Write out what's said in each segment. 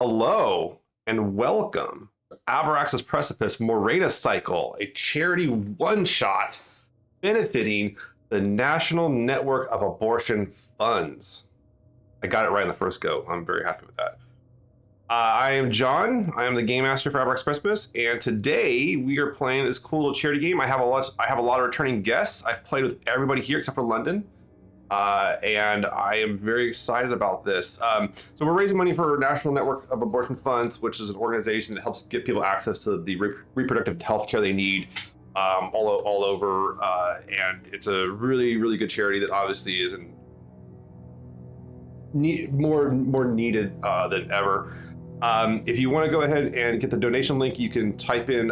Hello and welcome to Abraxas Precipice Morena Cycle, a charity one-shot benefiting the National Network of Abortion Funds. I got it right in the first go. I'm very happy with that. I am John. I am the game master for Abraxas Precipice, and today we are playing this cool little charity game. I have a lot of returning guests. I've played with everybody here except for London. And I am very excited about this. So we're raising money for National Network of Abortion Funds, which is an organization that helps get people access to the reproductive health care they need all over. And it's a really, really good charity that obviously is more needed than ever. If you want to go ahead and get the donation link, you can type in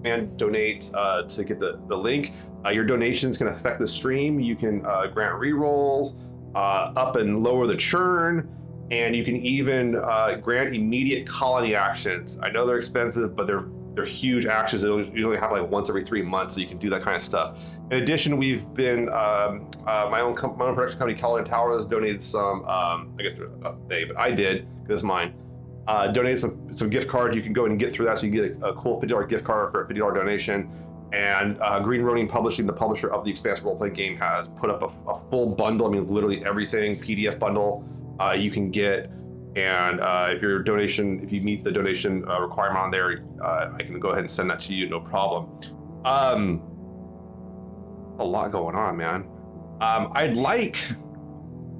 and donate to get the link. Your donations can affect the stream. You can grant rerolls, up and lower the churn, and you can even grant immediate colony actions. I know they're expensive, but they're huge actions. They usually happen like once every 3 months, so you can do that kind of stuff. In addition, we've been my own production company, Colony Tower, has donated some. I guess but I did because it's mine. Donated some gift cards. You can go and get through that, so you can get a cool $50 gift card for a $50 donation. And Green Ronin Publishing, the publisher of the Expanse roleplay game, has put up a full bundle. I mean, literally everything, PDF bundle you can get. And if you meet the donation requirement on there, I can go ahead and send that to you, no problem. A lot going on, man. I'd like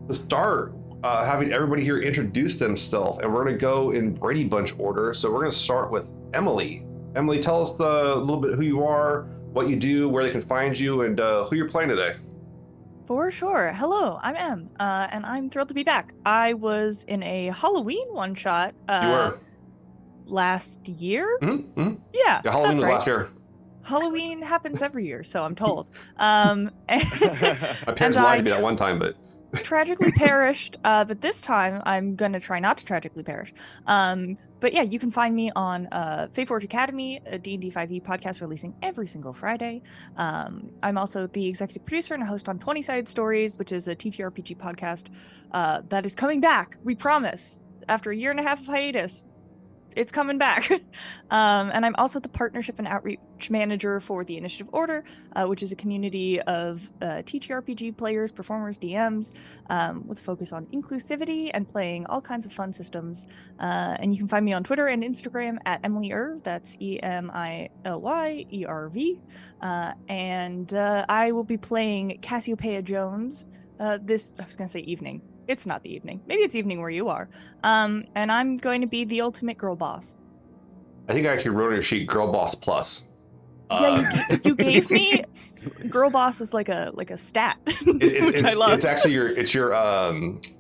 to start having everybody here introduce themselves, and we're going to go in Brady Bunch order. So we're going to start with Emily. Emily, tell us a little bit who you are, what you do, where they can find you, and who you're playing today. For sure. Hello, I'm Em, and I'm thrilled to be back. I was in a Halloween one-shot last year. Mm-hmm. Yeah, Halloween was right. last year. Halloween happens every year, so I'm told. My parents lied to me that one time, but... tragically perished, but this time I'm going to try not to tragically perish. But yeah, you can find me on Fateforge Academy, a D&D 5e podcast releasing every single Friday. I'm also the executive producer and host on 20 Side Stories, which is a TTRPG podcast that is coming back, we promise. After a year and a half of hiatus, it's coming back. And I'm also the partnership and outreach manager for the Initiative Order, which is a community of TTRPG players, performers, DMs, with a focus on inclusivity and playing all kinds of fun systems. And you can find me on Twitter and Instagram at Emily Erv. That's EMILYERV. And I will be playing Cassiopeia Jones I was going to say evening. It's not the evening. Maybe it's evening where you are. And I'm going to be the ultimate girl boss. I think I actually wrote on your sheet "Girl Boss Plus." Yeah, you gave me girl boss is like a stat, which I love. It's actually your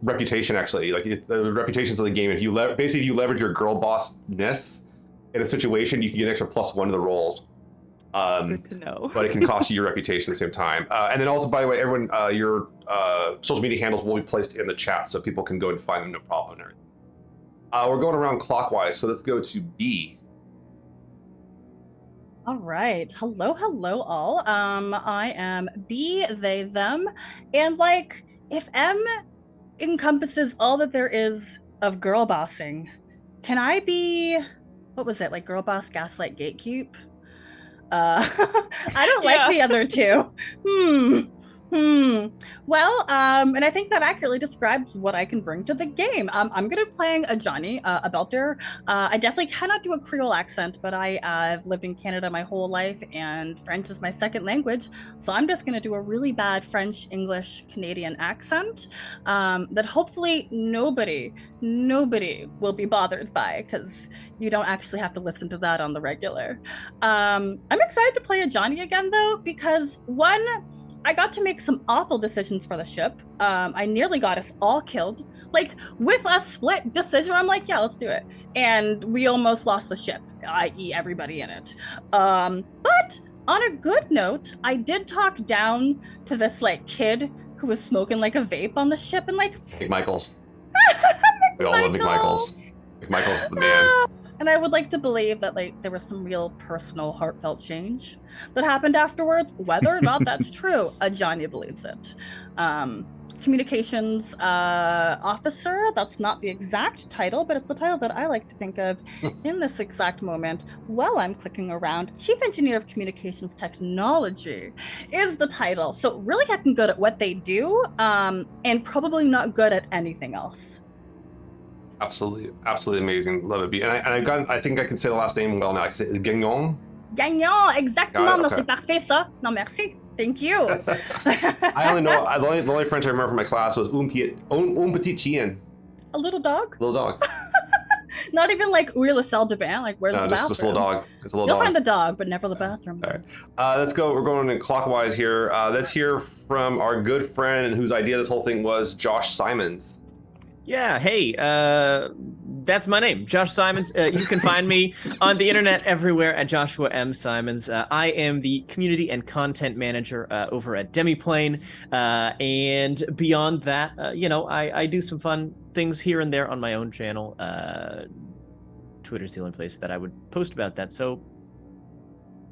reputation. Actually, like the reputations of the game. If you basically if you leverage your girl bossness in a situation, you can get an extra +1 to the rolls. Good to know. But it can cost you your reputation at the same time. And then also, by the way, everyone, your social media handles will be placed in the chat so people can go and find them, no problem. We're going around clockwise, so let's go to B. All right. Hello all. I am B, they, them. And like, if M encompasses all that there is of girl bossing, can I be, what was it, like girl boss, gaslight, gatekeep? I don't like the other two. Well, and I think that accurately describes what I can bring to the game. I'm gonna be playing a Johnny, a Belter. I definitely cannot do a Creole accent, but I've lived in Canada my whole life, and French is my second language, so I'm just gonna do a really bad French, English, Canadian accent that hopefully nobody will be bothered by, because you don't actually have to listen to that on the regular. I'm excited to play a Johnny again, though, because one, I got to make some awful decisions for the ship. I nearly got us all killed. Like, with a split decision, I'm like, yeah, let's do it. And we almost lost the ship, i.e. everybody in it. But on a good note, I did talk down to this, like, kid who was smoking, like, a vape on the ship, and, like... McMichaels. We all love McMichaels. McMichaels is the man. And I would like to believe that, like, there was some real personal, heartfelt change that happened afterwards. Whether or not that's true, Johnny believes it. communications officer. That's not the exact title, but it's the title that I like to think of in this exact moment while I'm clicking around. Chief Engineer of Communications Technology is the title. So really fucking good at what they do, and probably not good at anything else. Absolutely, absolutely amazing. Love it. I think I can say the last name well now. I can say it's Gagnon. Gagnon, exactement. Okay. C'est parfait ça. Non, merci. Thank you. I only know the only French I remember from my class was un petit chien. A little dog? Little dog. Not even like où est la salle de bain? Like where's the bathroom? Just a little dog. It's a little You'll dog. find the dog, but never the bathroom. All right. Let's go. We're going in clockwise here. Let's hear from our good friend and whose idea this whole thing was, Josh Simons. Yeah, hey, that's my name, Josh Simons. You can find me on the internet everywhere at Joshua M. Simons. I am the community and content manager over at Demiplane. And beyond that, I do some fun things here and there on my own channel. Twitter's the only place that I would post about that. So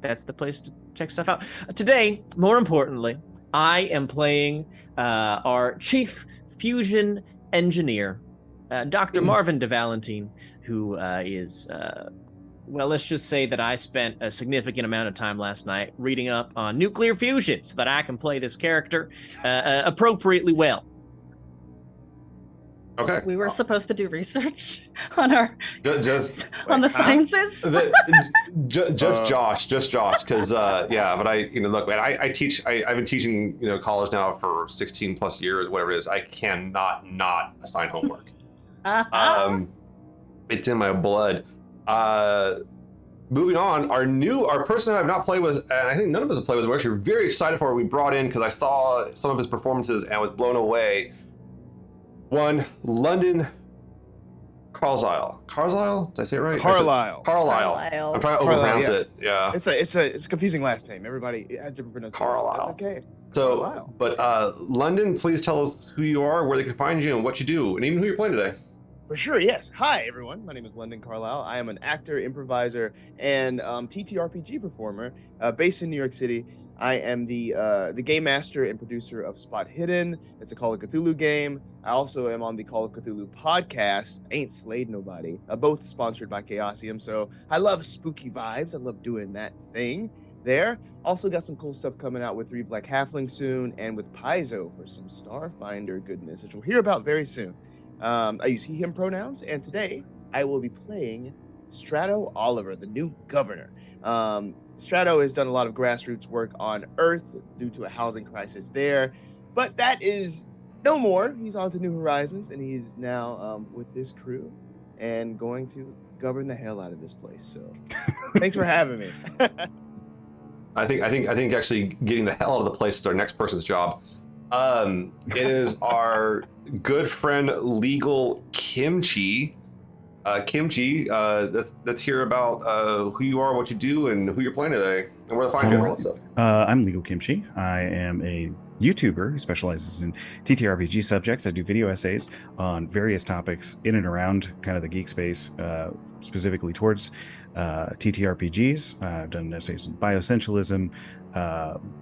that's the place to check stuff out. Today, more importantly, I am playing our Chief Fusion Engineer, Dr. Marvin de Valentine, who is, well, let's just say that I spent a significant amount of time last night reading up on nuclear fusion so that I can play this character appropriately well. Okay. We were supposed to do research on our on the sciences. Just Josh, because but look, man, I teach. I've been teaching college now for 16 plus years, whatever it is. I cannot not assign homework. It's in my blood. Moving on, our person I've not played with, and I think none of us have played with. We're actually very excited for. We brought in because I saw some of his performances and was blown away. One, London Carlisle. Carlisle? Did I say it right? Carlisle. Carlisle. I'm trying to overpronounce it. Yeah. It's a confusing last name. Everybody has different pronunciations. Carlisle. That's okay. So, Carlisle. but London, please tell us who you are, where they can find you, and what you do, and even who you're playing today. For sure, yes. Hi, everyone. My name is London Carlisle. I am an actor, improviser, and TTRPG performer based in New York City. I am the game master and producer of Spot Hidden. It's a Call of Cthulhu game. I also am on the Call of Cthulhu podcast. I ain't slayed nobody. Both sponsored by Chaosium. So I love spooky vibes. I love doing that thing there. Also got some cool stuff coming out with 3 Black Halflings soon, and with Paizo for some Starfinder goodness, which we'll hear about very soon. I use he, him pronouns, and today I will be playing Strato Oliver, the new governor. Strato has done a lot of grassroots work on Earth due to a housing crisis there, but that is no more. He's on to new horizons, and he's now with this crew and going to govern the hell out of this place. So, thanks for having me. I think actually getting the hell out of the place is our next person's job. It is our good friend Legal Kimchi. Kimchi, let's hear about who you are, what you do, and who you're playing today, and where to find you and all that stuff. I'm Legal Kimchi. I am a YouTuber who specializes in TTRPG subjects. I do video essays on various topics in and around kind of the geek space, specifically towards TTRPGs. I've done essays on bioessentialism,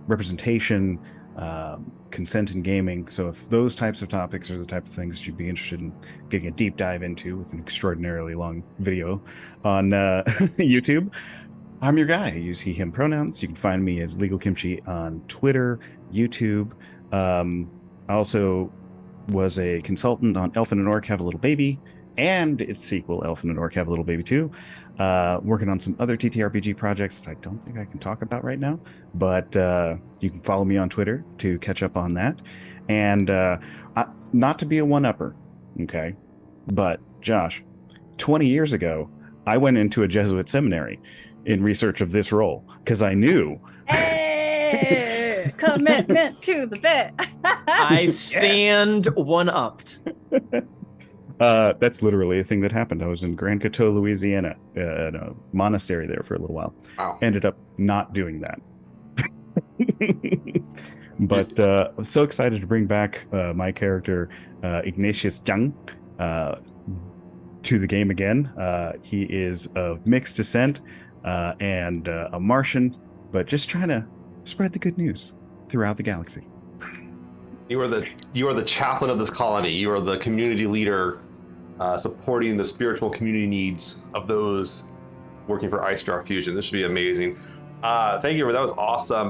representation, consent in gaming. So if those types of topics are the type of things you'd be interested in getting a deep dive into with an extraordinarily long video on YouTube, I'm your guy. I use he, him pronouns. You can find me as Legal Kimchi on Twitter, YouTube. I also was a consultant on Elf and an Orc Have a Little Baby and its sequel, Elf and an Orc Have a Little Baby 2. Working on some other TTRPG projects that I don't think I can talk about right now, but you can follow me on Twitter to catch up on that. And not to be a one-upper, okay, but Josh, 20 years ago, I went into a Jesuit seminary in research of this role because I knew. Hey, commitment to the bit. I stand one-upped. That's literally a thing that happened. I was in Grand Coteau, Louisiana, at a monastery there for a little while. Wow. Ended up not doing that. But I was so excited to bring back my character, Ignatius Zhang, to the game again. He is of mixed descent and a Martian, but just trying to spread the good news throughout the galaxy. You are the chaplain of this colony. You are the community leader, supporting the spiritual community needs of those working for IceJar Fusion. This should be amazing. Thank you. That was awesome.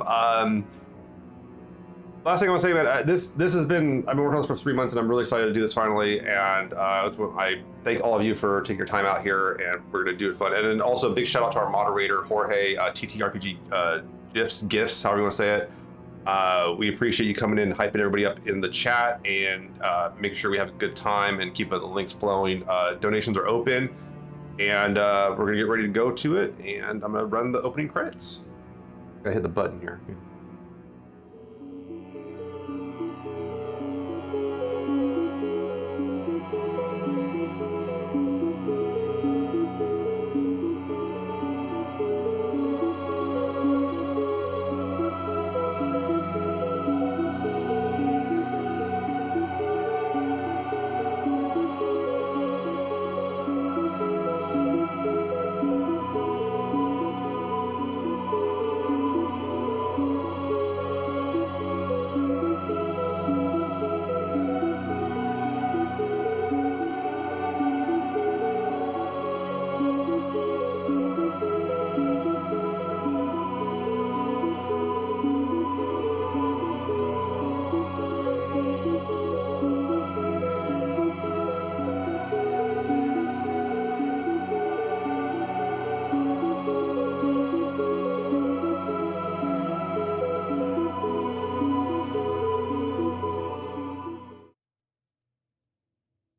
Last thing I want to say about this has been, I've been working on this for 3 months, and I'm really excited to do this finally. And I thank all of you for taking your time out here, and we're going to do it fun. And then also a big shout out to our moderator, Jorge, TTRPG gifts, however you want to say it. We appreciate you coming in and hyping everybody up in the chat, and making sure we have a good time and keeping the links flowing. Donations are open, and we're going to get ready to go to it. And I'm going to run the opening credits. I hit the button here.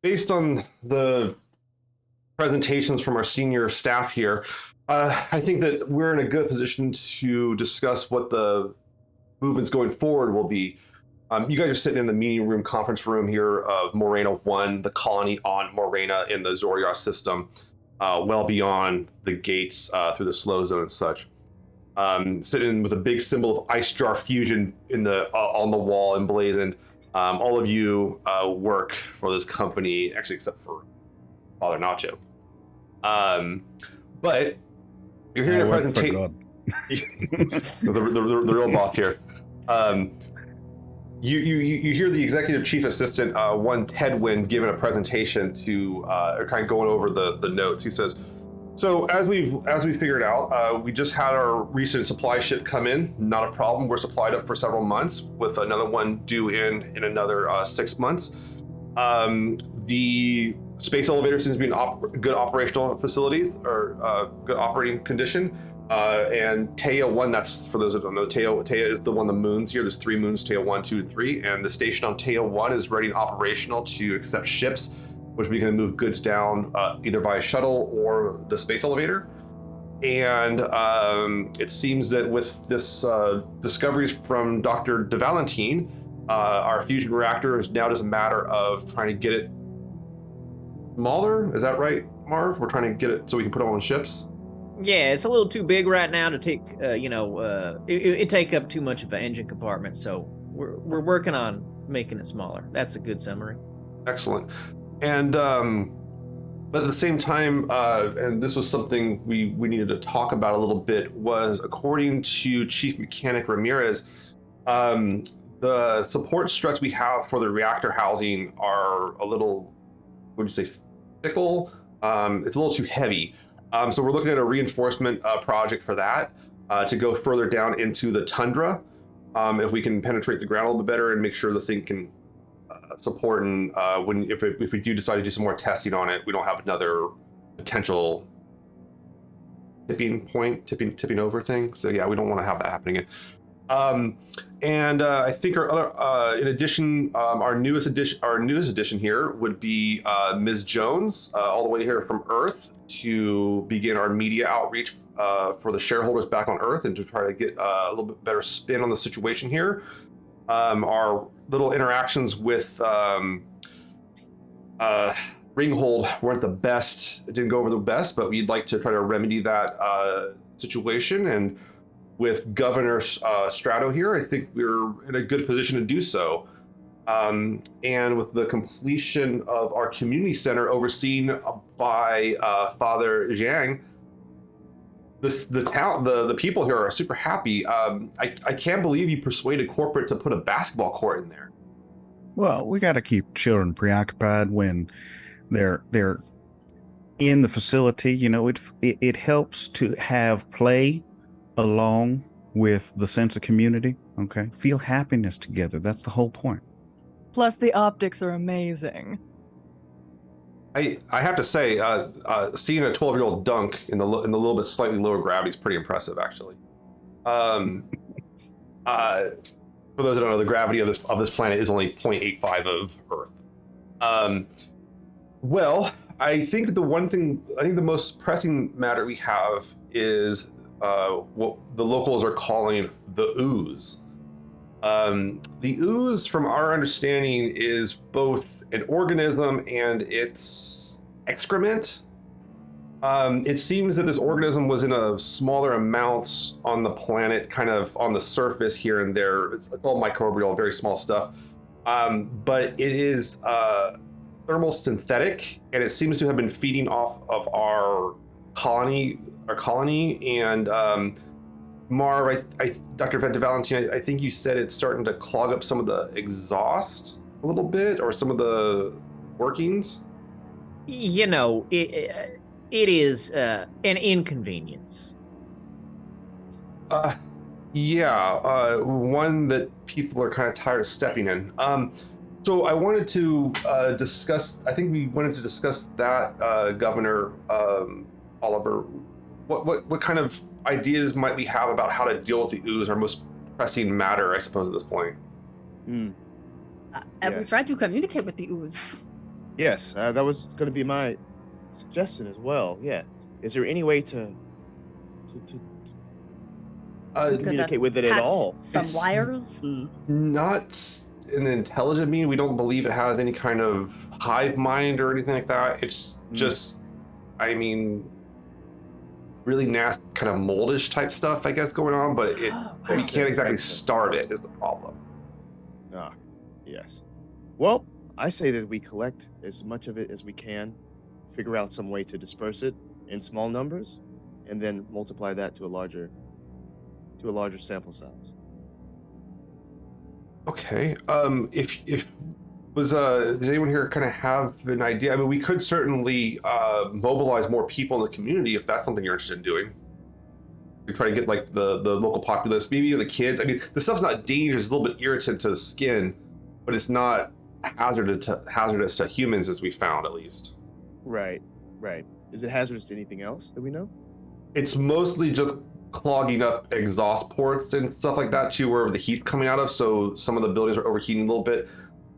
Based on the presentations from our senior staff here, I think that we're in a good position to discuss what the movements going forward will be. You guys are sitting in the meeting room, conference room here of Morena I, the colony on Morena in the Zorya system, well beyond the gates through the slow zone and such. Sitting with a big symbol of IceJar Fusion in the on the wall emblazoned. All of you work for this company, actually, except for Father Nacho. But you're hearing a presentation. the real boss here. You hear the executive chief assistant, one Ted Wynn, giving a presentation to kind of going over the notes. He says, "So as we figured out, we just had our recent supply ship come in. Not a problem. We're supplied up for several months, with another one due in another 6 months. The space elevator seems to be in good operational facility, or good operating condition. And Taya 1, that's for those that don't know, Taya is the one of the moons here. There's 3 moons, Taya 1, 2, and 3. And the station on Taya 1 is ready and operational to accept ships, which we can move goods down either by shuttle or the space elevator. And it seems that with this discoveries from Dr. De Valentine, our fusion reactor is now just a matter of trying to get it smaller. Is that right, Marv? We're trying to get it so we can put it on ships? Yeah, it's a little too big right now to take, it take up too much of an engine compartment. So we're working on making it smaller. That's a good summary. Excellent. And but at the same time, and this was something we needed to talk about a little bit, was according to Chief Mechanic Ramirez, the support struts we have for the reactor housing are a little, what would you say, fickle? It's a little too heavy. So we're looking at a reinforcement project for that to go further down into the tundra. If we can penetrate the ground a little bit better and make sure the thing can support, and if we do decide to do some more testing on it, we don't have another potential tipping over thing. So yeah, we don't want to have that happening again. And I think our other, in addition, our newest addition here would be Ms. Jones, all the way here from Earth, to begin our media outreach for the shareholders back on Earth, and to try to get a little bit better spin on the situation here. Our little interactions with Ringhold weren't the best. It didn't go over the best, but we'd like to try to remedy that situation. And with Governor Strato here, I think we're in a good position to do so. And with the completion of our community center overseen by Father Zhang, the people here are super happy. I can't believe you persuaded corporate to put a basketball court in there. Well, we got to keep children preoccupied when they're in the facility. You know, it helps to have play along with the sense of community. Okay, feel happiness together. That's the whole point. Plus, the optics are amazing. I have to say, seeing a 12-year-old dunk in the little bit slightly lower gravity is pretty impressive, actually. For those that don't know, the gravity of this planet is only 0.85 of Earth. Well, I think the most pressing matter we have is what the locals are calling the ooze. The ooze, from our understanding, is both an organism and its excrement. It seems that this organism was in a smaller amount on the planet, kind of on the surface here and there. It's all microbial, very small stuff. But it is thermal synthetic, and it seems to have been feeding off of our colony, and Mar, Dr. Venta Valentine, I think you said it's starting to clog up some of the exhaust a little bit, or some of the workings. You know, it is an inconvenience. Yeah, one that people are kind of tired of stepping in. So I wanted to discuss. I think we wanted to discuss that, Governor Oliver. What kind of ideas might we have about how to deal with the ooze, our most pressing matter, I suppose, at this point? Have we Yes. tried to communicate with the ooze? Yes, that was going to be my suggestion as well. Yeah. Is there any way to We could, communicate with it at patch all? Some It's- wires. Not an intelligent being. We don't believe it has any kind of hive mind or anything like that. It's just, I mean, really nasty kind of moldish type stuff, I guess, going on, but we Makes can't sense, exactly makes sense. starve it is the problem. Ah, yes. Well, I say that we collect as much of it as we can, figure out some way to disperse it in small numbers, and then multiply that to a larger sample size. Okay. If does anyone here kind of have an idea? I mean, we could certainly mobilize more people in the community if that's something you're interested in doing. We try to get like the local populace, maybe the kids. I mean, the stuff's not dangerous; it's a little bit irritant to the skin, but it's not hazardous to humans, as we found, at least. Right. Is it hazardous to anything else that we know? It's mostly just clogging up exhaust ports and stuff like that too, where the heat's coming out of. So some of the buildings are overheating a little bit.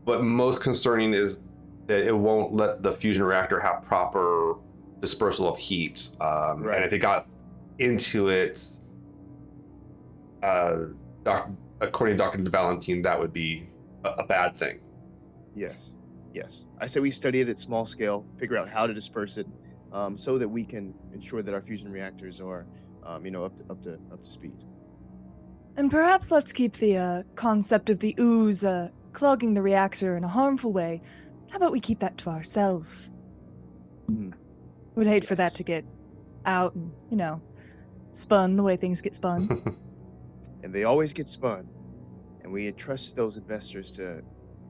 But most concerning is that it won't let the fusion reactor have proper dispersal of heat. And if it got into it, according to Dr. Valentine, that would be a bad thing. Yes. I say we study it at small scale, figure out how to disperse it, so that we can ensure that our fusion reactors are, up to speed. And perhaps let's keep the concept of the ooze clogging the reactor in a harmful way. How about we keep that to ourselves? Would hate for that Yes. to get out and, spun the way things get spun. And they always get spun, and we entrust those investors to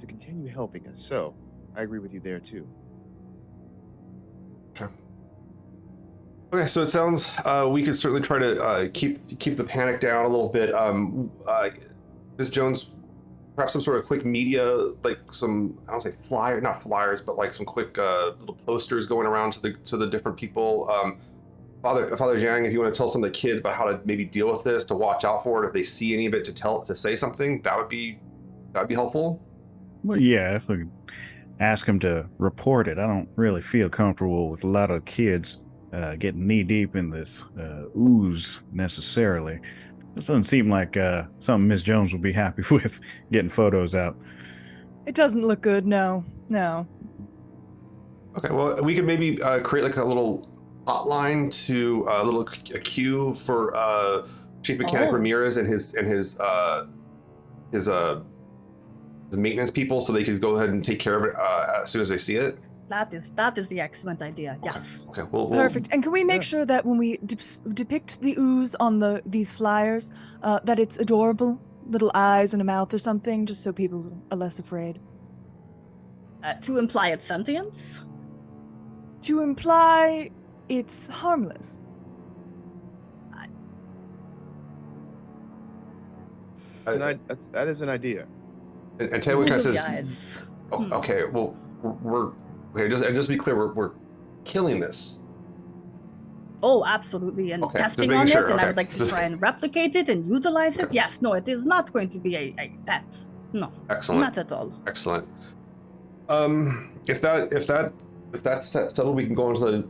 continue helping us. So I agree with you there too. Okay, so it sounds we could certainly try to keep the panic down a little bit. Ms. Jones, perhaps some sort of quick media, like some, I don't say not flyers, but like some quick little posters going around to the different people. Father Zhang, if you want to tell some of the kids about how to maybe deal with this, to watch out for it, if they see any of it, to say something, that'd be helpful. Well, yeah, if we could ask them to report it. I don't really feel comfortable with a lot of kids getting knee deep in this ooze necessarily. This doesn't seem like something Miss Jones would be happy with, getting photos out. It doesn't look good, no. Okay, well, we could maybe create like a little hotline to a queue for Chief Mechanic Ramirez and his maintenance people, so they could go ahead and take care of it as soon as they see it. That is the excellent idea. Yes. Okay, we'll Perfect. And can we make sure that when we depict the ooze on these flyers, that it's adorable, little eyes and a mouth or something, just so people are less afraid? To imply its sentience? To imply it's harmless. That is an idea. And Taylor kind of says, Yes. okay, well, we're okay. Just to be clear, we're killing this. Oh, absolutely. And Okay, just testing making on sure, it, and I okay. would like to try and replicate it and utilize it. Okay. Yes, no, it is not going to be a pet. No, Excellent. not at all. Excellent. If that's settled, we can go into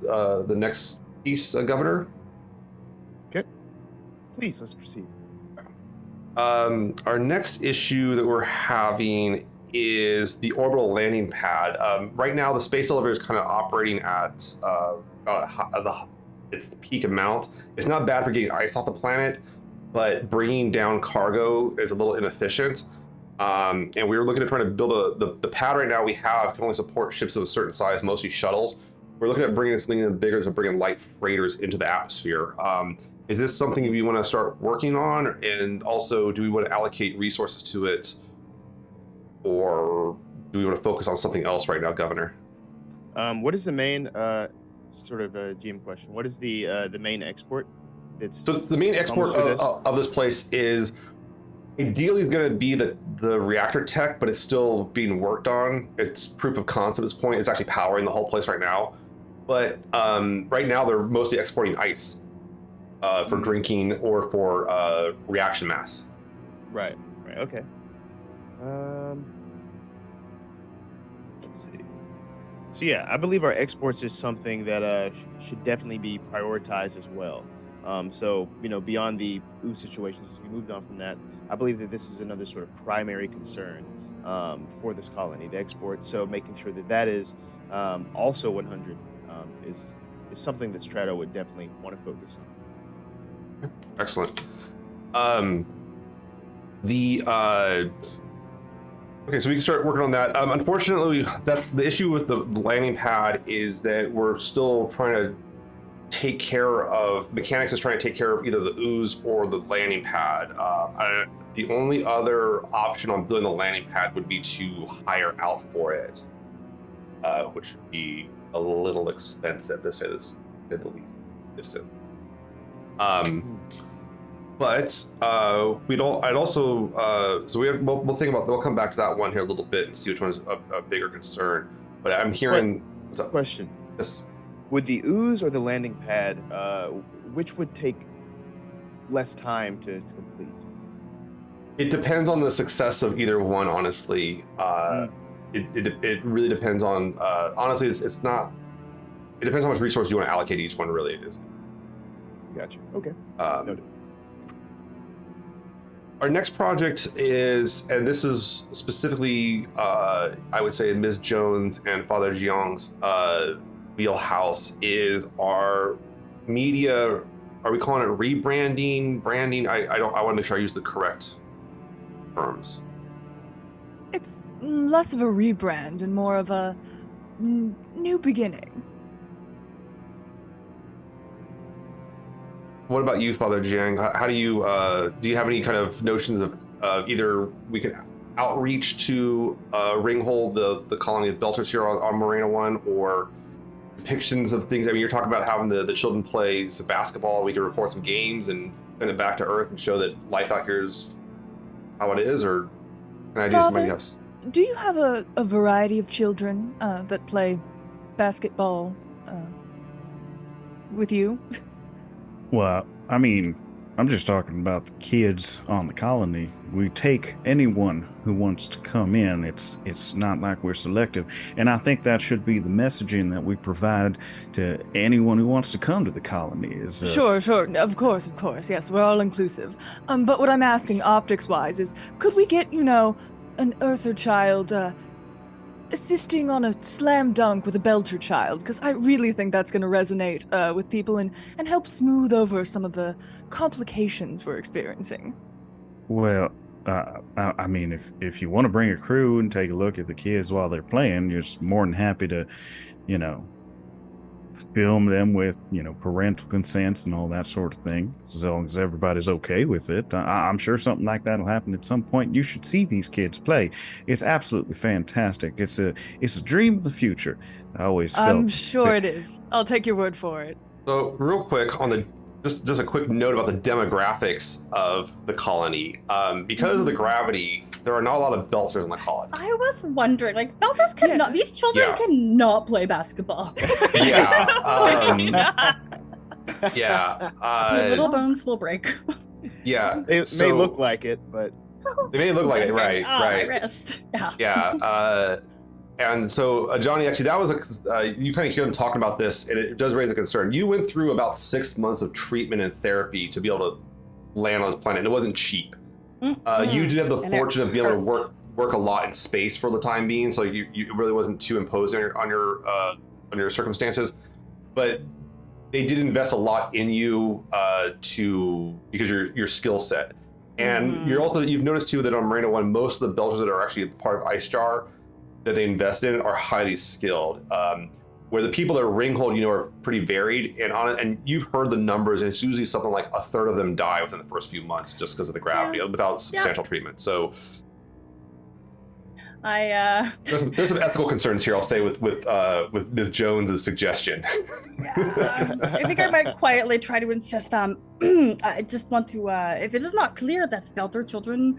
the next piece, Governor. Okay. Please, let's proceed. Our next issue that we're having is the orbital landing pad. Right now, the space elevator is kind of operating at its peak amount. It's not bad for getting ice off the planet, but bringing down cargo is a little inefficient. And we were looking at trying to build the pad right now we have can only support ships of a certain size, mostly shuttles. We're looking at bringing this thing in bigger to bring in light freighters into the atmosphere. Is this something you want to start working on? And also, do we want to allocate resources to it? Or do we want to focus on something else right now, Governor? What is the main sort of GM question? What is the main export? So the main export of this place is ideally is going to be the reactor tech, but it's still being worked on. It's proof of concept at this point. It's actually powering the whole place right now. But right now they're mostly exporting ice for drinking or for reaction mass. Right. Okay. Let's see. So yeah, I believe our exports is something that should definitely be prioritized as well. So beyond the ooze situations, as we moved on from that, I believe that this is another sort of primary concern for this colony, the export. So making sure that is also 100 is something that Strato would definitely want to focus on. Excellent. Okay, so we can start working on that. Unfortunately, that's the issue with the landing pad is that we're still trying to take care of mechanics is trying to take care of either the ooze or the landing pad. The only other option on building the landing pad would be to hire out for it, which would be a little expensive to say the least. Distance. But we'd all. I'd also. So we'll think about. We'll come back to that one here a little bit and see which one's a bigger concern. But I'm hearing. What's up? Question. Yes. Would the ooze or the landing pad, which would take less time to complete? It depends on the success of either one. Honestly, it really depends on. Honestly, it's not. It depends how much resources you want to allocate each one. Really, it is. Gotcha. Okay. Noted. Our next project is, and this is specifically, I would say, Ms. Jones and Father Jiang's wheelhouse, is our media. Are we calling it rebranding, branding? I want to make sure I use the correct terms. It's less of a rebrand and more of a new beginning. What about you, Father Jiang? How do you have any kind of notions of either we can outreach to ringhold the colony of Belters here on Morena I, or depictions of things? I mean, you're talking about having the children play some basketball. We can record some games and send it back to Earth and show that life out here is how it is, or can I do something else? Do you have a variety of children that play basketball with you? Well, I mean, I'm just talking about the kids on the colony. We take anyone who wants to come in. It's not like we're selective. And I think that should be the messaging that we provide to anyone who wants to come to the colony. Sure. Of course. Yes, we're all inclusive. But what I'm asking optics-wise is, could we get, an Earther child assisting on a slam dunk with a Belter child? Because I really think that's going to resonate with people and help smooth over some of the complications we're experiencing. Well, I mean, if you want to bring a crew and take a look at the kids while they're playing, you're just more than happy to, film them with, parental consent and all that sort of thing, as long as everybody's okay with it. I'm sure something like that will happen at some point. You should see these kids play. It's absolutely fantastic. It's a dream of the future. I always felt. I'm sure it is. I'll take your word for it. So real quick on the just a quick note about the demographics of the colony. Because of the gravity, there are not a lot of belters in the colony. I was wondering, like, Belters cannot, these children cannot play basketball. Yeah. Your little bones will break. Yeah. They may look like it, but they may look like it, right? My wrist. Yeah. Yeah. And so, Johnny, actually, that was you kind of hear them talking about this, and it does raise a concern. You went through about 6 months of treatment and therapy to be able to land on this planet. It wasn't cheap. You did have the fortune of being able to work a lot in space for the time being, so you really wasn't too imposing on your circumstances. But they did invest a lot in you because your skill set, and you've noticed too that on Morena I, most of the belters that are actually part of IceJar that they invest in are highly skilled. Where the people that are ringhold, are pretty varied, and you've heard the numbers, and it's usually something like a third of them die within the first few months just because of the gravity without substantial treatment. So there's some ethical concerns here. I'll stay with Ms. Jones's suggestion. I think I might quietly try to insist on. I just want to. If it is not clear that Belter children,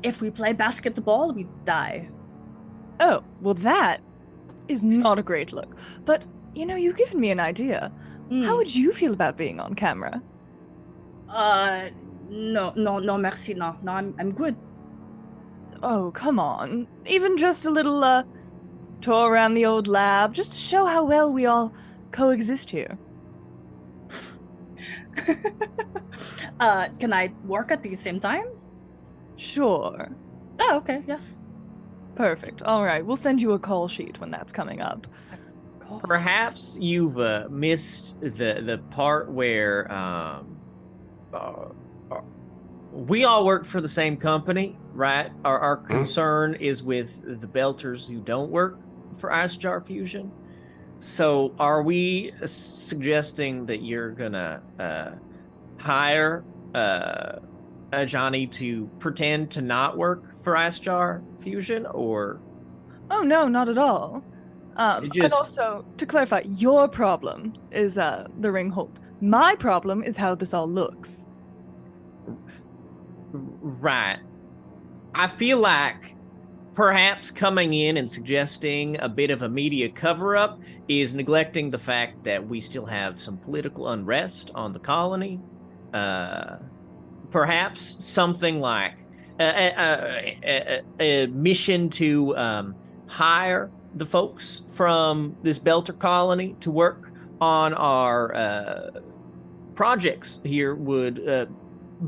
if we play basketball, we die. Oh, well, that is not a great look. But, you've given me an idea. How would you feel about being on camera? No, merci, no, I'm good. Oh, come on. Even just a little, tour around the old lab, just to show how well we all coexist here. Can I work at the same time? Sure. Oh, okay, yes. Perfect. All right, we'll send you a call sheet when that's coming up. Perhaps you've missed the part where we all work for the same company, right? Our concern is with the belters who don't work for IceJar Fusion. So are we suggesting that you're gonna hire Johnny to pretend to not work for IceJar Fusion, or? Oh no, not at all. And also, to clarify, your problem is the ringhold. My problem is how this all looks. Right. I feel like perhaps coming in and suggesting a bit of a media cover-up is neglecting the fact that we still have some political unrest on the colony. Perhaps something like a mission to hire the folks from this Belter colony to work on our projects here would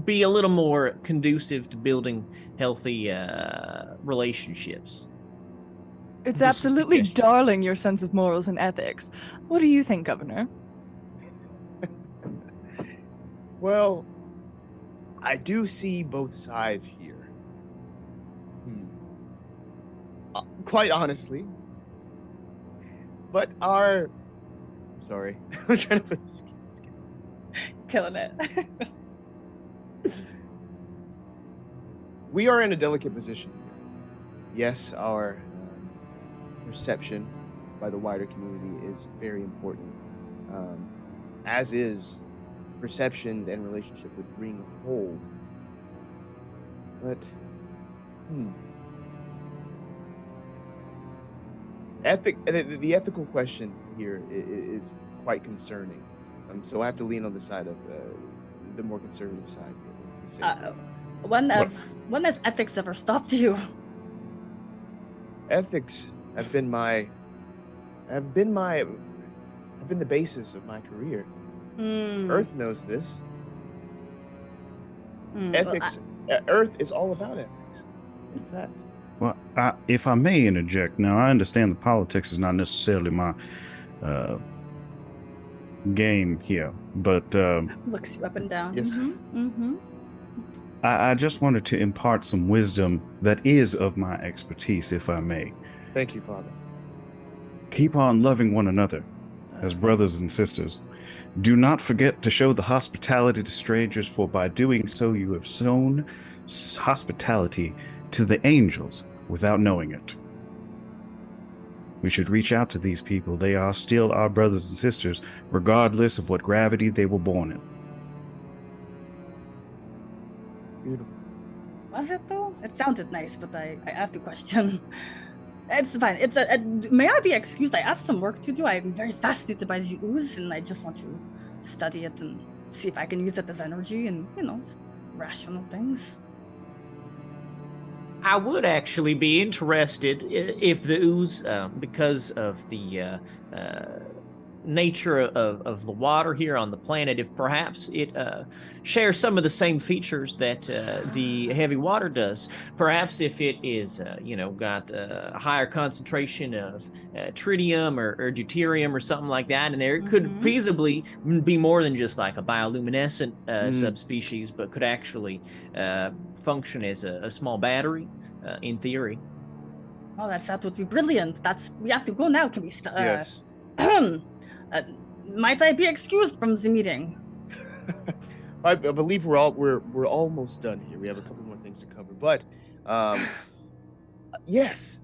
be a little more conducive to building healthy relationships. It's absolutely darling, your sense of morals and ethics. What do you think, Governor? Well, I do see both sides here. Quite honestly. But sorry, I'm trying to put this. Killing it. We are in a delicate position here. Yes, our perception by the wider community is very important, as is perceptions and relationship with Ringhold. But, the ethical question here is quite concerning. So I have to lean on the side of the more conservative side here. When has ethics ever stopped you? Ethics have been the basis of my career. Earth knows this. Ethics. Earth is all about ethics. In fact. Well, if I may interject, now I understand the politics is not necessarily my game here, but looks you up and down. Yes. I just wanted to impart some wisdom that is of my expertise, if I may. Thank you, Father. Keep on loving one another. as brothers and sisters, do not forget to show the hospitality to strangers, for by doing so you have shown hospitality to the angels without knowing it. We should reach out to these people. They are still our brothers and sisters, regardless of what gravity they were born in. Beautiful. Was it though? It sounded nice, but I have to question. It's fine. May I be excused? I have some work to do. I'm very fascinated by the ooze, and I just want to study it and see if I can use it as energy and, rational things. I would actually be interested if the ooze, because of the nature of the water here on the planet, if perhaps it shares some of the same features that the heavy water does. Perhaps if it is, got a higher concentration of tritium or deuterium or something like that, and there could feasibly be more than just like a bioluminescent subspecies, but could actually function as a small battery, in theory. Oh, that would be brilliant. We have to go now. Can we Yes. Might I be excused from the meeting? I believe we're almost done here. We have a couple more things to cover, but yes.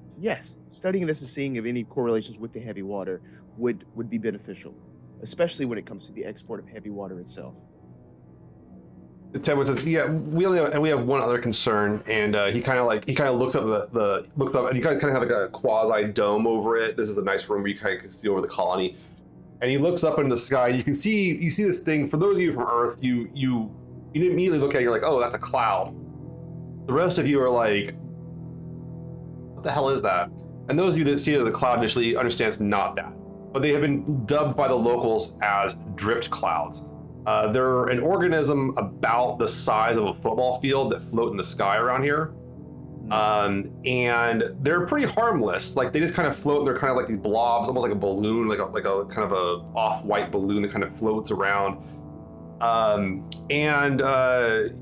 Studying this and seeing if any correlations with the heavy water would be beneficial, especially when it comes to the export of heavy water itself. Ted says, "Yeah, we have one other concern," and he kind of looks up and you guys kind of have like a quasi dome over it. This is a nice room where you kind of can see over the colony, and he looks up into the sky. You see this thing. For those of you from Earth, you immediately look at it, you're like, oh, that's a cloud. The rest of you are like, what the hell is that? And those of you that see it as a cloud initially understand it's not that, but they have been dubbed by the locals as drift clouds. They're an organism about the size of a football field that float in the sky around here. And they're pretty harmless. Like they just kind of float. They're kind of like these blobs, almost like a balloon, like a kind of a off-white balloon that kind of floats around. And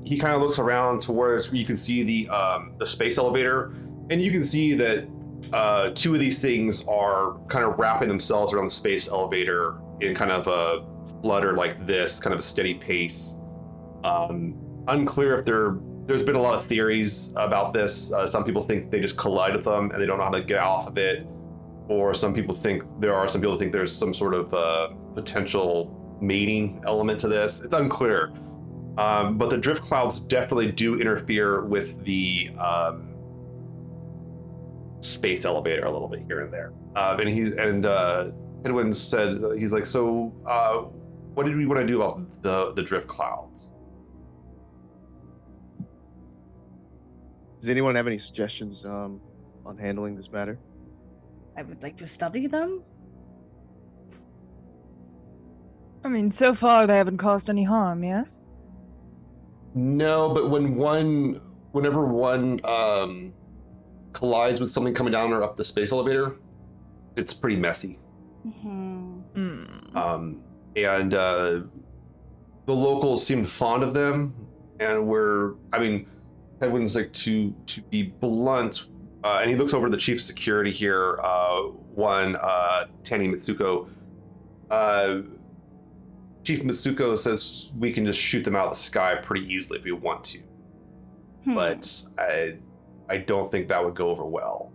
he kind of looks around to where you can see the space elevator, and you can see that two of these things are kind of wrapping themselves around the space elevator in kind of a flutter like this, kind of a steady pace. Unclear if there's been a lot of theories about this. Some people think they just collide with them and they don't know how to get off of it, or some people think there's some sort of potential mating element to this. It's unclear, but the drift clouds definitely do interfere with the space elevator a little bit here and there. And Edwin said, he's like, so what did we want to do about the drift clouds? Does anyone have any suggestions on handling this matter? I would like to study them. I mean, so far they haven't caused any harm, yes? No, but whenever one collides with something coming down or up the space elevator, it's pretty messy. And the locals seemed fond of them, and everyone's like, to be blunt, and he looks over the chief of security here, Tani Mitsuko. Chief Mitsuko says we can just shoot them out of the sky pretty easily if we want to, but I don't think that would go over well.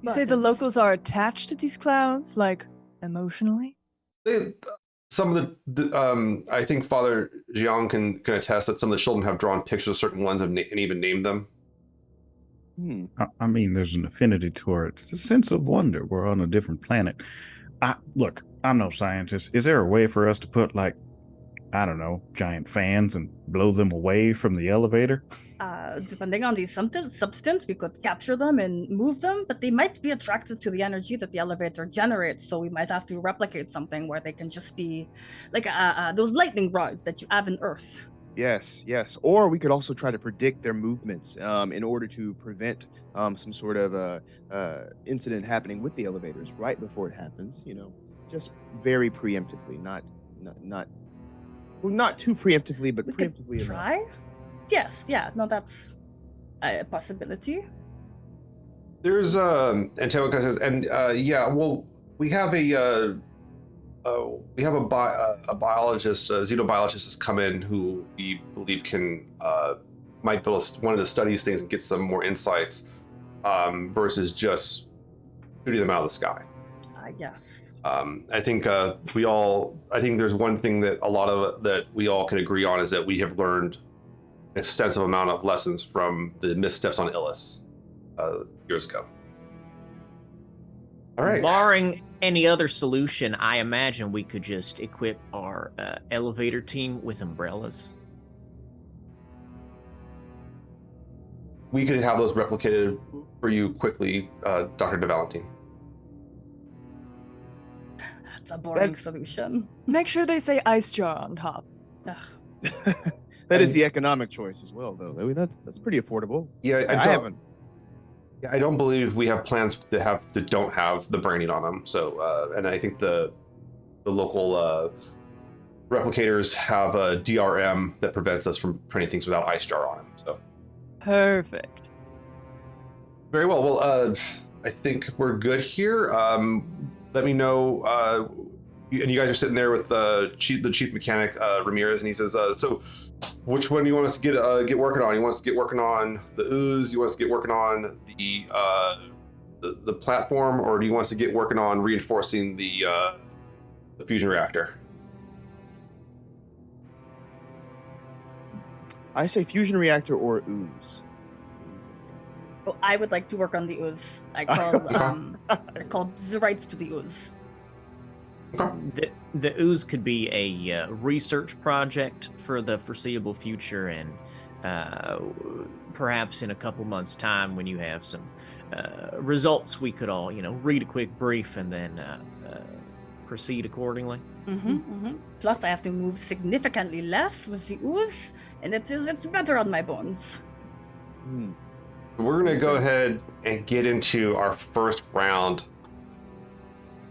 You say the locals are attached to these clouds, like emotionally? Some of the I think Father Jiang can attest that some of the children have drawn pictures of certain ones and even named them. I mean, there's an affinity toward it. It's a sense of wonder. We're on a different planet. Look, I'm no scientist. Is there a way for us to put, like, I don't know, giant fans and blow them away from the elevator? Depending on the substance, we could capture them and move them, but they might be attracted to the energy that the elevator generates, so we might have to replicate something where they can just be like those lightning rods that you have in Earth. Yes. Or we could also try to predict their movements in order to prevent some sort of incident happening with the elevators right before it happens. Just very preemptively, not too preemptively, but preemptively enough. Try? Yes, yeah, no, that's a possibility. There's and Teoka says, and we have we have a biologist, a xenobiologist has come in who we believe can might be able to wanted to study these things and get some more insights versus just shooting them out of the sky. Yes. I think I think there's one thing that that we all can agree on is that we have learned an extensive amount of lessons from the missteps on Ilus years ago. All right. Barring any other solution, I imagine we could just equip our elevator team with umbrellas. We could have those replicated for you quickly, Dr. De Valentine. That's a boring solution. Make sure they say IceJar on top. Ugh. That is the economic choice as well, though. I mean, that's pretty affordable. Yeah, I haven't. Yeah, I don't believe we have plans that don't have the branding on them. So, and I think the local replicators have a DRM that prevents us from printing things without IceJar on them. So, Perfect. very well. Well, I think we're good here. Let me know. And you guys are sitting there with the chief mechanic Ramirez, and he says, "So, which one do you want us to get working on? You want us to get working on the ooze? You want us to get working on the platform, or do you want us to get working on reinforcing the fusion reactor?" I say fusion reactor or ooze. Oh, I would like to work on the ooze. I call the rights to the ooze. The ooze could be a research project for the foreseeable future, and perhaps in a couple months' time, when you have some results, we could all, read a quick brief and then proceed accordingly. Plus, I have to move significantly less with the ooze, and it's better on my bones. We're gonna go ahead and get into our first round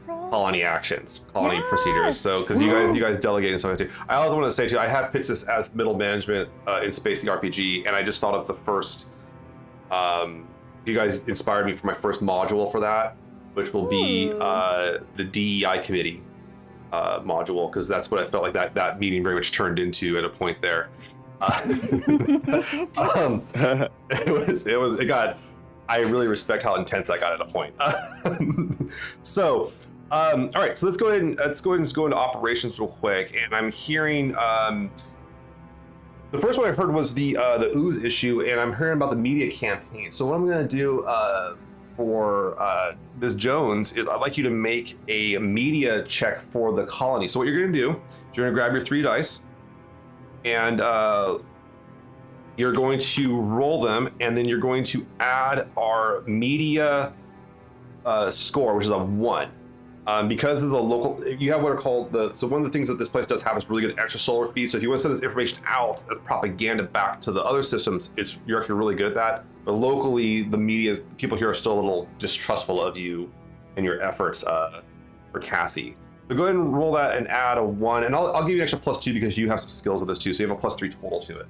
colony actions, colony procedures. So, because you guys delegate and stuff too. I also want to say too, I have pitched this as middle management in Space the RPG, and I just thought of the first. You guys inspired me for my first module for that, which will be the DEI committee module, because that's what I felt like that meeting very much turned into at a point there. It got. I really respect how intense that got at a point. So. All right, so let's go ahead and go into operations real quick. And I'm hearing the first one I heard was the ooze issue, and I'm hearing about the media campaign. So what I'm going to do for Ms. Jones is I'd like you to make a media check for the colony. So what you're going to do is you're going to grab your 3 dice, and you're going to roll them, and then you're going to add our media score, which is a 1. Because of the local, you have what are called so one of the things that this place does have is really good extra solar feed. So if you want to send this information out as propaganda back to the other systems, you're actually really good at that. But locally, the media, people here are still a little distrustful of you and your efforts for Cassie. So go ahead and roll that and add a 1, and I'll give you an extra +2 because you have some skills of this too. So you have a +3 total to it.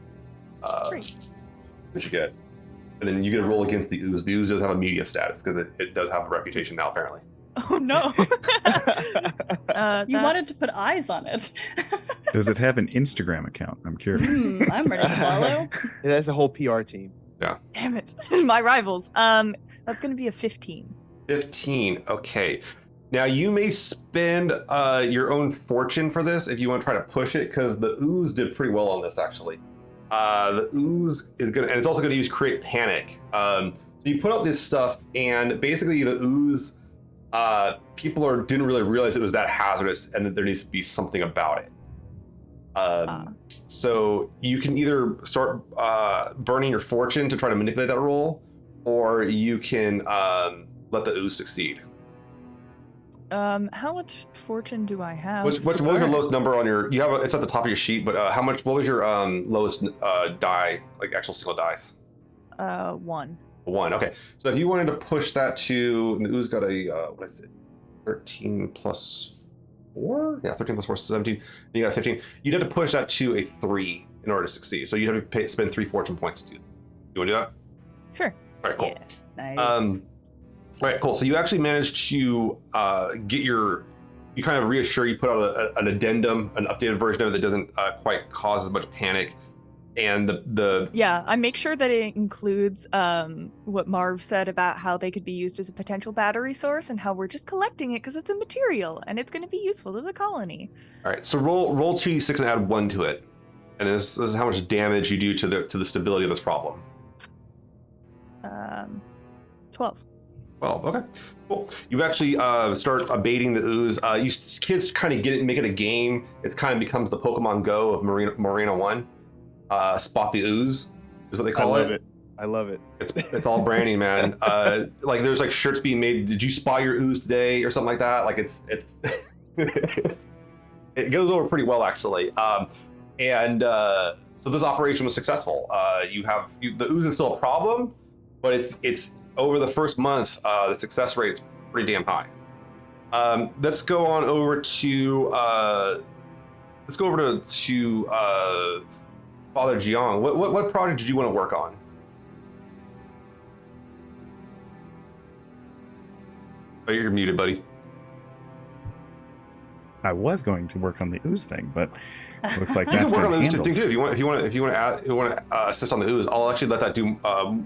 Great. Which you get, and then you get a roll against the ooze. The ooze does have a media status because it does have a reputation now apparently. Oh no. You wanted to put eyes on it. Does it have an Instagram account? I'm curious. I'm ready to follow. It has a whole PR team. Yeah. Damn it. My rivals. That's gonna be a 15. 15. Okay. Now you may spend your own fortune for this if you want to try to push it, because the ooze did pretty well on this actually. The ooze is gonna, and it's also gonna use create panic. So you put out this stuff, and basically the ooze. People didn't really realize it was that hazardous, and that there needs to be something about it. So you can either start burning your fortune to try to manipulate that roll, or you can let the ooze succeed. How much fortune do I have? What was your lowest number on your? It's at the top of your sheet, but how much? What was your lowest die, like actual single dice? 1. 1. Okay. So if you wanted to push that to, the ooze got a what is it? 13 plus 4? Yeah, 13 plus 4 is 17. You got a 15. You'd have to push that to a 3 in order to succeed. So you'd have to spend 3 fortune points to do that. You want to do that? Sure. All right, cool. Yeah. Nice. All right, cool. So you actually managed to get your you kind of reassure, you put out an addendum, an updated version of it that doesn't quite cause as much panic. And I make sure that it includes what Marv said about how they could be used as a potential battery source and how we're just collecting it because it's a material and it's going to be useful to the colony. All right, so roll 2d6 and add 1 to it, and this is how much damage you do to the stability of this problem. 12. Well, okay, cool. You actually start abating the ooze. You kids kind of get it and make it a game. It kind of becomes the Pokemon Go of Morena I. Spot the ooze is what they call it. I love it. It's all branding, man. Like there's like shirts being made. Did you spot your ooze today or something like that? Like it's it goes over pretty well actually. So this operation was successful. The ooze is still a problem, but it's over the first month, the success rate is pretty damn high. Let's go on over to Father Jiang. What project did you want to work on? Oh, you're muted, buddy. I was going to work on the ooze thing, but it looks like You that's can work on been the ooze handled. thing too. If you want to assist on the ooze, I'll actually let that do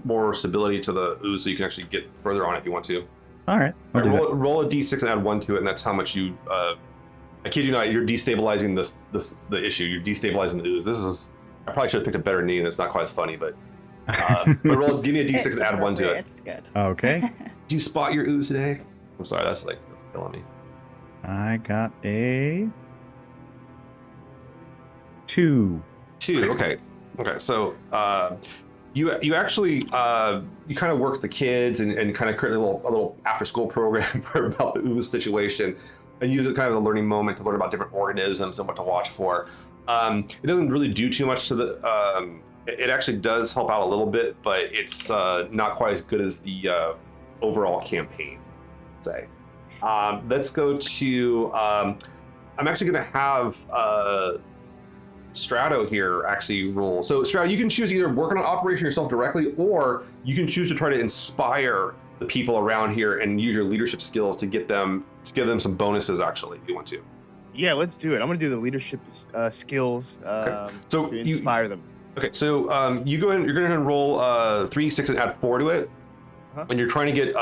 more stability to the ooze, so you can actually get further on it if you want to. All right, I'll do that. Roll a d6 and add 1 to it, and that's how much you. I kid you not, you're destabilizing the issue. You're destabilizing the ooze. I probably should have picked a better name. It's not quite as funny, but give me a d6 and add 1 to it. It's good. Okay, Did you spot your ooze today? I'm sorry, that's killing me. I got a 2. 2. Okay. So you actually you kind of work with the kids and kind of create a little after school program about the ooze situation, and use it kind of as a learning moment to learn about different organisms and what to watch for. It doesn't really do too much to the. It actually does help out a little bit, but it's not quite as good as the overall campaign, I'd say. Let's go to. I'm actually going to have Strato here actually roll. So Strato, you can choose either work on an operation yourself directly, or you can choose to try to inspire the people around here and use your leadership skills to give them some bonuses. Actually, if you want to. Yeah, let's do it. I'm gonna do the leadership skills So to inspire them. Okay, so you go in. You're going to roll 3, 6, and add 4 to it, and you're trying to get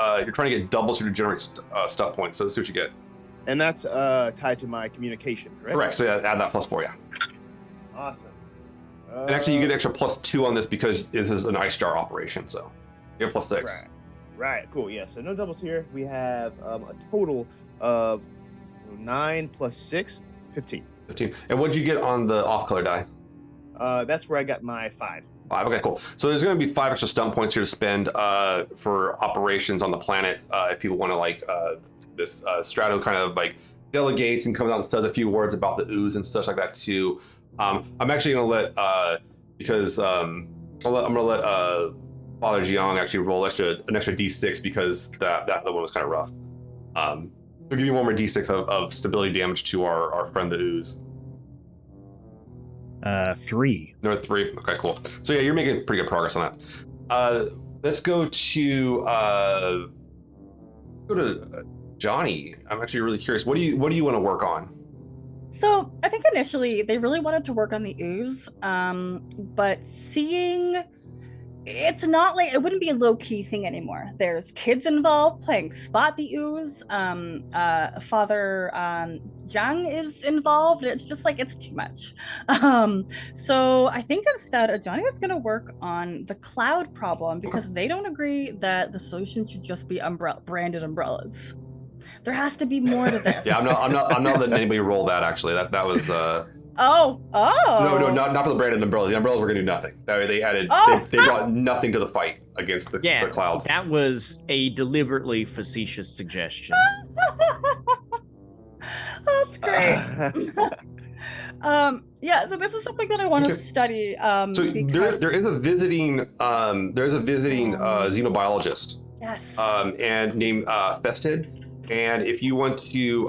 doubles to generate stuff points. So let's see what you get. And that's tied to my communication, correct? Correct. So yeah, add that +4, yeah. Awesome. And actually, you get extra +2 on this because this is an IceJar operation. So you have +6. Right. Cool. Yeah. So no doubles here. We have a total of 9 + 6, 15. 15. And what'd you get on the off-color die? That's where I got my 5. 5. Okay, cool. So there's going to be 5 extra stunt points here to spend for operations on the planet. If people want to this Strato kind of like delegates and comes out and does a few words about the ooze and such like that too. I'm actually going to let because I'm going to let Father Jiang actually roll an extra d6 because that one was kind of rough. We'll give you 1 more d6 of stability damage to our friend the ooze. 3. Number 3. Okay, cool. So yeah, you're making pretty good progress on that. Let's go to Johnny. I'm actually really curious. What do you want to work on? So I think initially they really wanted to work on the ooze, but seeing it's not like it wouldn't be a low-key thing anymore. There's kids involved playing spot the ooze. Father Jiang is involved. It's just like it's too much. So I think instead Johnny is going to work on the cloud problem because they don't agree that the solution should just be branded umbrellas. There has to be more to this. Yeah, I'm not letting anybody roll that. Actually, that was. Oh. No, not for the branded umbrellas. The umbrellas were gonna do nothing. They brought nothing to the fight against the clouds. That was a deliberately facetious suggestion. That's great. So this is something that I want to study. So there is a visiting xenobiologist. Yes. And named Fested. And if you want to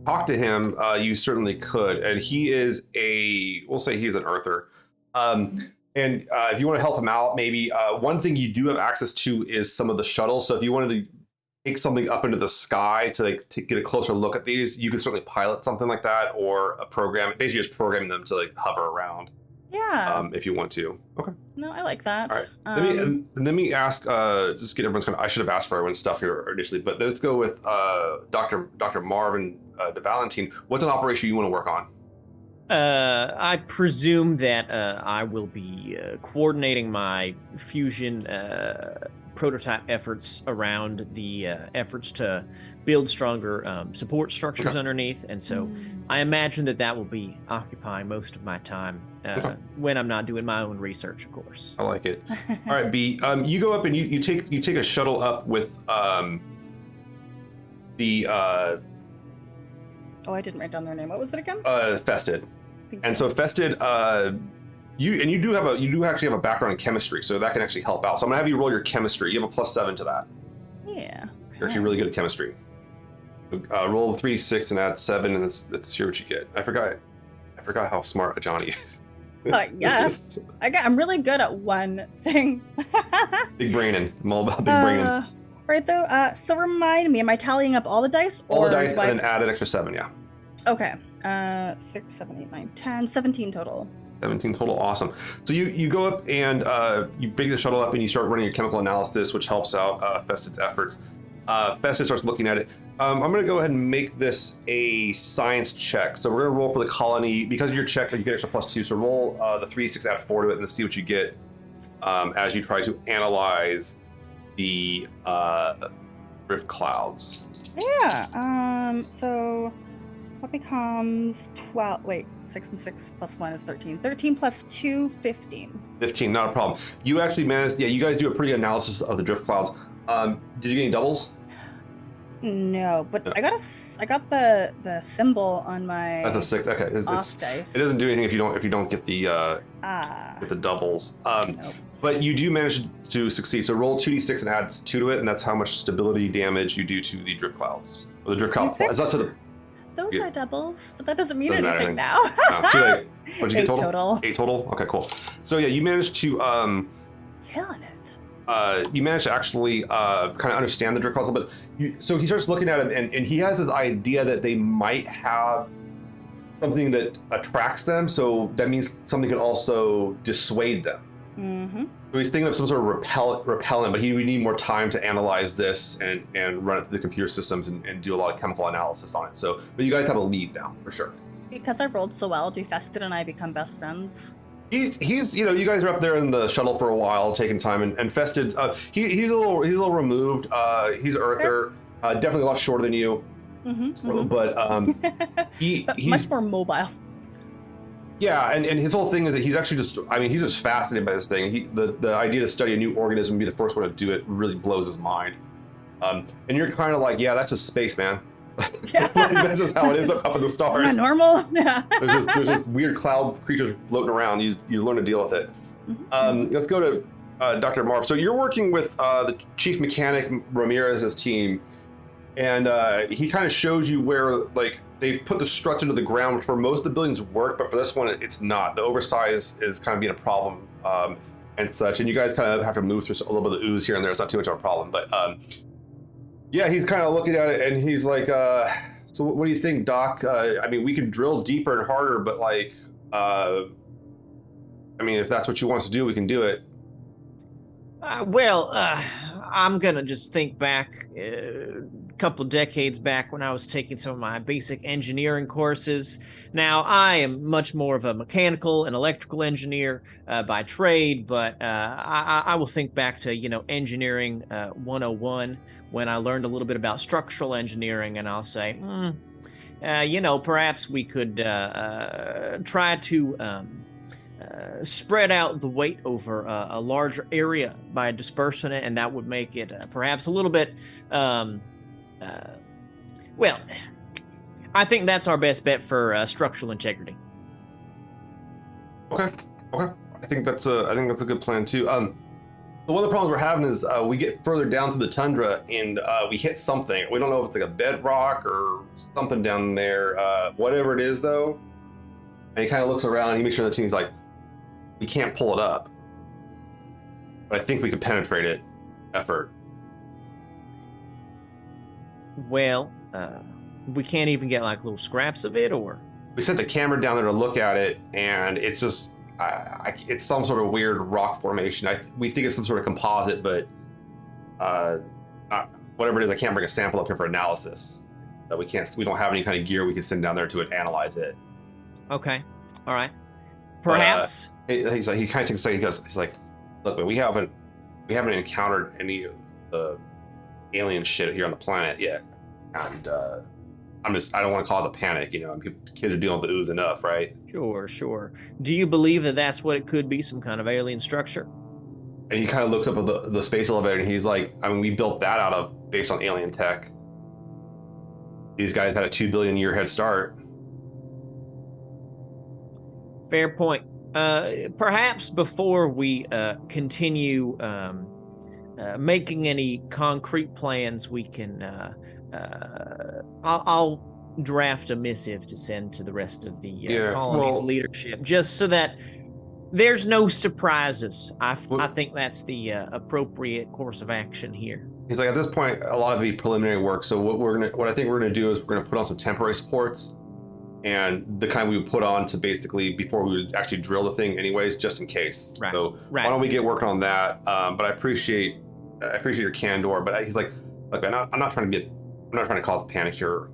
talk to him, you certainly could. And he is we'll say he's an earther. And if you want to help him out, maybe one thing you do have access to is some of the shuttles. So if you wanted to take something up into the sky to get a closer look at these, you can certainly pilot something like that, or a program. Basically, just programming them to like hover around. Yeah. If you want to. Okay. No, I like that. All right. Let me ask. Just get everyone's kind of. I should have asked for everyone's stuff here initially, but let's go with Dr. Marvin de Valentine. What's an operation you want to work on? I presume that I will be coordinating my fusion prototype efforts around the efforts to build stronger support structures underneath, and so I imagine that will be occupying most of my time when I'm not doing my own research, of course. I like it. All right, B. You go up and you take a shuttle up with the Oh, I didn't write down their name. What was it again? Fested. And so Fested, you do actually have a background in chemistry, so that can actually help out. So I'm gonna have you roll your chemistry. You have a +7 to that. Yeah. You're actually really good at chemistry. Roll 3d6 and add 7, and let's hear what you get. I forgot how smart Johnny is. Yes. I'm really good at one thing. Big braining. I'm all about big braining. Right though. So remind me, am I tallying up all the dice? All the dice, and then add an extra 7. Yeah. Okay. 6, 7, 8, 9, 10, 17 total. 17 total, awesome. So you go up and you bring the shuttle up and you start running your chemical analysis, which helps out Fested's efforts. Fested starts looking at it. I'm going to go ahead and make this a science check. So we're going to roll for the colony. Because of your check, you get extra +2. So roll the 3d6, add 4 to it, and see what you get as you try to analyze the drift clouds. Yeah. So what becomes 12? Wait, 6 and 6 plus 1 is 13. 13 plus 2, 15. 15, not a problem. You actually managed. Yeah, you guys do a pretty good analysis of the drift clouds. Did you get any doubles? No, but no. I got the symbol on my. That's a 6. Okay, off dice. It doesn't do anything if you don't get the doubles. Nope. But you do manage to succeed. So roll 2d6 and add 2 to it, and that's how much stability damage you do to the drift clouds. Or the drift cloud. It's not to the. Those are doubles, but that doesn't mean anything anything now. No, too late. What did you get total? 8 total. 8 total? Okay, cool. So yeah, you managed to killing it. You managed to actually kind of understand the drift clouds a little bit. So he starts looking at them, and he has this idea that they might have something that attracts them. So that means something could also dissuade them. Mm-hmm. So he's thinking of some sort of repellent, but we need more time to analyze this and run it through the computer systems and do a lot of chemical analysis on it. So, but you guys have a lead now, for sure. Because I rolled so well, do Fested and I become best friends? He's you guys are up there in the shuttle for a while, taking time, and Fested, he's a little removed. He's an Earther, definitely a lot shorter than you, but he's much more mobile. Yeah, and his whole thing is that he's actually he's just fascinated by this thing. The idea to study a new organism and be the first one to do it really blows his mind. And you're kind of like, yeah, that's just space, man. Yeah. That's just how it is up in the stars. Isn't that normal? Yeah. There's just weird cloud creatures floating around. You learn to deal with it. Let's go to Dr. Marv. So you're working with the chief mechanic Ramirez's team, and he kind of shows you where they've put the structure to the ground, which for most of the buildings work, but for this one, it's not. The oversize is kind of being a problem and such, and you guys kind of have to move through a little bit of the ooze here and there. It's not too much of a problem, but yeah, he's kind of looking at it, and he's like, so what do you think, Doc? We could drill deeper and harder, but if that's what you want us to do, we can do it. I'm gonna just think back a couple decades back when I was taking some of my basic engineering courses. Now, I am much more of a mechanical and electrical engineer by trade, but I will think back to, engineering 101 when I learned a little bit about structural engineering, and I'll say, perhaps we could try to spread out the weight over a larger area by dispersing it, and that would make it perhaps a little bit I think that's our best bet for structural integrity. Okay. I think that's a good plan too. But one of the problems we're having is we get further down to the tundra and we hit something. We don't know if it's like a bedrock or something down there. Whatever it is though, and he kind of looks around and he makes sure the team's like, we can't pull it up, but I think we could penetrate it. Effort. Well, we can't even get like little scraps of it, or We sent a camera down there to look at it, and it's just it's some sort of weird rock formation. We think it's some sort of composite, but whatever it is, I can't bring a sample up here for analysis. That we don't have any kind of gear we can send down there to analyze it. okay, all right, perhaps. He's like, he kind of takes a second. He's like, look, man, we haven't encountered any of the alien shit here on the planet yet, and I don't want to cause a panic, you know. Kids are dealing with the ooze enough, right? Sure. Do you believe that that's what it could be, some kind of alien structure? And he kind of looks up at the space elevator, and he's like, I mean, we built that based on alien tech. These guys had a 2 billion year head start. Fair point. Perhaps before we continue making any concrete plans, we can. I'll draft a missive to send to the rest of the colony's leadership, just so that there's no surprises. I think that's the appropriate course of action here. He's like, at this point, a lot of the preliminary work. So what I think we're gonna do is we're gonna put on some temporary supports, and the kind we would put on to basically before we would actually drill the thing, anyways, just in case. Right. So why don't we get working on that? But I appreciate your candor. But he's like, look, man, I'm not trying to cause a panic here.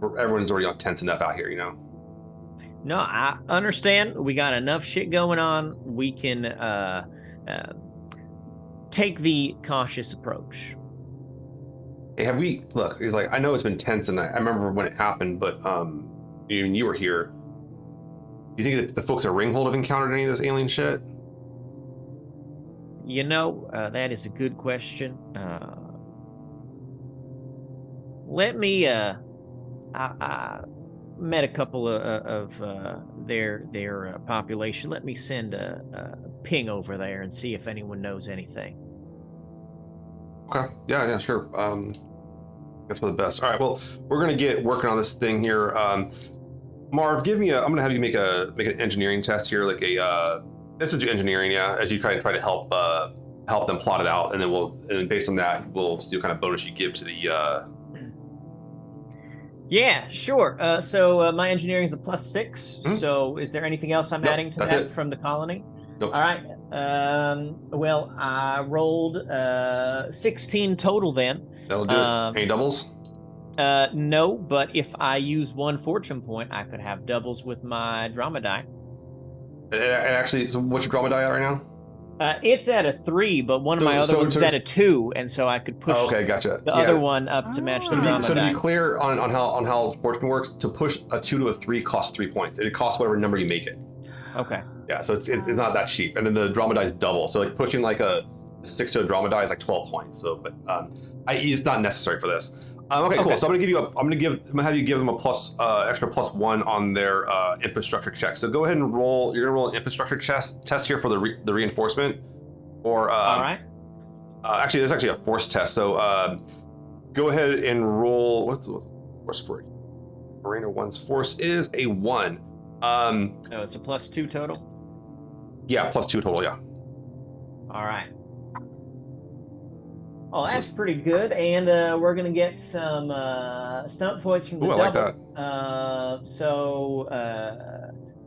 Everyone's already on tense enough out here, you know. No, I understand. We got enough shit going on. We can take the cautious approach. Hey, look, he's like, I know it's been tense, and I remember when it happened, but even you were here. Do you think that the folks at Ringhold have encountered any of this alien shit? You know, that is a good question. Let me, I met a couple of their population. Let me send a ping over there and see if anyone knows anything. Okay. Yeah, sure. That's for the best. All right. Well, we're gonna get working on this thing here. Marv, I'm gonna have you make an engineering test here, like this is engineering, yeah, as you try to help them plot it out, and then based on that, we'll see what kind of bonus you give to the. Yeah, sure. So my engineering is a +6. Mm-hmm. So is there anything else I'm adding to that from the colony? Nope. All right. Well, I rolled 16 total then. That'll do it. Any doubles? No, but if I use 1 fortune point, I could have doubles with my drama die. And actually, so what's your drama die at right now? It's at a 3, but one of my other ones is at a 2, and so I could push gotcha. the other one up to match the drama die. So to be clear on how fortune works, to push a 2 to a 3 costs 3 points. It costs whatever number you make it. Okay. Yeah, so it's not that cheap. And then the drama die is double. So like pushing like a 6 to a drama die is like 12 points. So, but it's not necessary for this. Okay, cool. So I'm gonna have you give them a extra +1 on their infrastructure check. So go ahead and roll. You're gonna roll an infrastructure test here for the reinforcement. Or all right. Actually, there's actually a force test. So go ahead and roll. What's the force for it? Morena I's force is a 1. It's a +2 total. Yeah, +2 total. Yeah. All right. Oh, that's pretty good, and we're gonna get some stunt points from the double. I like that.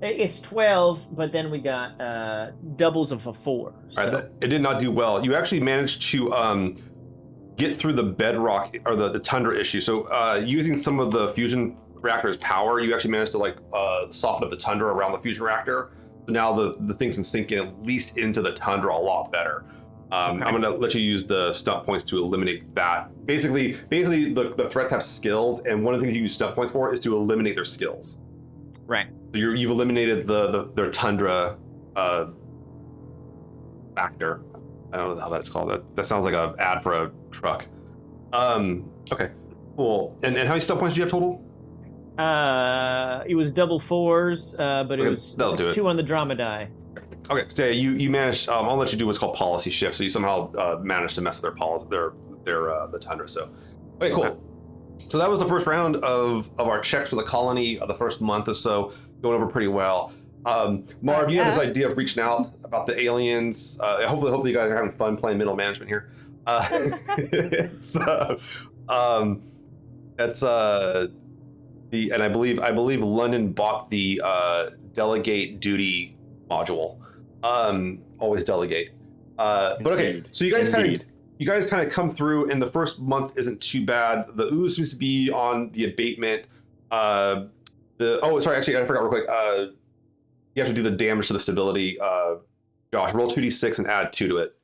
It's 12, but then we got doubles of a 4. So. Right, it did not do well. You actually managed to get through the bedrock or the tundra issue. So using some of the fusion reactor's power, you actually managed to soften up the tundra around the fusion reactor. So now the things can sink in at least into the tundra a lot better. I'm going to let you use the stunt points to eliminate that. Basically, the threats have skills, and one of the things you use stunt points for is to eliminate their skills. Right. So you've eliminated their tundra factor. I don't know how that's called. That sounds like an ad for a truck. Okay, cool. And how many stunt points do you have total? It was double 4s, but it was 2 on the drama die. Okay, so you managed. I'll let you do what's called policy shift. So you somehow managed to mess with their policy, the tundra. So, okay, cool. Okay. So that was the first round of our checks for the colony. The first month or so going over pretty well. Marv, you have this idea of reaching out about the aliens. Hopefully you guys are having fun playing middle management here. So That's and I believe London bought the delegate duty module. Always delegate. But okay, Indeed. so you guys Indeed. kind of come through, and the first month isn't too bad. The ooze seems to be on the abatement. Sorry, actually, I forgot real quick. You have to do the damage to the stability. Josh, roll 2d6 and add 2 to it.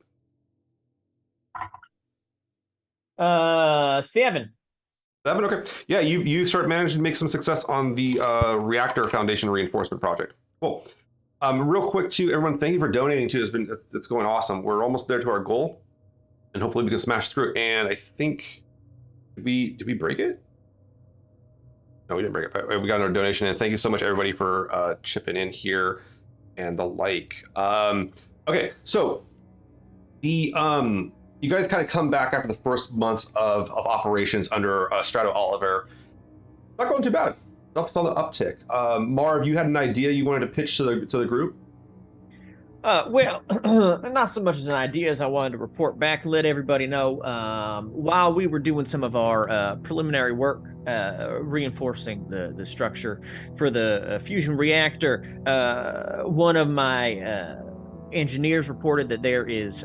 7. 7, okay. Yeah, you start managing to make some success on the reactor foundation reinforcement project. Cool. Real quick too, everyone, thank you for donating too. It's going awesome. We're almost there to our goal, and hopefully we can smash through. And I think did we break it? No, we didn't break it. We got our donation, and thank you so much everybody for chipping in here and the like. Okay, so the you guys kind of come back after the first month of operations under Strato Oliver. Not going too bad. Stuff's on the uptick. Marv, you had an idea you wanted to pitch to the group? Well, not so much as an idea as I wanted to report back and let everybody know while we were doing some of our preliminary work reinforcing the structure for the fusion reactor, one of my engineers reported that there is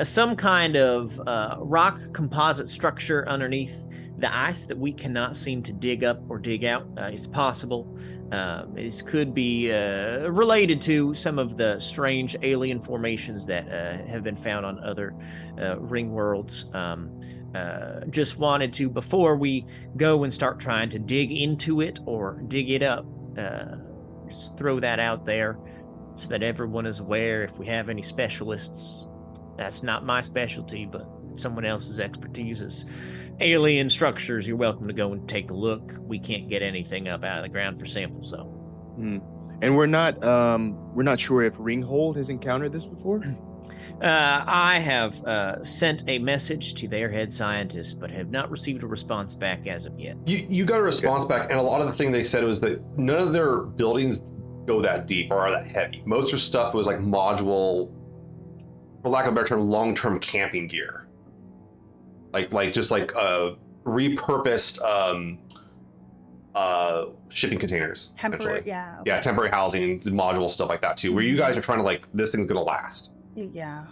some kind of rock composite structure underneath the ice that we cannot seem to dig up or dig out. It's possible this could be related to some of the strange alien formations that have been found on other ring worlds. Just wanted to, before we go and start trying to dig into it or dig it up, just throw that out there so that everyone is aware. If we have any specialists, that's not my specialty, but someone else's expertise is alien structures, you're welcome to go and take a look. We can't get anything up out of the ground for samples, though. And we're not sure if Ringhold has encountered this before. I have sent a message to their head scientist, but have not received a response back as of yet. You got a response back, and a lot of the thing they said was that none of their buildings go that deep or are that heavy. Most of their stuff was like module, for lack of a better term, long-term camping gear. Like just like repurposed shipping containers. Temporary, yeah. Okay. Yeah, temporary housing, module stuff like that too. Where you guys are trying to like, this thing's gonna last. Yeah.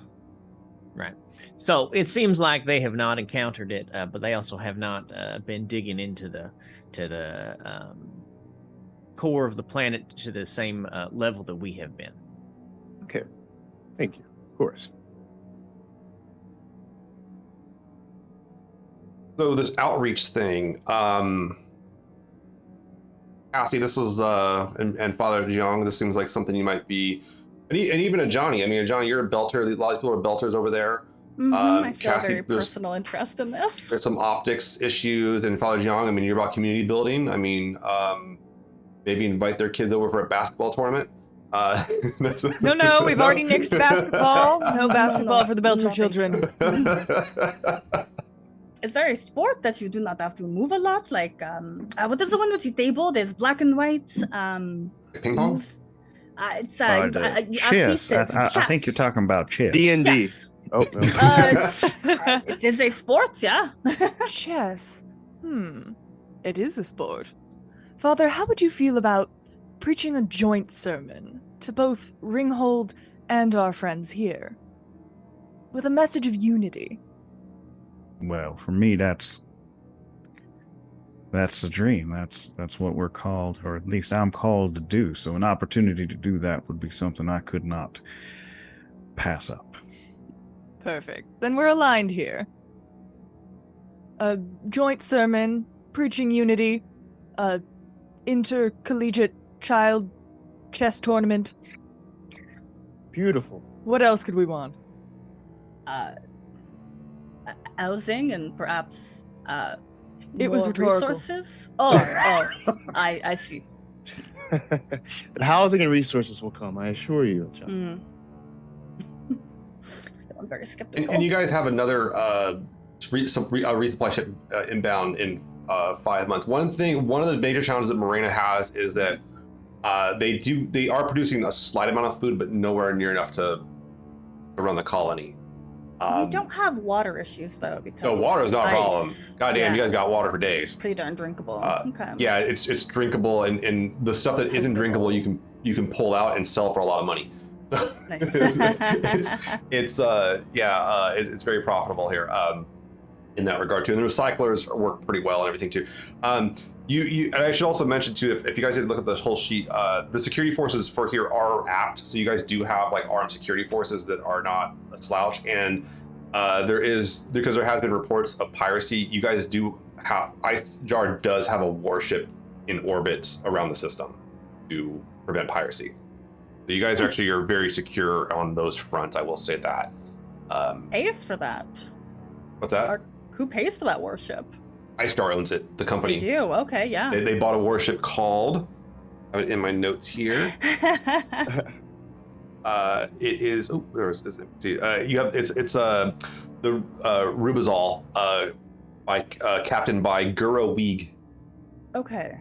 Right. So it seems like they have not encountered it, but they also have not been digging into the core of the planet to the same level that we have been. Okay. Thank you. Of course. So this outreach thing, Cassie, this is and Father Jiang, this seems like something you might be, and even a Johnny. I mean, Johnny, you're a belter. A lot of people are belters over there. I feel Cassie, very personal interest in this. There's some optics issues, and Father Jiang, I mean, you're about community building. I mean, maybe invite their kids over for a basketball tournament. No, we've already nixed basketball. No basketball for the belter children. Is there a sport that you do not have to move a lot? Like, what is the one with the table? There's black and white. Ping pong? It's chess. I think you're talking about chess. D&D. Yes. Oh, no. It is a sport, yeah. Chess. It is a sport. Father, how would you feel about preaching a joint sermon to both Ringhold and our friends here, with a message of unity? Well, for me, that's the dream. That's what we're called, or at least I'm called to do. So an opportunity to do that would be something I could not pass up. Perfect. Then we're aligned here. A joint sermon, preaching unity, a intercollegiate child chess tournament. Beautiful. What else could we want? Housing and perhaps It was more rhetorical. resources. I see. The housing and resources will come, I assure you, John. I'm very skeptical. And you guys have another resupply ship inbound in 5 months. One of the major challenges that Morena has is that they are producing a slight amount of food, but nowhere near enough to run the colony. We don't have water issues though, because No, water is not a problem. ice. Goddamn, you guys got water for It's days. pretty darn drinkable. Okay. Yeah, it's drinkable, and the stuff that isn't drinkable you can pull out and sell for a lot of money. Nice. It's very profitable here in that regard too. And the recyclers work pretty well and everything too. And I should also mention too, if you guys didn't look at this whole sheet, the security forces for here are apt. So you guys do have like armed security forces that are not a slouch. And because there has been reports of piracy, you guys do have, IceJar does have a warship in orbit around the system to prevent piracy. So you guys actually are very secure on those fronts, I will say that. Pays for that. What's that? Who pays for that warship? IceJar owns it, the company. They do. Okay, yeah. They bought a warship called, I have it in my notes here. It is. Oh, there is. See, you have it's the Rubizal, captained by Guro Weeg. Okay.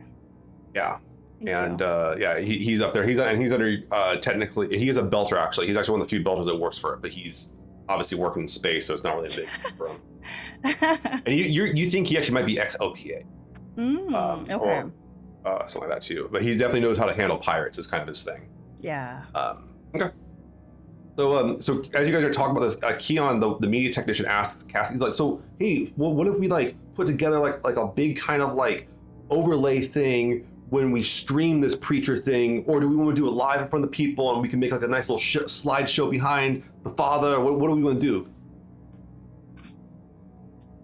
Yeah. Thank you. He's up there. He's under technically he is a belter actually. He's actually one of the few belters that works for it, but he's obviously working in space, so it's not really a big for him. And you think he actually might be ex-OPA. Okay. Or something like that too. But he definitely knows how to handle pirates. Is kind of his thing. Yeah. Okay. So as you guys are talking about this, Keon, the media technician, asks Cassie, he's like, so hey, well, what if we like put together like a big kind of like overlay thing when we stream this preacher thing, or do we want to do it live in front of the people and we can make like a nice little slideshow behind the father? What are we going to do?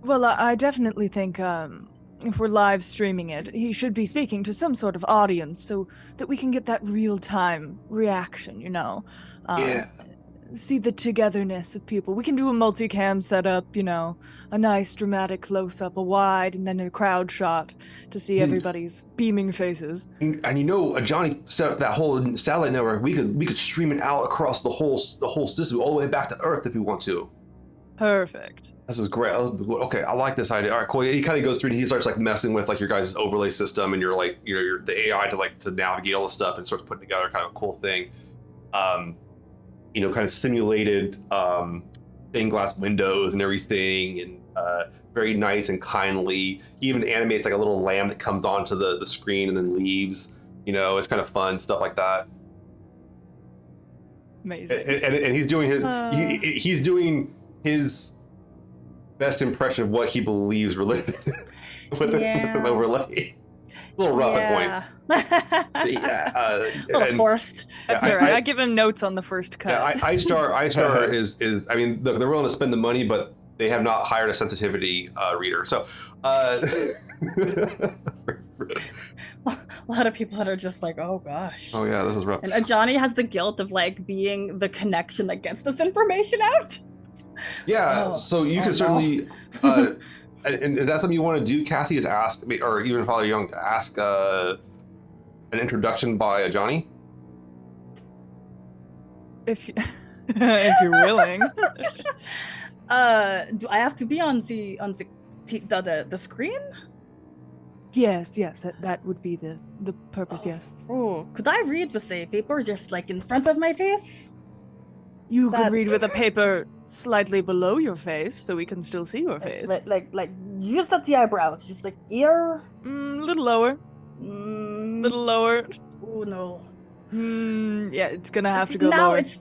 Well, I definitely think if we're live streaming it, he should be speaking to some sort of audience so that we can get that real-time reaction, you know? Yeah. See the togetherness of people. We can do a multicam setup, you know, a nice dramatic close-up, a wide, and then a crowd shot to see everybody's beaming faces. And you know, Johnny set up that whole satellite network. We could stream it out across the whole system, all the way back to Earth if we want to. Perfect. This is great. Okay, I like this idea. All right, cool. He kind of goes through and he starts like messing with like your guys' overlay system and your the AI to navigate all this stuff and starts putting together kind of a cool thing. Kind of simulated stained glass windows and everything, and very nice and kindly. He even animates like a little lamb that comes onto the screen and then leaves. You know, it's kind of fun stuff like that. Amazing. And he's doing he's doing his best impression of what he believes related with the overlay. A little rough at points. A little forced. That's all right. I give him notes on the first cut. Yeah, IceJar is I mean, look, they're willing to spend the money, but they have not hired a sensitivity reader. So a lot of people that are just like, oh gosh. Oh yeah, this is rough. And Johnny has the guilt of like being the connection that gets this information out. Yeah, so you can certainly and is that something you want to do, Cassie, is ask, or even Father Young, ask an introduction by Johnny? If you're willing. Do I have to be on the screen? Yes, that would be the purpose, yes. Oh, could I read with a paper just like in front of my face? You could read with a paper slightly below your face, so we can still see your face. Like just at the eyebrows, just like ear. Little lower. Little lower. Oh no. Yeah, it's gonna have to go now lower. It's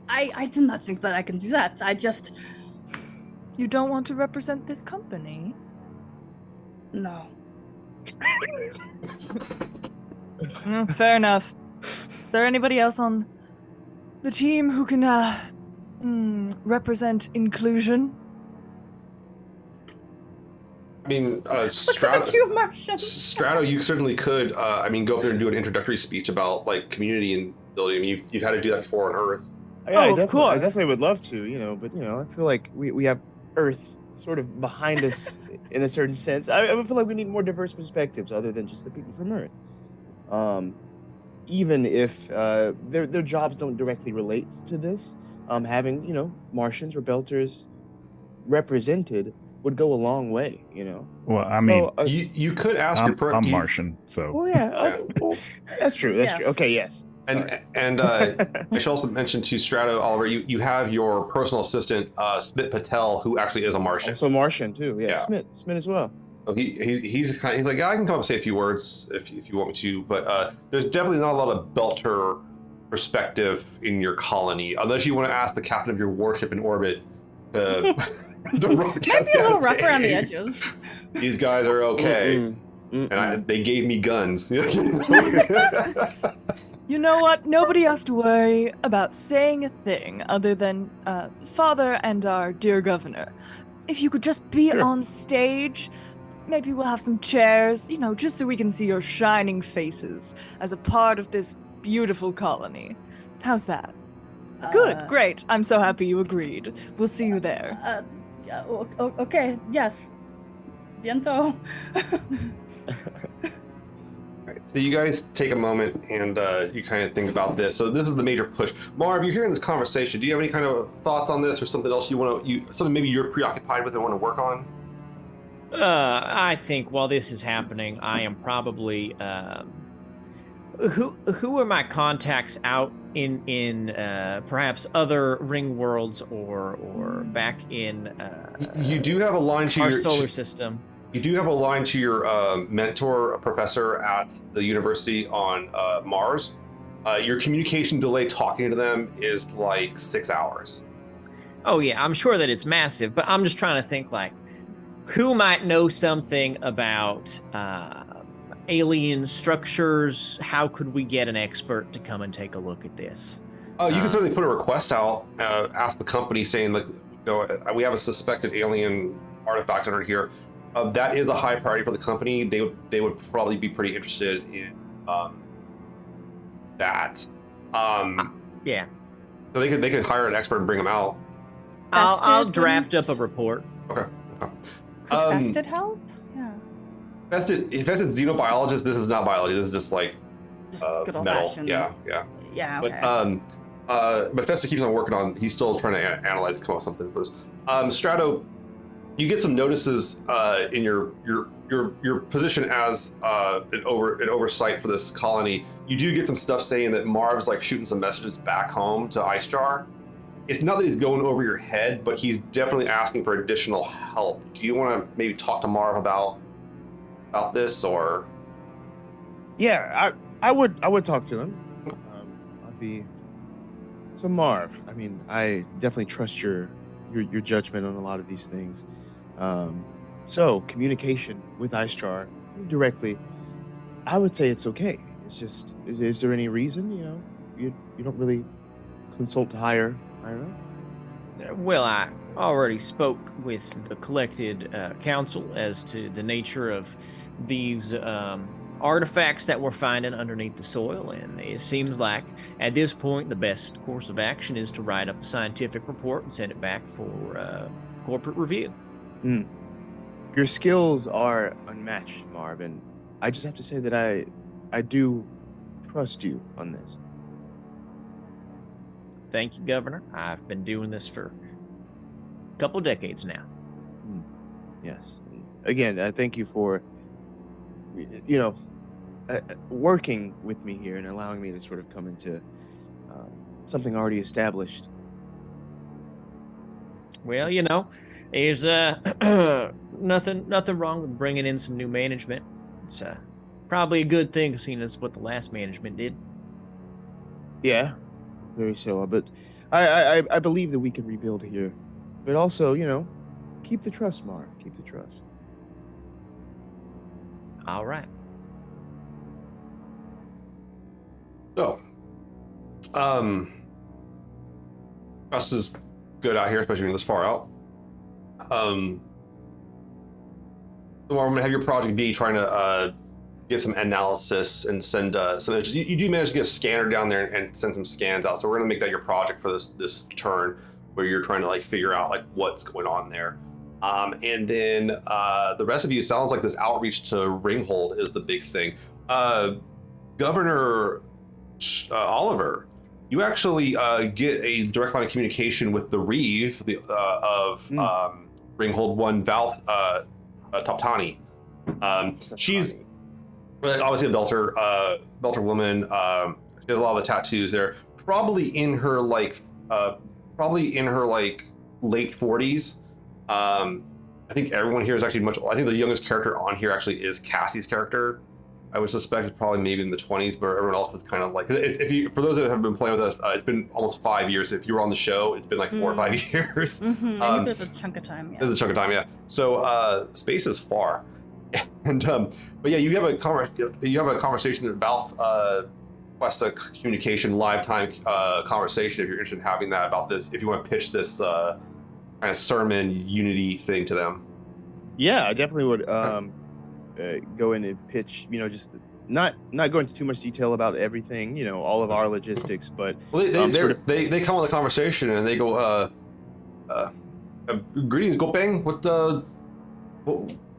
I do not think that I can do that. I just. You don't want to represent this company? No. Fair enough. Is there anybody else on the team who can represent inclusion? I mean, Strato, you certainly could. Go up there and do an introductory speech about like community and building. I mean, you've had to do that before on Earth. Yeah, of course. I definitely would love to, but I feel like we have Earth sort of behind us in a certain sense. I feel like we need more diverse perspectives other than just the people from Earth. Even if their jobs don't directly relate to this, having Martians or Belters represented would go a long way. Well, I mean, you could ask I'm Martian, so. Oh yeah, that's true. That's true. Okay, yes. And I should also mention to Strato, Oliver, you have your personal assistant, Smit Patel, who actually is a Martian. Also Martian too. Yeah, Yeah. Smit as well. So he's like, yeah, I can come up and say a few words if you want me to, but there's definitely not a lot of Belter perspective in your colony, unless you want to ask the captain of your warship in orbit to Might be a little rough around the edges. These guys are okay. And they gave me guns. You know what? Nobody has to worry about saying a thing other than Father and our dear governor. If you could just be on stage, maybe we'll have some chairs, just so we can see your shining faces as a part of this beautiful colony. How's that? Good, great. I'm so happy you agreed. We'll see you there. Okay, yes. Biento. So you guys take a moment and you kind of think about this. So this is the major push. Marv, you're hearing this conversation. Do you have any kind of thoughts on this, or something else something maybe you're preoccupied with and want to work on? I think while this is happening, I am probably who are my contacts out in perhaps other ring worlds or back in you do have a line to our your solar system. You do have a line to your mentor, a professor at the university on Mars. Your communication delay talking to them is like 6 hours. Oh yeah, I'm sure that it's massive, but I'm just trying to think like who might know something about alien structures. How could we get an expert to come and take a look at this? Oh, you can certainly put a request out, ask the company saying, like, we have a suspected alien artifact under here. That is a high priority for the company. They would probably be pretty interested in that. Yeah. So they could hire an expert and bring them out. I'll draft up a report. Okay. Could Fested help? Yeah. Fested xenobiologist. This is not biology. This is just like Just good old metal. fashioned. Yeah. Yeah. Okay. But Fested keeps on working on. He's still trying to analyze and come up with something for this. Strato, you get some notices in your position as an oversight for this colony. You do get some stuff saying that Marv's like shooting some messages back home to IceJar. It's not that he's going over your head, but he's definitely asking for additional help. Do you want to maybe talk to Marv about this, or? Yeah, I would talk to him. I'd be. So Marv, I mean, I definitely trust your judgment on a lot of these things. So communication with IceJar directly, I would say it's okay. It's just, is there any reason, you don't really consult higher? I don't know. Well, I already spoke with the collected council as to the nature of these artifacts that we're finding underneath the soil, and it seems like at this point the best course of action is to write up a scientific report and send it back for corporate review. Your skills are unmatched, Marv, and I just have to say that I do trust you on this. Thank you, Governor. I've been doing this for a couple decades now. Yes. Again, I thank you for, working with me here and allowing me to sort of come into something already established. Well, there's nothing wrong with bringing in some new management. It's probably a good thing, seeing as what the last management did. Yeah, very so. But I believe that we can rebuild here. But also, keep the trust, Marv. Keep the trust. All right. So, trust is good out here, especially when this far out. So I'm gonna have your project be trying to get some analysis and send some images. You do manage to get a scanner down there and send some scans out. So we're gonna make that your project for this turn, where you're trying to figure out what's going on there. And then the rest of you, sounds like this outreach to Ringhold is the big thing. Governor Oliver, you actually get a direct line of communication with the Reeve of Ringhold 1, Val Toptani. She's obviously a Belter woman. She has a lot of the tattoos there. Probably in her like late 40s. I think everyone here is actually much. I think the youngest character on here actually is Cassie's character. I would suspect it's probably maybe in the 20s, but everyone else is kind of like. If you, for those that have been playing with us, it's been almost 5 years. If you were on the show, it's been like 4 or 5 years. I think there's a chunk of time. Yeah. There's a chunk of time, yeah. So space is far, and but yeah, you have a conversation that Valve requests a communication live time conversation if you're interested in having that about this. If you want to pitch this kind of sermon unity thing to them. Yeah, I definitely would go in and pitch. Just not go into too much detail about everything. All of our logistics, but well, they come on the conversation and they go, "Greetings, Gopeng. What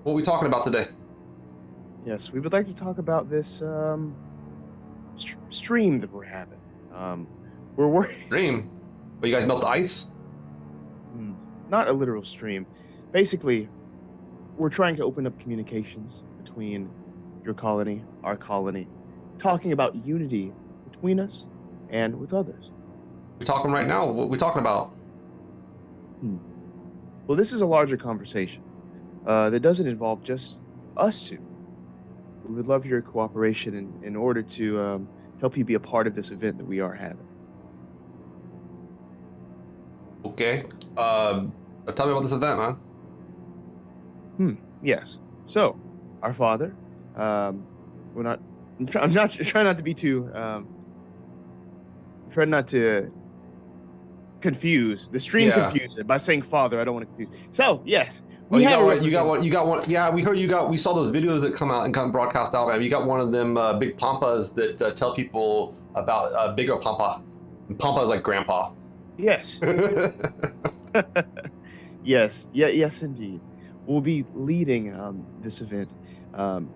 are we talking about today?" Yes, we would like to talk about this stream that we're having. We're working. Stream? Well, you guys melt the ice? Not a literal stream. Basically, we're trying to open up communications between your colony, our colony, talking about unity between us and with others. We're talking right now. What are we talking about? Well, this is a larger conversation that doesn't involve just us two. We would love your cooperation in order to help you be a part of this event that we are having. Okay. Tell me about this event, man. Yes. So, our father, I'm trying not to be too, trying not to confuse the stream. Yeah. Confuse it by saying father. I don't want to confuse. So, yes. You got one. Yeah, we heard you got. We saw those videos that come out and come broadcast out. Man, you got one of them big pampas that tell people about bigger pampa. Pampa is like grandpa. Yes. Yes. Yeah. Yes, indeed. We'll be leading this event, and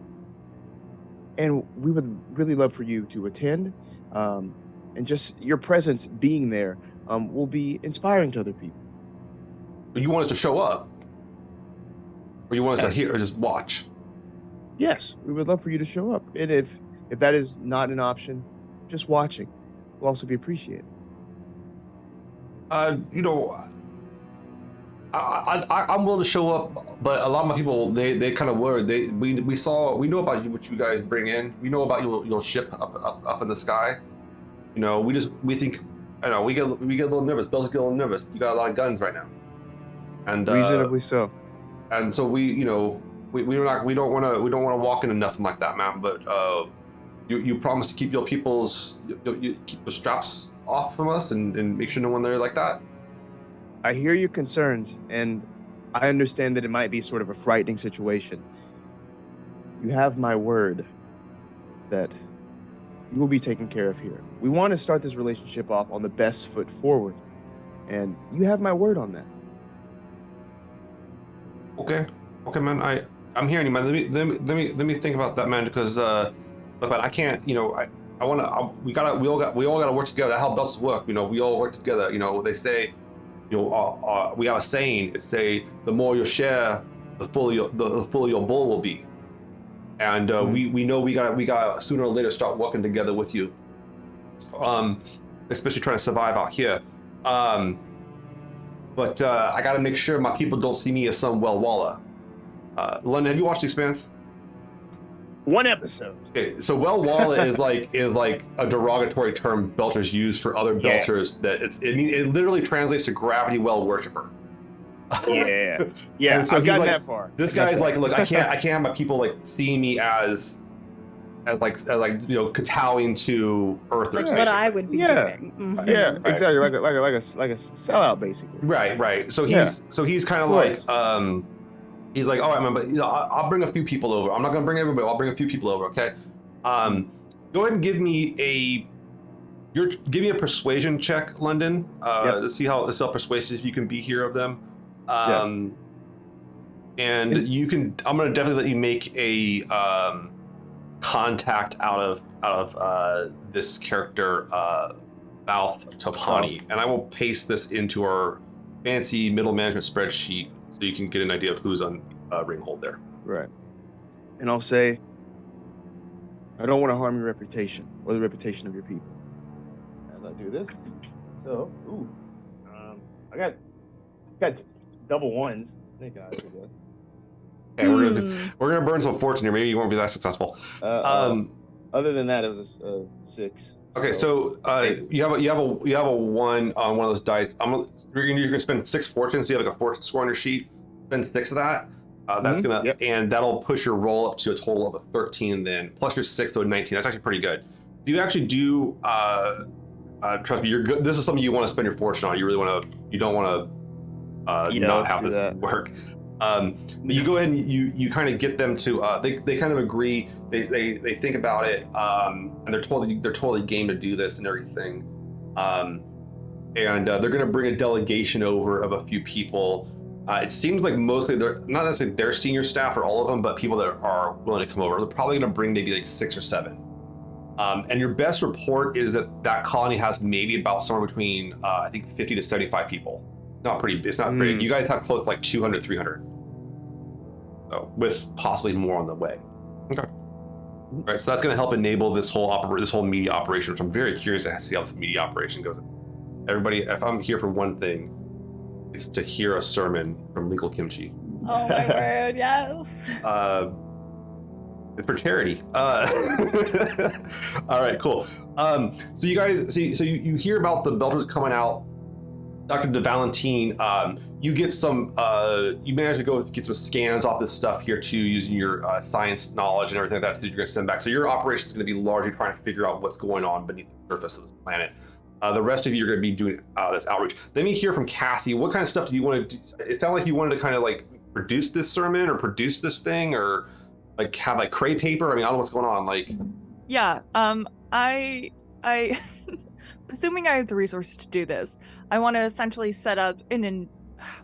we would really love for you to attend. And just your presence being there will be inspiring to other people. You want us to show up? Or you want us to hear or just watch? Yes, we would love for you to show up. And if that is not an option, just watching will also be appreciated. I'm willing to show up, but a lot of my people they kind of worried. We know about what you guys bring in. We know about your ship up in the sky. We think we get a little nervous. Bells get a little nervous. You got a lot of guns right now, and reasonably so. And so we don't want to walk into nothing like that, man. But you promise to keep your people's you keep the straps off from us and make sure no one there like that. I hear your concerns, and I understand that it might be sort of a frightening situation. You have my word that you will be taken care of here. We want to start this relationship off on the best foot forward, and you have my word on that. Okay, man. I'm hearing you, man. Let me think about that, man. Because but I can't. We all gotta work together. That's how belts work. We all work together. They say, we have a saying. It's say the more you share, the fuller your bowl will be. And we know we gotta sooner or later start working together with you. Especially trying to survive out here. But I gotta make sure my people don't see me as some Walla. London, have you watched Expanse? One episode. Okay, so Walla is like a derogatory term Belters use for other Belters. That it literally translates to gravity well worshiper. Yeah. So I've gotten that far. This guy's like, look, I can't have my people like seeing me as kowtowing to Earthers. What I would be doing. Mm-hmm. Yeah, exactly. Like a sellout, basically. Right. So he's kind of like he's like, all right, man, but I'll bring a few people over. I'm not gonna bring everybody. I'll bring a few people over. Okay. Go ahead and give me a persuasion check, London. To see how persuasive you can be here of them. And you can. I'm gonna definitely let you make a contact out of this character, Balth Topani, and I will paste this into our fancy middle management spreadsheet so you can get an idea of who's on Ringhold there. Right. And I'll say, I don't want to harm your reputation or the reputation of your people. as I do this. So, I got double ones. Snake eyes, I guess. Okay, we're gonna burn some fortune here. Maybe you won't be that successful. Other than that, it was a 6. Okay, so you have a 1 on one of those dice. You're gonna spend 6 fortunes. So you have like a fortune score on your sheet. Spend 6 of that. That's gonna and that'll push your roll up to a total of a 13. Then plus your 6 to a 19. That's actually pretty good. Do you actually do? Trust me, you're good. This is something you want to spend your fortune on. You really want to. You don't want to not have this work. You go ahead and you kind of get them to they kind of agree. They think about it and they're totally game to do this and everything. And they're going to bring a delegation over of a few people. It seems like mostly they're not necessarily their senior staff or all of them, but people that are willing to come over. They're probably going to bring maybe like 6 or 7. And your best report is that colony has maybe about somewhere between I think 50 to 75 people. It's not big. You guys have close to like 200, 300. So, with possibly more on the way. Okay. All right, so that's going to help enable this whole media operation, which I'm very curious to see how this media operation goes. Everybody, if I'm here for one thing, it's to hear a sermon from Legal Kimchi. Oh my word, yes. It's for charity. All right, cool. So you guys, you hear about the Belters coming out. Dr. De Valentine, you get some. You manage to go get some scans off this stuff here too, using your science knowledge and everything like that. You're going to send back. So your operation is going to be largely trying to figure out what's going on beneath the surface of this planet. The rest of you are going to be doing this outreach. Let me hear from Cassie. What kind of stuff do you want to do? It sounded like you wanted to kind of like produce this sermon or produce this thing or like have like crepe paper. I mean, I don't know what's going on. Like, yeah. I assuming I have the resources to do this, I want to essentially set up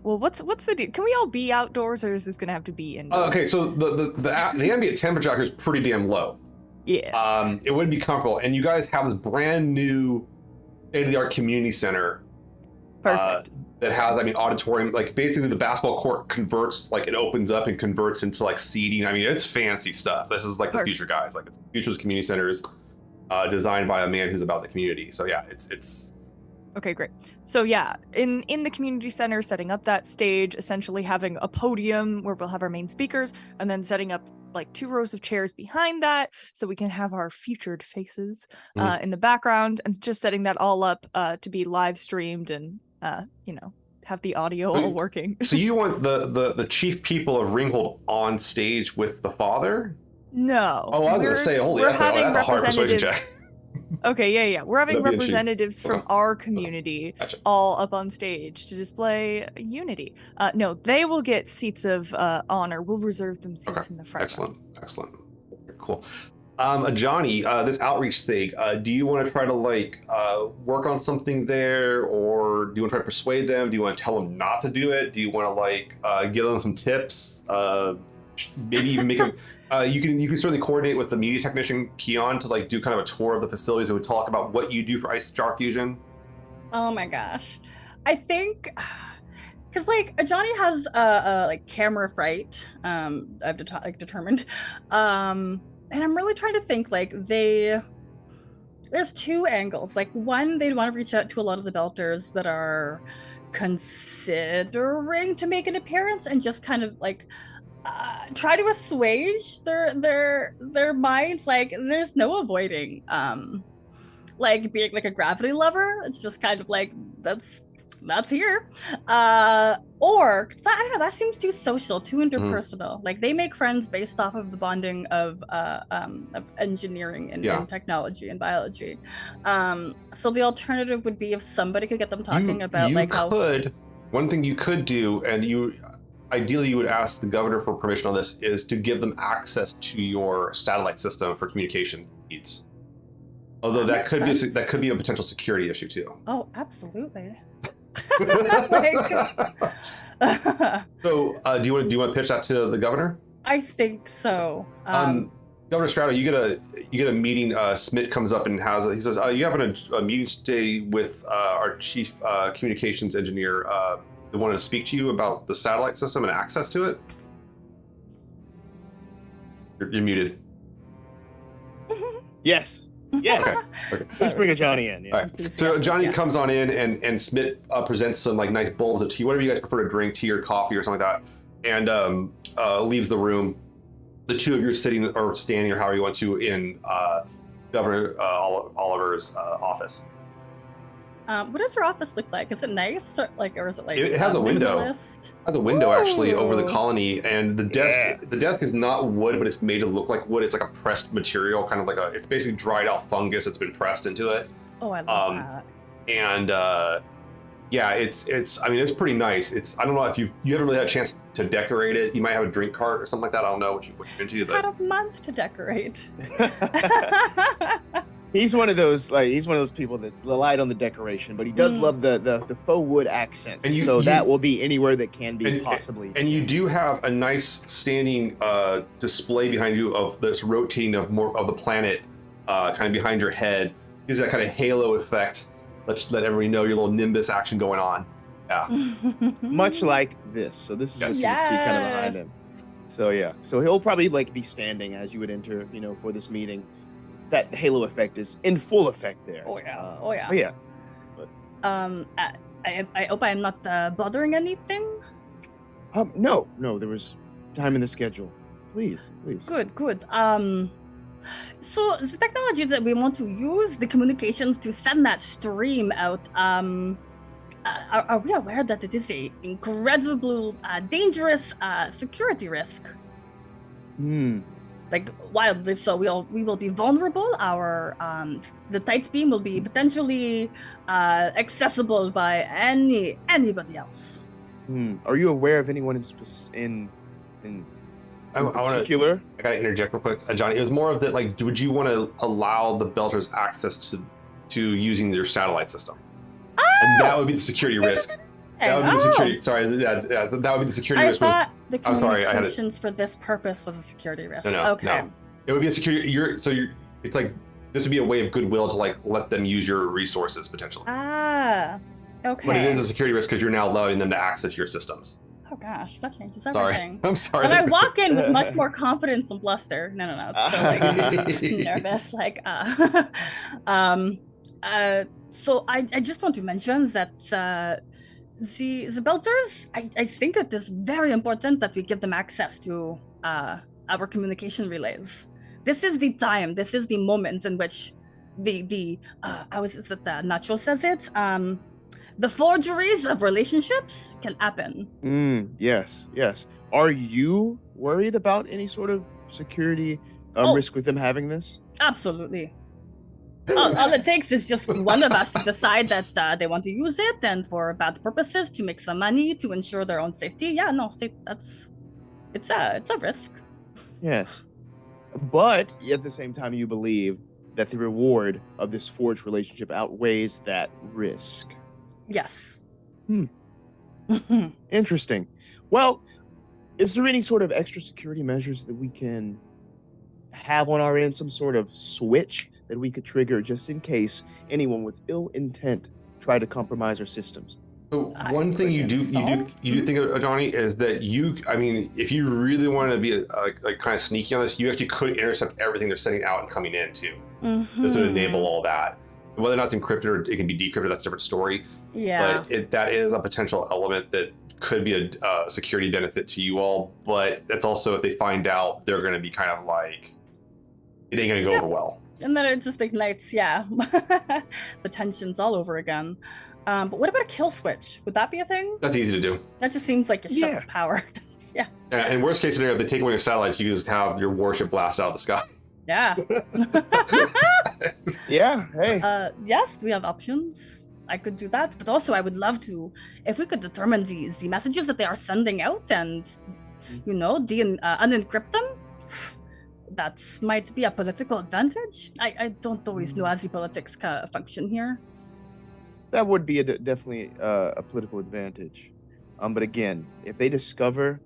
well, what's the deal? Can we all be outdoors, or is this gonna have to be indoors? Okay, so the ambient temperature out here is pretty damn low. Yeah. It wouldn't be comfortable, and you guys have this brand new state-of-the-art community center. Perfect. That has, auditorium. Like basically, the basketball court converts, like it opens up and converts into like seating. I mean, it's fancy stuff. This is like the future, guys. Like it's future's community centers. Designed by a man who's about the community. So yeah, it's okay, great. So yeah, in the community center, setting up that stage, essentially having a podium where we'll have our main speakers, and then setting up like 2 rows of chairs behind that so we can have our featured faces in the background, and just setting that all up to be live streamed and have the audio all working. So you want the chief people of Ringhold on stage with the father? No. Oh, I was going to say, holy, that's a hard persuasion check. Okay, yeah. We're having representatives from our community all up on stage to display unity. No, they will get seats of honor. We'll reserve them seats in the front. Excellent. Cool. Johnny, this outreach thing, do you want to try to work on something there, or do you want to try to persuade them? Do you want to tell them not to do it? Do you want to give them some tips? Maybe even make them. You can certainly coordinate with the media technician Keon to do kind of a tour of the facilities and we talk about what you do for IceJar Fusion. Oh my gosh, I think because Johnny has a camera fright. I've determined, and I'm really trying to think there's 2 angles. One, they'd want to reach out to a lot of the Belters that are considering to make an appearance and just kind of try to assuage their minds. There's no avoiding being a gravity lover. It's just kind of that's here. Or I don't know, that seems too social, too interpersonal. They make friends based off of the bonding of engineering and technology and biology. So the alternative would be if somebody could get them talking about one thing you could do, and ideally you would ask the governor for permission on this, is to give them access to your satellite system for communication needs. Although that could be a potential security issue too. Oh, absolutely. So do you want to pitch that to the governor? I think so. Governor Strato, you get a meeting. Smith comes up and he says, you having a meeting today with our chief communications engineer. They wanted to speak to you about the satellite system and access to it. You're muted. Yes. Yes. Okay. Please bring a Johnny in. All Yes. right. So Yes, Johnny yes. comes on in, and Smith presents some like nice bowls of tea, whatever you guys prefer to drink, tea or coffee or something like that, and leaves the room. The two of you are sitting or standing or however you want to in Governor Oliver's office. What does your office look like? Is it nice, or is it like It has a window. minimalist? It has a window actually over the Ooh. colony, and the desk. Yeah. The desk is not wood, but it's made to look like wood. It's like a pressed material, kind of like it's basically dried out fungus that's been pressed into it. Oh, I love Um, that. And yeah, it's. I mean, it's pretty nice. I don't know if you haven't really had a chance to decorate it. You might have a drink cart or something like that. I don't know what you're into, Had but a month to decorate. He's one of those people that's light on the decoration, but he does love the faux wood accents. And that will be anywhere that can be and- possibly. and you do have a nice standing display behind you of this rotating of more of the planet, kind of behind your head. Gives that kind of halo effect. Let's let everybody know your little Nimbus action going on. Yeah. Much like this. So this is what you Yes. can see kind of behind him. So yeah. So he'll probably like be standing as you would enter, for this meeting. That halo effect is in full effect there. Oh, yeah. Oh yeah. I hope I'm not bothering anything. No, there was time in the schedule. Please. Good. So the technology that we want to use, the communications to send that stream out, are we aware that it is a incredible, dangerous security risk? Like wildly so, we will be vulnerable. Our the tight beam will be potentially accessible by anybody else. Are you aware of anyone in I wanna- particular? I gotta interject real quick, Johnny. It was more of that, like, would you want to allow the Belters access to using your satellite system? And that would be the security risk. That would be the security. Sorry, that would be the security I risk. thought the I'm sorry, I had it. communications for this purpose was a security risk. No, Okay. no. It would be a security. It's like this would be a way of goodwill to like let them use your resources potentially. Okay. But it is a security risk because you're now allowing them to access your systems. Oh gosh, that changes Sorry, everything. I'm sorry. And I that's- walk in with much more confidence and bluster. No, it's still like nervous. Like, so I just want to mention that the Belters, I think it is very important that we give them access to our communication relays. This is the time. This is the moment in which how is it that the Natural says it? The forgeries of relationships can happen. Yes. Are you worried about any sort of security risk with them having this? Absolutely. All it takes is just one of us to decide that they want to use it and for bad purposes to make some money to ensure their own safety. Yeah, no, it's a risk. Yes. But at the same time, you believe that the reward of this forged relationship outweighs that risk. Yes. Interesting. Well, is there any sort of extra security measures that we can have on our end? Some sort of switch that we could trigger just in case anyone with ill intent try to compromise our systems? So one thing you do think of, Johnny, is that if you really want to be like kind of sneaky on this, you actually could intercept everything they're sending out and coming in too, just to enable all that. Whether or not it's encrypted or it can be decrypted, that's a different story. Yeah. But that is a potential element that could be a security benefit to you all. But that's also, if they find out, they're going to be kind of like, it ain't going to go over well. And then it just ignites, the tensions all over again. But what about a kill switch? Would that be a thing? That's easy to do. That just seems like a shut the power. Yeah. And worst case scenario, if they take away your satellites, you just have your warship blast out of the sky. Yeah. Yeah. Hey. Yes, we have options. I could do that, but also I would love to, if we could determine the messages that they are sending out and, unencrypt them. That might be a political advantage. I don't always know how the politics function here. That would be definitely a political advantage. But again, if they discover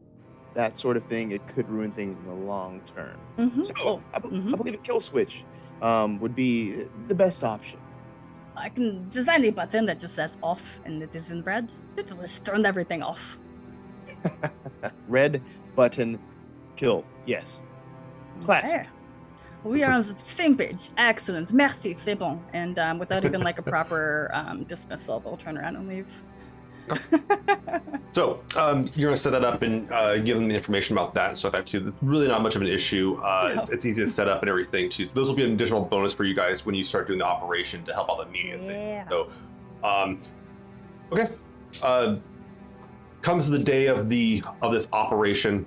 that sort of thing, it could ruin things in the long term. So I believe a kill switch would be the best option. I can design a button that just says off and it is in red. It will just turn everything off. Red button, kill. Yes. Classic. Okay. We are on the same page. Excellent. Merci, c'est bon. And without even like a proper dismissal, they'll turn around and leave. So you're going to set that up and give them the information about that and stuff like that too. There's really not much of an issue. It's easy to set up and everything too. So those will be an additional bonus for you guys when you start doing the operation to help out the media thing. So, okay. Comes the day of this operation.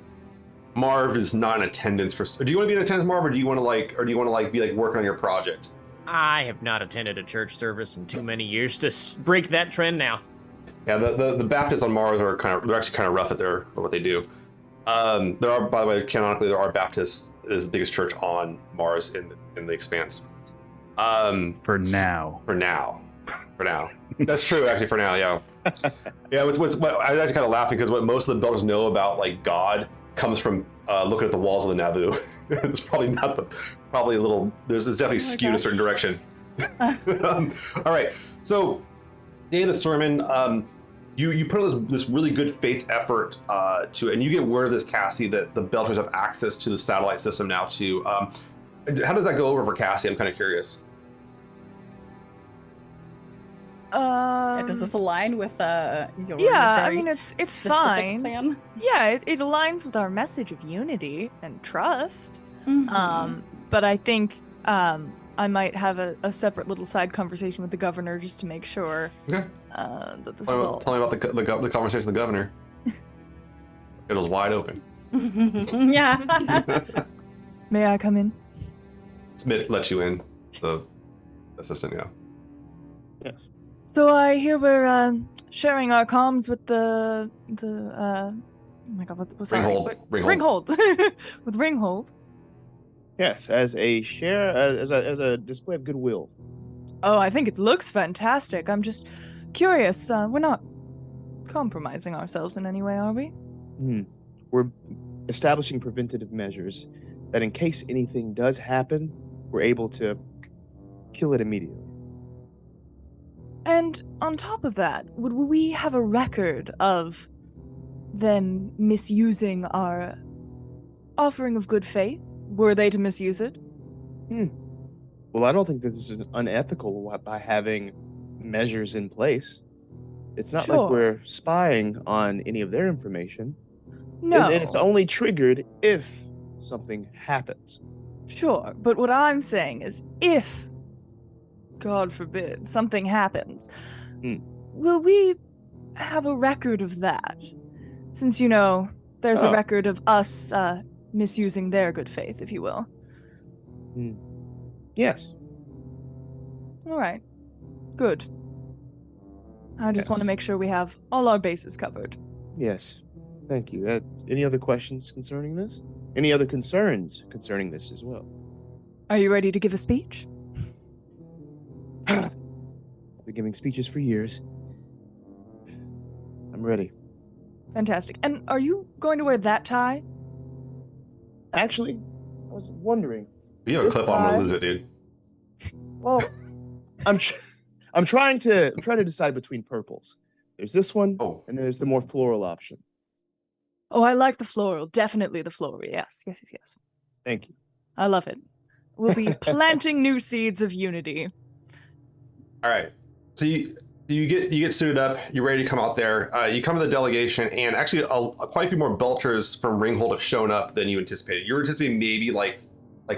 Marv is not in attendance for. Do you want to be in attendance, Marv, or do you want to be working on your project? I have not attended a church service in too many years to break that trend now. Yeah, the Baptists on Mars they're actually kind of rough at what they do. There are, by the way, canonically, there are Baptists is the biggest church on Mars in the Expanse. For now. That's true, actually. For now, yeah. Yeah. What I was actually kind of laughing because what most of the builders know about God comes from looking at the walls of the Naboo. It's probably not probably a little. It's definitely skewed in a certain direction. All right, so day of the sermon. You put on this really good faith effort to, and you get word of this, Cassie, that the Belters have access to the satellite system now too. How does that go over for Cassie? I'm kind of curious. Does this align with your I mean it's fine. plan? Yeah, it aligns with our message of unity and trust. Mhm. But I think I might have a separate little side conversation with the governor just to make sure Okay. that this is Tell all. me about the conversation with the governor. It was wide open. Yeah. May I come in? Smith let you in, the assistant. Yeah. Yes. So I hear we're sharing our comms with the oh my god, what's that? Ringhold. With Ringhold. Yes, as a share, as a display of goodwill. Oh, I think it looks fantastic. I'm just curious. We're not compromising ourselves in any way, are we? We're establishing preventative measures that in case anything does happen, we're able to kill it immediately. And on top of that, would we have a record of them misusing our offering of good faith? Were they to misuse it? Well, I don't think that this is unethical by having measures in place. It's not like we're spying on any of their information. No. And it's only triggered if something happens. Sure, but what I'm saying is if, God forbid, something happens, will we have a record of that? Since, there's a record of us misusing their good faith, if you will. Yes. All right. Good. I just want to make sure we have all our bases covered. Yes. Thank you. Any other questions concerning this? Any other concerns concerning this as well? Are you ready to give a speech? I've been giving speeches for years. I'm ready. Fantastic. And are you going to wear that tie? Actually, I was wondering. You have a clip on, I'm gonna lose it, dude. Well, I'm trying to decide between purples. There's this one, and there's the more floral option. Oh, I like the floral. Definitely the floral. Yes. Thank you. I love it. We'll be planting new seeds of unity. All right. So you get suited up. You're ready to come out there. You come to the delegation, and actually, quite a few more Belters from Ringhold have shown up than you anticipated. You were anticipating maybe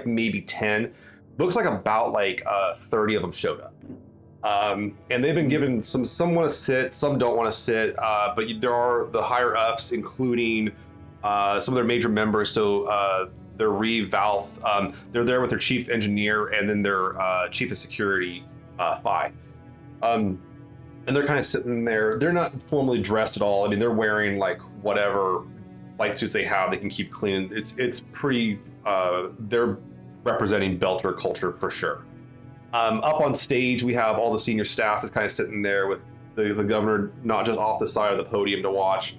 maybe 10. Looks like about 30 of them showed up. And they've been given some want to sit, some don't want to sit, but there are the higher ups, including some of their major members. So their Reeve, Valth, they're there with their chief engineer and then their chief of security, Phi. And they're kind of sitting there. They're not formally dressed at all. I mean, they're wearing whatever light suits they have. They can keep clean. It's pretty. They're representing Belter culture for sure. Up on stage, we have all the senior staff is kind of sitting there with the governor, not just off the side of the podium to watch.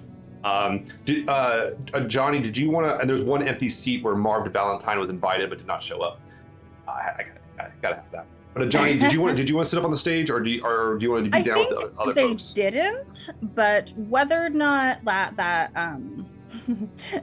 Johnny, did you want to? And there's one empty seat where Marv Valentine was invited but did not show up. I gotta have that. But Johnny, did you want to sit up on the stage, or do you want to be down with the other folks? They didn't, but whether or not that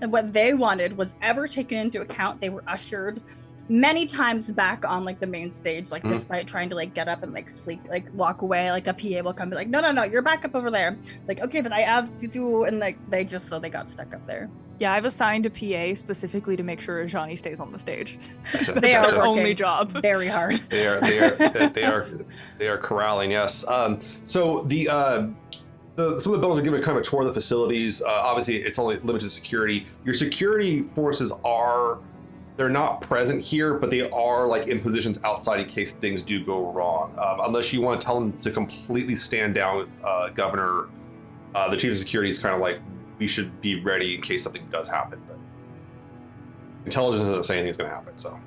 what they wanted was ever taken into account, they were ushered many times back on like the main stage, like Mhm. despite trying to like get up and like sleep, like walk away, like a PA will come be like, no, you're back up over there. Like, okay, but I have to do, and like they got stuck up there. Yeah, I've assigned a PA specifically to make sure Johnny stays on the stage. Gotcha. They are That's their working only job. very hard. They are corralling. Yes. So the some of the buildings are giving kind of a tour of the facilities. Obviously, it's only limited to security. Your security forces they're not present here, but they are like in positions outside in case things do go wrong. Unless you want to tell them to completely stand down, Governor, the chief of security is kind of like, we should be ready in case something does happen. But intelligence doesn't say anything's going to happen, so.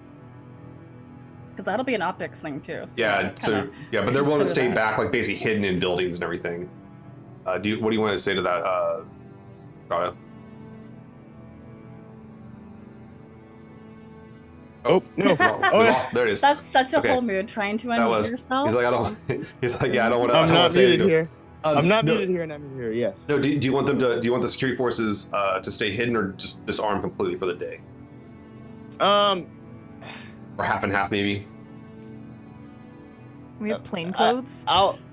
Because that'll be an optics thing too. So Yeah, but they're willing to stay consider that. back, like basically hidden in buildings and everything. What do you want to say to that, Rada? Oh no! We lost. There it is. That's such a Okay. whole mood trying to That unmute was. yourself. He's like, I don't. He's like, yeah, I don't want to. I'm not muted here. I'm not no, muted here, and I'm here. Yes. No, do you want them to? Do you want the security forces to stay hidden or just disarm completely for the day, Um. or half and half maybe? We have plain clothes.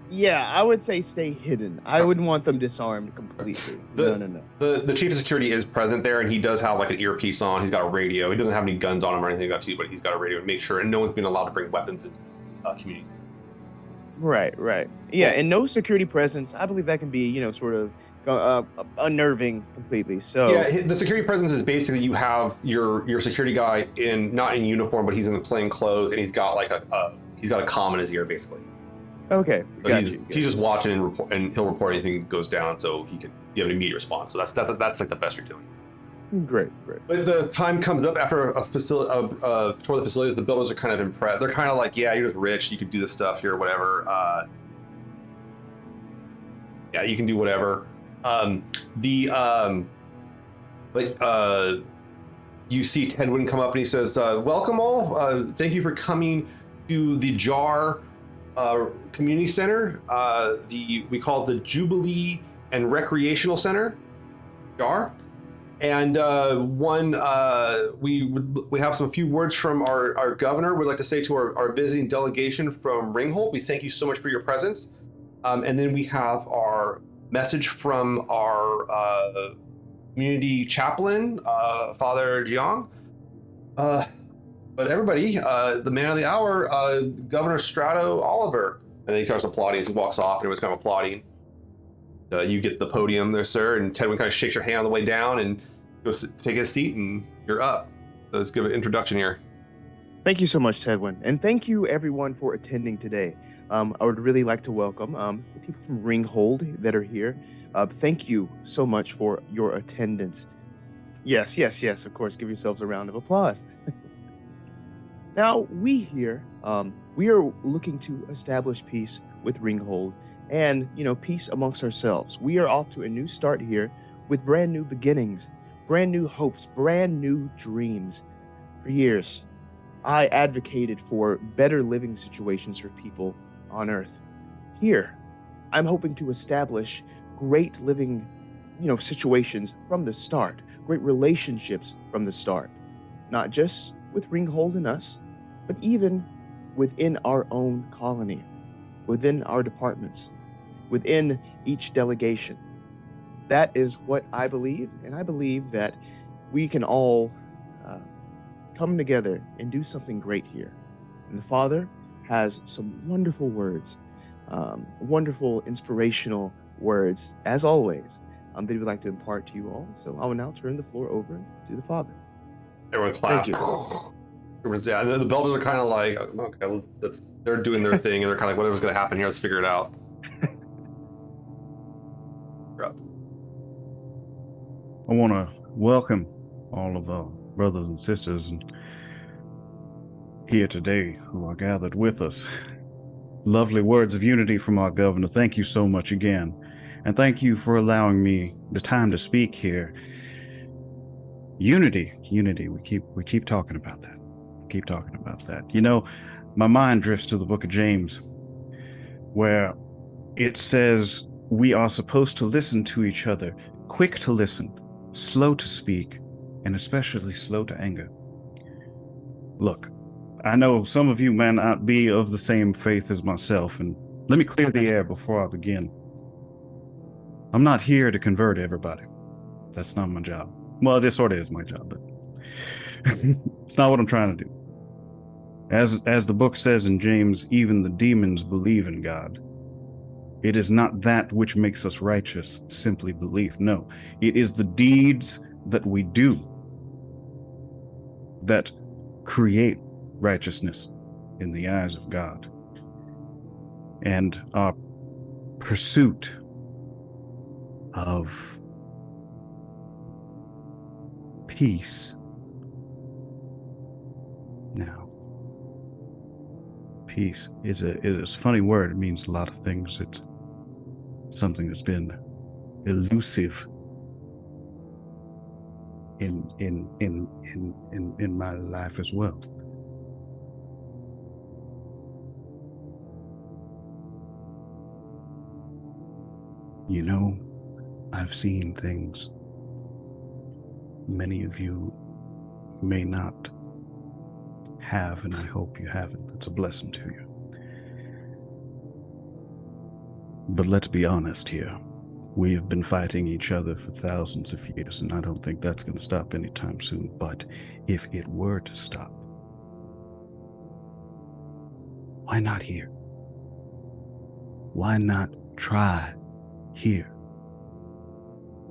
I would say stay hidden. I wouldn't want them disarmed completely. No. The chief of security is present there, and he does have like an earpiece on. He's got a radio. He doesn't have any guns on him or anything like that, but he's got a radio to make sure, and no one's been allowed to bring weapons into community. Right. Yeah, and no security presence. I believe that can be, sort of unnerving completely. So Yeah, the security presence is basically you have your security guy not in uniform, but he's in plain clothes, and he's got like he's got a comm in his ear basically. Okay. So Got he's you. just watching and he'll report anything that goes down, so he can have an immediate response. So that's like the best you're doing. Great. But the time comes up after a facility, tour of the facilities. The builders are kind of impressed. They're kind of like, yeah, you're just rich. You could do this stuff here, whatever. Yeah, you can do whatever. You see Tedwin come up and he says, "Welcome all. Thank you for coming to the JAR Community Center. We call it the Jubilee and Recreational Center, JAR." And we have some few words from our governor. We'd like to say to our visiting delegation from Ringhold, we thank you so much for your presence. And then we have our message from our community chaplain, Father Jiang. But everybody, the man of the hour, Governor Strato Oliver. And then he starts applauding as he walks off, and everyone's kind of applauding. You get the podium there, sir, and Tedwin kind of shakes your hand on the way down and goes take a seat, and you're up. So let's give an introduction here. Thank you so much, Tedwin, and thank you everyone for attending today. I would really like to welcome the people from Ringhold that are here. Thank you so much for your attendance. Yes, of course, give yourselves a round of applause. Now, we here, we are looking to establish peace with Ringhold and, peace amongst ourselves. We are off to a new start here with brand new beginnings, brand new hopes, brand new dreams. For years, I advocated for better living situations for people on Earth. Here, I'm hoping to establish great living, situations from the start, great relationships from the start, not just with Ringhold and us, but even within our own colony, within our departments, within each delegation. That is what I believe, and I believe that we can all come together and do something great here. And the Father has some wonderful words, wonderful inspirational words, as always, that he would like to impart to you all. So I will now turn the floor over to the Father. Everyone claps. Thank Yeah, and the builders are kind of like, okay, they're doing their thing, and they're kind of like, whatever's going to happen here, let's figure it out. You're up. I want to welcome all of our brothers and sisters here today who are gathered with us. Lovely words of unity from our governor. Thank you so much again. And thank you for allowing me the time to speak here. Unity. We keep talking about that. My mind drifts to the book of James, where it says we are supposed to listen to each other, quick to listen, slow to speak, and especially slow to anger. Look, I know some of you may not be of the same faith as myself, and let me clear the air before I begin. I'm not here to convert everybody. That's not my job. Well, it sort of is my job, but it's not what I'm trying to do. As the book says in James, even the demons believe in God. It is not that which makes us righteous, simply belief. No, it is the deeds that we do that create righteousness in the eyes of God. And our pursuit of peace. Now, peace is a funny word. It means a lot of things. It's something that's been elusive in my life as well. You know, I've seen things many of you may not have, and I hope you haven't. It's a blessing to you. But let's be honest here. We have been fighting each other for thousands of years, and I don't think that's going to stop anytime soon. But if it were to stop, why not here? Why not try here?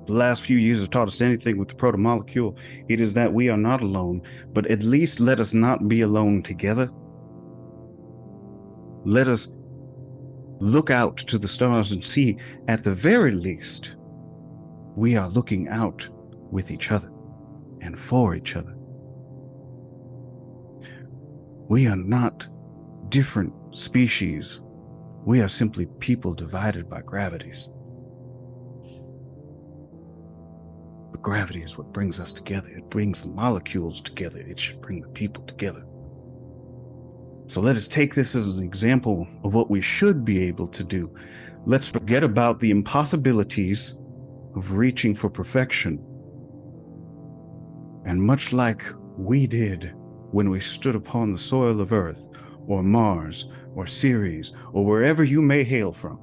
The last few years have taught us anything with the proto-molecule. It is that we are not alone, but at least let us not be alone together. Let us look out to the stars and see, at the very least, we are looking out with each other and for each other. We are not different species. We are simply people divided by gravities. But gravity is what brings us together. It brings the molecules together. It should bring the people together. So let us take this as an example of what we should be able to do. Let's forget about the impossibilities of reaching for perfection. And much like we did when we stood upon the soil of Earth, or Mars, or Ceres, or wherever you may hail from,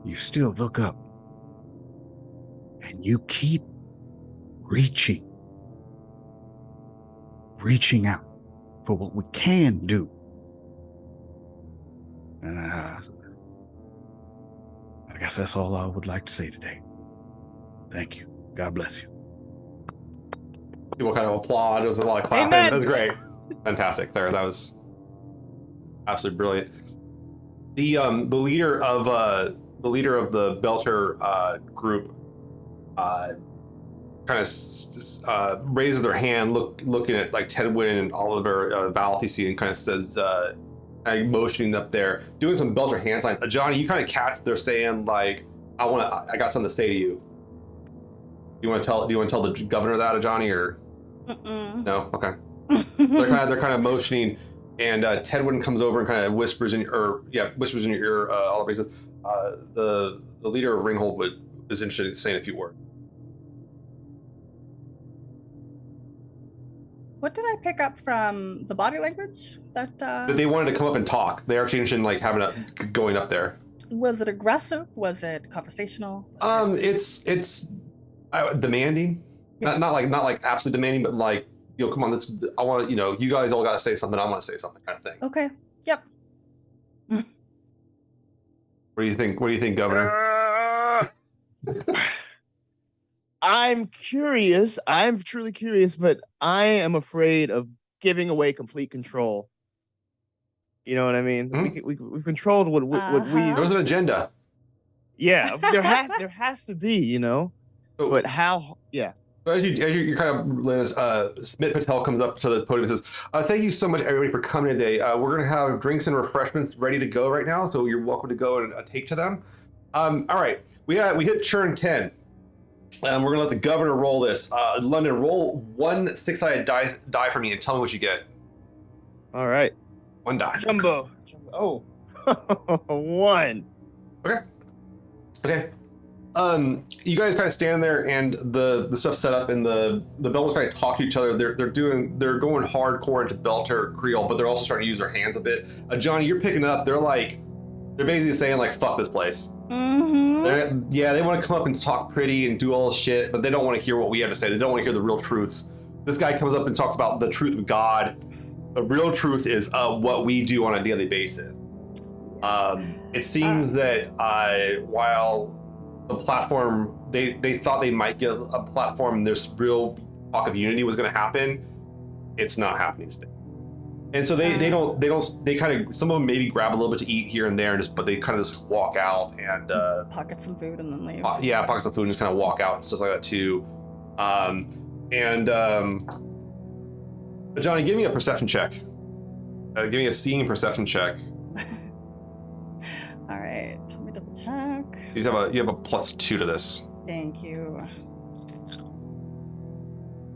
you still look up and you keep reaching out for what we can do. And I guess that's all I would like to say today. Thank you. God bless you. People kind of applaud. There was a lot of clapping. Amen. That was great. Fantastic, Sarah. That was absolutely brilliant. The leader of the Belter group kind of raises their hand, looking at like Tedwin and Oliver Valthisi, and kind of says, kind of motioning up there, doing some Belter hand signs. Johnny, you kind of catch they're saying like, I got something to say to you. Do you want to tell the governor that, Johnny, or no? Okay. they're kind of motioning, and Tedwin comes over and kind of whispers in your ear. Oliver says, the leader of Ringhold is interested in saying a few words. What did I pick up from the body language that They wanted to come up and talk. They're actually interested in like going up there. was it aggressive? Was it conversational? It's demanding. Yeah. Not like absolutely demanding, but like, come on, I want to, you guys all got to say something. I want to say something, kind of thing. Okay. Yep. What do you think, Governor? I'm curious. I'm truly curious, but I am afraid of giving away complete control. You know what I mean? Hmm? We've controlled what we. There was an agenda. Yeah, there has to be, So, But how? Yeah. So as you kind of, Liz, Smit Patel comes up to the podium and says, "Thank you so much, everybody, for coming today. We're going to have drinks and refreshments ready to go right now, so you're welcome to go and take to them." All right, we hit churn 10. We're going to let the governor roll this. London, roll one 6-sided die for me and tell me what you get. All right. One die. Jumbo. Oh, 1. Okay. you guys kind of stand there, and the stuff's set up, and the Belters kind of talk to each other. They're going hardcore into Belter Creole, but they're also starting to use their hands a bit. Johnny, you're picking up. They're basically saying like, "Fuck this place." Mm-hmm. They want to come up and talk pretty and do all this shit, but they don't want to hear what we have to say. They don't want to hear the real truth. This guy comes up and talks about the truth of God. The real truth is what we do on a daily basis. It seems that while the platform, they thought they might get a platform, this real talk of unity was going to happen. It's not happening today. And so they kind of, some of them maybe grab a little bit to eat here and there, but they kind of just walk out and pocket some food and then leave. Pocket some food and just kind of walk out and stuff like that too. Johnny, give me a perception check. Give me a seeing perception check. All right, let me double check. You have a +2 to this. Thank you.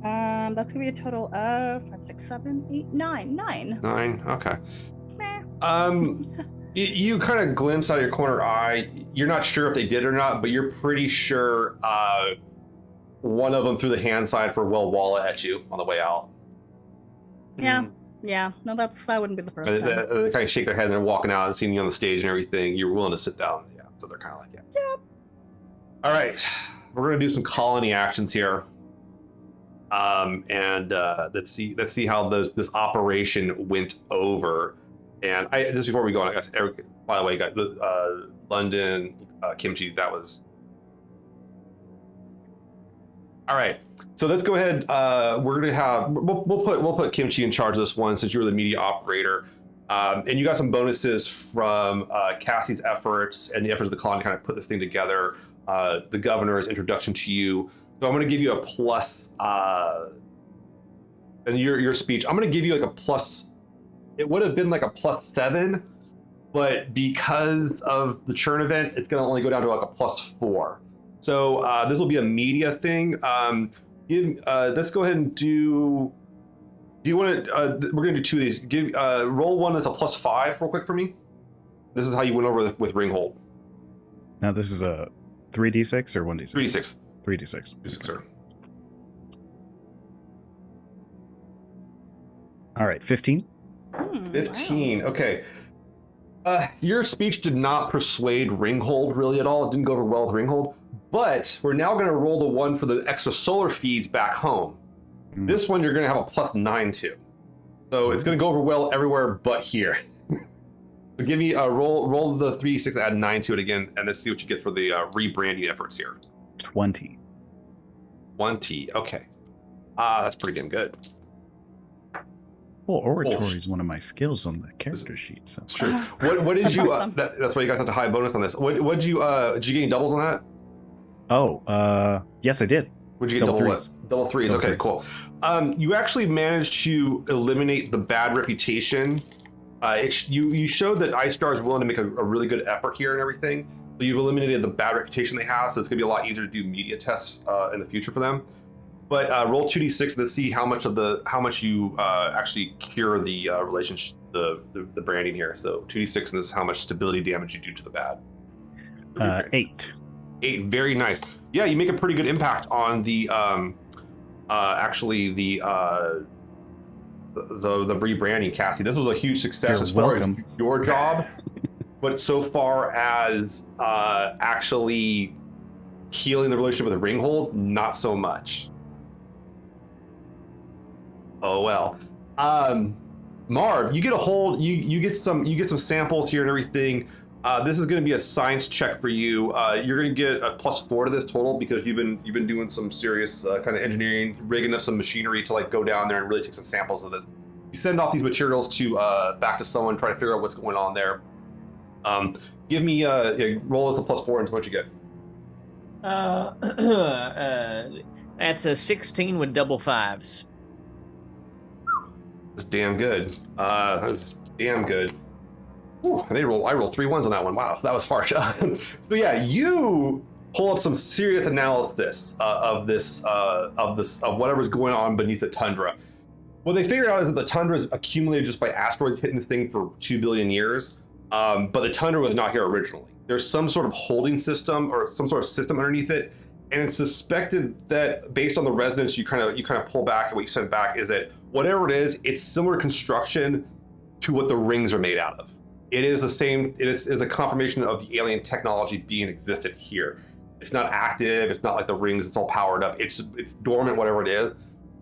That's gonna be a total of 5, 6, 7, 8, 9. 9. Okay. Meh. You kind of glimpse out of your corner eye. You're not sure if they did or not, but you're pretty sure one of them threw the hand sign for Well Walla at you on the way out. Yeah. No, that wouldn't be the first time. They kind of shake their head and they're walking out and seeing you on the stage and everything. You're willing to sit down. Yeah. So they're kind of like, yeah. Yep. All right. We're going to do some colony actions here. Let's see how this operation went over. And just before we go on, I guess, by the way, guys, London, Kimchi, that was... All right, so let's go ahead. We're gonna have we'll put Kimchi in charge of this one since you were the media operator, and you got some bonuses from Cassie's efforts and the efforts of the colony to kind of put this thing together. The governor's introduction to you. So I'm gonna give you a plus, and your speech. I'm gonna give you like a plus. It would have been like a +7, but because of the churn event, it's gonna only go down to like a +4. So this will be a media thing. Let's go ahead and do. Do you want to? We're gonna do 2 of these. Roll one that's a +5 real quick for me. This is how you went over with Ringhold. Now this is a 3d6 or 1d6. 3d6. 3d6. 3d6, sir. All right, 15. 15. Wow. Okay. Your speech did not persuade Ringhold really at all. It didn't go over well with Ringhold. But we're now going to roll the one for the extra solar feeds back home. This one you're going to have a +9 to. So it's going to go over well everywhere but here. So give me a roll the 3d6 and add 9 to it again, and let's see what you get for the rebranding efforts here. 20. 20. Okay. That's pretty damn good. Well, oratory is one of my skills on the character sheets. That's True. What did That's you? awesome. That's why you guys have a high bonus on this. What did you? Did you get any doubles on that? Oh, yes, I did. Would you get Double double threes. Double threes. Double Okay, threes. cool. You actually managed to eliminate the bad reputation. You showed that IceJar is willing to make a really good effort here and everything. So you've eliminated the bad reputation they have. So it's gonna be a lot easier to do media tests in the future for them. But roll 2d6. Let's see how much you actually cure the relationship, the branding here. So 2d6, and this is how much stability damage you do to the bad. 8. 8, very nice. Yeah, you make a pretty good impact on the rebranding, Cassie. This was a huge success You're as far welcome. as your job, but so far as actually healing the relationship with the Ringhold, not so much. Oh well. Marv, you get a hold. You get some samples here and everything. This is going to be a science check for you. You're going to get a +4 to this total because you've been doing some serious kind of engineering, rigging up some machinery to like go down there and really take some samples of this. You send off these materials to back to someone, try to figure out what's going on there. Give me roll as a +4 into what you get. That's a 16 with double 5s. That's damn good. That's damn good. Whew, I rolled 3 1s on that one. Wow, that was harsh. So yeah, you pull up some serious analysis of whatever's going on beneath the tundra. What they figured out is that the tundra is accumulated just by asteroids hitting this thing for 2 billion years, but the tundra was not here originally. there's some sort of holding system or some sort of system underneath it, and it's suspected that based on the resonance you kind of pull back and what you send back is that whatever it is, it's similar construction to what the rings are made out of. It is the same. It is a confirmation of the alien technology being existent here. It's not active. It's not like the rings. It's all powered up. It's dormant, whatever it is.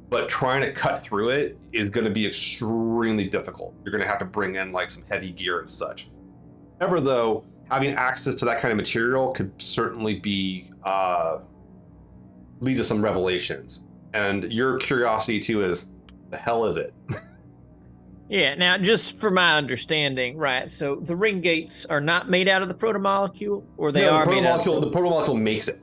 But trying to cut through it is going to be extremely difficult. You're going to have to bring in like some heavy gear and such. However, though, having access to that kind of material could certainly be lead to some revelations. And your curiosity too is, the hell is it? Yeah, now just for my understanding, right, so the ring gates are not made out of the protomolecule, or they are made out of the protomolecule makes it.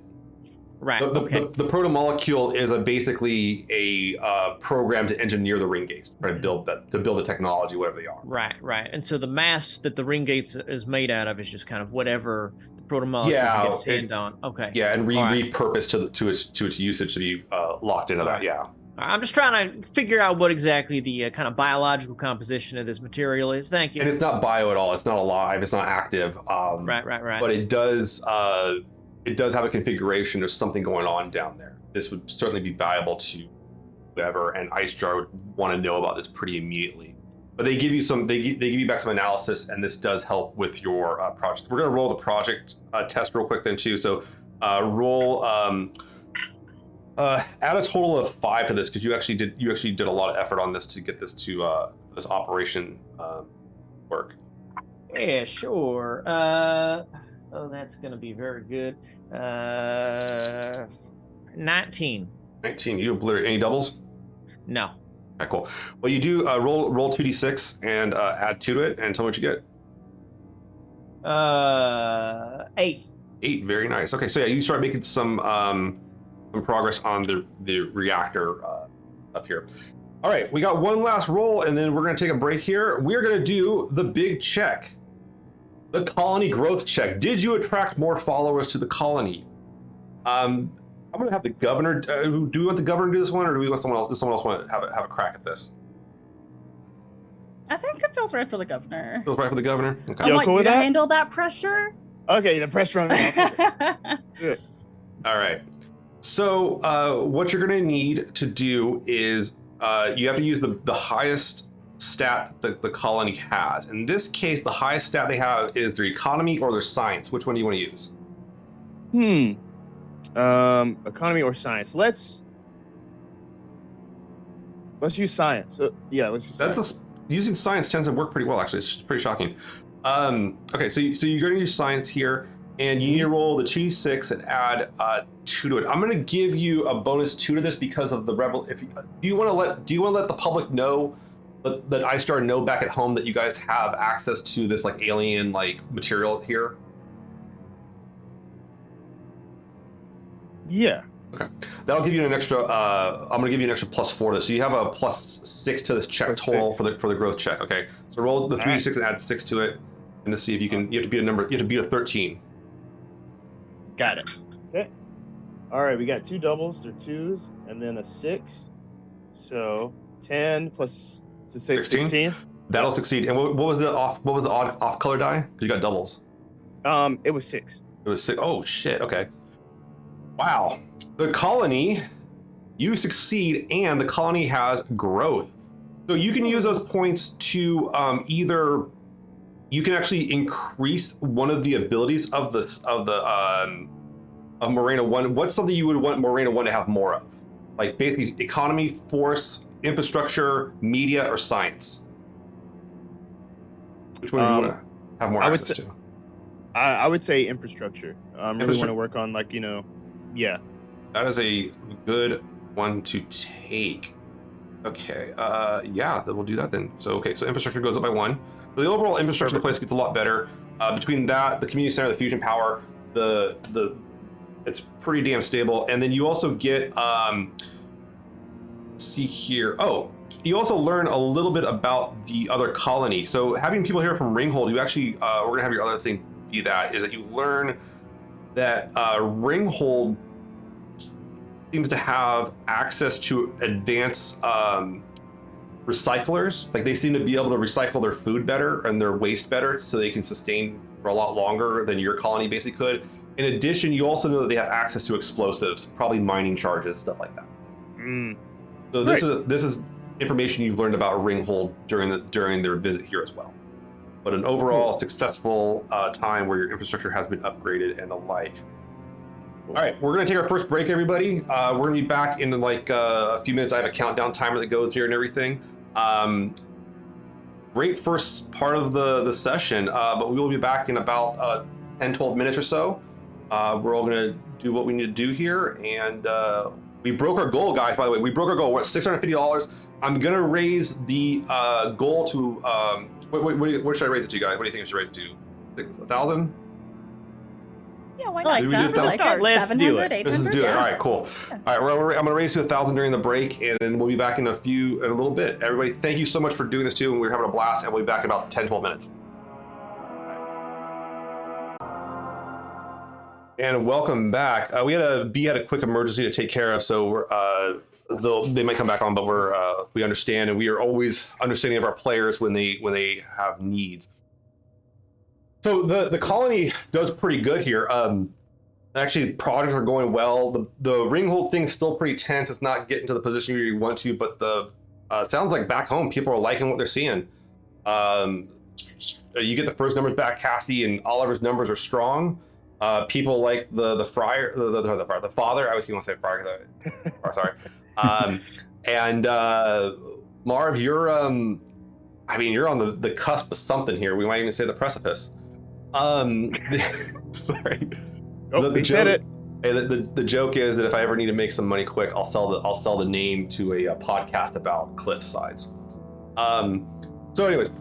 Right, The protomolecule is basically a program to engineer the ring gates, right? To build the technology, whatever they are. Right. And so the mass that the ring gates is made out of is just kind of whatever the protomolecule gets hand on. Okay. Yeah, and repurposed to its usage to be locked into that. Yeah. I'm just trying to figure out what exactly the kind of biological composition of this material is. Thank you. And it's not bio at all. It's not alive. It's not active. Right. But it does have a configuration. There's something going on down there. This would certainly be valuable to whoever, and IceJar would want to know about this pretty immediately. But they give you back some analysis, and this does help with your project. We're going to roll the project test real quick then too. So roll. Add a total of 5 to this because you actually did a lot of effort on this to get this to this operation work. Yeah, sure. Oh, that's gonna be very good. 19. 19. You obliterate any doubles? No. Okay, cool. Well, you do roll 2d6 and add 2 to it, and tell me what you get. 8. 8. Very nice. Okay, so yeah, you start making some progress on the reactor up here. All right, we got one last roll, and then we're going to take a break here. We're going to do the big check, the colony growth check. Did you attract more followers to the colony? I'm going to have the governor. Do we want the governor to do this one, or do we want someone else? Does someone else want to have a crack at this? I think it feels right for the governor. Feels right for the governor. Okay. I want you to handle that pressure. Okay, the pressure on me. Good. All right. So what you're going to need to do is you have to use the highest stat that the colony has. In this case, the highest stat they have is their economy or their science. Which one do you want to use? Economy or science? Let's use science. Yeah, let's use science. Using science tends to work pretty well, actually. It's pretty shocking. Okay, so you're going to use science here. And you need to roll the 2d6 and add 2 to it. I'm going to give you a bonus 2 to this because of the rebel. Do you want to let the public know, that IceJar know back at home that you guys have access to this like alien like material here? Yeah. Okay. That'll give you an extra. I'm going to give you an extra +4 to this. So you have a +6 to this check total for the growth check. Okay. So roll the 3d6 and add 6 to it, and to see if you can. You have to beat a number. You have to beat a 13. Got it. Okay. All right, we got 2 doubles. They're 2s, and then a 6. So 10 plus 16. That'll succeed. And what was the odd color die? Because you got doubles. It was 6. It was 6. Oh shit. Okay. Wow. The colony, you succeed, and the colony has growth. So you can use those points to either. You can actually increase one of the abilities of Morena I. What's something you would want Morena I to have more of? Like basically economy, force, infrastructure, media, or science. Which one do you want to have more access to? I would say infrastructure. Really want to work on yeah. That is a good one to take. Okay, yeah, then we'll do that then. So infrastructure goes up by 1. So the overall infrastructure of the place gets a lot better. Between that, the community center, the fusion power, it's pretty damn stable. And then you also get, see here. Oh, you also learn a little bit about the other colony. So having people here from Ringhold, you actually, we're gonna have your other thing be that, is that you learn that Ringhold seems to have access to advanced recyclers. Like they seem to be able to recycle their food better and their waste better, so they can sustain for a lot longer than your colony basically could. In addition, you also know that they have access to explosives, probably mining charges, stuff like that. So this is information you've learned about Ringhold during their visit here as well. But an overall successful time where your infrastructure has been upgraded and the like. All right, we're gonna take our first break, everybody. We're gonna be back in like a few minutes. I have a countdown timer that goes here and everything. Great first part of the session, but we will be back in about 10-12 minutes or so. We're all gonna do what we need to do here, and we broke our goal, guys. By the way, we broke our goal. We're at $650. I'm gonna raise the goal to what should I raise it to, guys? What do you think I should raise it to? 1,000? Yeah, why I not? like we that. do I like start? it. Let's do 700, it. Let's 800, do it. yeah. All right, cool. All right, I'm gonna raise to 1,000 during the break, and then we'll be back in a little bit. Everybody, thank you so much for doing this too, and we're having a blast, and we'll be back in about 10-12 minutes. And welcome back. We had a quick emergency to take care of, so they might come back on, but we understand, and we are always understanding of our players when they have needs. So the colony does pretty good here. Actually, projects are going well. The Ringhold thing is still pretty tense. It's not getting to the position where you want to, but it sounds like back home people are liking what they're seeing. You get the first numbers back, Cassie, and Oliver's numbers are strong. People like the friar, the father. I was going to say friar. Sorry. And Marv, you're you're on the cusp of something here. We might even say the precipice. Sorry. Oh, he said it. The joke is that if I ever need to make some money quick, I'll sell the name to a podcast about cliff sides. So anyways,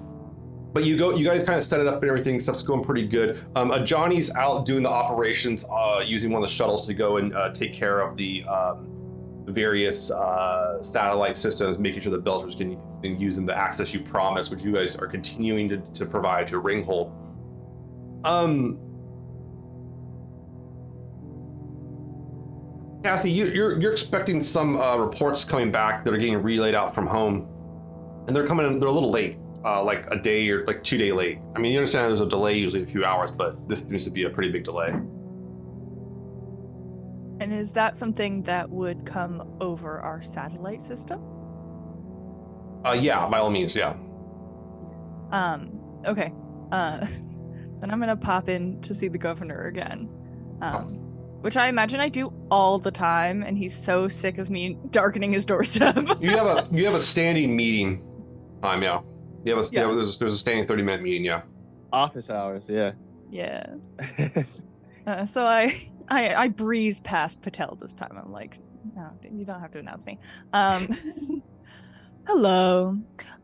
but you guys kind of set it up and everything. Stuff's going pretty good. Johnny's out doing the operations, using one of the shuttles to go and take care of the various satellite systems, making sure the Belters can use them to access you promised, which you guys are continuing to provide to Ringhold. Cassie, you're expecting some reports coming back that are getting relayed out from home, and they're a little late, like a day or like 2 day late. I mean, you understand there's a delay, usually a few hours, but this seems to be a pretty big delay. And is that something that would come over our satellite system? Yeah, by all means, yeah. Okay. Then I'm gonna pop in to see the governor again. Which I imagine I do all the time, and he's so sick of me darkening his doorstep. you have a standing meeting time, yeah. There's a standing 30-minute meeting, yeah. Office hours, yeah. Yeah. So I breeze past Patel this time. I'm like, no, you don't have to announce me. Hello.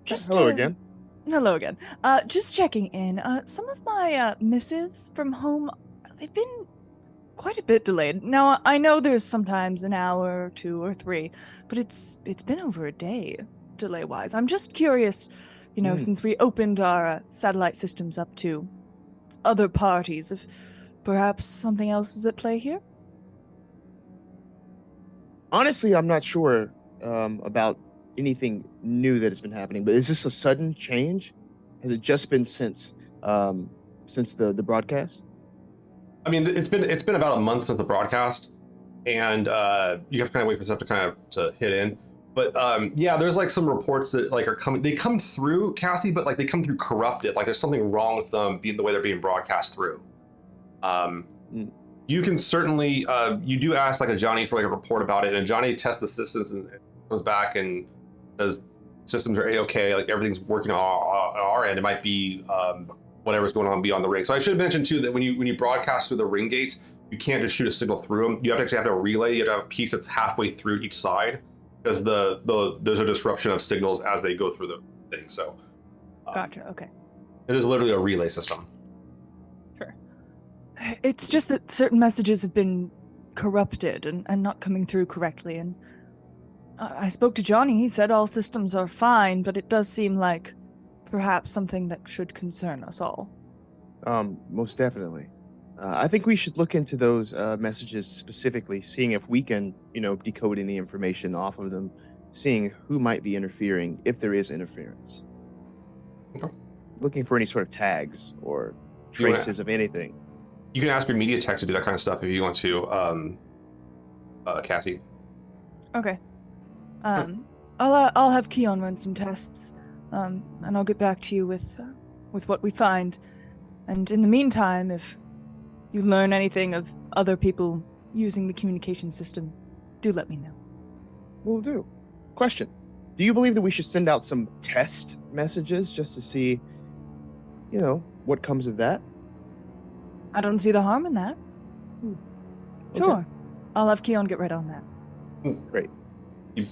Hello again. Hello again. Just checking in. Some of my missives from home, they've been quite a bit delayed. Now, I know there's sometimes an hour, 2 or 3, but it's been over a day, delay-wise. I'm just curious, since we opened our satellite systems up to other parties, if perhaps something else is at play here? Honestly, I'm not sure about anything new that has been happening, but is this a sudden change? Has it just been since the broadcast? I mean, it's been about a month since the broadcast, and you have to kind of wait for stuff to hit in. But yeah, there's like some reports that like are coming. They come through, Cassie, but like they come through corrupted. Like there's something wrong with them being the way they're being broadcast through. You can certainly you do ask like a Johnny for like a report about it, and Johnny tests the systems and comes back and says systems are A-okay, like everything's working on our end. It might be whatever's going on beyond the ring. So I should have mentioned too that when you broadcast through the ring gates, you can't just shoot a signal through them. You have to have a relay. You have to have a piece that's halfway through each side, because there's a disruption of signals as they go through the thing. So Gotcha. Okay. it is literally a relay system. Sure. It's just that certain messages have been corrupted and not coming through correctly. And I spoke to Johnny. He said all systems are fine, but it does seem like perhaps something that should concern us all. Most definitely. I think we should look into those messages specifically, seeing if we can, decode any information off of them. seeing who might be interfering, if there is interference. Okay. Looking for any sort of tags or You wanna- traces of anything. You can ask your media tech to do that kind of stuff if you want to, Cassie. Okay. I'll have Keon run some tests, and I'll get back to you with what we find. And in the meantime, if you learn anything of other people using the communication system, do let me know. Will do. Question. Do you believe that we should send out some test messages just to see, what comes of that? I don't see the harm in that. Okay. Sure. I'll have Keon get right on that. Great. You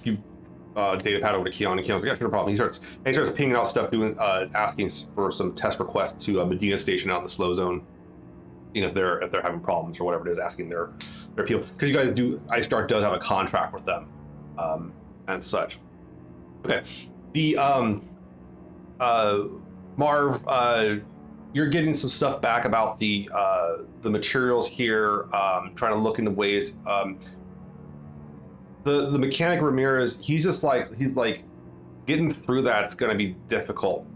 data pad over to Keon, and Keon's like, yeah, no problem. He starts pinging out stuff, asking for some test requests to Medina Station out in the slow zone. If they're having problems or whatever it is, asking their people, because you guys IceJar does have a contract with them, and such. Okay, the Marv, you're getting some stuff back about the materials here, trying to look into ways. The mechanic Ramirez, he's getting through that's going to be difficult.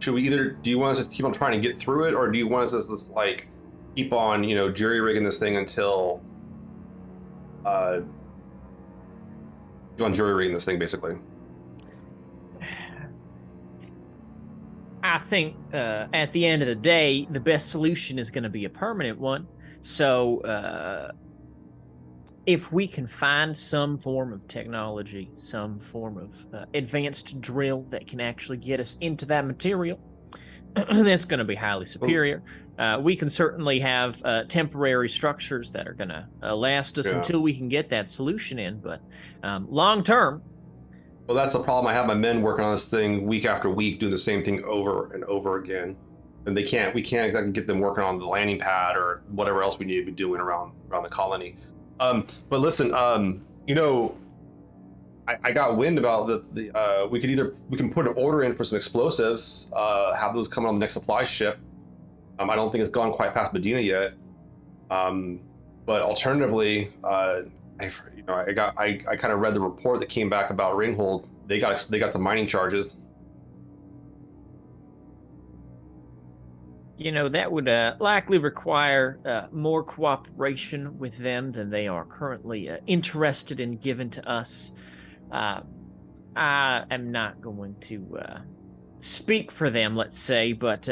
Do you want us to keep on trying to get through it, or do you want us to just keep on jury rigging this thing until keep on jury rigging this thing basically? I think at the end of the day, the best solution is going to be a permanent one. So if we can find some form of technology, some form of advanced drill that can actually get us into that material, that's going to be highly superior. We can certainly have temporary structures that are going to last us until we can get that solution in. But long term, well, that's the problem. I have my men working on this thing week after week, doing the same thing over and over again, and we can't exactly get them working on the landing pad or whatever else we need to be doing around the colony. But listen, I got wind about we can put an order in for some explosives, have those coming on the next supply ship. I don't think it's gone quite past Medina yet. But alternatively, I kind of read the report that came back about Ringhold. They got the mining charges. That would likely require more cooperation with them than they are currently interested in giving to us. I am not going to speak for them, let's say, but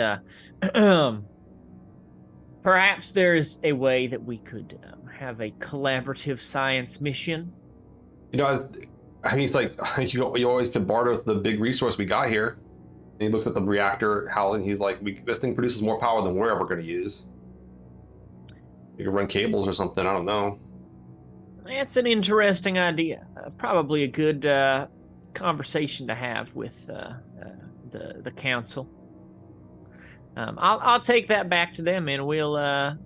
perhaps there is a way that we could have a collaborative science mission. He's like, you always could barter the big resource we got here. And he looks at the reactor housing. He's like, this thing produces more power than we're ever going to use. You could run cables or something. I don't know. That's an interesting idea. Probably a good conversation to have with the council. I'll take that back to them, and we'll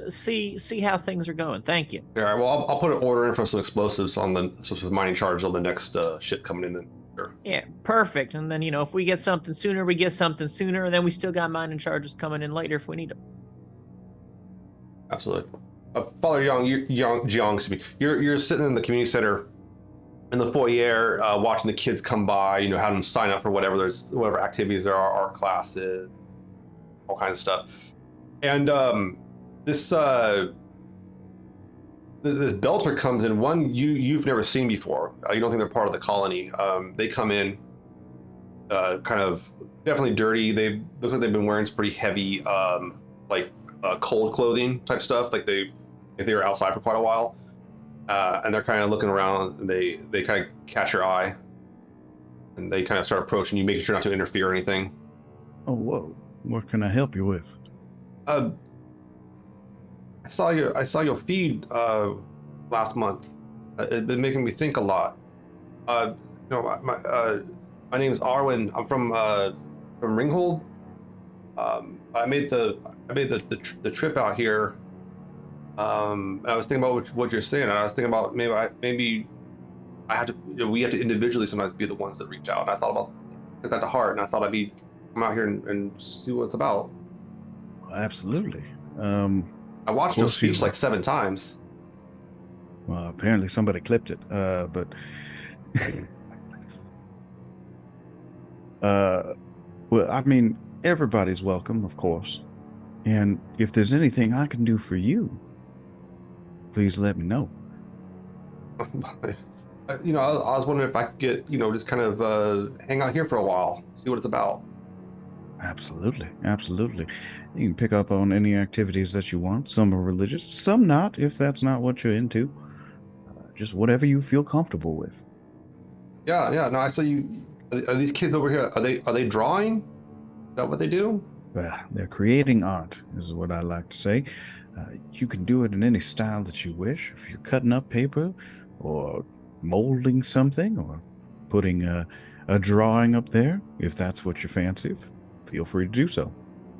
see how things are going. Thank you. All right. Well, I'll put an order in for some explosives on some mining charges on the next ship coming in. Then. Sure. Yeah, perfect. And then if we get something sooner, we get something sooner, and then we still got mining charges coming in later if we need them. Absolutely. Father Jiang, you're sitting in the community center in the foyer, watching the kids come by. Having them sign up for whatever activities there are, art classes, all kinds of stuff. And this Belter comes in, one you've never seen before. You don't think they're part of the colony. They come in kind of definitely dirty. They look like they've been wearing some pretty heavy cold clothing type stuff, like they were outside for quite a while. And they're kind of looking around, and they kind of catch your eye, and they kind of start approaching you, making sure not to interfere or anything. Oh, whoa. What can I help you with? I saw your feed last month. It's been making me think a lot. My name is Arwen. I'm from Ringhold. I made the trip out here. I was thinking about what you're saying. I was thinking about maybe I have to. We have to individually sometimes be the ones that reach out. And I thought about took that to heart, and I thought I'd come out here and see what it's about. Absolutely. I watched your speech like 7 times. Well, apparently somebody clipped it. But Well, I mean, everybody's welcome, of course. And if there's anything I can do for you, please let me know. I was wondering if I could get, just kind of hang out here for a while, see what it's about. Absolutely, absolutely. You can pick up on any activities that you want. Some are religious, some not, if that's not what you're into. Just whatever you feel comfortable with. Yeah, yeah. No, I saw you. Are these kids over here? Are they drawing? Is that what they do? Well, they're creating art, is what I like to say. You can do it in any style that you wish. If you're cutting up paper, or molding something, or putting a drawing up there, if that's what you fancy, feel free to do so.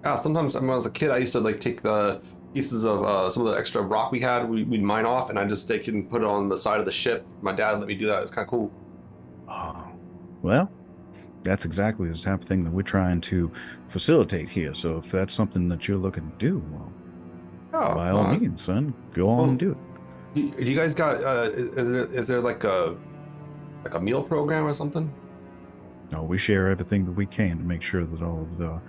Yeah. Sometimes when I was a kid, I used to like take the pieces of some of the extra rock we had. We'd mine off, and I just take it and put it on the side of the ship. My dad let me do that. It was kind of cool. Oh, well, that's exactly the type of thing that we're trying to facilitate here. So if that's something that you're looking to do, well, Oh, by all means, son, go on and do it. Do you guys got? Is there like a meal program or something? No, we share everything that we can to make sure that all of the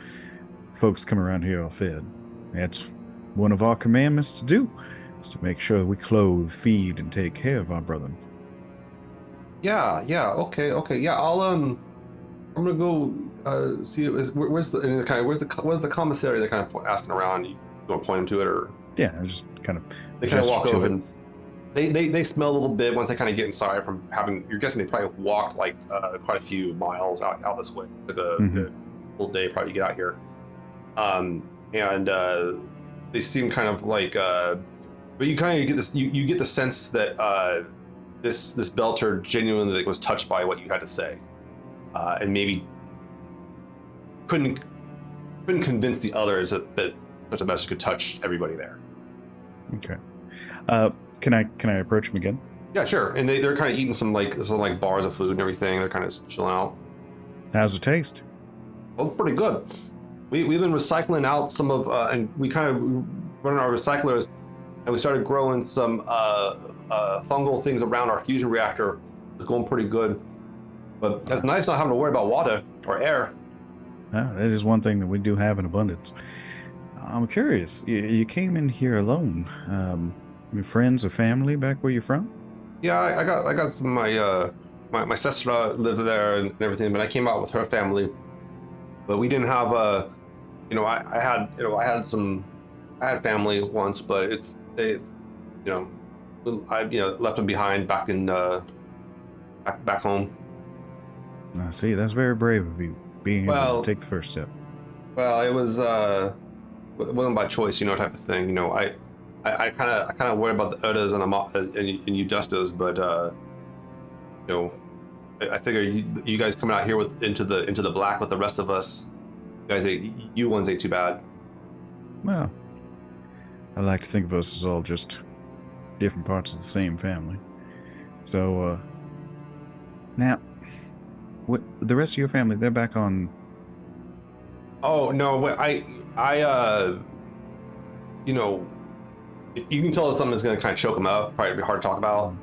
folks come around here are fed. That's one of our commandments to do, is to make sure we clothe, feed, and take care of our brethren. Yeah. Okay. Yeah. I'm gonna go see. Where's the commissary? They're kind of asking around. You want to point them to it, or Yeah, I just kind of they kind of walk gesture over to and they smell a little bit once they kind of get inside from having. You're guessing they probably walked like quite a few miles out this way. Like a full day probably to get out here. And they seem kind of like. But you kind of get this. You get the sense that this Belter genuinely was touched by what you had to say, and maybe couldn't convince the others that such a message could touch everybody there. Okay. Can I approach him again? Yeah, sure. And they're kind of eating some bars of food and everything. They're kind of chilling out. How's it taste? Well, it's pretty good. We've been recycling out some of, and we kind of running our recyclers, and we started growing some fungal things around our fusion reactor. It's going pretty good. But it's nice not having to worry about water or air. That is one thing that we do have in abundance. I'm curious. You came in here alone. Your friends or family back where you're from? Yeah, I got some my sister lived there and everything, but I came out with her family. But we didn't have I had family once, but I left them behind back in back home. I see. That's very brave of you, being able to take the first step. Well, it wasn't by choice, type of thing. I kind of worry about the Erdas and you Justos, but I figure you guys coming out here into the black with the rest of us, you ones ain't too bad. Well, I like to think of us as all just different parts of the same family. So, now, the rest of your family, they're back on. Oh no, you can tell us something that's going to kind of choke him up. Probably be hard to talk about.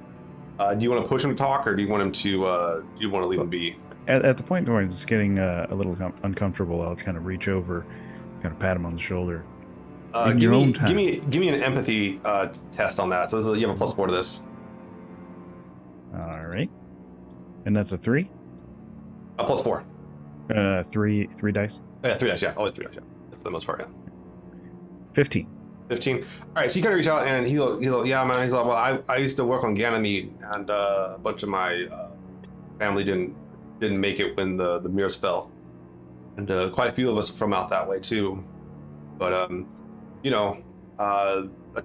Do you want to push him to talk, or do you want him to? Do you want to leave him be? At the point where it's getting a little uncomfortable, I'll kind of reach over, kind of pat him on the shoulder. Give me an empathy test on that. So you have a +4 to this. All right, and that's a 3. A +4. Three dice. Yeah, 3 dice. Yeah, always 3 dice. Yeah, for the most part. Yeah. 15. 15. All right, so you kind of reach out and he's like, yeah, man. He's like, well, I used to work on Ganymede, and a bunch of my family didn't make it when the mirrors fell, and quite a few of us are from out that way too. But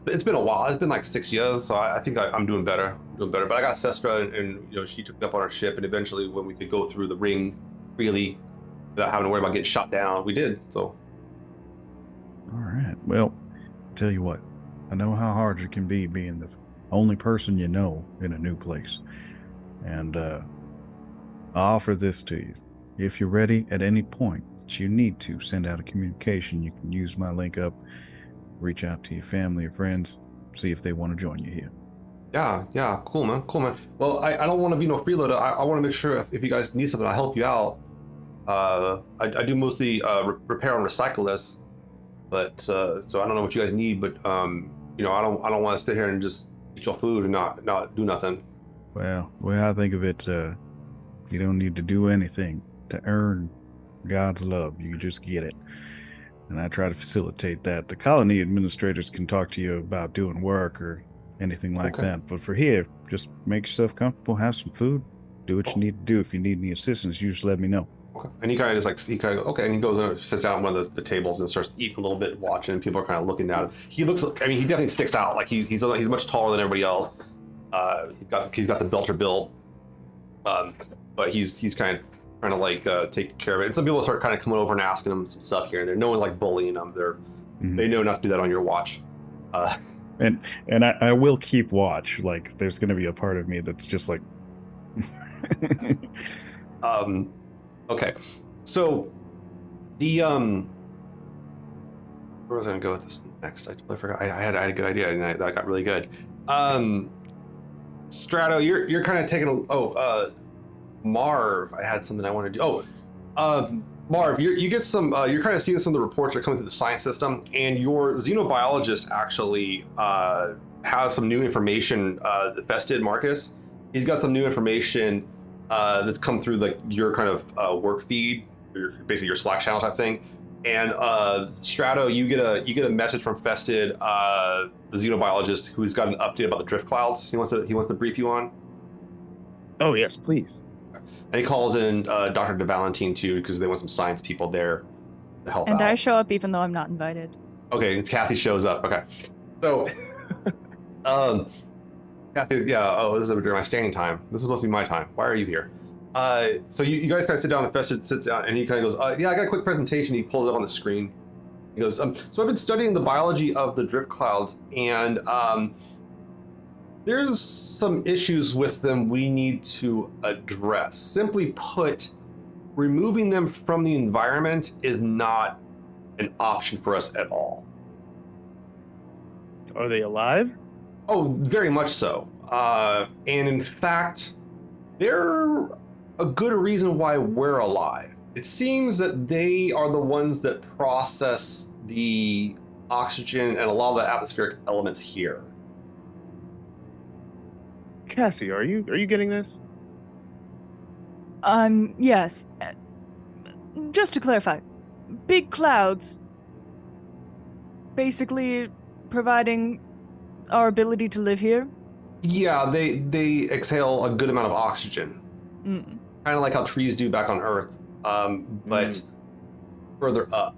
it's been a while. It's been like 6 years, so I think I'm doing better. But I got Sestra, and she took me up on our ship, and eventually, when we could go through the ring freely without having to worry about getting shot down, we did. So. All right. Well, tell you what, I know how hard it can be being the only person you know in a new place, and I offer this to you. If you're ready at any point that you need to send out a communication, you can use my link up, reach out to your family or friends, see if they want to join you here. Yeah, cool, man. Well, I don't want to be no freeloader. I want to make sure if you guys need something, I'll help you out. I do mostly repair and recycle this, but so I don't know what you guys need, but I don't want to stay here and just eat your food and not do nothing. Well, the way I think of it, you don't need to do anything to earn God's love. You just get it. And I try to facilitate that. The colony administrators can talk to you about doing work or anything like that. But for here, just make yourself comfortable, have some food, do what you need to do. If you need any assistance, you just let me know. Okay. And he kind of just okay, and he goes and sits down at one of the tables and starts eating a little bit, watching, and people are kind of looking at him. He definitely sticks out. Like he's much taller than everybody else. He's got the Belter build, but he's kind of trying to like take care of it. And some people start kind of coming over and asking him some stuff here and there. No one's like bullying them. They know not to do that on your watch. And I will keep watch. Like there's going to be a part of me that's just like. Okay, so the where was I gonna go with this next? I totally forgot. I had a good idea and that got really good. Strato, you're kind of taking Marv. I had something I want to do. Marv, you get some. You're kind of seeing some of the reports that are coming through the science system, and your xenobiologist actually has some new information. Vested Marcus, he's got some new information that's come through like your kind of work feed, basically your Slack channel type thing. And Strato, you get a message from Fested, the xenobiologist, who's got an update about the drift clouds. He wants to brief you on. Oh yes, please. And he calls in Dr. De Valentine too, because they want some science people there to help out. And I show up even though I'm not invited. Okay, Kathy shows up. Okay, so Kathy, this is during my standing time. This is supposed to be my time. Why are you here? So you guys kind of sit down, and Fested sits down, and he kind of goes, I got a quick presentation. He pulls it up on the screen. He goes, so I've been studying the biology of the drift clouds, and there's some issues with them we need to address. Simply put, removing them from the environment is not an option for us at all. Are they alive? Oh, very much so. And in fact, they're a good reason why we're alive. It seems that they are the ones that process the oxygen and a lot of the atmospheric elements here. Cassie, are you getting this? Yes. Just to clarify, big clouds basically providing our ability to live here? Yeah, they exhale a good amount of oxygen. Kind of like how trees do back on Earth, but further up.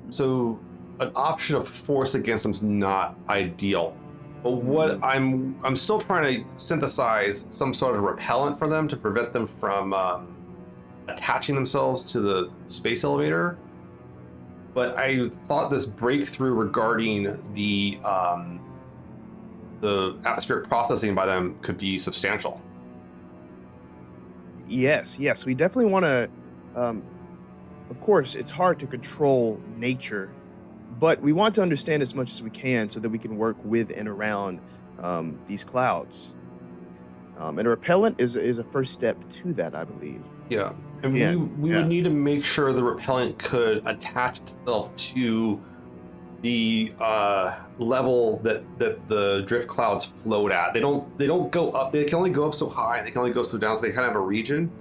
So an option of force against them is not ideal. But what I'm still trying to synthesize some sort of repellent for them to prevent them from attaching themselves to the space elevator. But I thought this breakthrough regarding the atmospheric processing by them could be substantial. Yes, we definitely want to. Of course, it's hard to control nature, but we want to understand as much as we can so that we can work with and around these clouds. And a repellent is a first step to that, I believe. Yeah, and we would need to make sure the repellent could attach itself to the level that the drift clouds float at. They don't go up. They can only go up so high, and they can only go so down. So they kind of have a region,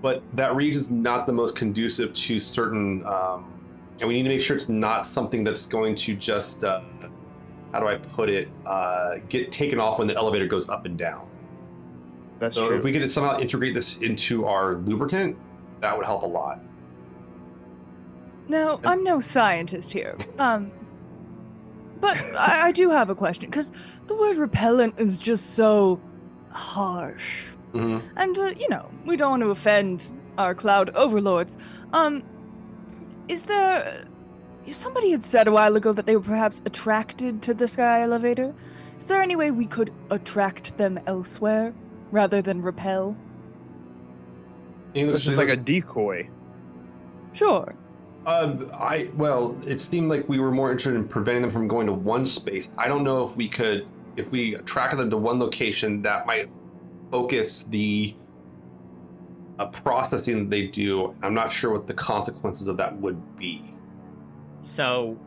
but that region is not the most conducive to certain. And we need to make sure it's not something that's going to just how do I put it? Get taken off when the elevator goes up and down. That's so true. If we could somehow integrate this into our lubricant, that would help a lot. Now, I'm no scientist here, but I do have a question, because the word repellent is just so harsh. And, we don't want to offend our cloud overlords. Somebody had said a while ago that they were perhaps attracted to the sky elevator. Is there any way we could attract them elsewhere, rather than repel? It's just like a decoy. Sure. It seemed like we were more interested in preventing them from going to one space. I don't know if we could if we track them to one location, that might focus the processing that they do. I'm not sure what the consequences of that would be. So,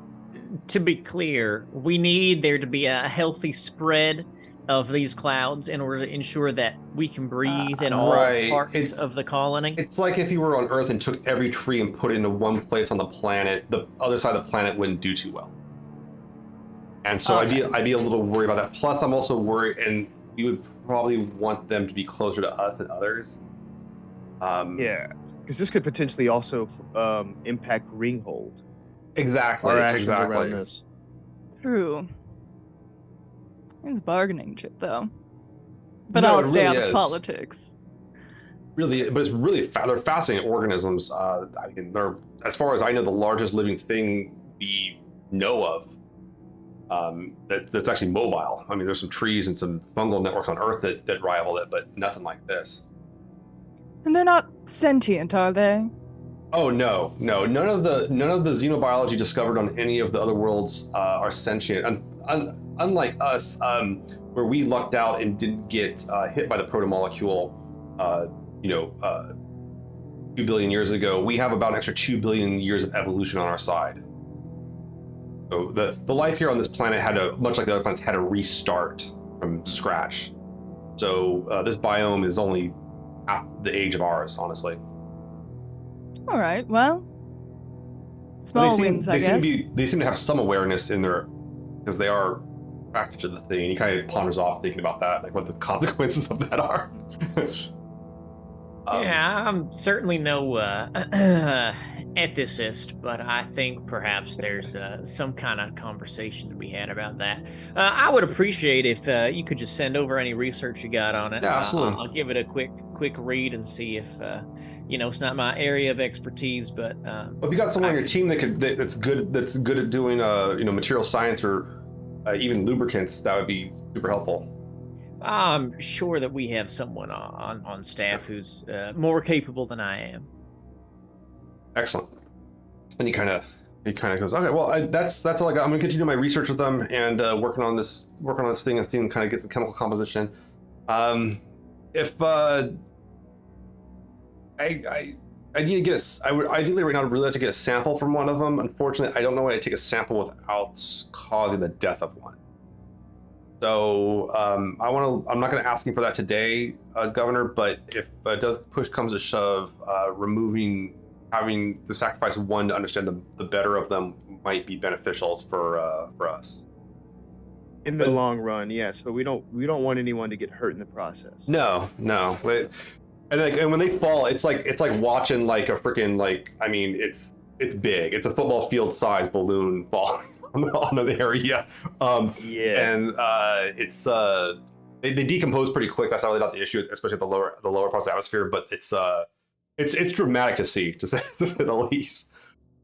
to be clear, we need there to be a healthy spread of these clouds in order to ensure that we can breathe in all Right. parts of the colony. It's like if you were on Earth and took every tree and put it into one place on the planet, the other side of the planet wouldn't do too well. And so Okay. I'd be a little worried about that. Plus, I'm also worried, and we would probably want them to be closer to us than others. Yeah, because this could potentially also impact Ringhold. Exactly. Our actions Exactly. around this. True. It's bargaining chip, though. But No, I'll it stay really out of is. politics. Really, but it's really they're fascinating organisms. I mean, they're, as far as I know, the largest living thing we know of that's actually mobile. I mean, there's some trees and some fungal networks on Earth that rival it, but nothing like this. And they're not sentient, are they? Oh no, none of the xenobiology discovered on any of the other worlds are sentient. Unlike us, where we lucked out and didn't get hit by the protomolecule, 2 billion years ago, we have about an extra 2 billion years of evolution on our side. So the life here on this planet much like the other planets, had to restart from scratch. So this biome is only half the age of ours, honestly. All right, well. Small wins, I guess. They seem to have some awareness in their, because they are attracted to the thing. And he kind of ponders off thinking about that, like what the consequences of that are. Yeah, I'm certainly no ethicist, but I think perhaps there's some kind of conversation to be had about that. I would appreciate if you could just send over any research you got on it. Yeah, absolutely. I'll give it a quick read and see if it's not my area of expertise, but If you got someone on your team that's good at doing material science or even lubricants, that would be super helpful. I'm sure that we have someone on staff who's more capable than I am. Excellent. And he kind of goes, okay, well, that's all I got. I'm gonna continue my research with them and working on this thing and seeing kind of get some chemical composition. If I need to get I would ideally right now really like to get a sample from one of them. Unfortunately, I don't know how to take a sample without causing the death of one. So I'm not going to ask him for that today, Governor. But if push comes to shove, having to sacrifice one to understand the better of them might be beneficial for us. In the long run, yes, but we don't want anyone to get hurt in the process. No. And when they fall, it's like watching like a freaking it's big. It's a football field size balloon falling on the area. And it's they decompose pretty quick. That's not really not the issue, especially at the lower parts of the atmosphere. But it's dramatic to see, to say the least.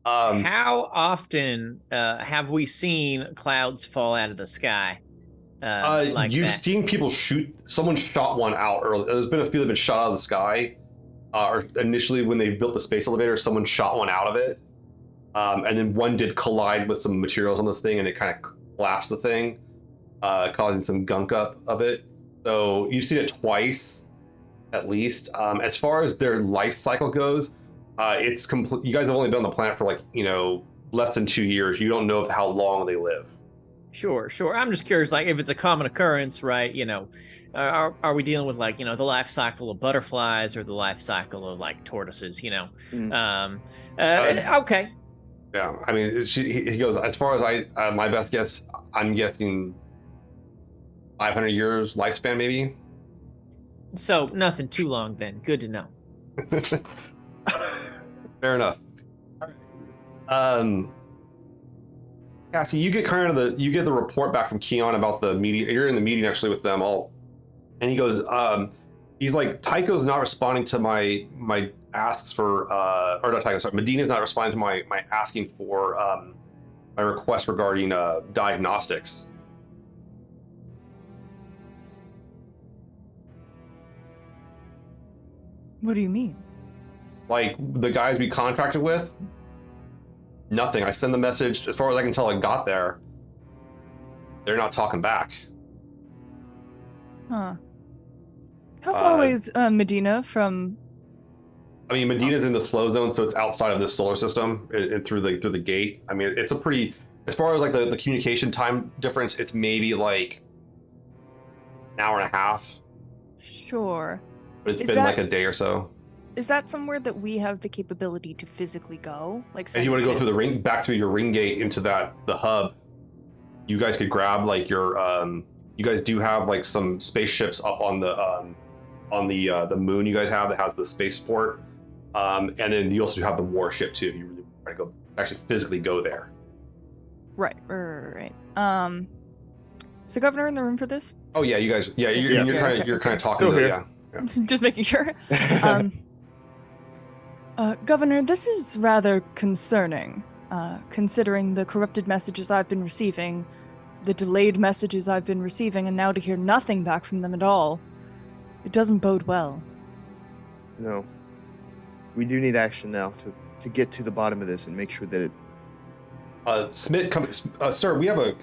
How often have we seen clouds fall out of the sky? You've seen people shoot. Someone shot one out early. There's been a few that have been shot out of the sky. Or initially, when they built the space elevator, someone shot one out of it. And then one did collide with some materials on this thing, and it kind of collapsed the thing, causing some gunk up of it. So you've seen it twice, at least. As far as their life cycle goes, it's complete. You guys have only been on the planet for less than 2 years. You don't know how long they live. Sure. I'm just curious, if it's a common occurrence, right? Are we dealing with the life cycle of butterflies or the life cycle of tortoises? Okay. Yeah, I mean, he goes, as far as my best guess, I'm guessing 500 years lifespan, maybe. So nothing too long then. Good to know. Fair enough. Cassie, you get the report back from Keon about the meeting. You're in the meeting actually with them all, and he goes, he's like, Tycho's not responding to my asks for, or not Tycho, sorry, Medina's not responding to my asking for my request regarding diagnostics. What do you mean? Like the guys we contracted with, nothing. I send the message, as far as I can tell, it got there. They're not talking back. Huh. How far away is Medina from? I mean, Medina's in the slow zone, so it's outside of this solar system and through the gate. I mean, it's a pretty, as far as like the communication time difference, it's maybe like an hour and a half. Sure. But it's Is been that like a day or so. Is that somewhere that we have the capability to physically go? Like, And you want to go through the ring, back through your ring gate into the hub. You guys could grab like your you guys do have like some spaceships up on the moon you guys have that has the spaceport. And then you also do have the warship too if you really want to go actually physically go there. Right. Is the governor in the room for this? Oh yeah, you guys. Yeah, you're kind of talking Still to here. yeah. Just making sure. Governor, this is rather concerning, considering the corrupted messages I've been receiving, the delayed messages I've been receiving, and now to hear nothing back from them at all. It doesn't bode well. No. We do need action now to get to the bottom of this and make sure that it... Smith, sir, we have a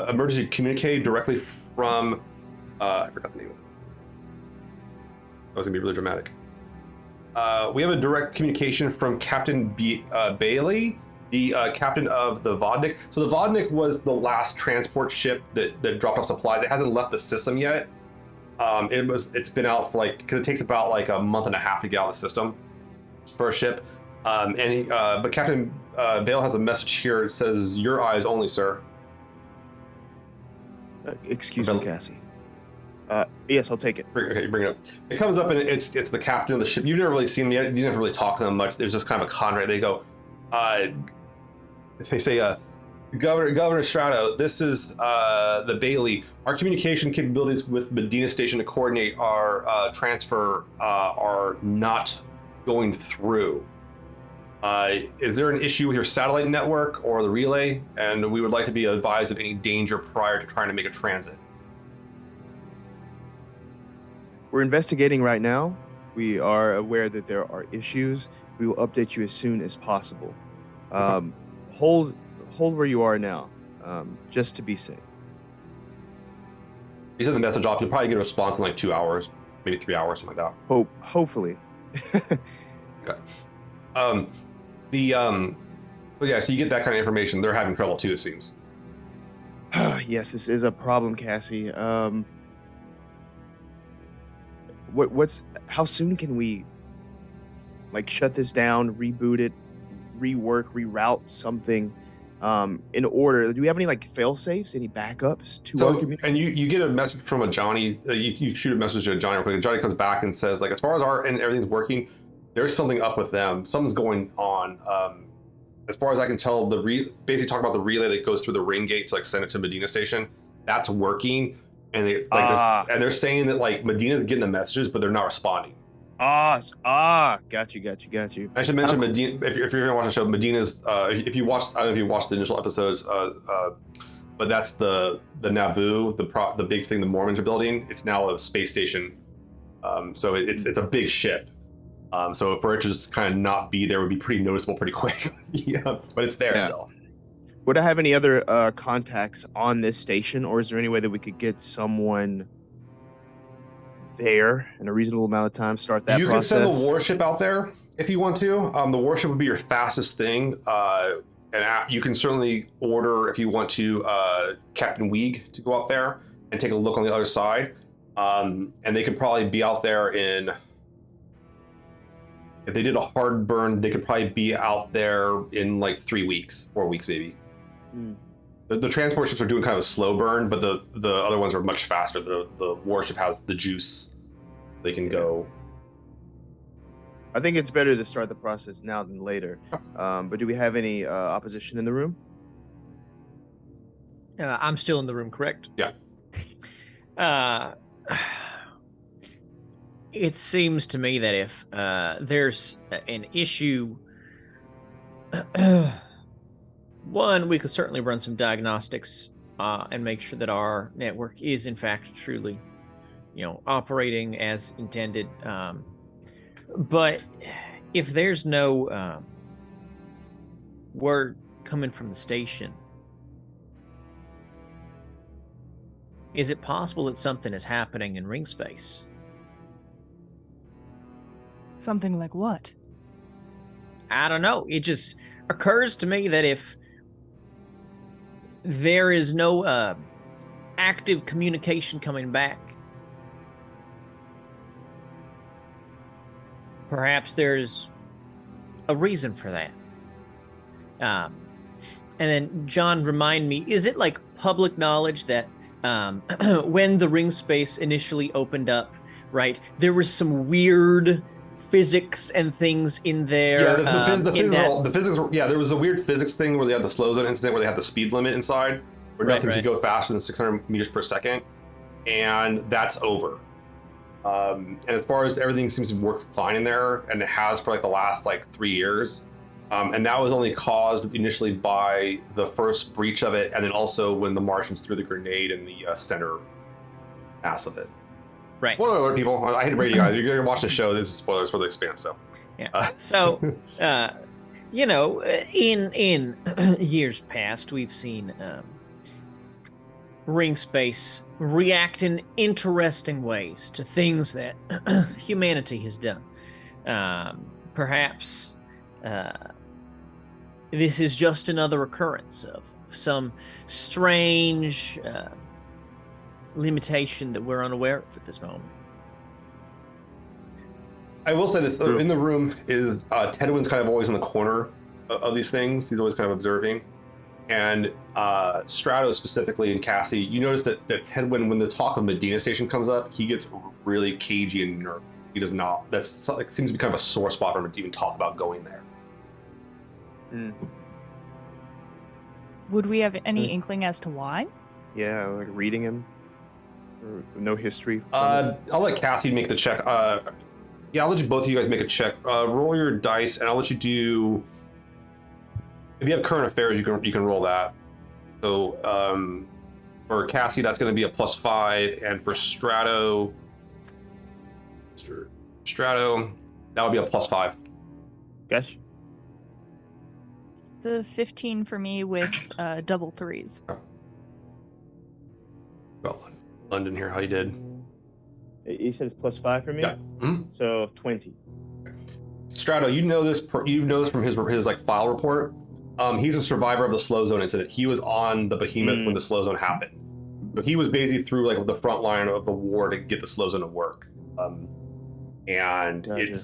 emergency communique directly from, I forgot the name of it. That was gonna be really dramatic. We have a direct communication from Captain Bailey, the captain of the Vodnik. So the Vodnik was the last transport ship that dropped off supplies. It hasn't left the system yet. It's been out for because it takes about like a month and a half to get out of the system for a ship. But Captain Bale has a message here. It says, "Your eyes only, sir." Excuse me, Cassie. Yes, I'll take it. Okay, bring it up. It comes up and it's the captain of the ship. You've never really seen them yet. You didn't really talk to them much. There's just kind of a convoy. They go, they say, Governor Strato, this is the Bailey. Our communication capabilities with Medina Station to coordinate our transfer are not going through. Is there an issue with your satellite network or the relay? And we would like to be advised of any danger prior to trying to make a transit. We're investigating right now. We are aware that there are issues. We will update you as soon as possible. Hold where you are now, just to be safe. You send the message off. You'll probably get a response in like 2 hours, maybe 3 hours, something like that. Hopefully. Okay. So you get that kind of information. They're having trouble too, it seems. Yes, this is a problem, Cassie. How soon can we shut this down, reboot it, reroute something in order? Do we have any fail safes, any backups to our community? And you get a message from a Johnny. You shoot a message to Johnny real quick, and Johnny comes back and says, as far as our and everything's working, there's something up with them. Something's going on. As far as I can tell, basically talk about the relay that goes through the ring gate to send it to Medina Station. That's working, and and they're saying that Medina's getting the messages, but they're not responding. Got you. I should mention Medina. If you're gonna watch the show, Medina's. If you watched, I don't know if you watched the initial episodes, but that's the Naboo, the big thing the Mormons are building. It's now a space station, so it's a big ship. So for it to just kind of not be there would be pretty noticeable pretty quick. Yeah, but it's there still. Would I have any other contacts on this station, or is there any way that we could get someone there in a reasonable amount of time, start that process? You can send the warship out there if you want to. The warship would be your fastest thing. And you can certainly order, if you want to, Captain Weeg to go out there and take a look on the other side. And they could probably be out there if they did a hard burn, they could probably be out there in 3 weeks, 4 weeks maybe. The transport ships are doing kind of a slow burn, but the other ones are much faster. The warship has the juice. They can go. I think it's better to start the process now than later. But do we have any opposition in the room? I'm still in the room, correct? Yeah. It seems to me that if there's an issue, one, we could certainly run some diagnostics and make sure that our network is in fact truly, operating as intended. But if there's no word coming from the station, Is it possible that something is happening in ring space? Something like what? I don't know. It just occurs to me that if there is no active communication coming back, perhaps there's a reason for that. And then, John, remind me, is it like public knowledge that when the ring space initially opened up, right, there was some weird physics and things in there? Yeah, the physics. Yeah, there was a weird physics thing where they had the slow zone incident where they had the speed limit inside, where nothing could go faster than 600 meters per second, and that's over. And as far as everything seems to work fine in there, and it has for like the last like 3 years. And that was only caused initially by the first breach of it, and then also when the Martians threw the grenade in the center mass of it. Right. Spoiler alert, people. I hate to break you guys. You're going to watch the show. This is spoilers for the Expanse, so. Yeah. So, you know, in years past, we've seen ring space react in interesting ways to things that humanity has done. Perhaps this is just another occurrence of some strange limitation that we're unaware of at this moment. I will say this, in the room is Tedwin's kind of always in the corner of these things. He's always kind of observing. And Strato specifically and Cassie, you notice that Tedwin, when the talk of Medina Station comes up, he gets really cagey and nervous. He does not. It seems to be kind of a sore spot for him to even talk about going there. Would we have any inkling as to why? Yeah, like reading him. Or no history. I'll let Cassie make the check. Yeah, I'll let you both of you guys make a check. Roll your dice, and I'll let you do. If you have current affairs, you can roll that. So for Cassie, that's going to be a +5, and for Strato, that would be a +5. Guess. It's a 15 for me with double threes. Well, London here, how you did? You said it's +5 for me. Yeah. Mm-hmm. So 20. Strato, you know this from his like file report. He's a survivor of the slow zone incident. He was on the Behemoth when the slow zone happened. But he was basically through like the front line of the war to get the slow zone to work. And Gotcha.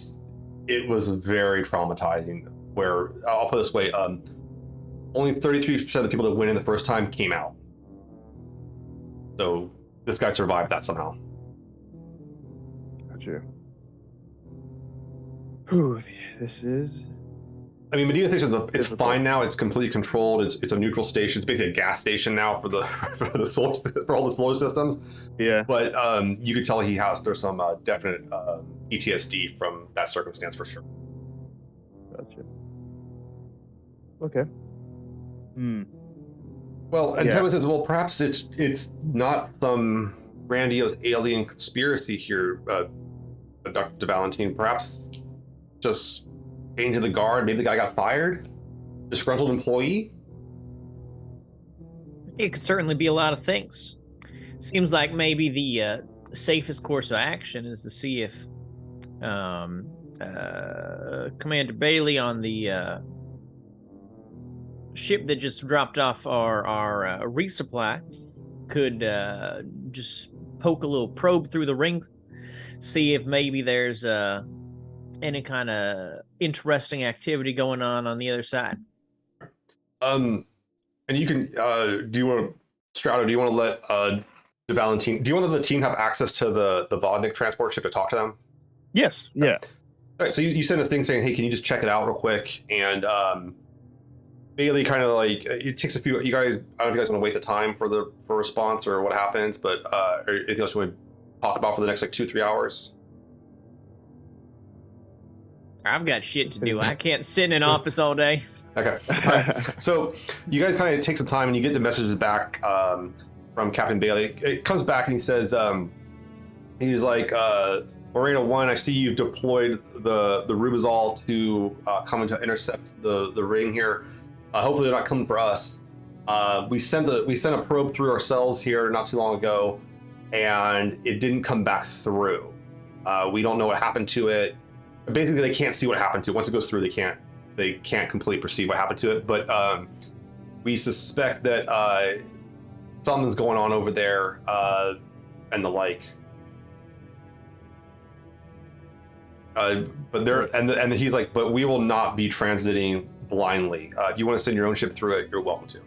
it was very traumatizing. Where I'll put it this way, only 33% of the people that went in the first time came out. So this guy survived that somehow. Gotcha. Whew, this is. I mean, Medina Station it's fine now. It's completely controlled. It's a neutral station. It's basically a gas station now for all the solar systems. Yeah. But you could tell there's some definite PTSD from that circumstance for sure. Gotcha. Okay. Well, and Yeah. Tevin says, well, perhaps it's not some grandiose alien conspiracy here, Dr. De Valentine. Perhaps just changing the guard. Maybe the guy got fired. Disgruntled employee. It could certainly be a lot of things. Seems like maybe the safest course of action is to see if Commander Bailey on the ship that just dropped off our resupply could just poke a little probe through the ring, see if maybe there's any kind of interesting activity going on the other side. And you can do you want to, Strato, do you want to let De Valentine, do you want to let the team have access to the Vodnik transport ship to talk to them? Yes. Yeah. All right, so you send a thing saying, hey, can you just check it out real quick? And Bailey kind of like, it takes a few, you guys, I don't know if you guys want to wait the time for response or what happens, but or anything else you want to talk about for the next like 2-3 hours? I've got shit to do. I can't sit in an office all day. Okay. All right. So you guys kind of take some time and you get the messages back from Captain Bailey. It comes back and he says, he's like, Morena I, I see you've deployed the Rubizol to come to intercept the ring here. Hopefully they're not coming for us. We sent a probe through ourselves here not too long ago, and it didn't come back through. We don't know what happened to it. Basically, they can't see what happened to it. Once it goes through, they can't completely perceive what happened to it. But we suspect that something's going on over there, and the like. But there, and he's like, but we will not be transiting blindly. If you want to send your own ship through it, you're welcome to.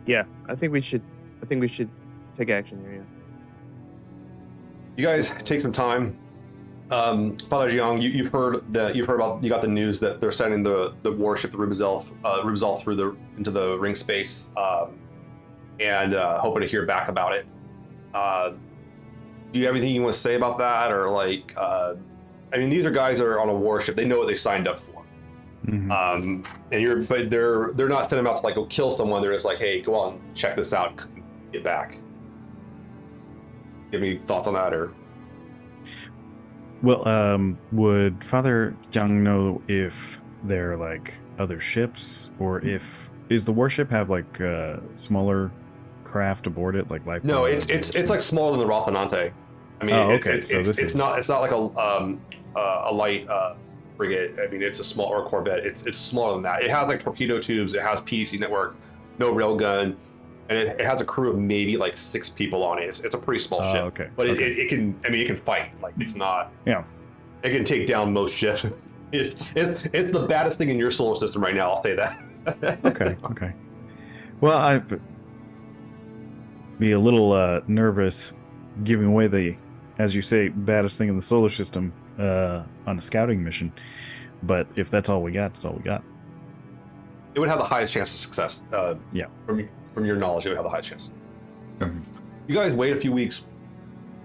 Yeah, I think we should take action here. Yeah. You guys take some time. Father Jiang, you got the news that they're sending the warship, the Rubzal through into the ring space, and hoping to hear back about it. Do you have anything you want to say about that, or like? I mean, these are guys that are on a warship. They know what they signed up for. Mhm. But they're not sending them out to like go kill someone. They're just like, hey, go on, check this out, get back. You have any thoughts on that, or? Well, would Father Young know if they're like other ships, or is the warship have like smaller craft aboard it, like life? No, it's like smaller than the Rocinante. I mean, okay. It's not like a light frigate. I mean, it's a small, or a corvette. It's smaller than that. It has like torpedo tubes. It has PDC network, no railgun, and it has a crew of maybe like 6 people on it. It's a pretty small ship. Okay. But okay. it can. I mean, it can fight. Like it's not. Yeah. It can take down most ships. It's the baddest thing in your solar system right now. I'll say that. Okay. Well, I'd be a little nervous giving away the, as you say, baddest thing in the solar system on a scouting mission. But if that's all we got, it's all we got. It would have the highest chance of success. Yeah. From your knowledge, it would have the highest chance. Mhm. You guys wait a few weeks.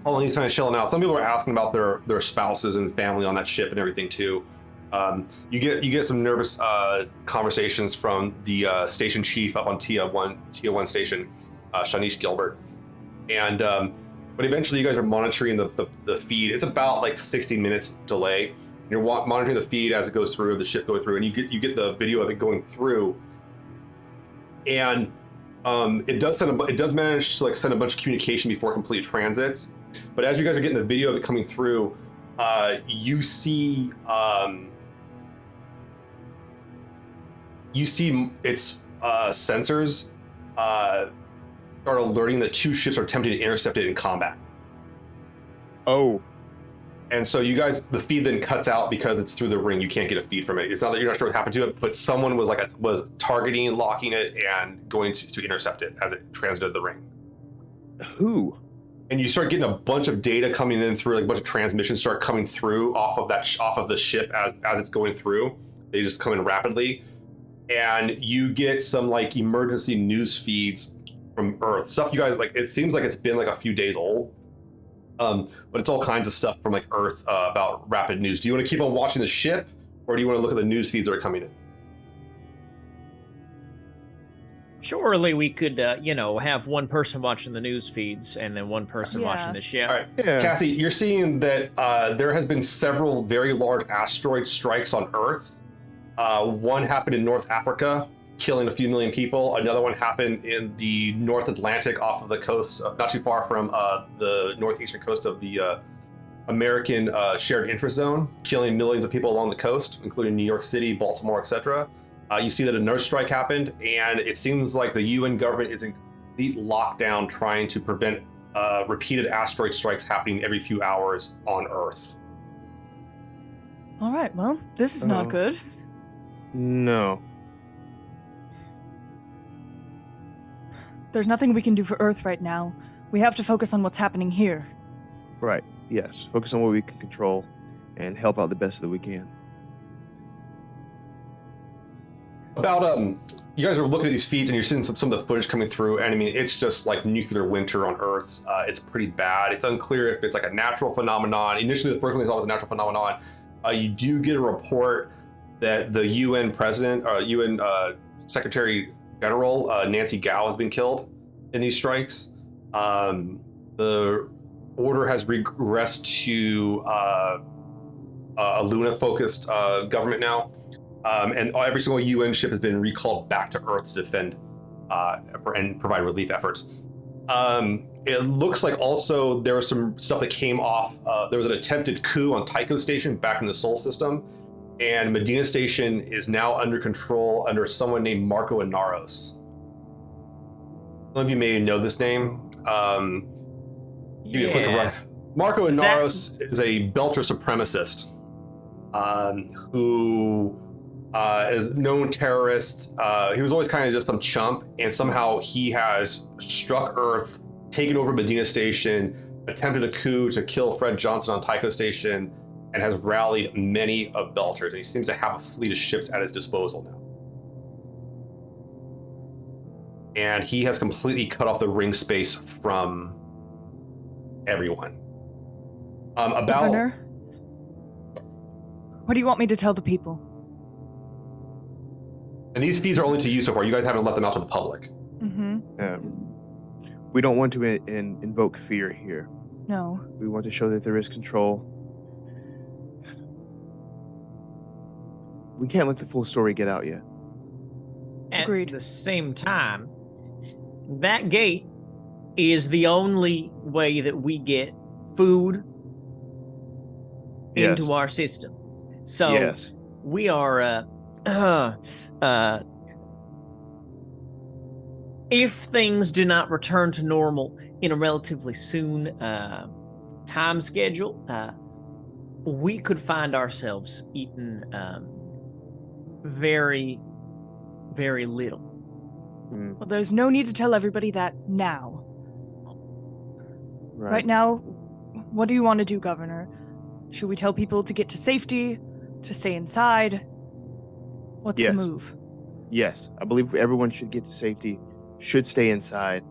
All he's kind of chilling out. Some people are asking about their spouses and family on that ship and everything too. You get some nervous conversations from the station chief up on Tia 1 station, Shanish Gilbert, and but eventually you guys are monitoring the feed. It's about like 60 minutes delay. You're monitoring the feed as it goes through, the ship going through, and you get the video of it going through, and it does manage to like send a bunch of communication before complete transit. But as you guys are getting the video of it coming through, you see its sensors start alerting that 2 ships are attempting to intercept it in combat. Oh, and so you guys, the feed then cuts out because it's through the ring. You can't get a feed from it. It's not that you're not sure what happened to it, but someone was targeting, locking it, and going to intercept it as it transited the ring. who? And you start getting a bunch of data coming in through, like a bunch of transmissions start coming through off of the ship as it's going through. They just come in rapidly, and you get some like emergency news feeds from Earth stuff. You guys like, it seems like it's been like a few days old, but it's all kinds of stuff from like Earth about rapid news. Do you want to keep on watching the ship, or do you want to look at the news feeds that are coming in? Surely we could, have one person watching the news feeds and then one person watching the ship. All right, Yeah. Cassie, you're seeing that there has been several very large asteroid strikes on Earth. One happened in North Africa, killing a few million people. Another one happened in the North Atlantic off of the coast, not too far from the northeastern coast of the American shared interest zone, killing millions of people along the coast, including New York City, Baltimore, etc. You see that another strike happened, and it seems like the UN government is in complete lockdown trying to prevent repeated asteroid strikes happening every few hours on Earth. All right, well, this is not good. No. There's nothing we can do for Earth right now. We have to focus on what's happening here. Right. Yes. Focus on what we can control and help out the best that we can. About you guys are looking at these feeds and you're seeing some of the footage coming through, and I mean, it's just like nuclear winter on Earth. It's pretty bad. It's unclear if it's like a natural phenomenon. Initially, the first one they saw was a natural phenomenon. You do get a report that the UN president, UN Secretary General Nancy Gao has been killed in these strikes. The order has regressed to a Luna-focused government now, and every single UN ship has been recalled back to Earth to defend and provide relief efforts. It looks like also there was some stuff that came off. There was an attempted coup on Tycho Station back in the Sol system, and Medina Station is now under control under someone named Marco Inaros. Some of you may know this name. Give you a quick run. Marco Inaros is a Belter supremacist who is a known terrorist. He was always kind of just some chump, and somehow he has struck Earth, taken over Medina Station, attempted a coup to kill Fred Johnson on Tycho Station, and has rallied many of Belters. And he seems to have a fleet of ships at his disposal now. And he has completely cut off the ring space from everyone. Governor, what do you want me to tell the people? And these feeds are only to you so far. You guys haven't let them out to the public. We don't want to invoke fear here. No. We want to show that there is control. We can't let the full story get out yet. Agreed. At the same time, that gate is the only way that we get food into our system. So we are if things do not return to normal in a relatively soon time schedule, we could find ourselves eating very, very little. Well, there's no need to tell everybody that now. Right now, what do you want to do, Governor? Should we tell people to get to safety, to stay inside? What's the move? Yes, I believe everyone should get to safety, should stay inside.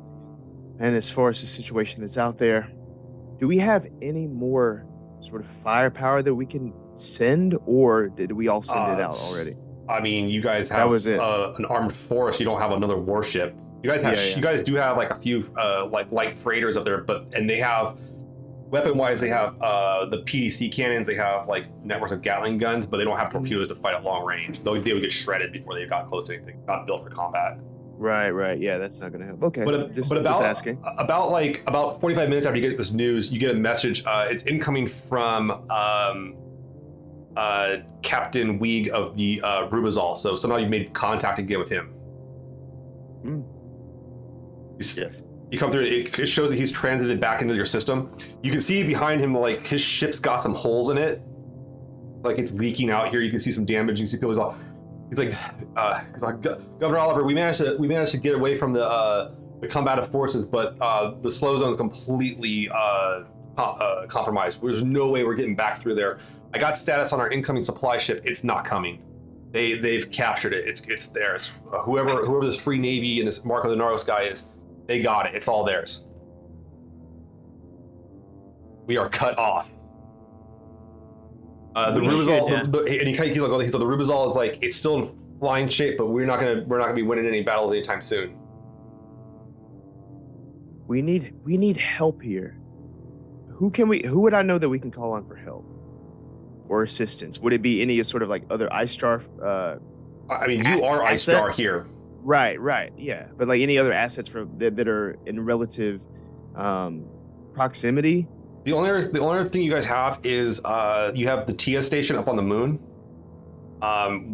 And as far as the situation that's out there, do we have any more sort of firepower that we can send, or did we all send it out already? I mean, you guys have an armed force. You don't have another warship. You guys have. You guys do have like a few like light freighters up there, and they have weapon-wise. They have the PDC cannons. They have like networks of Gatling guns, but they don't have torpedoes to fight at long range. They would get shredded before they got close to anything. Not built for combat. Right. Yeah, that's not going to help. Okay. But about asking. About 45 minutes after you get this news, you get a message. It's incoming from Captain Weeg of the Rubizal. So somehow you made contact again with him. Yes. You come through. It shows that he's transited back into your system. You can see behind him, like his ship's got some holes in it, like it's leaking out here. You can see some damage. You can see people. He's like, Governor Oliver, we managed to get away from the combative forces, but the slow zone is completely compromised. There's no way we're getting back through there. I got status on our incoming supply ship. It's not coming. They've captured it. It's theirs. Whoever this Free Navy and this Marco Inaros guy is, they got it. It's all theirs. We are cut off. The Rubizal, and he's like, the Rubizal is like, it's still in flying shape, but we're not gonna be winning any battles anytime soon. We need help here. Who would I know that we can call on for help or assistance? Would it be any sort of like other IceJar? I mean, you are IceJar here. Right, yeah. But like any other assets that are in relative proximity. The only other thing you guys have is you have the TIA station up on the moon,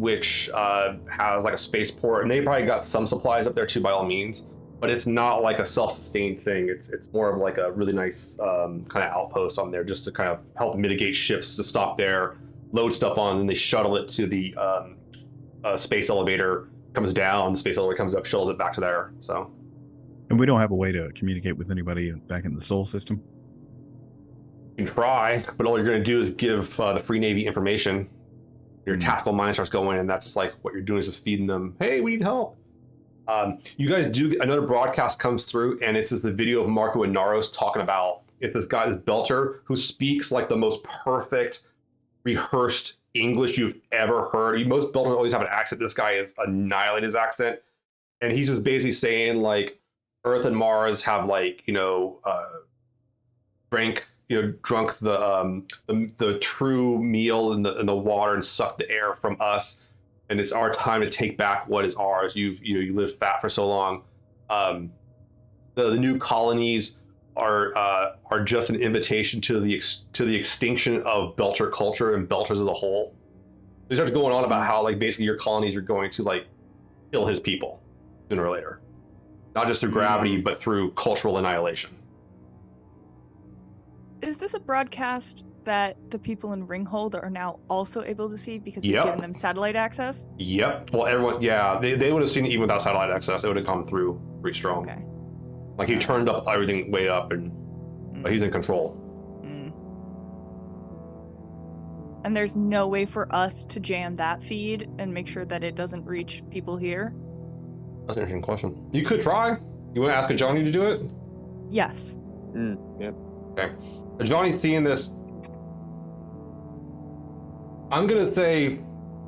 which has like a spaceport, and they probably got some supplies up there too, by all means. But it's not like a self-sustained thing. It's more of like a really nice kind of outpost on there, just to kind of help mitigate ships to stop there, load stuff on, and they shuttle it to the space elevator. Comes down, the space elevator comes up, shuttles it back to there. So, and we don't have a way to communicate with anybody back in the Sol system. You can try, but all you're going to do is give the Free Navy information. Your tactical mind starts going, and that's like what you're doing is just feeding them. Hey, we need help. You guys do another broadcast comes through, and it's just the video of Marco Inaros talking about this guy, this Belter, who speaks like the most perfect, rehearsed English you've ever heard. Most Belters always have an accent. This guy has annihilated his accent, and he's just basically saying like Earth and Mars have like drank drunk the true meal in the water and sucked the air from us, and it's our time to take back what is ours. You lived fat for so long. The new colonies are just an invitation to the extinction of Belter culture and Belters as a whole. They start going on about how like basically your colonies are going to like kill his people sooner or later, not just through gravity but through cultural annihilation. Is this a broadcast that the people in Ringhold are now also able to see because we've given them satellite access? Yep. Well, everyone, they would have seen it even without satellite access. It would have come through pretty strong. Okay. Like he turned up everything way up, and but he's in control. And there's no way for us to jam that feed and make sure that it doesn't reach people here? That's an interesting question. You could try. You want to ask a Johnny to do it? Yes. Yep. Okay. Johnny's seeing this. I'm gonna say,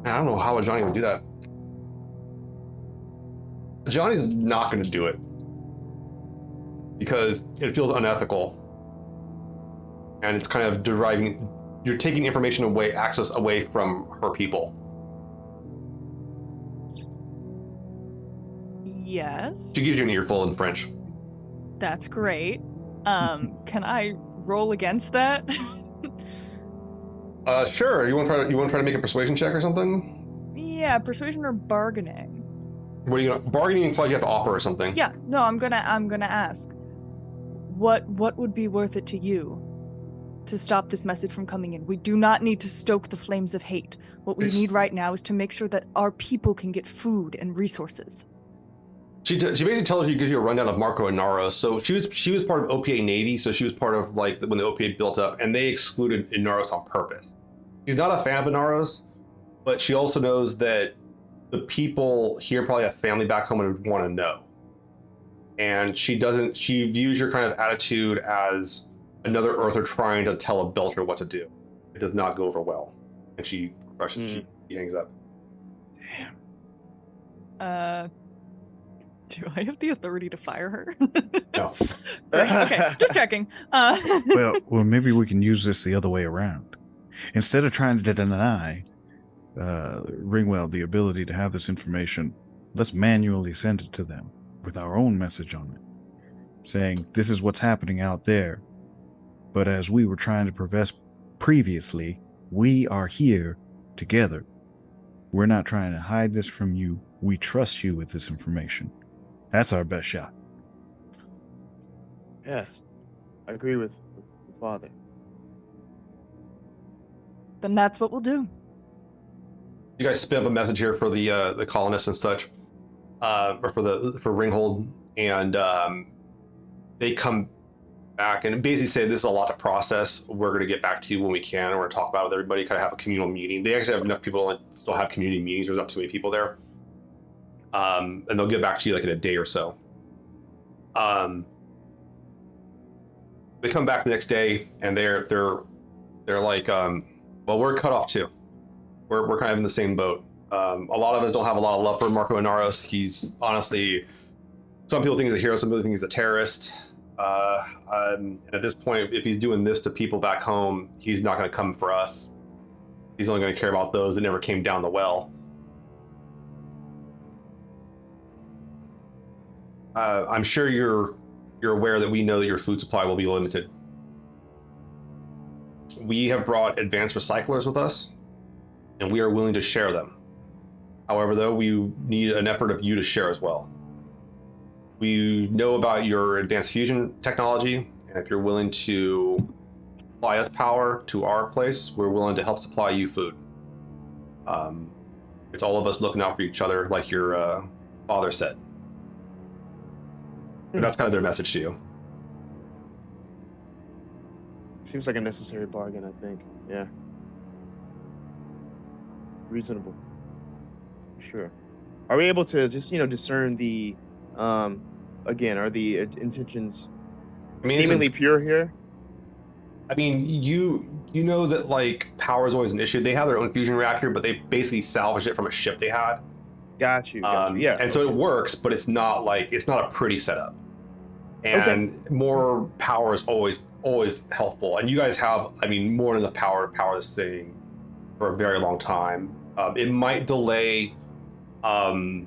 I don't know how a Johnny would do that. Johnny's not gonna do it because it feels unethical, and it's kind of deriving. You're taking information away, access away from her people. Yes. She gives you an earful in French. That's great. Can I roll against that? Sure. You want to try to make a persuasion check or something? Yeah, persuasion or bargaining. What are you gonna bargaining implies you have to offer or something? Yeah. No, I'm gonna ask. What would be worth it to you to stop this message from coming in? We do not need to stoke the flames of hate. What we need right now is to make sure that our people can get food and resources. She basically tells you, gives you a rundown of Marco and Naros. So she was part of OPA Navy, so she was part of like when the OPA built up, and they excluded Inaros on purpose. She's not a fan of Inaros, but she also knows that the people here probably have family back home and would want to know. And she views your kind of attitude as another Earther trying to tell a Belter what to do. It does not go over well. And she crushes, she hangs up. Damn. Do I have the authority to fire her? No. Okay, just checking. Well, maybe we can use this the other way around. Instead of trying to deny Ringwell the ability to have this information, let's manually send it to them with our own message on it, saying this is what's happening out there. But as we were trying to prevent previously, we are here together. We're not trying to hide this from you. We trust you with this information. That's our best shot. Yes, I agree with the father. Then that's what we'll do. You guys spin up a message here for the colonists and such, or for Ringhold, and they come back and basically say this is a lot to process. We're going to get back to you when we can, and we're going to talk about it with everybody. Kind of have a communal meeting. They actually have enough people to still have community meetings. There's not too many people there. And they'll get back to you like in a day or so. They come back the next day and they're like, well, we're cut off too. We're kind of in the same boat. A lot of us don't have a lot of love for Marco Inaros. He's honestly, some people think he's a hero, some people think he's a terrorist. And at this point, if he's doing this to people back home, he's not going to come for us. He's only going to care about those that never came down the well. I'm sure you're aware that we know that your food supply will be limited. We have brought advanced recyclers with us, and we are willing to share them. However, though, we need an effort of you to share as well. We know about your advanced fusion technology, and if you're willing to supply us power to our place, we're willing to help supply you food. It's all of us looking out for each other, like your father said. And that's kind of their message to you. Seems like a necessary bargain, I think. Yeah. Reasonable. Sure. Are we able to just, discern the, again, are the intentions seemingly pure here? I mean, you know that, like, power is always an issue. They have their own fusion reactor, but they basically salvaged it from a ship they had. Got you. Yeah. And so it works, but it's not a pretty setup. And more power is always always helpful. And you guys have, I mean, more than enough power to power this thing for a very long time. It might delay the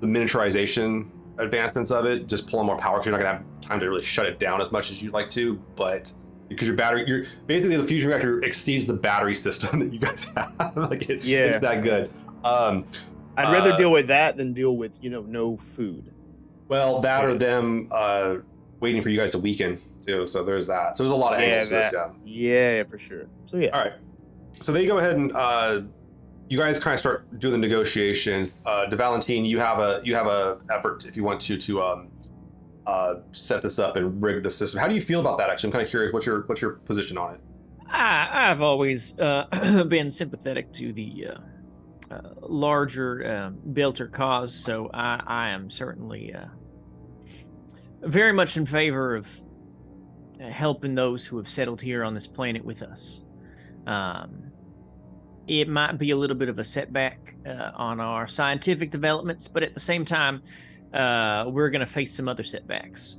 miniaturization advancements of it, just pulling more power because you're not gonna have time to really shut it down as much as you'd like to. But because you're basically, the fusion reactor exceeds the battery system that you guys have. Like it's that good. I'd rather deal with that than deal with no food. Well, that or them waiting for you guys to weaken too. So there's that. So there's a lot of angles to this. Yeah, for sure. So yeah. All right. So they go ahead and you guys kind of start doing the negotiations. De Valentine, you have a effort if you want to set this up and rig the system. How do you feel about that? Actually, I'm kind of curious. What's your position on it? I've always been sympathetic to the larger builder cause, so I am certainly very much in favor of helping those who have settled here on this planet with us. It might be a little bit of a setback on our scientific developments, but at the same time, we're going to face some other setbacks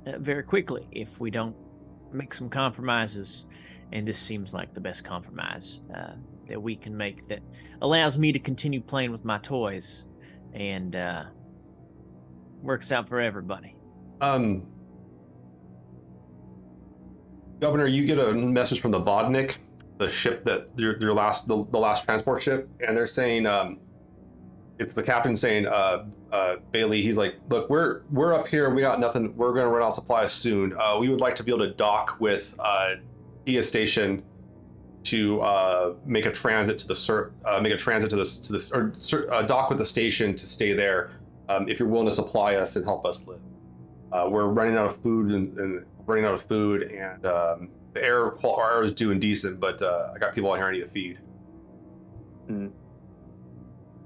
very quickly if we don't make some compromises. And this seems like the best compromise that we can make that allows me to continue playing with my toys and works out for everybody. Governor, you get a message from the Vodnik, the ship that the last transport ship, and they're saying it's the captain saying, Bailey, he's like, look, we're up here, we got nothing, we're gonna run out of supplies soon. We would like to be able to dock with Gia Station to make a transit to the dock with the station to stay there. If you're willing to supply us and help us live, we're running out of food and the air is doing decent, but I got people out here I need to feed.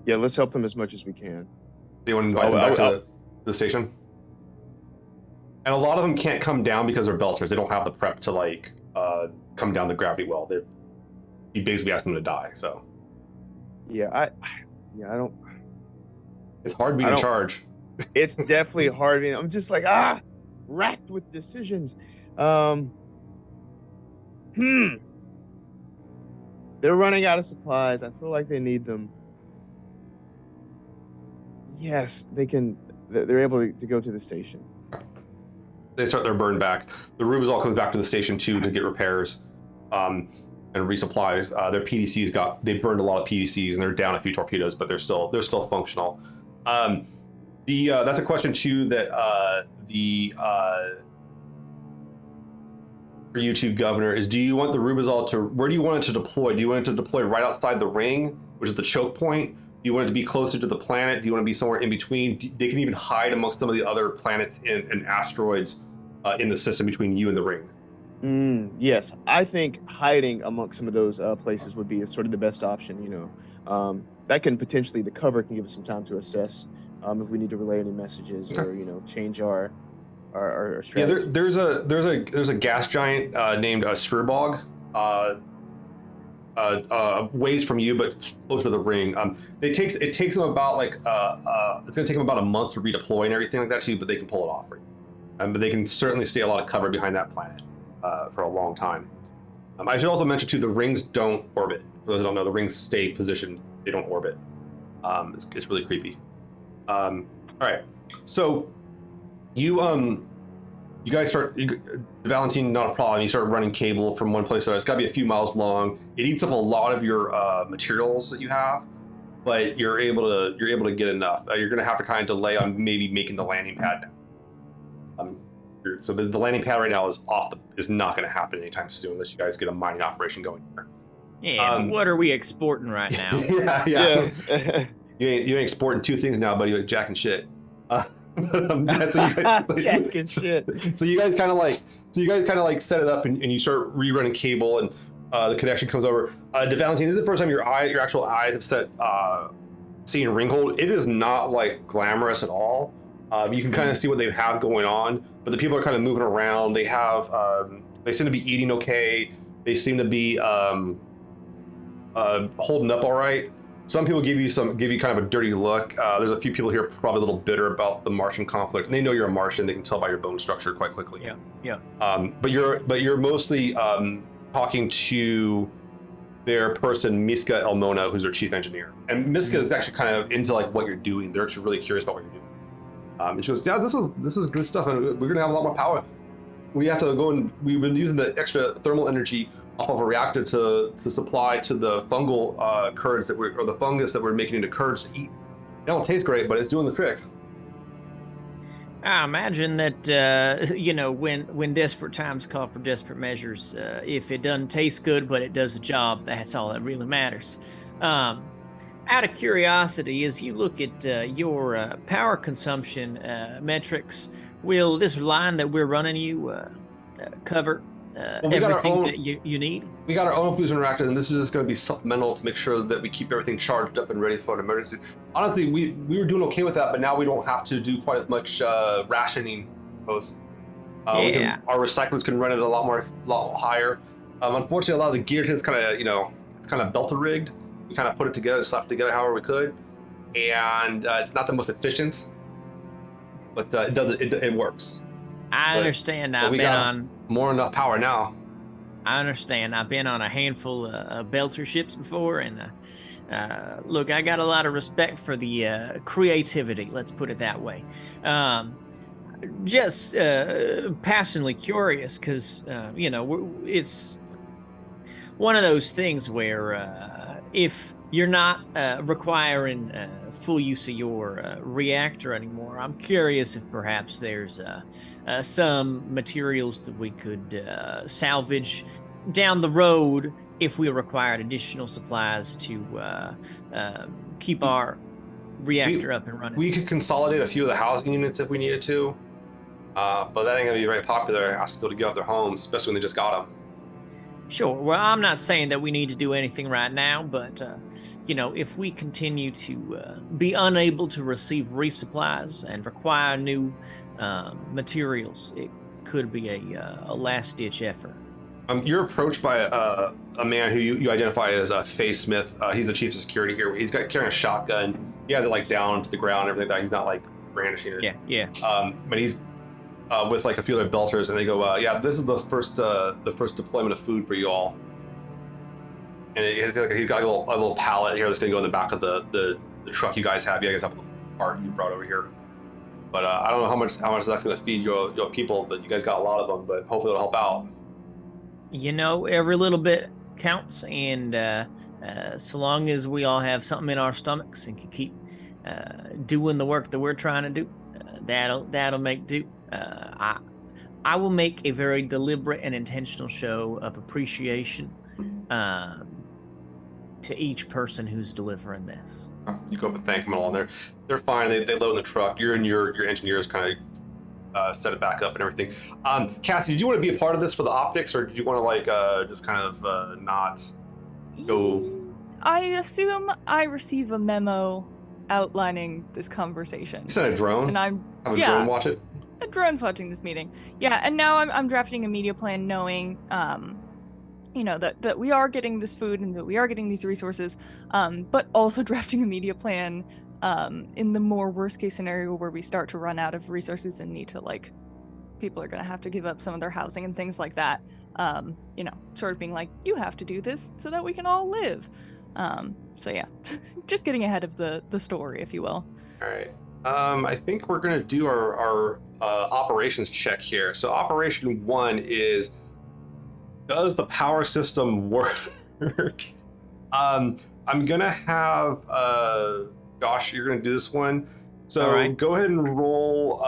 Yeah, let's help them as much as we can. Do you want to invite them back to the station? And a lot of them can't come down because they're belters. They don't have the prep to come down the gravity well. You basically ask them to die. So I don't. It's hard being in charge. It's definitely hard. I'm just like racked with decisions. They're running out of supplies. I feel like they need them. Yes, they can. They're able to go to the station. They start their burn back. The Rubizal comes back to the station too to get repairs and resupplies. Their PDCs they burned a lot of PDCs and they're down a few torpedoes, but they're still functional. That's a question too that for you two, Governor, is do you want the Rubizal where do you want it to deploy? Do you want it to deploy right outside the ring, which is the choke point? Do you want it to be closer to the planet? Do you want to be somewhere in between? They can even hide amongst some of the other planets and asteroids in the system between you and the ring. Yes, I think hiding amongst some of those places would be sort of the best option. That can potentially, the cover can give us some time to assess if we need to relay any messages or change our strategy. Yeah, there's a gas giant named Strirbog. Ways from you, but closer to the ring. It takes them about it's gonna take them about a month to redeploy and everything like that too, but they can pull it off. But they can certainly stay a lot of cover behind that planet for a long time. I should also mention too, the rings don't orbit. For those who don't know, the rings stay positioned; they don't orbit. It's really creepy. All right, so you guys start, Valentine, not a problem. You start running cable from one place to another. It's got to be a few miles long. It eats up a lot of your materials that you have, but you're able to get enough. You're going to have to kind of delay on maybe making the landing pad now. So the landing pad right now is not going to happen anytime soon unless you guys get a mining operation going here. Yeah, what are we exporting right now? yeah. You ain't exporting two things now, buddy. Like Jack and shit. So you guys kind of like set it up and you start rerunning cable and the connection comes over. De Valentine, this is the first time your actual eyes have seeing Ringhold. It is not like glamorous at all. You can kind of see what they have going on, but the people are kind of moving around. They have they seem to be eating okay. They seem to be holding up all right. Some people give you kind of a dirty look. There's a few people here probably a little bitter about the Martian conflict, and they know you're a Martian. They can tell by your bone structure quite quickly. Yeah. But you're mostly talking to their person, Miska Elmona, who's their chief engineer. And Miska is actually kind of into like what you're doing. They're actually really curious about what you're doing. And she goes, yeah, this is good stuff, and we're gonna have a lot more power. We have to go and we've been using the extra thermal energy off of a reactor to supply to the fungal curds or the fungus that we're making into curds to eat. It don't taste great, but it's doing the trick. I imagine that when desperate times call for desperate measures, if it doesn't taste good but it does the job, that's all that really matters. Out of curiosity, as you look at your power consumption metrics, will this line that we're running you cover everything that you need? We got our own fusion reactor, and this is just going to be supplemental to make sure that we keep everything charged up and ready for an emergency. Honestly, we were doing okay with that, but now we don't have to do quite as much rationing. Our recyclers can run it a lot higher. Unfortunately, a lot of the gear is kind of belted rigged. We kind of put it together, slapped it together however we could, and it's not the most efficient, but it works. I understand. I've been on more enough power now. I understand. I've been on a handful of belter ships before, and look, I got a lot of respect for the creativity. Let's put it that way. Just passionately curious, because it's one of those things where if you're not requiring full use of your reactor anymore, I'm curious if perhaps there's some materials that we could salvage down the road if we required additional supplies to keep our reactor up and running. We could consolidate a few of the housing units if we needed to, but that ain't gonna be very popular asking people to give up their homes, especially when they just got them. Sure. Well, I'm not saying that we need to do anything right now, but if we continue to be unable to receive resupplies and require new materials, it could be a last-ditch effort. You're approached by a man who you identify as Faye Smith. He's the chief of security here. He's carrying a shotgun. He has it like down to the ground and everything like that. He's not like brandishing it. Yeah. But he's with like a few other belters, and they go, yeah, this is the first deployment of food for you all. And he's got a little pallet here that's gonna go in the back of the truck you guys have. You guys have the part you brought over here. But I don't know how much that's gonna feed your people, but you guys got a lot of them. But hopefully it'll help out. Every little bit counts, and so long as we all have something in our stomachs and can keep doing the work that we're trying to do, that'll make do. I will make a very deliberate and intentional show of appreciation to each person who's delivering this. You go up and thank them all, and they're fine. They load in the truck. You and your engineers kind of set it back up and everything. Cassie, did you want to be a part of this for the optics, or did you want to like just kind of not go? I assume I receive a memo outlining this conversation. You sent a drone, and have a drone watch it. A drone's watching this meeting. Yeah, and now I'm drafting a media plan, knowing that we are getting this food and that we are getting these resources, but also drafting a media plan in the more worst case scenario where we start to run out of resources and need to people are going to have to give up some of their housing and things like that. Sort of being like, you have to do this so that we can all live. So yeah, just getting ahead of the story, if you will. All right. I think we're going to do our operations check here. So operation 1 is, does the power system work? I'm going to have Josh, you're going to do this one. So right. Go ahead and roll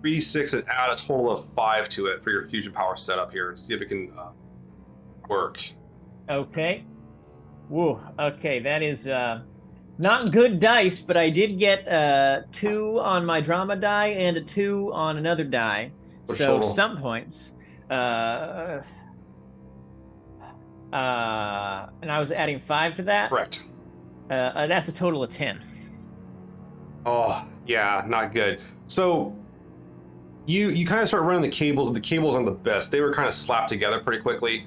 3d6 and add a total of 5 to it for your fusion power setup here and see if it can work. Okay. Whoa. Okay, that is not good dice, but I did get 2 on my drama die and a 2 on another die. So total? stump points. And I was adding 5 to that. Correct. That's a total of 10. Oh, yeah, not good. So you kind of start running the cables, and the cables aren't the best. They were kind of slapped together pretty quickly.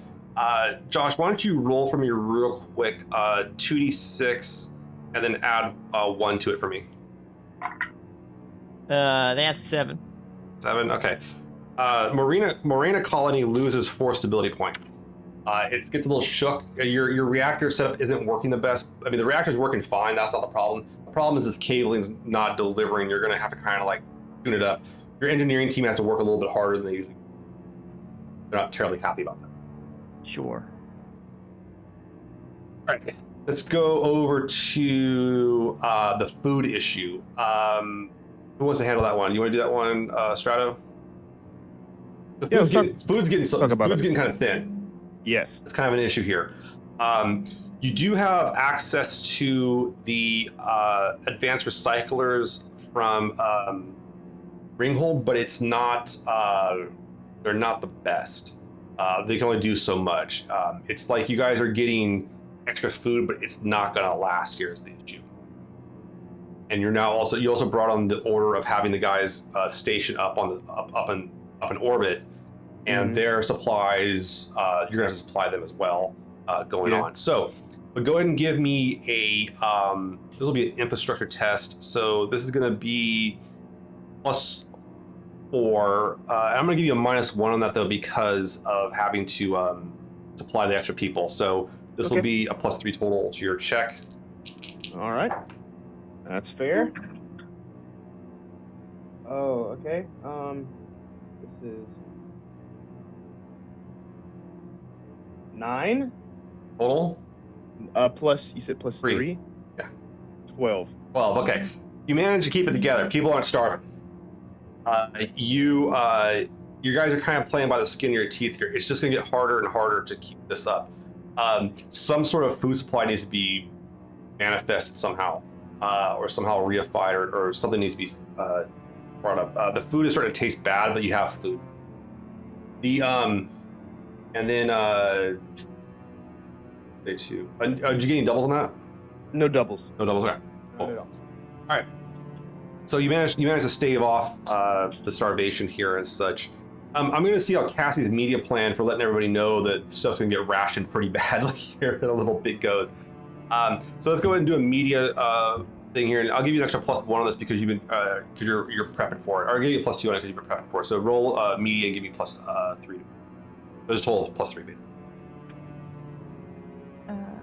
Josh, why don't you roll for me real quick, 2d6 and then add 1 to it for me. That's 7. 7. Okay. Morena Colony loses 4 stability points. It gets a little shook. Your reactor setup isn't working the best. I mean, the reactor's working fine. That's not the problem. The problem is this cabling's not delivering. You're going to have to kind of like tune it up. Your engineering team has to work a little bit harder than they usually do. They're not terribly happy about that. Sure. All right. Let's go over to the food issue. Who wants to handle that one? You want to do that one, Strato? The Yeah, food's getting kind of thin. Yes. It's kind of an issue here. You do have access to the advanced recyclers from Ringhold, but it's not. They're not the best. They can only do so much. It's like you guys are getting extra food, but it's not going to last. Here's the issue. And you also brought on the order of having the guys station up in orbit, and their supplies, you're gonna have to supply them as well going on. So, but go ahead and give me a this will be an infrastructure test. So this is gonna be +4. I'm gonna give you a -1 on that though because of having to supply the extra people. So this will be a +3 total to your check. All right. That's fair. Oh, okay. This is 9. Total? Plus, you said +3? 3. Yeah. 12. 12, okay. You managed to keep it together. People aren't starving. You guys are kind of playing by the skin of your teeth here. It's just gonna get harder and harder to keep this up. Some sort of food supply needs to be manifested somehow. Or somehow reified, or something needs to be brought up. The food is starting to taste bad, but you have food. And then day 2. Did you get any doubles on that? No doubles. No doubles. Okay. Cool. All right. So you managed to stave off the starvation here and such. I'm going to see how Cassie's media plan for letting everybody know that stuff's going to get rationed pretty badly here in a little bit goes. So let's go ahead and do a media thing here, and I'll give you an extra +1 on this because you're prepping for it. Or I'll give you a +2 on it because you've been prepping for it. So roll media and give me +3. There's a total of +3 basically.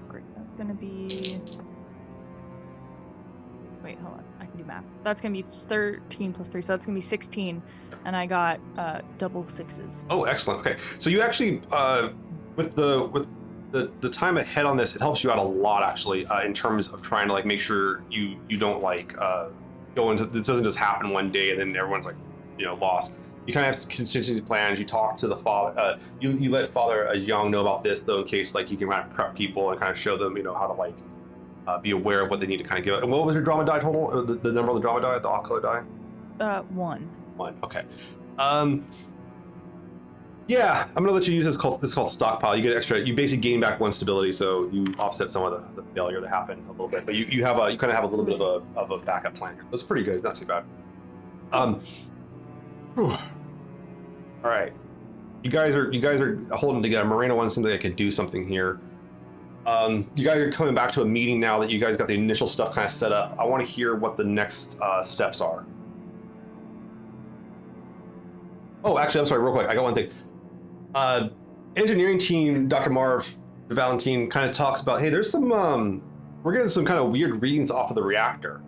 Great. That's gonna be. Wait, hold on. I can do math. That's gonna be 13 + 3, so that's gonna be 16, and I got double 6s. Oh, excellent. Okay, so you actually with the time ahead on this, it helps you out a lot actually in terms of trying to like make sure you don't like go into this doesn't just happen one day and then everyone's like lost. You kind of have contingency plans. You talk to the father. You let Father Young know about this though in case like you can kind of prep people and kind of show them how to like be aware of what they need to kind of give. And what was your drama die total? Or the number of the drama die, the off color die? 1. 1. Okay. Yeah, I'm gonna let you use this. This is called stockpile. You get extra. You basically gain back 1 stability, so you offset some of the failure that happened a little bit. But you kind of have a little bit of a backup plan here. That's pretty good. It's not too bad. All right, you guys are holding together. Morena I seems like I could do something here. You guys are coming back to a meeting now that you guys got the initial stuff kind of set up. I want to hear what the next steps are. Oh, actually, I'm sorry, real quick. I got one thing. Engineering team, Dr. Marv Valentine kind of talks about, hey, there's some, we're getting some kind of weird readings off of the reactor.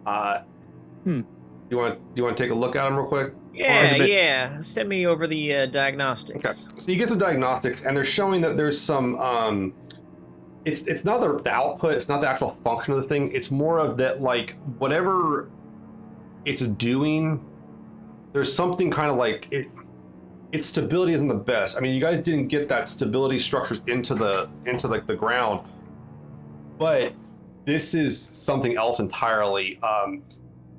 Do you want to take a look at them real quick? Yeah. Send me over the diagnostics. Okay. So you get some diagnostics, and they're showing that there's some, it's not the output, it's not the actual function of the thing. It's more of that, like, whatever it's doing, there's something kind of like its stability isn't the best. I mean, you guys didn't get that stability structures into like the ground, but this is something else entirely.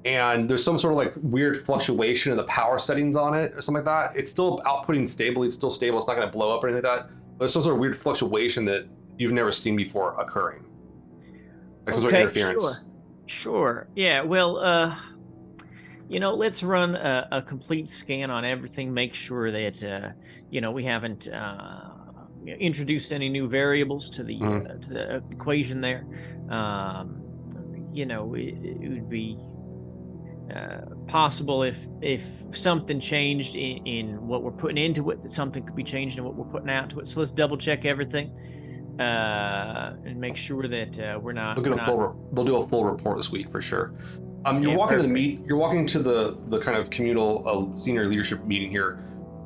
And there's some sort of like weird fluctuation in the power settings on it or something like that. It's still outputting stably. It's still stable. It's not going to blow up or anything like that. There's some sort of weird fluctuation that you've never seen before occurring. Like some sort of interference. Sure. Yeah. Well, let's run a complete scan on everything. Make sure that we haven't introduced any new variables to the equation there. It would be possible if something changed in what we're putting into it, that something could be changed in what we're putting out to it. So let's double check everything and make sure that we're not. They'll do a full report this week for sure. You're Yeah, walking perfect. You're walking to the kind of communal senior leadership meeting here,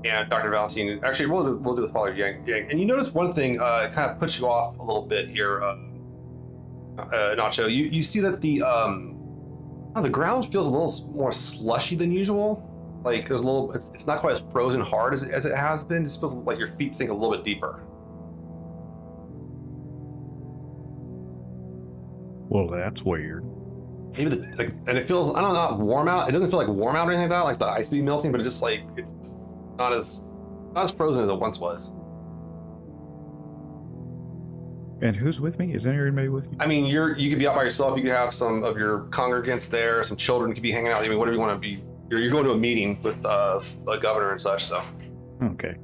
and Dr. Valentine. Actually, we'll do with Father Yang. And you notice one thing kind of puts you off a little bit here, Nacho. You see that the ground feels a little more slushy than usual. Like there's a little. It's not quite as frozen hard as it has been. It just feels like your feet sink a little bit deeper. Well, that's weird. Maybe and it feels, I don't know, not warm out. It doesn't feel like warm out or anything like that, like the ice be melting, but it's just like it's not as frozen as it once was. And who's with me? Is there anybody with me? I mean, you could be out by yourself. You could have some of your congregants there. Some children could be hanging out. I mean, whatever you want to be. You're going to a meeting with a governor and such. So. Okay.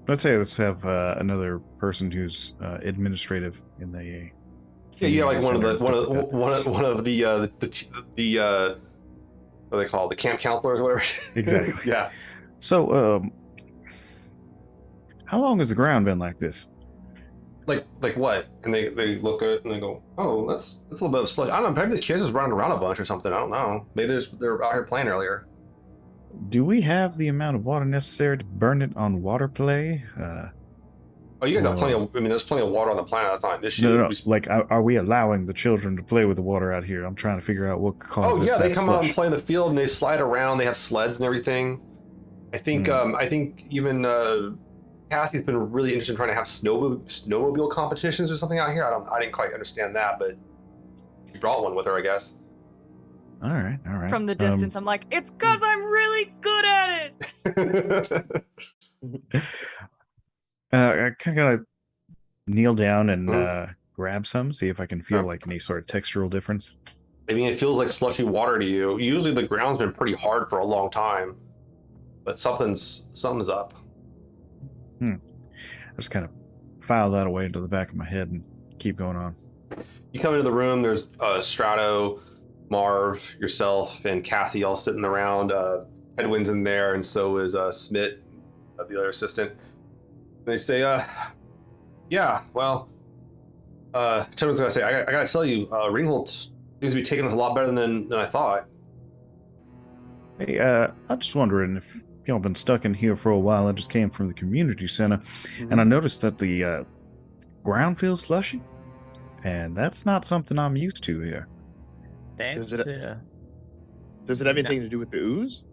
Let's have another person who's administrative in the. Yeah, like one of the what do they call it? The camp counselors or whatever. Exactly. Yeah. So, how long has the ground been like this? Like what? And they look at it and they go, oh, that's a little bit of slush. I don't know. Maybe the kids just running around a bunch or something. I don't know. Maybe they're out here playing earlier. Do we have the amount of water necessary to burn it on water play? Oh, you guys have plenty of. I mean, there's plenty of water on the planet. That's not an issue. No. Like, are we allowing the children to play with the water out here? I'm trying to figure out what causes. Oh yeah, they come slush. out and play in the field and they slide around. They have sleds and everything. I think even Cassie's been really interested in trying to have snowmobile competitions or something out here. I didn't quite understand that, but she brought one with her, I guess. All right. From the distance, I'm like, it's because I'm really good at it. I kind of gotta kneel down and grab some, see if I can feel like any sort of textural difference. I mean, it feels like slushy water to you. Usually the ground's been pretty hard for a long time, but something's up. I just kind of file that away into the back of my head and keep going on. You come into the room, there's Strato, Marv, yourself, and Cassie all sitting around. Edwin's in there, and so is Smith, the other assistant. They say, yeah, well, Tedwin's gonna say, I gotta tell you, Ringholt seems to be taking us a lot better than I thought. Hey, I'm just wondering if y'all been stuck in here for a while. I just came from the community center, and I noticed that the ground feels slushy, and that's not something I'm used to here. Does it have anything to do with the ooze?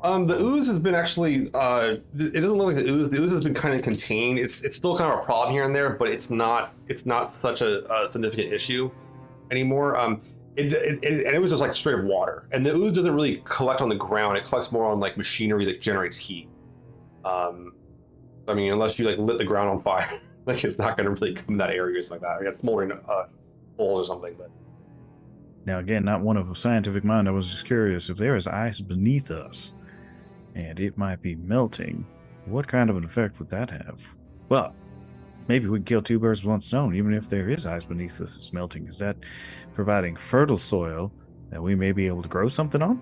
The ooze has been actually, it doesn't look like the ooze. The ooze has been kind of contained. It's still kind of a problem here and there, but it's not such a significant issue anymore. It was just like straight up water, and the ooze doesn't really collect on the ground. It collects more on like machinery that generates heat. I mean, unless you like lit the ground on fire, like it's not going to really come in that area or something like that. It's smoldering holes or something. But now, again, not one of a scientific mind. I was just curious if there is ice beneath us, and it might be melting. What kind of an effect would that have? Well, maybe we can kill two birds with one stone. Even if there is ice beneath us, it's melting. Is that providing fertile soil that we may be able to grow something on?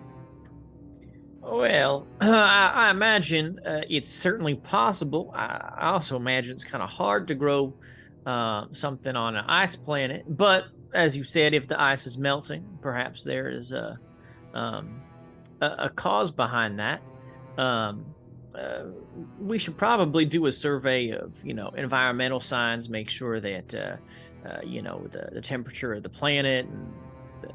Well, I imagine it's certainly possible. I also imagine it's kind of hard to grow something on an ice planet. But as you said, if the ice is melting, perhaps there is a cause behind that. We should probably do a survey of, environmental signs, make sure that, the temperature of the planet and the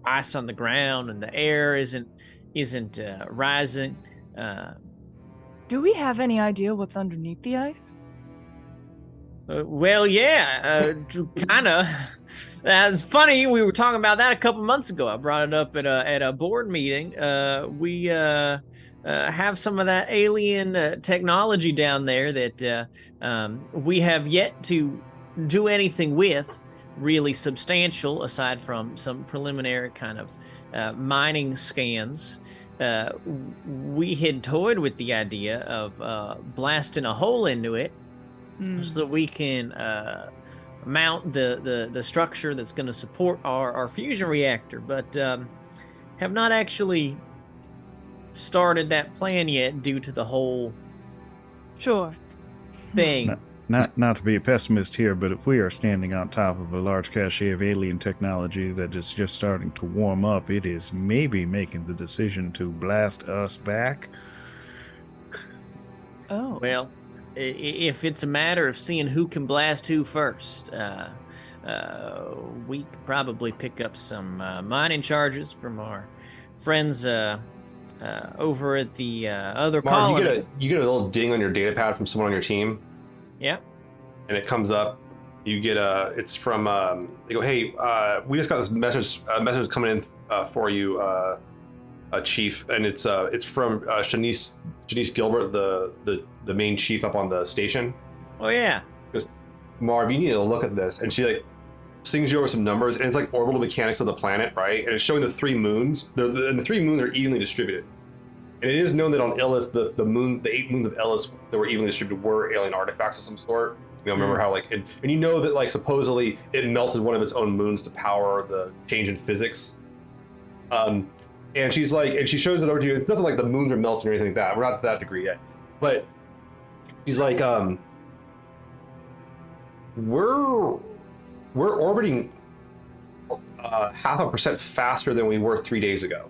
ice on the ground and the air isn't rising. Do we have any idea what's underneath the ice? Well, yeah, kind of. That's funny. We were talking about that a couple months ago. I brought it up at a board meeting. We have some of that alien technology down there that we have yet to do anything with really substantial, aside from some preliminary kind of mining scans. We had toyed with the idea of blasting a hole into it so we can mount the structure that's going to support our fusion reactor, but have not actually started that plan yet due to the whole Sure. thing. Not to be a pessimist here, but if we are standing on top of a large cache of alien technology that is just starting to warm up, it is maybe making the decision to blast us back. Oh. Well, if it's a matter of seeing who can blast who first, we could probably pick up some mining charges from our friends over at the other Marv, colony. you get a little ding on your data pad from someone on your team, Yeah. and it comes up. You get it's from they go, hey, we just got this message coming in for you, Chief, and it's from Shanice Gilbert, the main chief up on the station. Oh yeah. Marv, you need to look at this, and she like sings you over some numbers, and it's like orbital mechanics of the planet, right? And it's showing the 3 moons. And the 3 moons are evenly distributed. And it is known that on Ilus, the 8 moons of Ilus that were evenly distributed were alien artifacts of some sort. You know, remember how like, and you know that like supposedly it melted one of its own moons to power the change in physics. And she's like, and she shows it over to you. It's nothing like the moons are melting or anything like that. We're not to that degree yet. But she's like, we're orbiting 0.5% faster than we were 3 days ago.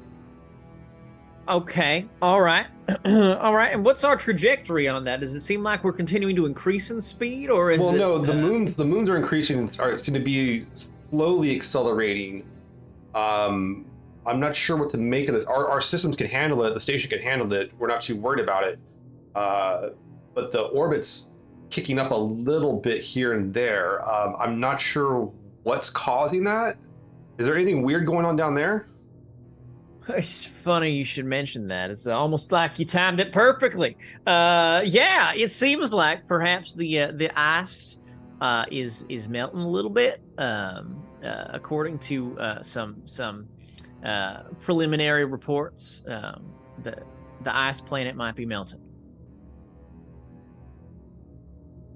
Okay. All right. All right. And what's our trajectory on that? Does it seem like we're continuing to increase in speed, or is it? Well, no. The moons are increasing. It's going to be slowly accelerating. I'm not sure what to make of this. Our systems can handle it. The station can handle it. We're not too worried about it. But the orbit's kicking up a little bit here and there. I'm not sure what's causing that. Is there anything weird going on down there? It's funny you should mention that. It's almost like you timed it perfectly. Yeah, it seems like perhaps the ice is melting a little bit. According to some preliminary reports, the ice planet might be melting.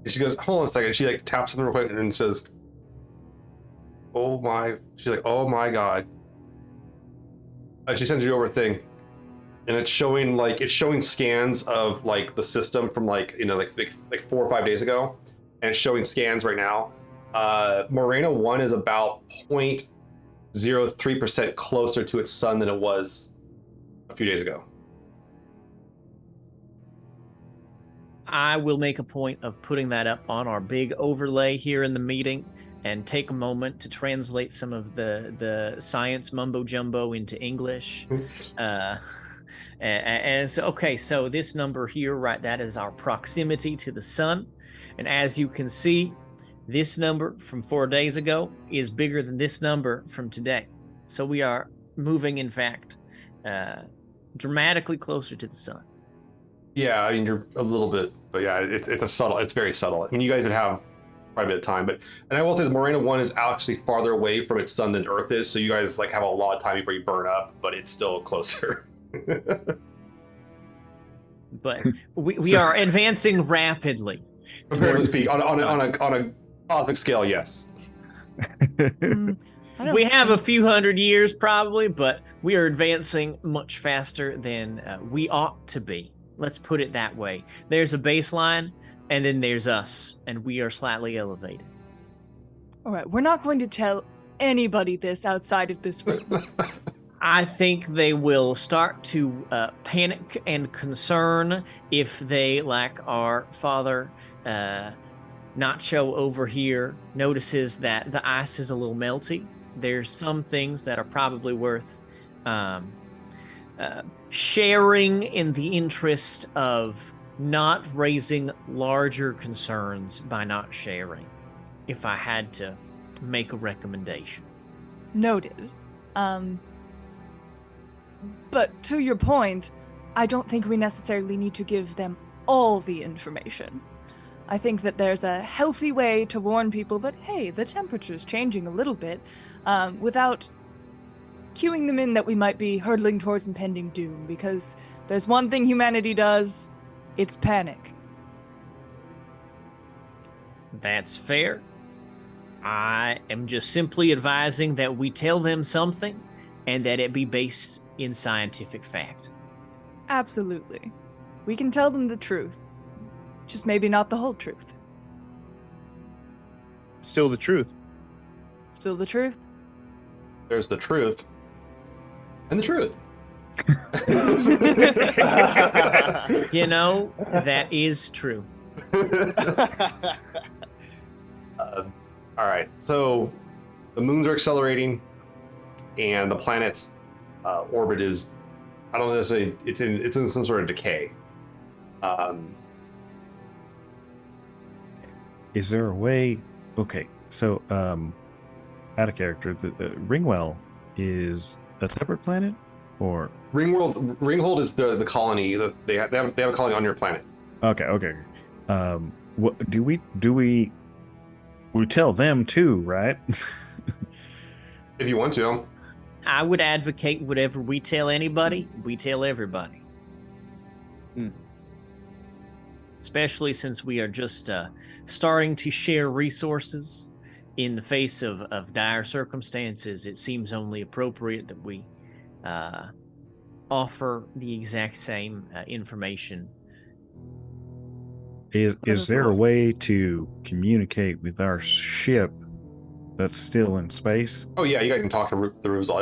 And she goes, hold on a second. She like taps something real quick and says, "Oh my!" She's like, "Oh my god!" And she sends you over a thing, and it's showing scans of like the system from like 4 or 5 days ago, and it's showing scans right now. Morena I is about 0.03% closer to its sun than it was a few days ago. I will make a point of putting that up on our big overlay here in the meeting and take a moment to translate some of the science mumbo jumbo into English. And so, okay, so this number here, right, that is our proximity to the sun. And as you can see, this number from 4 days ago is bigger than this number from today. So we are moving, in fact, dramatically closer to the sun. Yeah, I mean, you're a little bit, but yeah, it's very subtle. I mean, you guys would have quite a bit of time, and I will say the Morena I is actually farther away from its sun than Earth is, so you guys like have a lot of time before you burn up, but it's still closer. But we are advancing rapidly. Comparatively speak, on a cosmic scale, yes. We have a few hundred years probably, but we are advancing much faster than we ought to be. Let's put it that way. There's a baseline, and then there's us, and we are slightly elevated. All right, we're not going to tell anybody this outside of this room. I think they will start to panic and concern if they, like our father Nacho over here, notices that the ice is a little melty. There's some things that are probably worth sharing in the interest of not raising larger concerns by not sharing, if I had to make a recommendation. Noted. But to your point, I don't think we necessarily need to give them all the information. I think that there's a healthy way to warn people that, hey, the temperature's changing a little bit, without cueing them in that we might be hurtling towards impending doom, because there's one thing humanity does, it's panic. That's fair. I am just simply advising that we tell them something and that it be based in scientific fact. Absolutely. We can tell them the truth. Just maybe not the whole truth. Still the truth. Still the truth. There's the truth. And the truth. You know, that is true. All right, so the moons are accelerating, and the planet's orbit is, I don't know, say it's in some sort of decay. Is there a way? Okay, so out of character, the Ringwell is a separate planet, or Ringhold is the colony that they have a colony on your planet. okay. What do we tell them too, right? If you want to. I would advocate whatever we tell anybody, we tell everybody. Especially since we are just starting to share resources in the face of dire circumstances, it seems only appropriate that we offer the exact same information. Is there a way to communicate with our ship that's still in space? Oh yeah, you guys can talk to the Rubesol.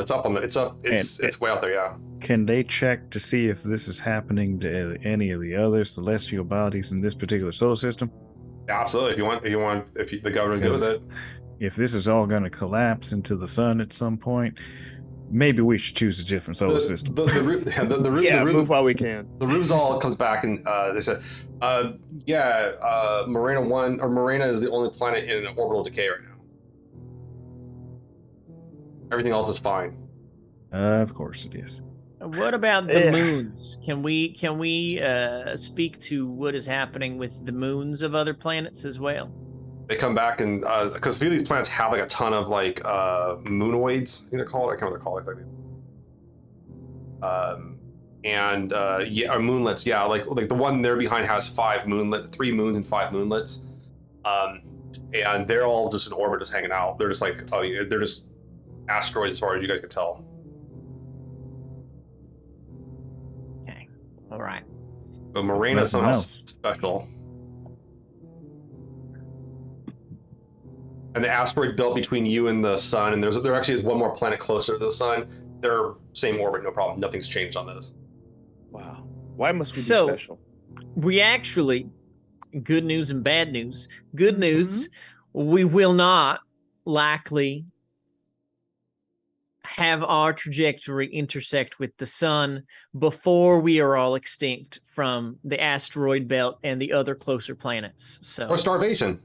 It's way out there, yeah. Can they check to see if this is happening to any of the other celestial bodies in this particular solar system? Yeah, absolutely. If the government goes with it. If this is all going to collapse into the sun at some point, maybe we should choose a different solar system. Move while we can. The Rubesol comes back and they said, Morena I or Morena is the only planet in an orbital decay right now. Everything else is fine. Of course it is. What about the moons? Can we speak to what is happening with the moons of other planets as well? They come back and because a few of these planets have like a ton of like moonoids, I think they're called. I can't remember what they're called. Or moonlets. Yeah, like the one there behind has 3 moons and 5 moonlets. And they're all just in orbit, just hanging out. They're just like they're just asteroids as far as you guys can tell. Okay, all right. But Morena is somehow else. special. And the asteroid belt between you and the sun, and there actually is one more planet closer to the sun. They're same orbit, no problem. Nothing's changed on those. Wow. Why must we be So- special? We actually, good news and bad news. Good news, we will not likely have our trajectory intersect with the sun before we are all extinct from the asteroid belt and the other closer planets. So Or starvation.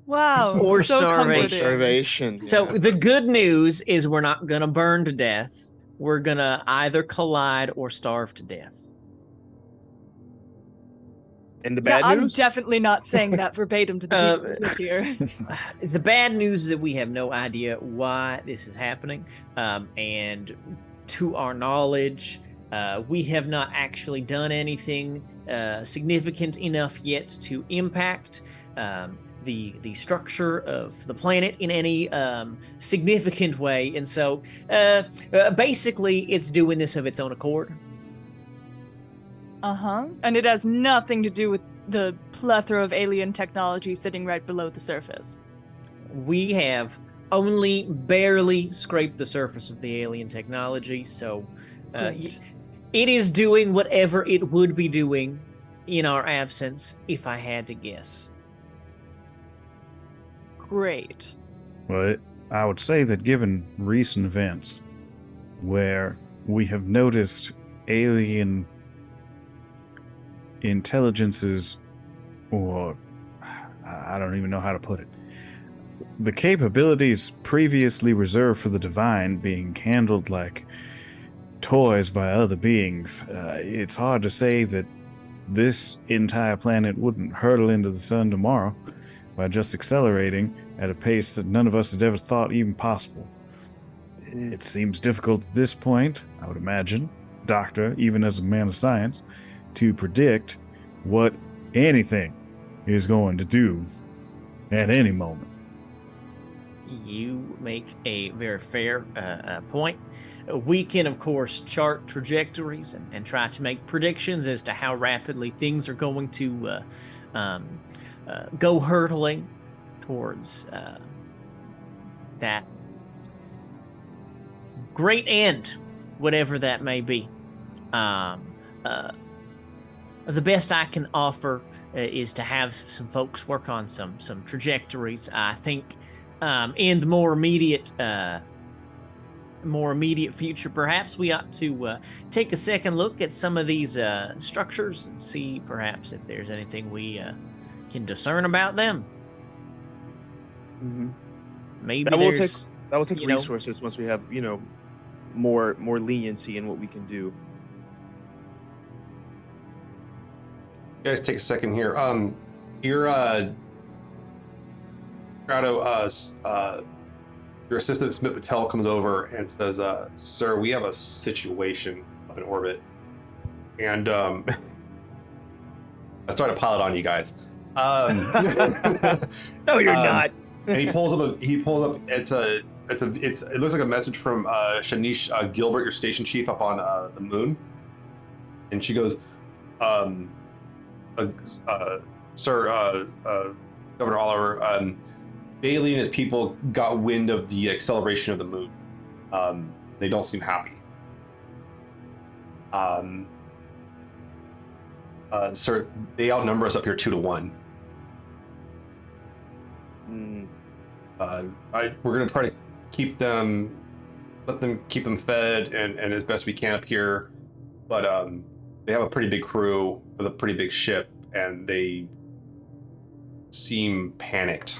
Wow. Or so starvation. comforting. Starvation. So the good news is we're not going to burn to death. We're going to either collide or starve to death. And the Yeah, bad I'm news? definitely not saying that verbatim to the people who live here. The bad news is that we have no idea why this is happening. And to our knowledge, we have not actually done anything significant enough yet to impact the structure of the planet in any significant way. And so basically it's doing this of its own accord. And it has nothing to do with the plethora of alien technology sitting right below the surface. We have only barely scraped the surface of the alien technology, so it is doing whatever it would be doing in our absence, if I had to guess. Great. Well, I would say that given recent events where we have noticed alien intelligences, or I don't even know how to put it, the capabilities previously reserved for the divine being handled like toys by other beings, it's hard to say that this entire planet wouldn't hurtle into the sun tomorrow by just accelerating at a pace that none of us had ever thought even possible. It seems difficult at this point, I would imagine, Doctor, even as a man of science, to predict what anything is going to do at any moment. You make a very fair point. We can, of course, chart trajectories and try to make predictions as to how rapidly things are going to go hurtling towards that great end, whatever that may be. The best I can offer is to have some folks work on some trajectories. I think in the more immediate future, perhaps we ought to take a second look at some of these structures and see perhaps if there's anything we can discern about them. Mm-hmm. Maybe That will take you know, resources once we have more leniency in what we can do. You guys take a second here. Your assistant Smith Patel comes over and says, "Sir, we have a situation up in orbit," and I started to pile it on you guys. No, you're not. And he pulls up. It looks like a message from Shanice Gilbert, your station chief up on the moon, and she goes, "Sir, Governor Oliver, Bailey and his people got wind of the acceleration of the moon. They don't seem happy. Sir, they outnumber us up here 2-1. We're gonna try to keep them, keep them fed and as best we can up here, but they have a pretty big crew with a pretty big ship, and they seem panicked.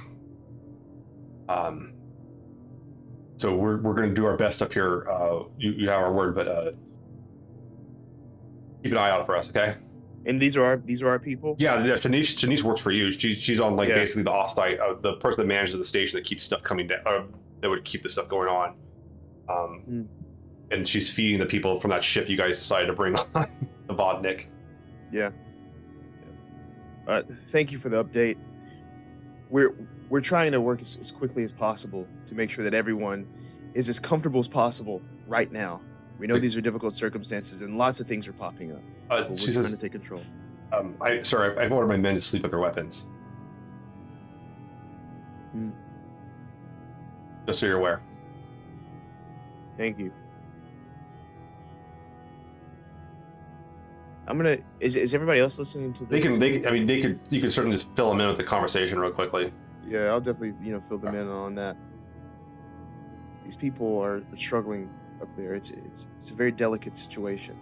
So we're going to do our best up here. You have our word, but keep an eye out for us, okay? And these are our people. Yeah, Shanice works for you. She's on basically the offsite, the person that manages the station that keeps stuff coming down, that would keep this stuff going on. And she's feeding the people from that ship you guys decided to bring on, the Vodnik. Yeah. Thank you for the update. We're trying to work as quickly as possible to make sure that everyone is as comfortable as possible right now. We know these are difficult circumstances and lots of things are popping up. But we're trying to take control. I've ordered my men to sleep with their weapons. Just so you're aware. Thank you. Is everybody else listening to this? You can certainly just fill them in with the conversation real quickly. Yeah, I'll definitely, fill them in on that. These people are struggling up there. It's a very delicate situation.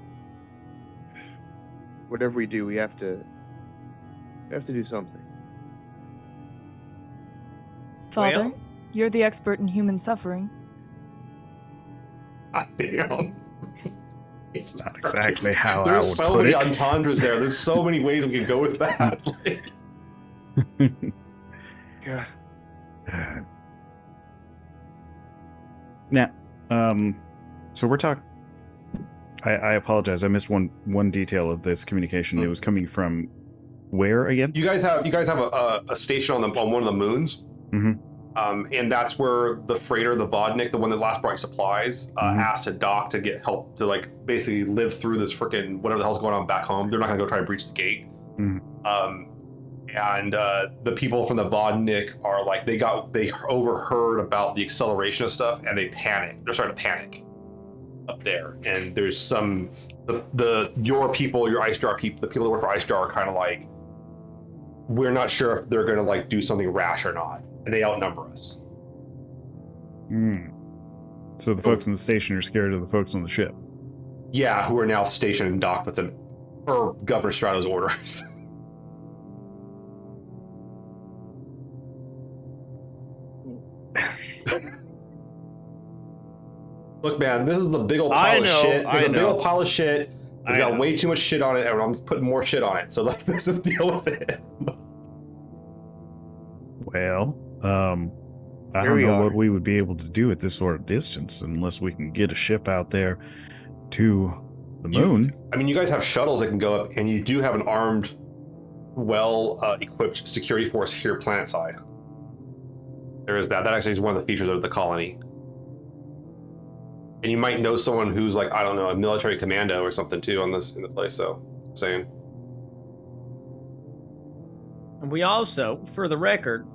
Whatever we do, we have to do something. Father, Well- you're the expert in human suffering. Damn. It's not exactly how I There's would so put many it. entendres there. There's so many ways we can go with that. God. Now, so we're talking. I apologize. I missed one detail of this communication. It was coming from where again? You guys have a station on one of the moons. Mm-hmm. And that's where the freighter, the Vodnik, the one that last brought supplies, asked to dock to get help to basically live through this freaking whatever the hell's going on back home. They're not gonna go try to breach the gate. And the people from the Vodnik are they overheard about the acceleration of stuff and they panic. They're starting to panic up there. And there's your people, your IceJar people, the people that work for IceJar are kind of we're not sure if they're gonna do something rash or not. And they outnumber us. So the folks in the station are scared of the folks on the ship. Yeah, who are now stationed and docked with them per Governor Strato's orders. Look, man, this is the big old pile of shit. There's a big old pile of shit. It's got way too much shit on it, and I'm just putting more shit on it. So let's just deal with it. Well, I don't know what we would be able to do at this sort of distance unless we can get a ship out there to the moon. You guys have shuttles that can go up, and you do have an armed, well-equipped security force here planetside. There is that. That actually is one of the features of the colony. And you might know someone who's like, I don't know, a military commando or something too in the place. So, saying. And we also, for the record,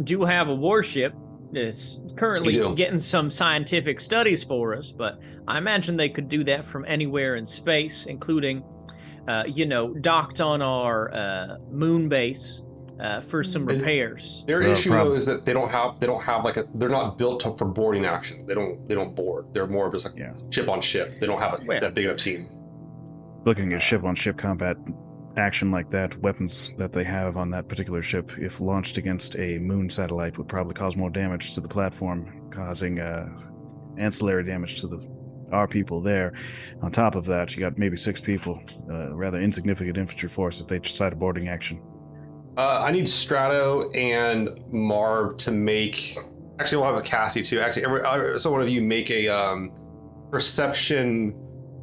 do have a warship that's currently getting some scientific studies for us, but I imagine they could do that from anywhere in space, including, docked on our moon base for some repairs. Their issue though is that they don't have they're not built for boarding actions. They don't board. They're more of just like ship on ship. They don't have that big of a team. Looking at ship on ship combat action like that, weapons that they have on that particular ship, if launched against a moon satellite, would probably cause more damage to the platform, causing ancillary damage to our people there. On top of that, you got maybe 6 people, rather insignificant infantry force if they decide a boarding action. I need Strato and Marv to make. Actually, we'll have a Cassie too. Actually, so one of you make a perception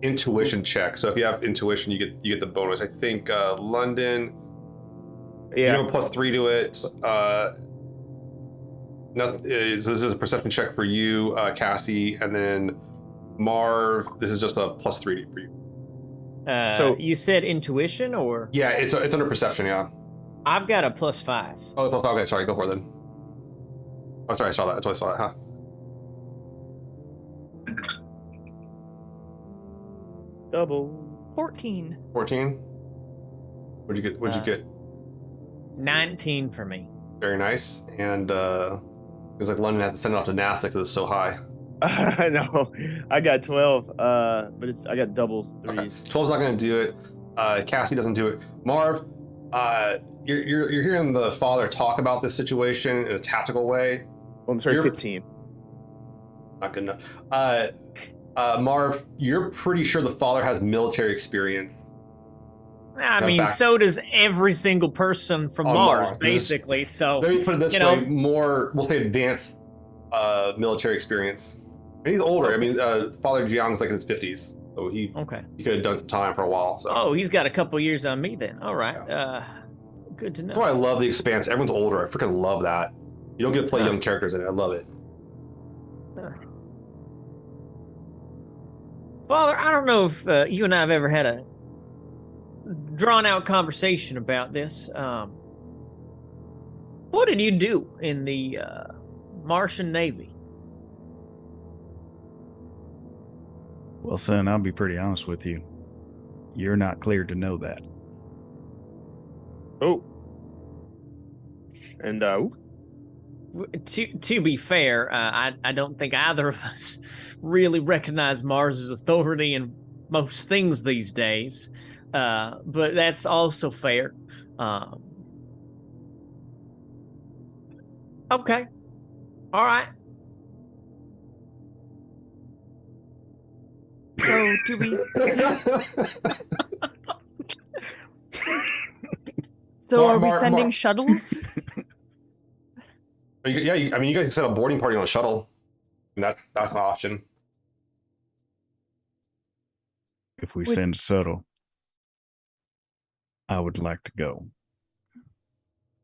intuition check. So if you have intuition, you get the bonus. I think London. Yeah. You have a +3 to it. This is a perception check for you, Cassie, and then Marv. This is just a +3 for you. So you said intuition, or? Yeah, it's under perception. Yeah. I've got a +5. Oh, +5. Okay, sorry. Go for it then. Oh, sorry. I saw that. I totally saw that. Huh. Double. 14. 14. What'd you get? 19 for me. Very nice. And it was like London has to send it off to NASA because it's so high. No, I got 12. But I got double 3s. Okay. 12's not going to do it. Cassie doesn't do it. Marv, you're hearing the father talk about this situation in a tactical way. Oh, I'm sorry, 15. Not good enough. Marv, you're pretty sure the father has military experience. I mean, so does every single person from Mars, basically. So let me put it this way: more, we'll say, advanced military experience. And he's older. Okay. I mean, Father Jiang's like in his 50s, so he could have done some time for a while. So. Oh, he's got a couple years on me then. All right, good to know. That's why I love the Expanse. Everyone's older. I freaking love that. You don't get to play young characters in it. I love it. Father, I don't know if you and I have ever had a drawn-out conversation about this. What did you do in the Martian Navy? Well, son, I'll be pretty honest with you. You're not cleared to know that. Oh. And to be fair, I don't think either of us really recognize Mars's authority in most things these days. But that's also fair. Okay. All right. So do we? So are we sending shuttles? Yeah, I mean, you guys can set a boarding party on a shuttle. And that's an option. If we send shuttle, I would like to go.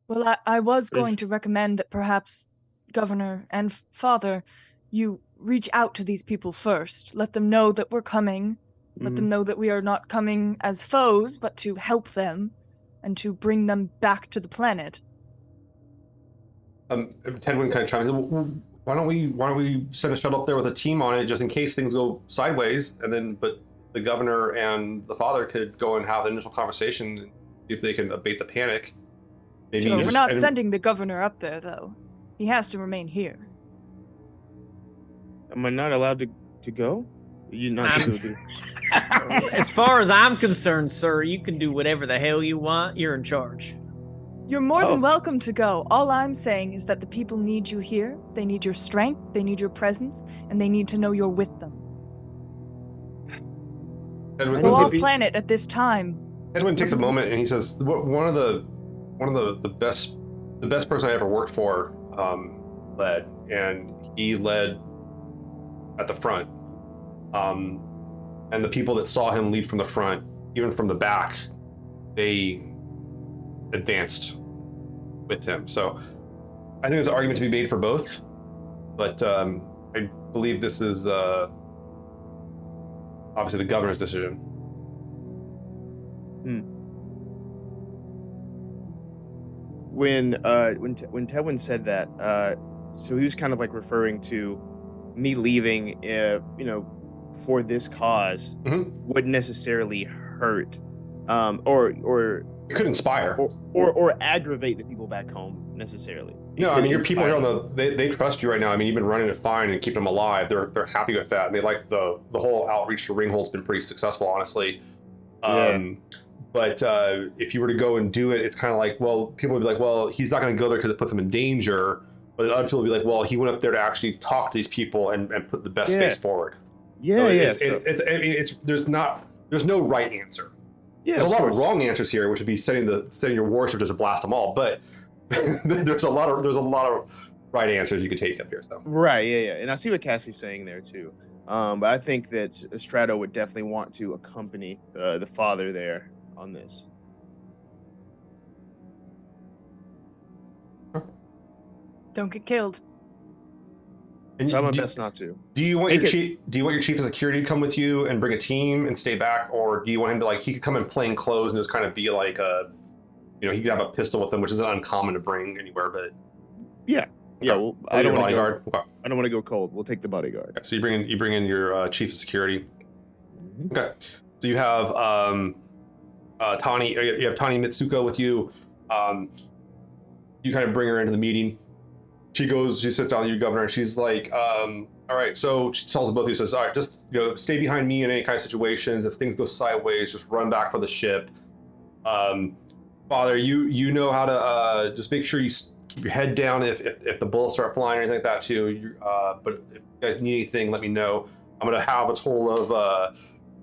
Well, I was going to recommend that perhaps Governor and Father, you reach out to these people first. Let them know that we're coming. Let them know that we are not coming as foes, but to help them and to bring them back to the planet. Tenwin kind of chimed in. Why don't we send a shuttle up there with a team on it just in case things go sideways, but the governor and the father could go and have an initial conversation and see if they can abate the panic. Maybe sure, we're not sending the governor up there though. He has to remain here. Am I not allowed to go? You not to do. As far as I'm concerned, sir, you can do whatever the hell you want. You're in charge. You're more than welcome to go. All I'm saying is that the people need you here. They need your strength, they need your presence, and they need to know you're with them. Go off planet at this time. Edwin takes a moment and he says, "One of the best person I ever worked for led, and he led at the front. And the people that saw him lead from the front, even from the back, they advanced with him. So I think there's an argument to be made for both, but I believe this is obviously the governor's decision. When Tewin said that, so he was kind of like referring to me leaving, for this cause wouldn't necessarily hurt, or It could inspire. or aggravate the people back home necessarily. No, I mean, your people here on they trust you right now. I mean, you've been running it fine and keeping them alive. They're happy with that, and they like the whole outreach to Ringhold's been pretty successful, honestly. But if you were to go and do it, it's kind of like, well, people would be like, well, he's not going to go there because it puts him in danger. But then other people would be like, well, he went up there to actually talk to these people and put the best face forward. There's no right answer. There's a lot of wrong answers here, which would be setting your warship just to blast them all. But there's a lot of right answers you could take up here. So and I see what Cassie's saying there too. But I think that Strato would definitely want to accompany the father there on this. Don't get killed. And try my best not to. Do you want your chief of security to come with you and bring a team and stay back, or do you want him to he could come in plain clothes and just kind of be like he could have a pistol with him, which isn't uncommon to bring anywhere, but well, I don't want to bodyguard. go. I don't want to go cold. We'll take the bodyguard. Okay, so you bring in your chief of security. Okay, so you have Tani. You have Tani Mitsuko with you. You kind of bring her into the meeting. She sits down with you, governor, and she's like, all right, so she tells both of you, says, all right, just stay behind me in any kind of situations. If things go sideways, just run back for the ship. Father, you know how to just make sure you keep your head down if the bullets start flying or anything like that too. But if you guys need anything, let me know. I'm gonna have a total of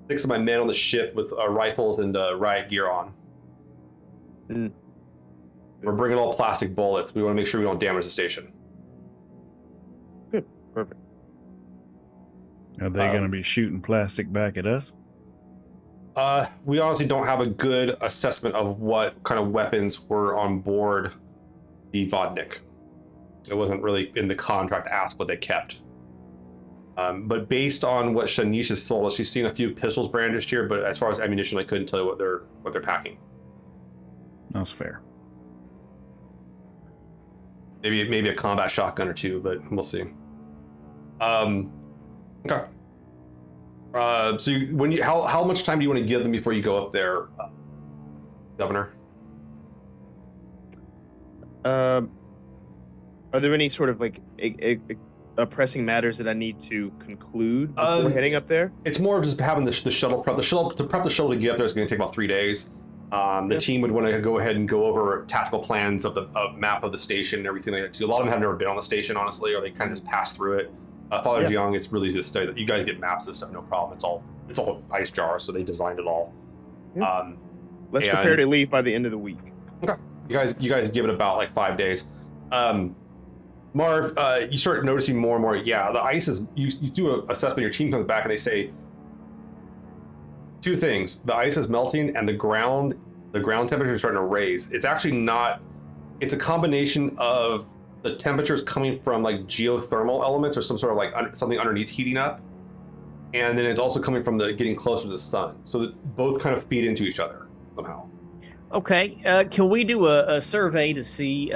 6 of my men on the ship with rifles and riot gear on. We're bringing all plastic bullets. We want to make sure we don't damage the station. Good, perfect. Are they going to be shooting plastic back at us? We honestly don't have a good assessment of what kind of weapons were on board the Vodnik. It wasn't really in the contract asked what they kept. But based on what Shanish has told us, she's seen a few pistols brandished here, but as far as ammunition, I couldn't tell you what they're packing. That's fair. Maybe a combat shotgun or two, but we'll see. Okay. So how much time do you want to give them before you go up there, Governor? Are there any sort of pressing matters that I need to conclude before heading up there? It's more of just having the shuttle prep. To prep the shuttle to get up there is going to take about 3 days. The team would want to go ahead and go over tactical plans of the map of the station and everything like that too. A lot of them have never been on the station, honestly, or they kind of just pass through it. Father Jiang, it's really just study that you guys get maps and stuff, no problem. It's all IceJar, so they designed it all. Let's prepare to leave by the end of the week. Okay, you guys give it about 5 days. Marv, you start noticing more and more. Yeah, the ice is. You do an assessment. Your team comes back and they say 2 things: the ice is melting and the ground temperature is starting to raise. It's actually not. It's a combination of the temperatures coming from geothermal elements or some sort of something underneath heating up, and then it's also coming from getting closer to the sun. So that both kind of feed into each other somehow. Okay, can we do a survey to see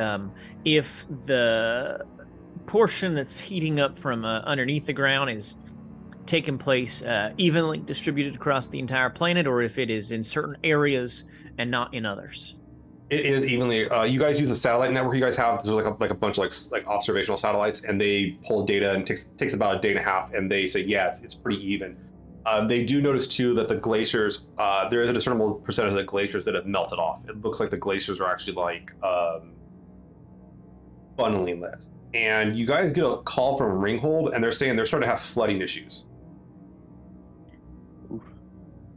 if the portion that's heating up from underneath the ground is taking place evenly distributed across the entire planet, or if it is in certain areas and not in others? It is evenly. You guys use a satellite network you guys have. There's a bunch of observational satellites, and they pull data and takes about a day and a half, and they say, yeah, it's pretty even. They do notice too that the glaciers, there is a discernible percentage of the glaciers that have melted off. It looks like the glaciers are actually funneling less. And you guys get a call from Ringhold, and they're saying they're starting to have flooding issues.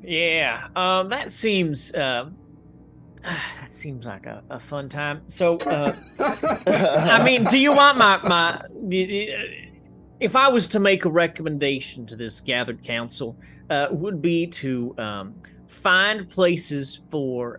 Yeah, that seems like a fun time. So, I mean, do you want my if I was to make a recommendation to this gathered council, would be to find places for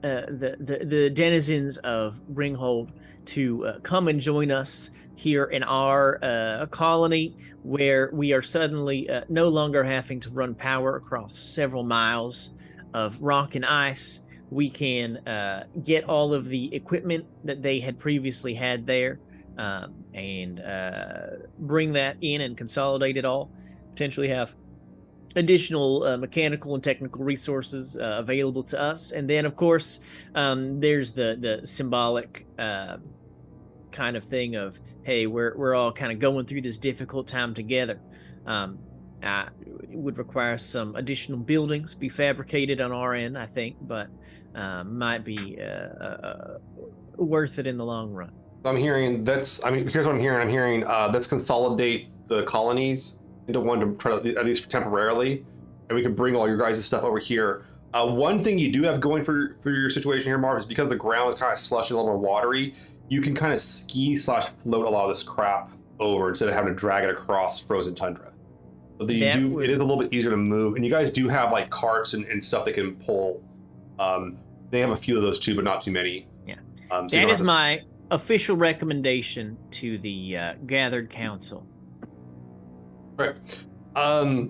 the denizens of Ringhold to come and join us here in our colony, where we are suddenly no longer having to run power across several miles of rock and ice. We can get all of the equipment that they had previously had there and bring that in and consolidate it all, potentially have additional mechanical and technical resources available to us. And then, of course, there's the symbolic kind of thing of, hey, we're all kind of going through this difficult time together. It would require some additional buildings be fabricated on our end, I think, but might be worth it in the long run. I'm hearing here's what I'm hearing. I'm hearing let's consolidate the colonies into one to try to, at least temporarily, and we can bring all your guys' stuff over here. One thing you do have going for your situation here, Marv, is because the ground is kind of slushy, a little more watery, you can kind of ski/float a lot of this crap over instead of having to drag it across frozen tundra. So it is a little bit easier to move, and you guys do have like carts and stuff that can pull. They have a few of those too, but not too many. Yeah, so that is my official recommendation to the gathered council. Right. Okay.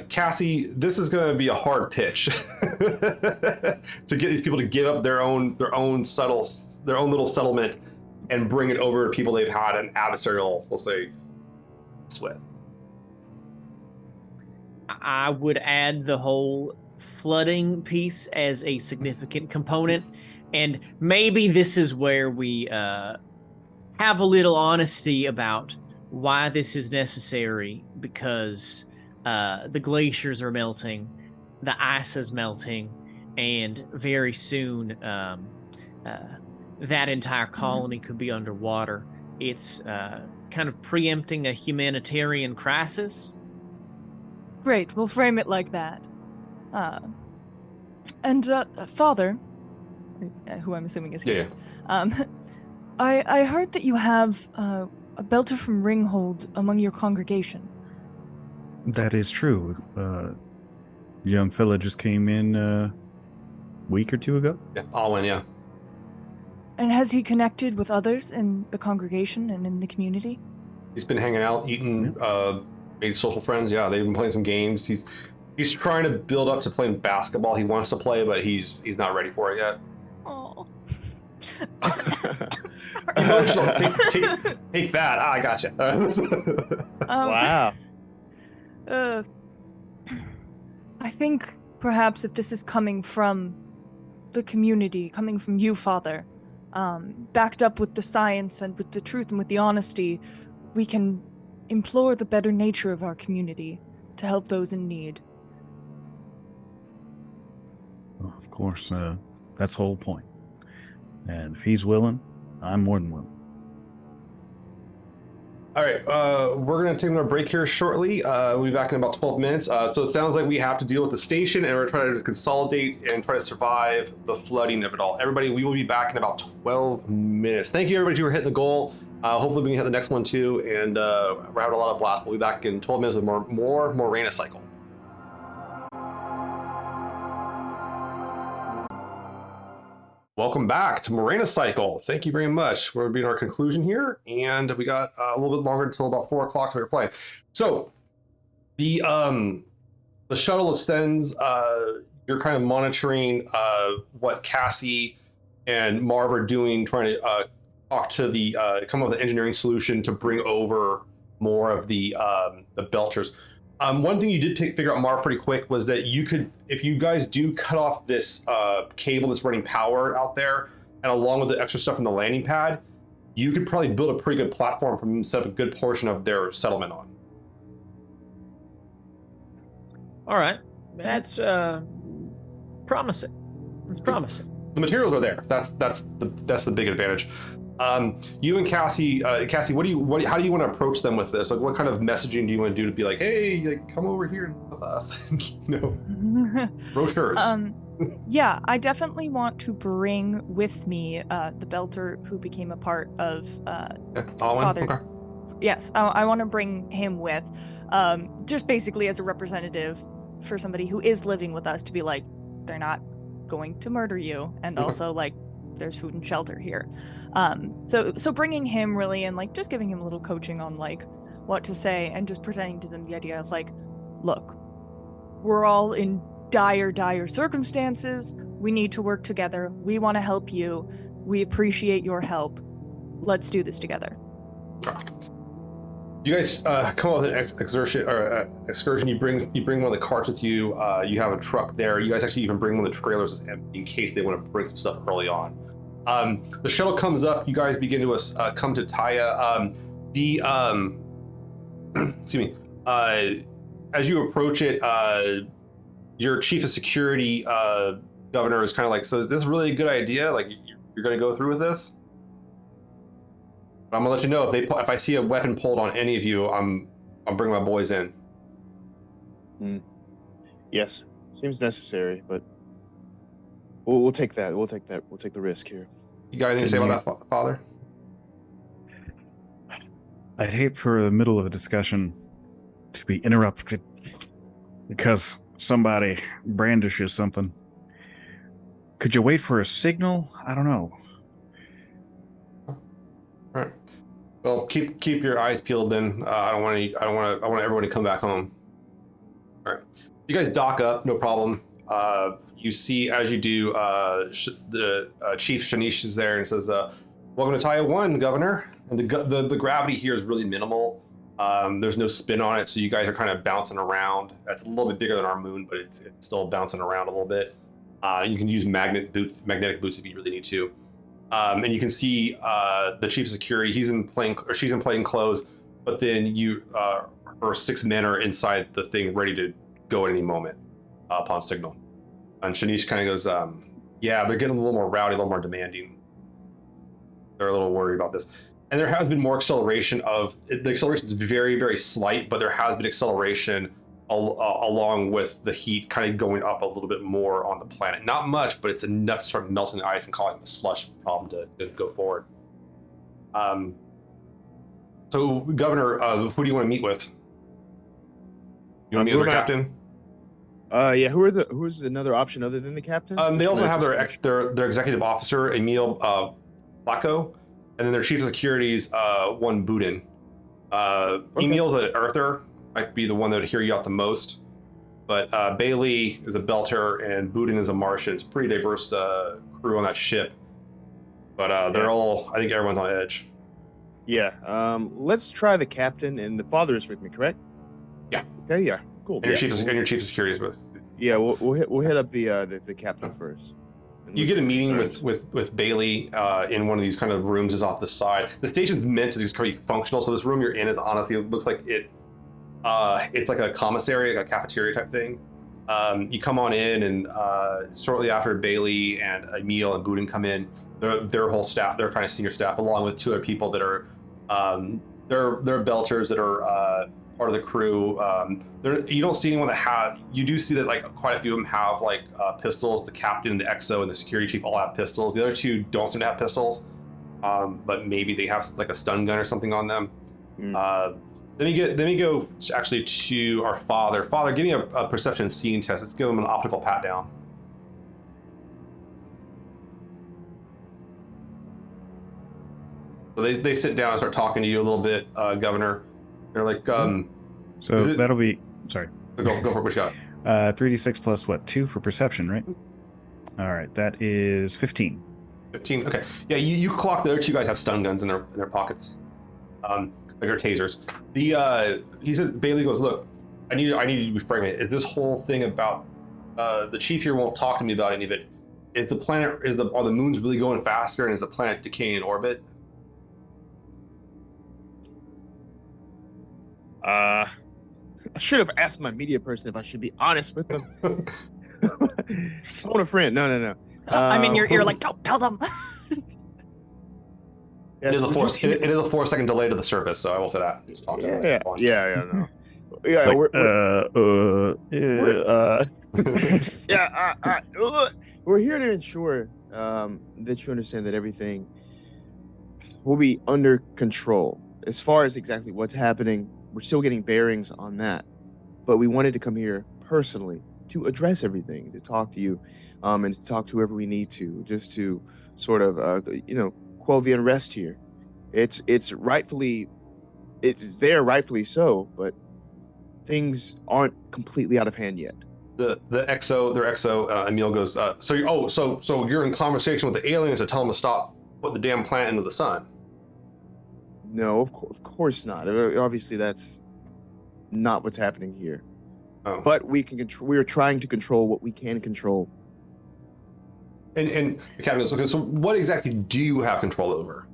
Cassie, this is going to be a hard pitch to get these people to give up their own little settlement and bring it over to people they've had an adversarial, we'll say, with. I would add the whole flooding piece as a significant component, and maybe this is where we have a little honesty about why this is necessary, because the glaciers are melting, the ice is melting, and very soon that entire colony could be underwater. It's kind of preempting a humanitarian crisis. Great, we'll frame it like that. Father, who I'm assuming is here. Yeah. I heard that you have a belter from Ringhold among your congregation. That is true. Young fella just came in a week or two ago. Yeah, Alwyn, yeah. And has he connected with others in the congregation and in the community? He's been hanging out, eating, made social friends. Yeah, they've been playing some games. He's trying to build up to playing basketball. He wants to play, but he's not ready for it yet. Oh. Emotional. Take that. I gotcha. Wow. I think perhaps if this is coming from the community, coming from you, Father, backed up with the science and with the truth and with the honesty, we can implore the better nature of our community to help those in need. Well, of course, that's the whole point. And if he's willing, I'm more than willing. All right, we're going to take another break here shortly. We'll be back in about 12 minutes. So it sounds like we have to deal with the station, and we're trying to consolidate and try to survive the flooding of it all. Everybody, we will be back in about 12 minutes. Thank you, everybody, for hitting the goal. Hopefully we can hit the next one, too, and we're having a lot of blast. We'll be back in 12 minutes with more Morena Cycle. Welcome back to Morena Cycle. Thank you very much. We're being our conclusion here, and we got a little bit longer until about 4 o'clock to play. So the shuttle ascends. You're kind of monitoring what Cassie and Marv are doing, trying to talk to the come up with an engineering solution to bring over more of the belters. One thing you did figure out, Marv, pretty quick was that you could, if you guys do cut off this cable that's running power out there, and along with the extra stuff in the landing pad, you could probably build a pretty good platform for them to set up a good portion of their settlement on. All right, that's promising. It's promising. The materials are there. That's the big advantage. You and Cassie, how do you want to approach them with this? Like, what kind of messaging do you want to do to be like, hey, like, come over here with us? Brochures. Yeah, I definitely want to bring with me the belter who became a part of Father. Okay. Yes, I want to bring him with, just basically as a representative for somebody who is living with us to be like, they're not going to murder you, and also like there's food and shelter here. So bringing him really and like just giving him a little coaching on like what to say, and just presenting to them the idea of like, look, we're all in dire circumstances. We need to work together. We want to help you. We appreciate your help. Let's do this together. You guys come up with an excursion. You bring one of the carts with you. You have a truck there. You guys actually even bring one of the trailers in case they want to bring some stuff early on. The shuttle comes up. You guys begin to come to Taya. Excuse me. As you approach it, your chief of security, governor, is kind of like, so is this really a good idea? Like, you're going to go through with this? I'm gonna let you know if I see a weapon pulled on any of you, I'm bringing my boys in. Yes, seems necessary, but we'll take that. We'll take the risk here. You got anything to say about that, Father? I'd hate for the middle of a discussion to be interrupted because somebody brandishes something. Could you wait for a signal? I don't know. All right. Well, keep your eyes peeled then. I want everyone to come back home. All right. You guys dock up, no problem. You see, as you do, the Chief Shanish is there and says, "Welcome to Taya 1, Governor." And the gravity here is really minimal. There's no spin on it, so you guys are kind of bouncing around. It's a little bit bigger than our moon, but it's still bouncing around a little bit. You can use magnetic boots if you really need to. And you can see the chief of security. She's in plain clothes, but then her 6 men are inside the thing, ready to go at any moment upon signal. And Shanish kind of goes, "Yeah, they're getting a little more rowdy, a little more demanding. They're a little worried about this." And there has been more acceleration. The acceleration is very, very slight, but there has been acceleration along with the heat kind of going up a little bit more on the planet. Not much, but it's enough to start melting the ice and causing the slush problem to go forward. So, Governor, who do you want to meet with? You want to meet with the captain? Yeah. Who's another option other than the captain? They also have their executive officer, Emil Flacco, and then their chief of securities, one Budin. Emil's an Earther. Might be the one that would hear you out the most, but Bailey is a Belter and Budin is a Martian. It's a pretty diverse crew on that ship, but they're all, I think everyone's on edge. Yeah. Let's try the captain, and the father is with me, correct? Yeah. Okay. Yeah. Cool. And your chief of security is with. Yeah. We'll hit up the captain first. You get a meeting with Bailey in one of these kind of rooms is off the side. The station's meant to just kind of be functional, so this room you're in is honestly, it looks like it's like a commissary, like a cafeteria type thing. You come on in, and shortly after Bailey and Emil and Budin come in, their whole staff, their kind of senior staff, along with 2 other people that are they're Belters that are part of the crew. You don't see anyone that have. You do see that like quite a few of them have like pistols. The captain, the XO, and the security chief all have pistols. The other 2 don't seem to have pistols, but maybe they have like a stun gun or something on them. Then we go actually to our father. Father, give me a perception scene test. Let's give him an optical pat down. So they sit down and start talking to you a little bit, Governor. They're like, so that'll be, sorry. Go for it, what you got? 3d6 plus what? 2 for perception, right? All right, that is 15. 15, okay. Yeah, you clock the other 2 guys have stun guns in their pockets. Like our tasers. He says, Bailey goes, "Look, I need you to reframe it. Is this whole thing about the chief here won't talk to me about any of it? Are the moons really going faster, and is the planet decaying in orbit?" I should have asked my media person if I should be honest with them. I want a friend. No. I mean, you're like, don't tell them. It is a 4-second delay to the surface, so I will say that. Just talk to them. No. We're here to ensure that you understand that everything will be under control. As far as exactly what's happening, we're still getting bearings on that. But we wanted to come here personally to address everything, to talk to you and to talk to whoever we need to, just to sort of, quell the unrest here. It's there rightfully so, but things aren't completely out of hand yet. Their exo, Emil goes, so you're in conversation with the aliens to tell them to stop putting the damn planet into the sun. No, of course not. Obviously, that's not what's happening here. Oh. But we are trying to control what we can control. And the captain goes, okay, so what exactly do you have control over?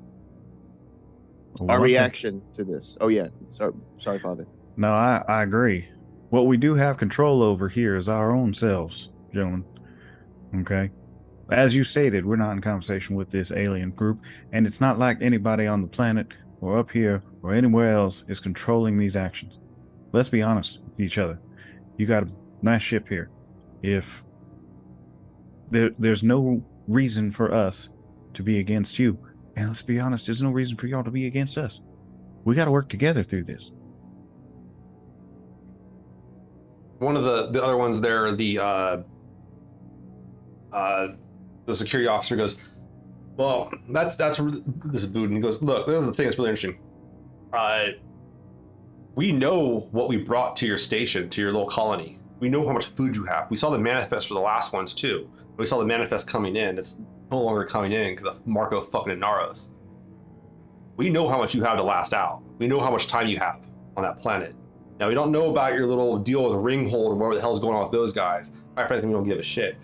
Our reaction to this. Oh yeah, sorry, Father. No, I agree. What we do have control over here is our own selves, gentlemen. Okay? As you stated, we're not in conversation with this alien group, and it's not like anybody on the planet or up here or anywhere else is controlling these actions. Let's be honest with each other. You got a nice ship here. If there's no reason for us to be against you, and let's be honest, there's no reason for y'all to be against us. We got to work together through this. One of the other ones there, the security officer goes, well, that's this is Boudin. He goes, look, this is the thing that's really interesting. We know what we brought to your station, to your little colony. We know how much food you have. We saw the manifest for the last ones too. We saw the manifest coming in. It's no longer coming in because of Marco fucking Inaros. We know how much you have to last out. We know how much time you have on that planet. Now, we don't know about your little deal with a Ringhold or whatever the hell's going on with those guys. Quite frankly, we don't give a shit.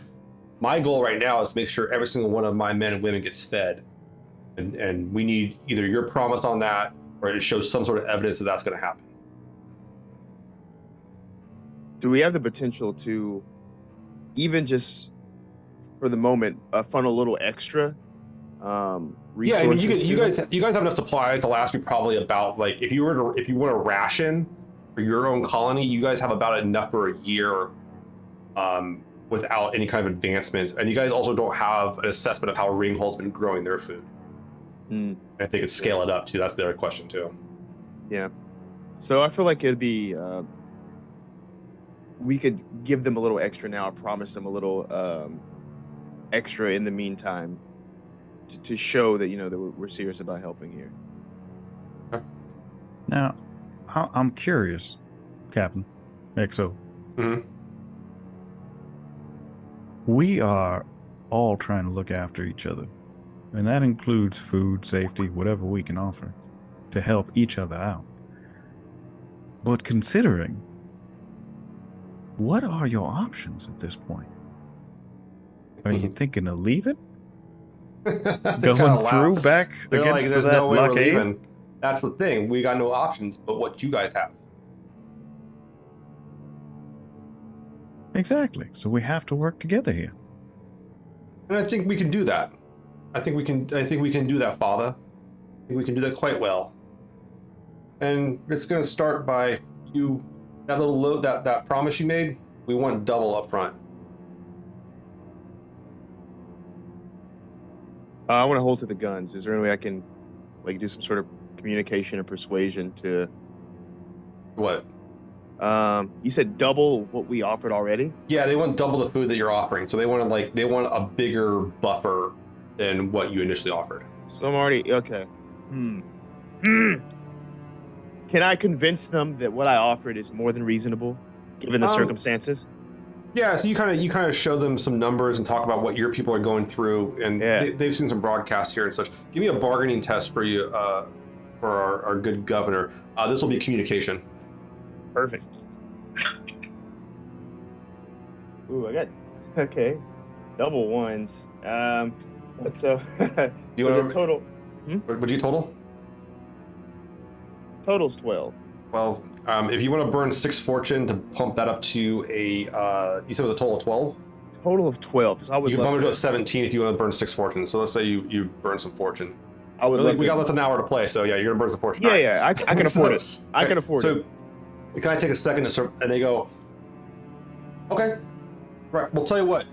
My goal right now is to make sure every single one of my men and women gets fed. And we need either your promise on that or it shows some sort of evidence that that's going to happen. Do we have the potential to, even just for the moment, funnel a little extra resources? Yeah, I mean, you guys have enough supplies to last you probably about, like, if you want to ration for your own colony, you guys have about enough for a year without any kind of advancements. And you guys also don't have an assessment of how Ringhold's been growing their food. I think it's scale it up too. That's the other question too. Yeah. So I feel like it'd be we could give them a little extra now. I promise them a little extra in the meantime to show that, that we're serious about helping here. Okay. Now, I'm curious, Captain XO. Mm-hmm. We are all trying to look after each other, and that includes food, safety, whatever we can offer to help each other out. But considering, what are your options at this point? Are you thinking of leaving? Going through back They're against like, there's that no way we're blockade? leaving. That's the thing. We got no options but what you guys have. Exactly. So we have to work together here. And I think we can do that. I think we can do that, Father. I think we can do that quite well. And it's going to start by you, that little load, that promise you made. We want double up front. I want to hold to the guns. Is there any way I can do some sort of communication or persuasion to? What? You said double what we offered already? Yeah, they want double the food that you're offering. So they want a bigger buffer than what you initially offered. So I'm already okay. Can I convince them that what I offered is more than reasonable, given the circumstances? Yeah, so you kind of show them some numbers and talk about what your people are going through, and they've seen some broadcasts here and such. Give me a bargaining test for you, for our good governor. This will be communication. Perfect. Ooh, I got double ones. So you want to total? What do you total? Total's 12. Well, if you want to burn 6 fortune to pump that up to a, you said it was a total of 12? Total of 12. So I would you can love bump it to to 17 if you want to burn 6 fortune. So let's say you burn some fortune. I would love we got less than an hour to play, so yeah, you're gonna burn some fortune. Yeah, Right. yeah, I can afford it. I can afford it. So we kind of take a second to sort, and they go, okay, right. We'll tell you what.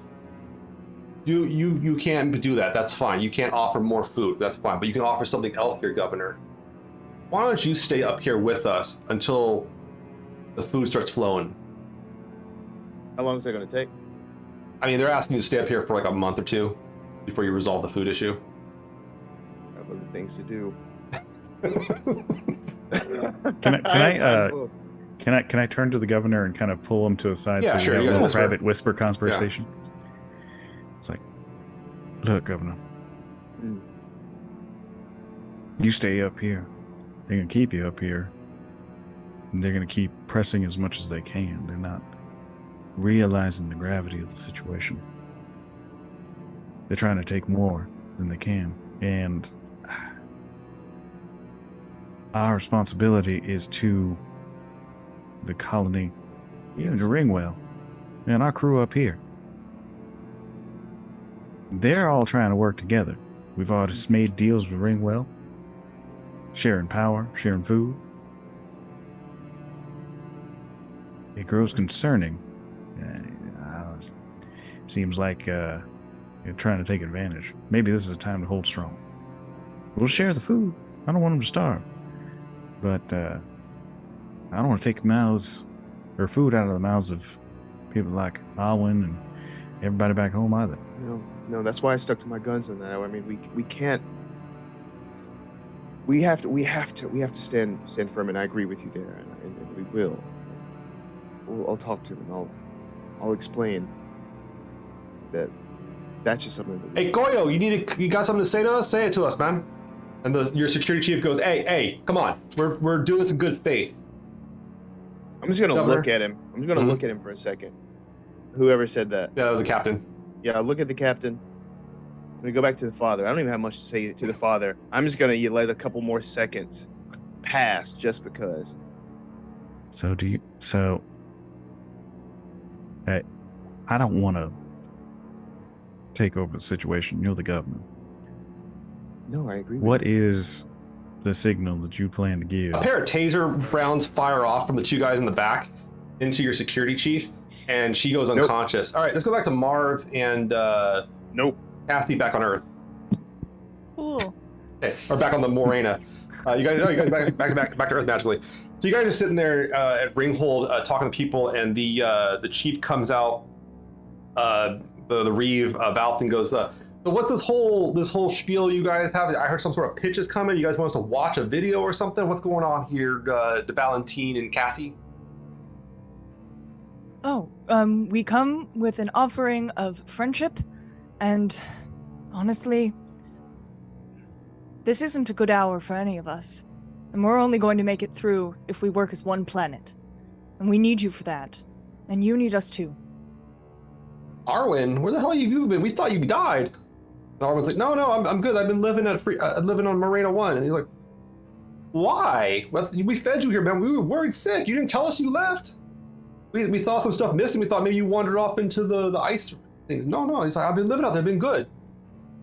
You can't do that. That's fine. You can't offer more food. That's fine. But you can offer something else here, Governor. Why don't you stay up here with us until the food starts flowing? How long is that going to take? I mean, they're asking you to stay up here for like a month or two before you resolve the food issue. I have other things to do. Can I turn to the governor and kind of pull him to a side Yeah, so sure, we you have a guys little whisper. private whisper conversation? It's like, look, Governor, Mm. you stay up here. They're gonna keep you up here. And they're gonna keep pressing as much as they can. They're not realizing the gravity of the situation. They're trying to take more than they can. And our responsibility is to the colony, even Yes. to Ringwell, and our crew up here. They're all trying to work together. We've already made deals with Ringwell, sharing power, sharing food. It grows concerning. Seems like you're trying to take advantage. Maybe this is a time to hold strong. We'll share the food. I don't want them to starve. But I don't want to take mouths or food out of the mouths of people like Alwyn and everybody back home either. No, that's why I stuck to my guns on that. I mean, we can't. We have to stand firm, and I agree with you there, and we will. I'll talk to them. I'll explain that. That's just something. That Hey, Goyo, you got something to say to us? Say it to us, man. And your security chief goes, hey, come on. We're doing this in good faith. I'm just gonna Governor? look at him. I'm just gonna Mhm. look at him for a second. Whoever said that. Yeah, that was the captain. Yeah, I'll look at the captain. I'm gonna go back to the father. I don't even have much to say to the father. I'm just gonna let a couple more seconds pass just because. I don't want to take over the situation. You're the governor. No, I agree. What with you. is the signal that you plan to give? A pair of taser rounds fire off from the two guys in the back into your security chief, and she goes unconscious. All right, let's go back to Marv and Nope. Kathy back on Earth. Cool. Okay, or back on the Morena. You guys back to Earth magically. So you guys are sitting there at Ringhold talking to people, and the chief comes out, the Reeve Valve and goes, so what's this whole spiel you guys have? I heard some sort of pitch is coming. You guys want us to watch a video or something? What's going on here, De Valentine and Cassie? Oh, we come with an offering of friendship, and honestly, this isn't a good hour for any of us. And we're only going to make it through if we work as one planet. And we need you for that. And you need us too. Arwen, where the hell have you been? We thought you died. And Arwen's like, no, I'm good. I've been living living on Morena I. And he's like, why? Well, we fed you here, man. We were worried sick. You didn't tell us you left. We thought some stuff missing. We thought maybe you wandered off into the ice things. No. He's like, I've been living out there. Been good.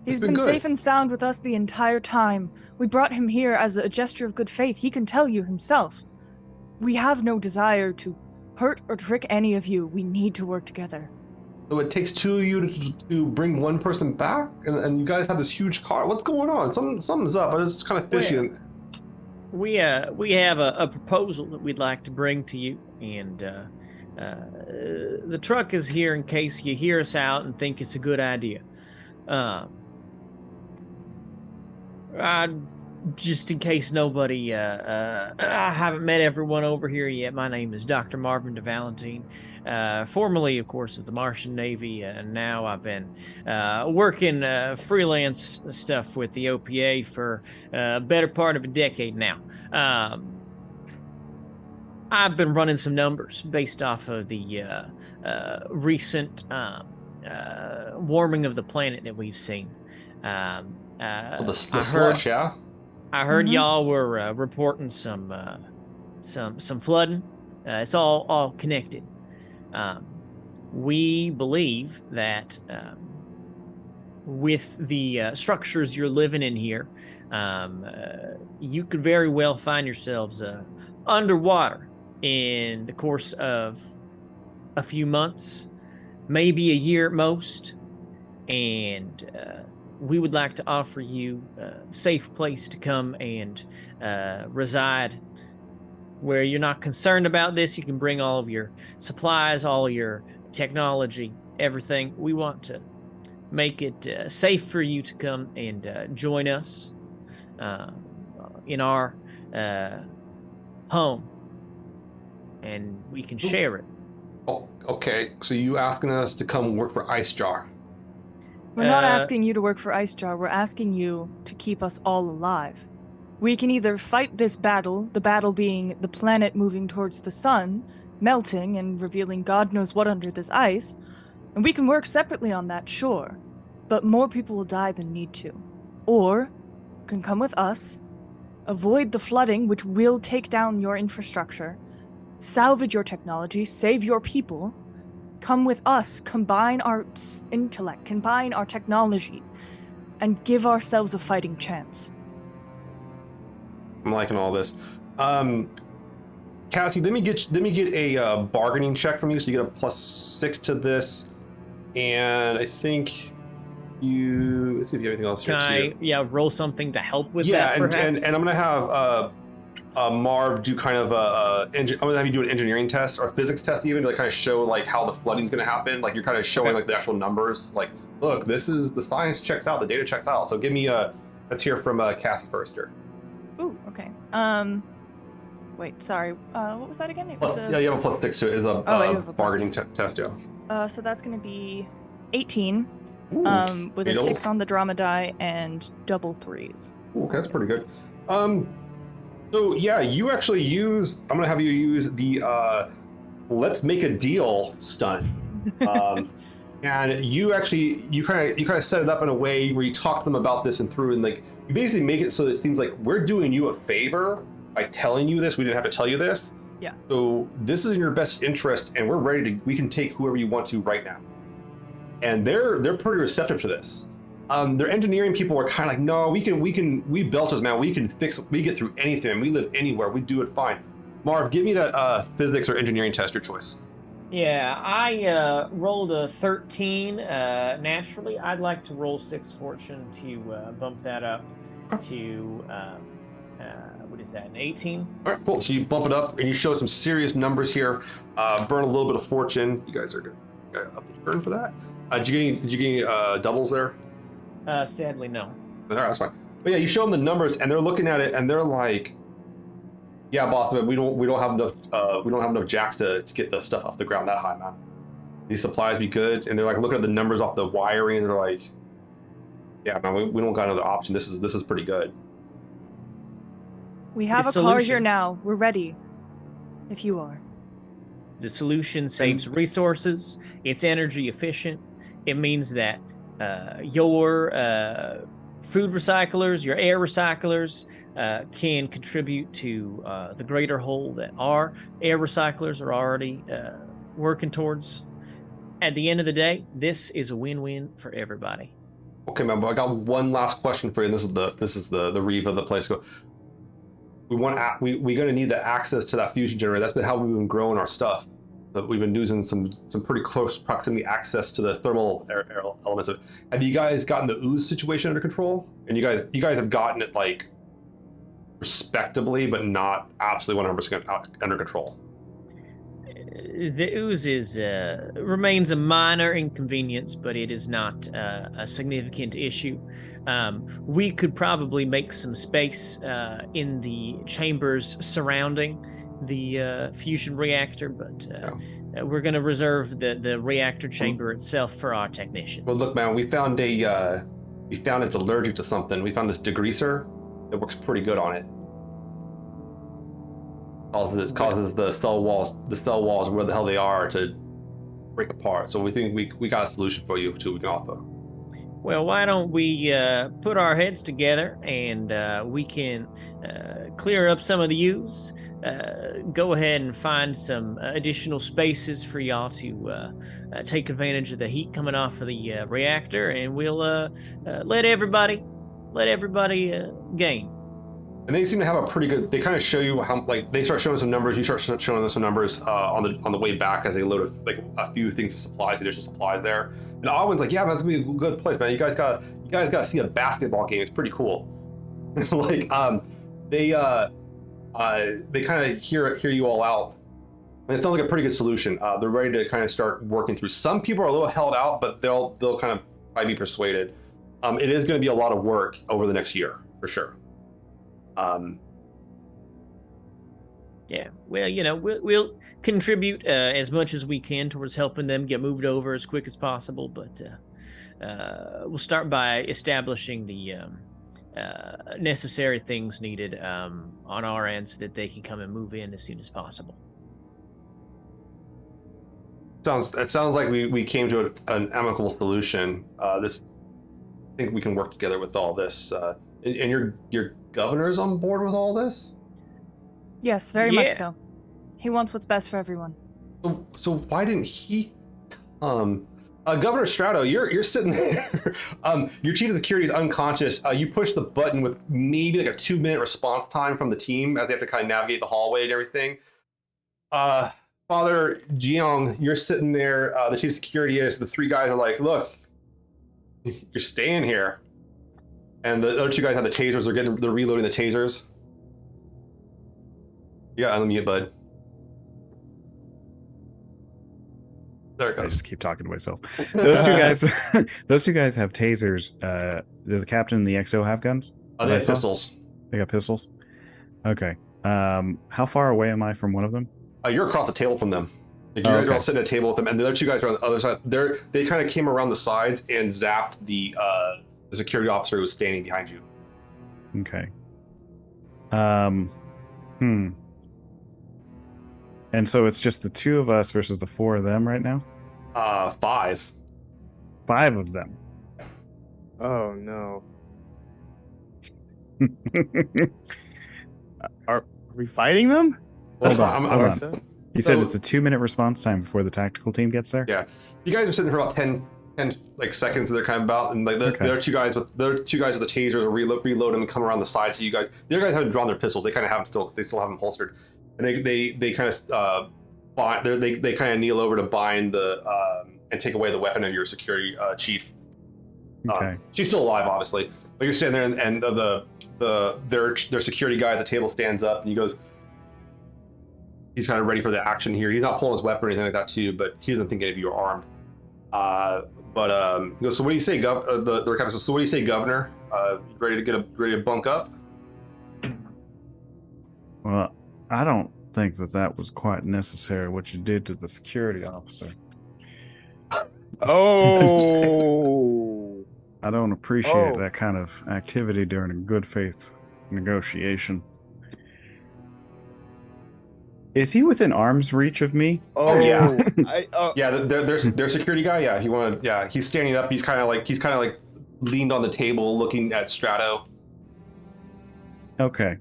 He's been good. safe and sound with us the entire time. We brought him here as a gesture of good faith. He can tell you himself. We have no desire to hurt or trick any of you. We need to work together. So it takes two of you to bring one person back, and you guys have this huge car. What's going on? Something's up. It's kind of fishy. We have a proposal that we'd like to bring to you, and the truck is here in case you hear us out and think it's a good idea. Just in case nobody, I haven't met everyone over here yet. My name is Dr. Marvin de Valentine, formerly, of course, of the Martian Navy, and now I've been working freelance stuff with the OPA for a better part of a decade now. I've been running some numbers based off of the recent warming of the planet that we've seen. The slush, yeah. I heard y'all were reporting some flooding. It's all connected. We believe that with the structures you're living in here, you could very well find yourselves underwater in the course of a few months, maybe a year at most, and we would like to offer you a safe place to come and reside where you're not concerned about this. You can bring all of your supplies, all your technology, everything. We want to make it safe for you to come and join us in our home, and we can share it. Oh, okay. So you asking us to come work for IceJar? We're not asking you to work for IceJar. We're asking you to keep us all alive. We can either fight this battle, the battle being the planet moving towards the sun, melting and revealing God knows what under this ice, and we can work separately on that, sure. But more people will die than need to. Or can come with us, avoid the flooding, which will take down your infrastructure, salvage your technology, save your people, come with us, combine our intellect, combine our technology, and give ourselves a fighting chance. I'm liking all this. Cassie, let me get a bargaining check from you, so you get a +6 to this, and I think you. Let's see if you have anything else here too. Can I roll something to help with that? Yeah, perhaps? and I'm gonna have Marv do kind of I'm gonna have you do an engineering test or a physics test even to like kind of show like how the flooding's gonna happen. Like you're kind of showing like the actual numbers. Like, look, this is the science checks out, the data checks out. So give me let's hear from Cassie first here. Ooh, okay. Wait, sorry. What was that again? It was Yeah, you have a +6 to it. It's a bargaining test, yeah. So that's gonna be 18. Ooh, with a 6 on the drama die and double 3s. Ooh, okay, that's pretty good. So yeah, you actually use. I'm gonna have you use the let's make a deal stunt. And you kind of set it up in a way where you talk to them about this and through, and like you basically make it so it seems like we're doing you a favor by telling you this. We didn't have to tell you this. Yeah. So this is in your best interest, and we're ready to. We can take whoever you want to right now. And they're pretty receptive to this. Their engineering people are kind of like, no, we belters, man, we get through anything, and we live anywhere, we do it fine. Marv, give me that physics or engineering test, your choice. Yeah, I rolled a 13 naturally. I'd like to roll 6 fortune to bump that up to, what is that, an 18? All right, cool. So you bump it up, and you show some serious numbers here. Burn a little bit of fortune. You guys are good. Up the turn for that. Did you get any doubles there? Sadly, no. All right, that's fine. But yeah, you show them the numbers, and they're looking at it, and they're like, "Yeah, boss, man, we don't have enough jacks to get the stuff off the ground that high, man. These supplies be good." And they're like looking at the numbers off the wiring, and they're like, "Yeah, man, we don't got another option. This is pretty good." We have a car here now. We're ready. If you are. The solution saves resources. It's energy efficient. It means that your food recyclers, your air recyclers can contribute to the greater whole that our air recyclers are already working towards. At the end of the day, this is a win-win for everybody. Okay, man, but I got one last question for you, and this is the reeve of the place. We're gonna need the access to that fusion generator. That's been how we've been growing our stuff. But we've been using some pretty close proximity access to the thermal elements of it. Have you guys gotten the ooze situation under control? And you guys have gotten it like respectably, but not absolutely 100% under control. The ooze remains a minor inconvenience, but it is not a significant issue. We could probably make some space in the chambers surrounding the fusion reactor, but we're going to reserve the reactor chamber itself for our technicians. Well, look, man, we found it's allergic to something. We found this degreaser that works pretty good on it. Causes the cell walls where the hell they are to break apart. So we think we got a solution for you too. We can offer. Well, why don't we put our heads together and we can clear up some of the ooze, go ahead and find some additional spaces for y'all to take advantage of the heat coming off of the reactor, and we'll let everybody gain. And they seem to have a pretty good. They kind of show you how, like, they start showing some numbers. You start showing them some numbers on the way back as they load like a few things of supplies, additional supplies there. And Alwyn's like, "Yeah, man, that's gonna be a good place, man. You guys got to see a basketball game. It's pretty cool." Like, they kind of hear you all out, And it sounds like a pretty good solution. They're ready to kind of start working through. Some people are a little held out, but they'll kind of probably be persuaded. It is going to be a lot of work over the next year, for sure. Yeah, well, we'll contribute as much as we can towards helping them get moved over as quick as possible, but we'll start by establishing the necessary things needed on our end so that they can come and move in as soon as possible. It sounds like we came to an amicable solution. I think we can work together with all this. And your governor's on board with all this? Yes, very much so. He wants what's best for everyone. So why didn't he come? Governor Strato, you're sitting there. Your chief of security is unconscious. You push the button with maybe like a 2-minute response time from the team as they have to kind of navigate the hallway and everything. Father Jeong, you're sitting there. The chief of security is. The 3 guys are like, look, you're staying here. And the other 2 guys have the tasers. They're reloading the tasers. You got unmute, bud. There it goes. I just keep talking to myself. Those 2 guys, those 2 guys have tasers. Does the captain and the XO have guns? They have pistols. They got pistols. Okay. How far away am I from one of them? You're across the table from them. You guys are all sitting at a table with them, and the other 2 guys are on the other side. They kind of came around the sides and zapped the security officer who was standing behind you. Okay. And so it's just the 2 of us versus the 4 of them right now? 5. 5 of them. Oh no. Are we fighting them? Hold on. You said So- it's a 2-minute response time before the tactical team gets there? Yeah. You guys are sitting for about 10 like seconds of their kind of about, and like the other 2 guys with the 2 guys with the tasers will reload them and come around the side. So you guys, the other guys haven't drawn their pistols. They kind of have them still. They still have them holstered, and they kind of they kind of kneel over to bind the and take away the weapon of your security chief. Okay. She's still alive, obviously, but you're standing there, and their security guy at the table stands up, and he goes. He's kind of ready for the action here. He's not pulling his weapon or anything like that, too, but he doesn't think any of you are armed. He goes, so what do you say, so what do you say, Governor? Ready to bunk up? Well, I don't think that was quite necessary what you did to the security officer. Oh. I don't appreciate that kind of activity during a good faith negotiation. Is he within arm's reach of me? Oh yeah. Yeah, their security guy. Yeah, he's standing up. He's kind of like leaned on the table, looking at Strato. Okay.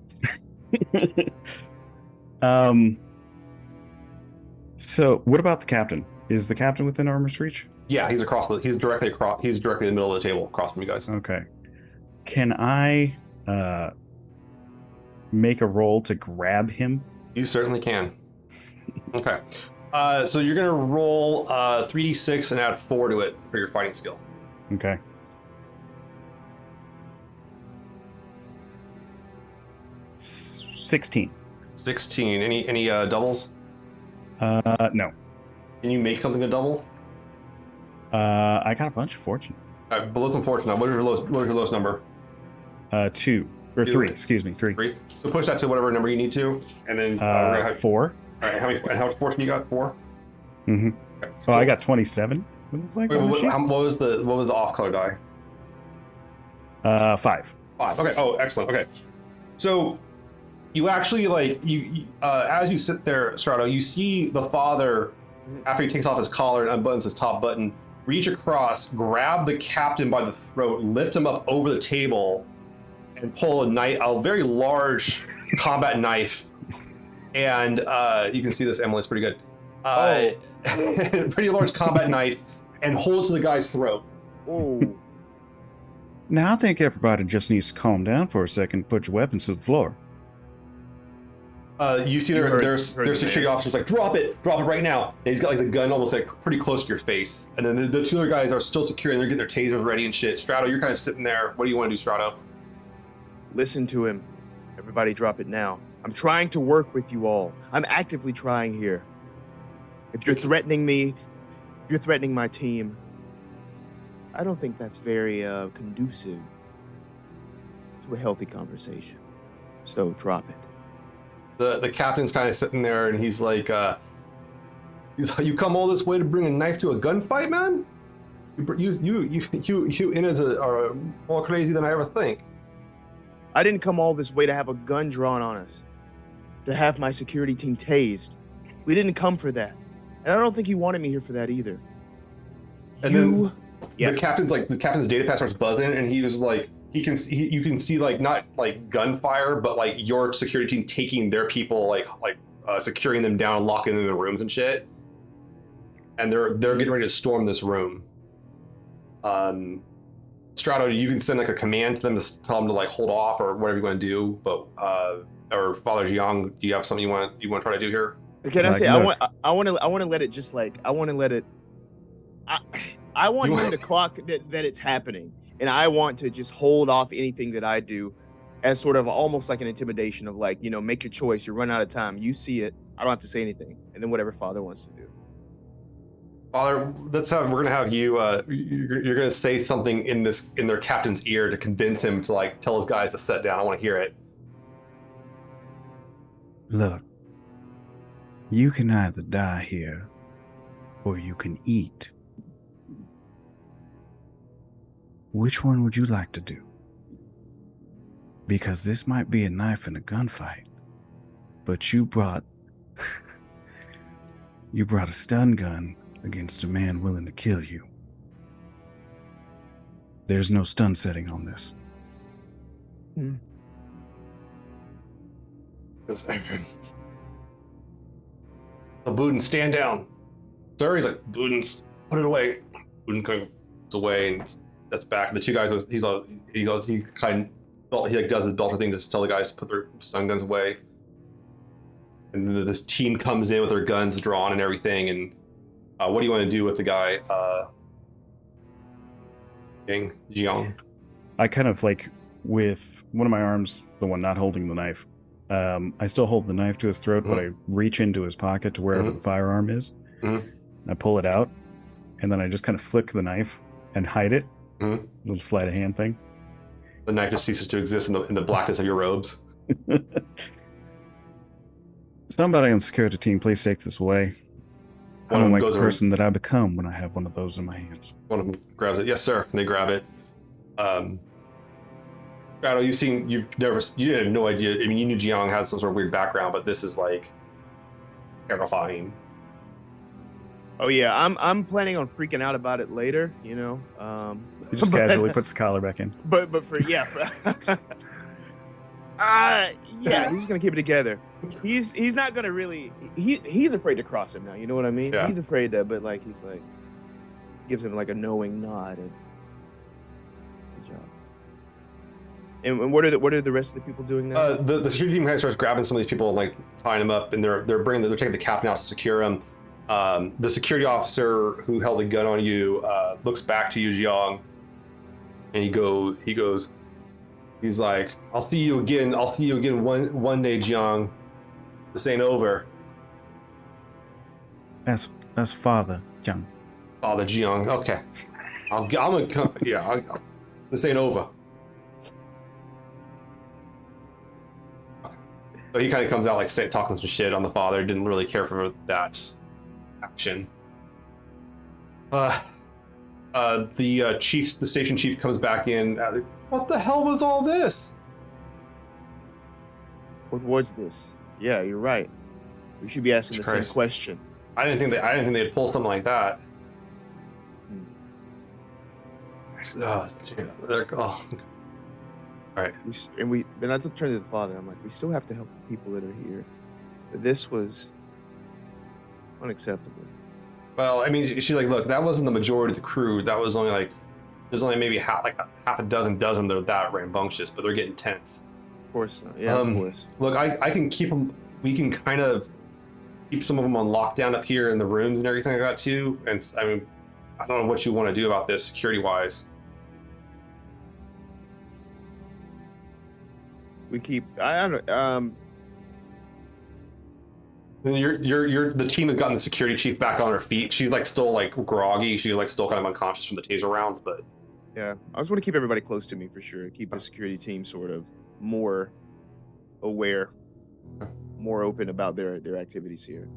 So what about the captain? Is the captain within arm's reach? Yeah, he's directly in the middle of the table, across from you guys. Okay. Can I make a roll to grab him? You certainly can. Okay. So you're gonna roll 3d6 and add 4 to it for your fighting skill. Okay. S- 16. 16. Any doubles? No. Can you make something a double? I got a bunch of fortune. Below some fortune. What is your lowest number? 2 or 2. 3. Excuse me, 3. 3. So push that to whatever number you need to, and then we're gonna have 4. All right. How much fortune you got? 4. Mm-hmm. Okay. Oh, I got 27. It looks like Wait, on the sheet. what was the off color die? 5. 5. Okay. Oh, excellent. Okay. So you actually as you sit there, Strato, you see the father after he takes off his collar and unbuttons his top button, reach across, grab the captain by the throat, lift him up over the table, and pull a very large combat knife. And you can see this, Emily, it's pretty good. Pretty large combat knife, and hold it to the guy's throat. Oh. Now I think everybody just needs to calm down for a second and put your weapons to the floor. You see their security officer's like, drop it right now. And he's got like the gun almost like pretty close to your face. And then the 2 other guys are still secure and they're getting their tasers ready and shit. Strato, you're kind of sitting there. What do you want to do, Strato? Listen to him. Everybody drop it now. I'm trying to work with you all. I'm actively trying here. If you're threatening me, if you're threatening my team, I don't think that's very conducive to a healthy conversation. So drop it. The captain's kind of sitting there, and he's like, "You come all this way to bring a knife to a gunfight, man? You innards are more crazy than I ever think." I didn't come all this way to have a gun drawn on us, to have my security team tased. We didn't come for that, and I don't think you wanted me here for that either. And then the captain's data pad starts buzzing, and he was like, you can see like not like gunfire, but like your security team taking their people, like securing them down, locking them in the rooms and shit. And they're getting ready to storm this room. Strato, you can send like a command to them to tell them to like hold off or whatever you want to do. But or Father Jiang, do you have something you want to try to do here? Can I say I want to let it just like I want him to clock that it's happening, and I want to just hold off anything that I do as sort of almost like an intimidation of like, make your choice. You run out of time. You see it. I don't have to say anything, and then whatever Father wants to do. Father, we're gonna have you. You're gonna say something in their captain's ear to convince him to like tell his guys to set down. I want to hear it. Look, you can either die here, or you can eat. Which one would you like to do? Because this might be a knife in a gunfight, but you brought a stun gun against a man willing to kill you. There's no stun setting on this. Budin, stand down. Sir, he's like, Budin, put it away. Budin goes away and that's back. The two guys he does the Delta thing to tell the guys to put their stun guns away. And then this team comes in with their guns drawn and everything. And what do you want to do with the guy, Jiang? I kind of like with one of my arms, the one not holding the knife. I still hold the knife to his throat, but I reach into his pocket to wherever the firearm is. And I pull it out, and then I just kind of flick the knife and hide it. Little sleight of hand thing. The knife just ceases to exist in the blackness of your robes. Somebody on the security team, please take this away. I don't like the person that I become when I have one of those in my hands. One of them grabs it. Yes, sir. And they grab it. Shadow, you had no idea. I mean, you knew Jiang had some sort of weird background, but this is like terrifying. Oh yeah, I'm planning on freaking out about it later. He just casually puts the collar back in. But yeah, he's gonna keep it together. He's not gonna really. He's afraid to cross him now. You know what I mean? Yeah. He's afraid to, but like he's like gives him like a knowing nod and good job. And what are the rest of the people doing now? The security team kind of starts grabbing some of these people and like tying them up, and they're taking the captain out to secure him. The security officer who held a gun on you looks back to you, Jiang, and he's like, I'll see you again one day, Jiang. This ain't over. That's Father Jiang. Father Jiang. Okay. I'm gonna come. Yeah. This ain't over. So he kind of comes out like talking some shit on the father. Didn't really care for that action. The station chief comes back in. What the hell was all this? What was this? Yeah, you're right. We should be asking the same question. I didn't think they'd pull something like that. All right. And I took turn to the father. I'm like, we still have to help the people that are here. But this was unacceptable. Well, I mean, she's like, look, that wasn't the majority of the crew. That was only like, there's only maybe half a dozen that are that rambunctious, but they're getting tense. Of course not. Yeah, of course. Look, I can keep them. We can kind of keep some of them on lockdown up here in the rooms and everything like that too. And I mean, I don't know what you want to do about this security-wise. We keep. I don't. And the team has gotten the security chief back on her feet. She's like still like groggy. She's like still kind of unconscious from the taser rounds, but Yeah, I just want to keep everybody close to me for sure. Keep the security team sort of more aware, more open about their activities here.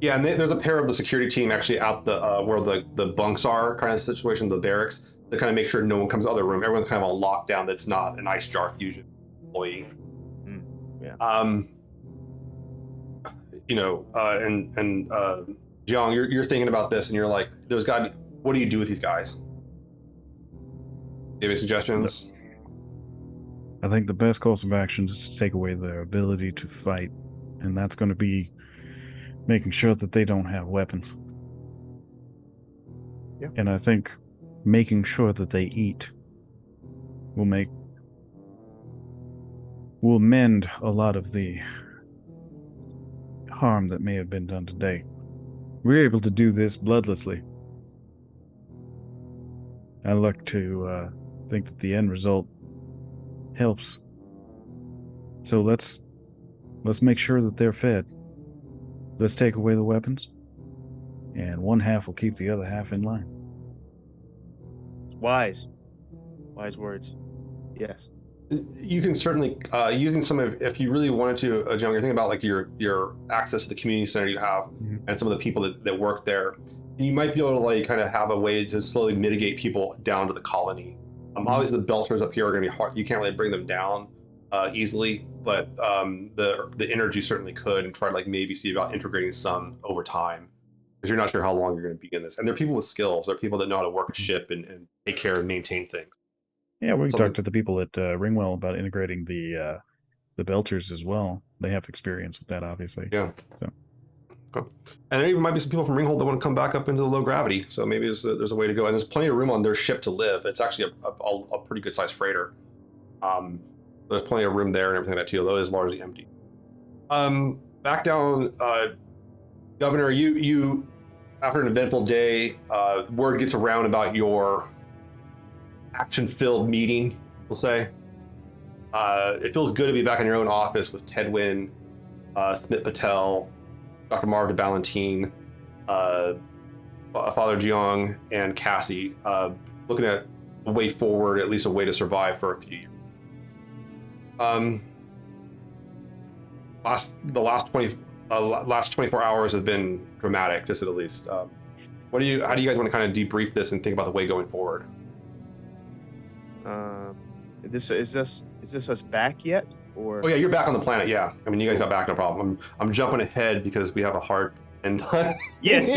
yeah. And there's a pair of the security team actually out the where the bunks are, kind of situation, the barracks, to kind of make sure no one comes to the other room. Everyone's kind of on lockdown. That's not an IceJar Fusion employee. Yeah. You know, Jiang, you're thinking about this, and you're like, "There's got to be. What do you do with these guys? Do you have any suggestions?" I think the best course of action is to take away their ability to fight, and that's going to be making sure that they don't have weapons. Yeah. And I think making sure that they eat will mend a lot of the harm that may have been done today. We're able to do this bloodlessly. I like to think that the end result helps. So let's make sure that they're fed. Let's take away the weapons, and one half will keep the other half in line. Wise words. Yes. You can certainly using some of, if you really wanted to, Jiang, you're thinking about like your access to the community center you have, and some of the people that work there. You might be able to like kind of have a way to slowly mitigate people down to the colony. Obviously, the belters up here are going to be hard. You can't really bring them down easily, but the energy certainly could, and try to like maybe see about integrating some over time, because you're not sure how long you're going to be in this. And they're people with skills. They're people that know how to work a ship and take care and maintain things. Yeah, we can talk to the people at Ringwell about integrating the belters as well. They have experience with that, obviously. Yeah. So. Cool. And there even might be some people from Ringhold that want to come back up into the low gravity. So maybe there's a way to go. And there's plenty of room on their ship to live. It's actually a pretty good sized freighter. There's plenty of room there and everything like that too, although it is largely empty. Back down, Governor, you after an eventful day, word gets around about your action-filled meeting, we'll say. It feels good to be back in your own office with Tedwin, Smith Patel, Dr. Marv de Ballantine, Father Jiang, and Cassie, looking at a way forward, at least a way to survive for a few years. The last 24 hours have been dramatic, to say the least. How do you guys want to kind of debrief this and think about the way going forward? Is this us back yet? Or oh yeah, you're back on the planet. Yeah, I mean you guys got back, no problem. I'm jumping ahead because we have a hard end time. yes.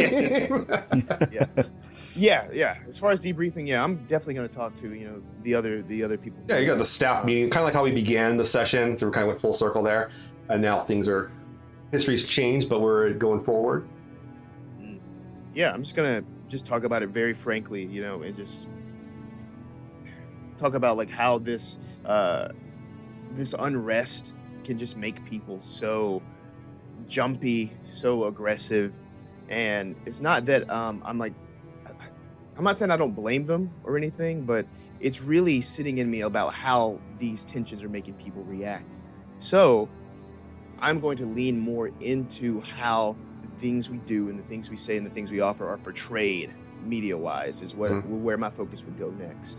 Yeah. As far as debriefing, yeah, I'm definitely going to talk to the other people. Yeah, you got the staff meeting, kind of like how we began the session. So we kind of went full circle there, and now history's changed, but we're going forward. Yeah, I'm just gonna talk about it very frankly, and just talk about like how this unrest can just make people so jumpy, so aggressive. And it's not that I'm not saying I don't blame them or anything, but it's really sitting in me about how these tensions are making people react. So I'm going to lean more into how the things we do and the things we say and the things we offer are portrayed media-wise is where my focus would go next.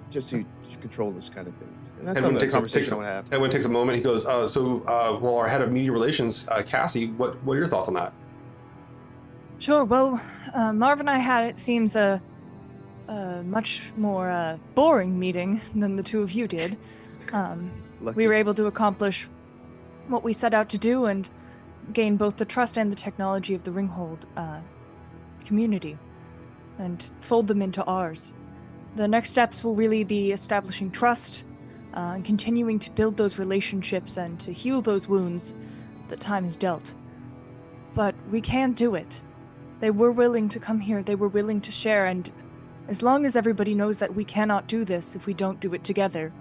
Just to control this kind of things. And that's some of the conversation I want to have. Edwin takes a moment. He goes, well, our head of media relations, Cassie, what are your thoughts on that? Sure. Well, Marv and I had, it seems, a much more boring meeting than the two of you did. We were able to accomplish what we set out to do and gain both the trust and the technology of the Ringhold community and fold them into ours. The next steps will really be establishing trust and continuing to build those relationships and to heal those wounds that time has dealt. But we can do it. They were willing to come here, they were willing to share, and as long as everybody knows that we cannot do this if we don't do it together,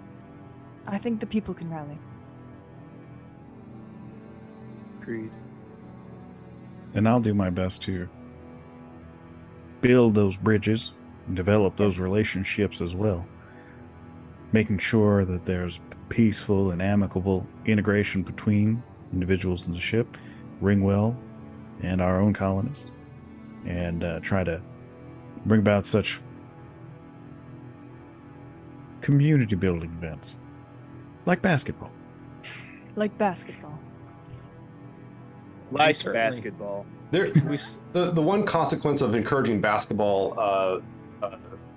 I think the people can rally. Agreed. And I'll do my best to build those bridges and develop those relationships as well, making sure that there's peaceful and amicable integration between individuals in the ship, Ringwell, and our own colonists, and try to bring about such community building events like basketball. Like basketball. Like certainly- basketball. There, We s- the one consequence of encouraging basketball,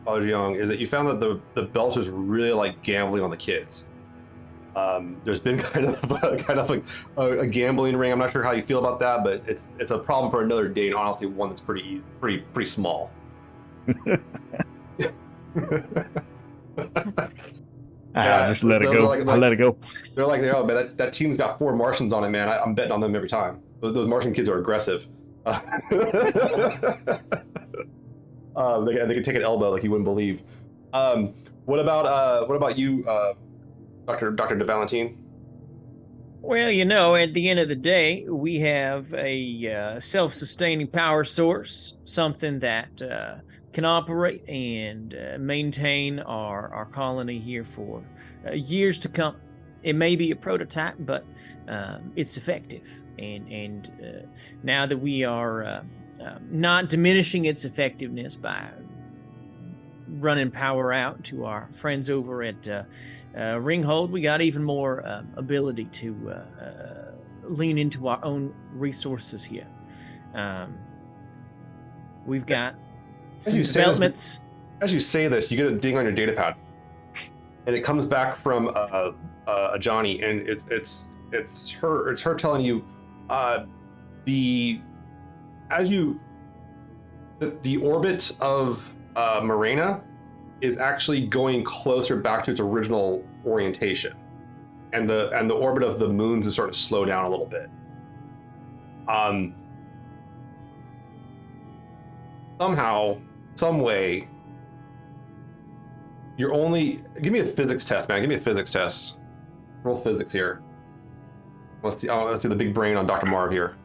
Father Young, is that you found that the Belchers really like gambling on the kids. There's been kind of like a gambling ring. I'm not sure how you feel about that, but it's a problem for another day, and honestly, one that's pretty small. Yeah, Just let it those go. are like- I'll let it go. They're like, oh man, that team's got 4 Martians on it, man. I'm betting on them every time. Those Martian kids are aggressive. They can take an elbow like you wouldn't believe. What about you, Dr. De Valentine? Well, at the end of the day, we have a self-sustaining power source, something that can operate and maintain our colony here for years to come. It may be a prototype, but it's effective. And now that we are not diminishing its effectiveness by running power out to our friends over at Ringhold, we got even more ability to lean into our own resources here. We've got some you say this, developments. As you say this, you get a ding on your data pad, and it comes back from Johnny, and it's her telling you the orbit of Morena is actually going closer back to its original orientation, and the orbit of the moons is starting to slow down a little bit. Somehow, some way, you're only... Give me a physics test, man. Give me a physics test. Roll physics here. Let's see the big brain on Dr. Marv here.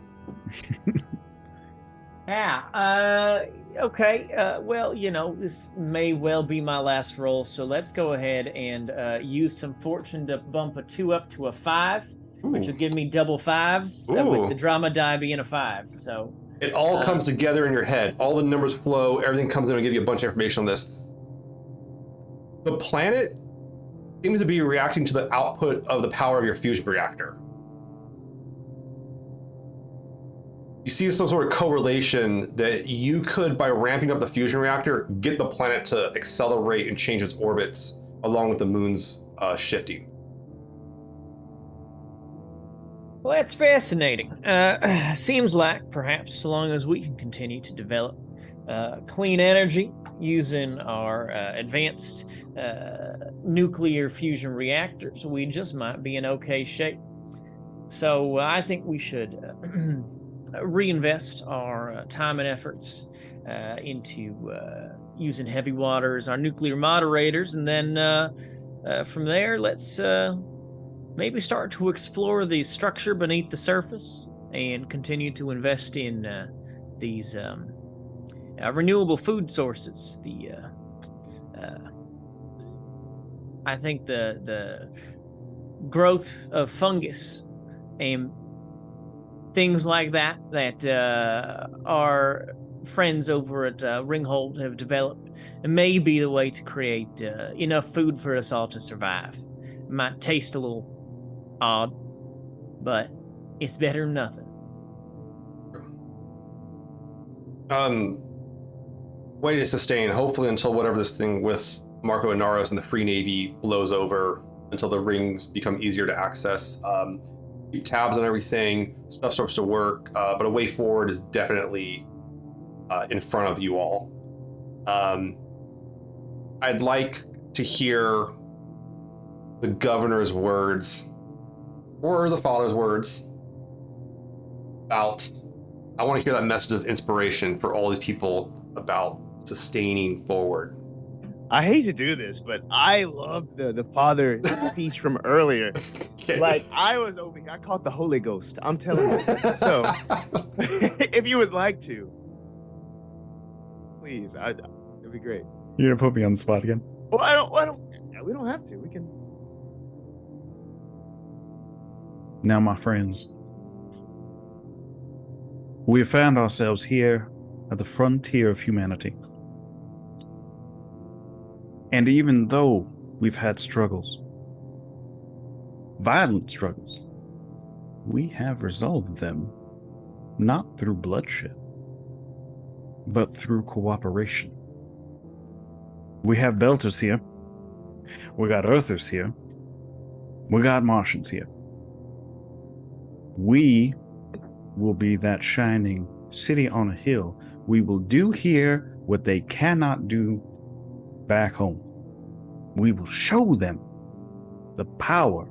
Yeah. Okay. Well, this may well be my last roll, so let's go ahead and use some fortune to bump a 2 up to a 5, which will give me double 5s, with the drama die being a 5. So it all comes together in your head. All the numbers flow. Everything comes in and give you a bunch of information on this. The planet seems to be reacting to the output of the power of your fusion reactor. You see some sort of correlation that you could, by ramping up the fusion reactor, get the planet to accelerate and change its orbits along with the moon's shifting. Well, that's fascinating. Seems like perhaps so long as we can continue to develop clean energy using our advanced nuclear fusion reactors, we just might be in okay shape. So I think we should reinvest our time and efforts into using heavy water as our nuclear moderators, and then from there, let's maybe start to explore the structure beneath the surface and continue to invest in these renewable food sources. I think the growth of fungus and things like that our friends over at Ringhold have developed may be the way to create enough food for us all to survive. It might taste a little odd, but it's better than nothing. Way to sustain, hopefully, until whatever this thing with Marco Inaros and the Free Navy blows over, until the rings become easier to access. Keep tabs on everything, stuff starts to work, but a way forward is definitely in front of you all. I'd like to hear the governor's words, or the father's words, about, I want to hear that message of inspiration for all these people about sustaining forward. I hate to do this, but I love the father speech from earlier. Okay. Like, I caught the Holy Ghost. I'm telling you. So, if you would like to, please, it'd be great. You're gonna put me on the spot again? Well, I don't. We don't have to. We can. Now, my friends, We have found ourselves here at the frontier of humanity. And even though we've had struggles, violent struggles, we have resolved them not through bloodshed, but through cooperation. We have Belters here. We got Earthers here. We got Martians here. We will be that shining city on a hill. We will do here what they cannot do back home. We will show them the power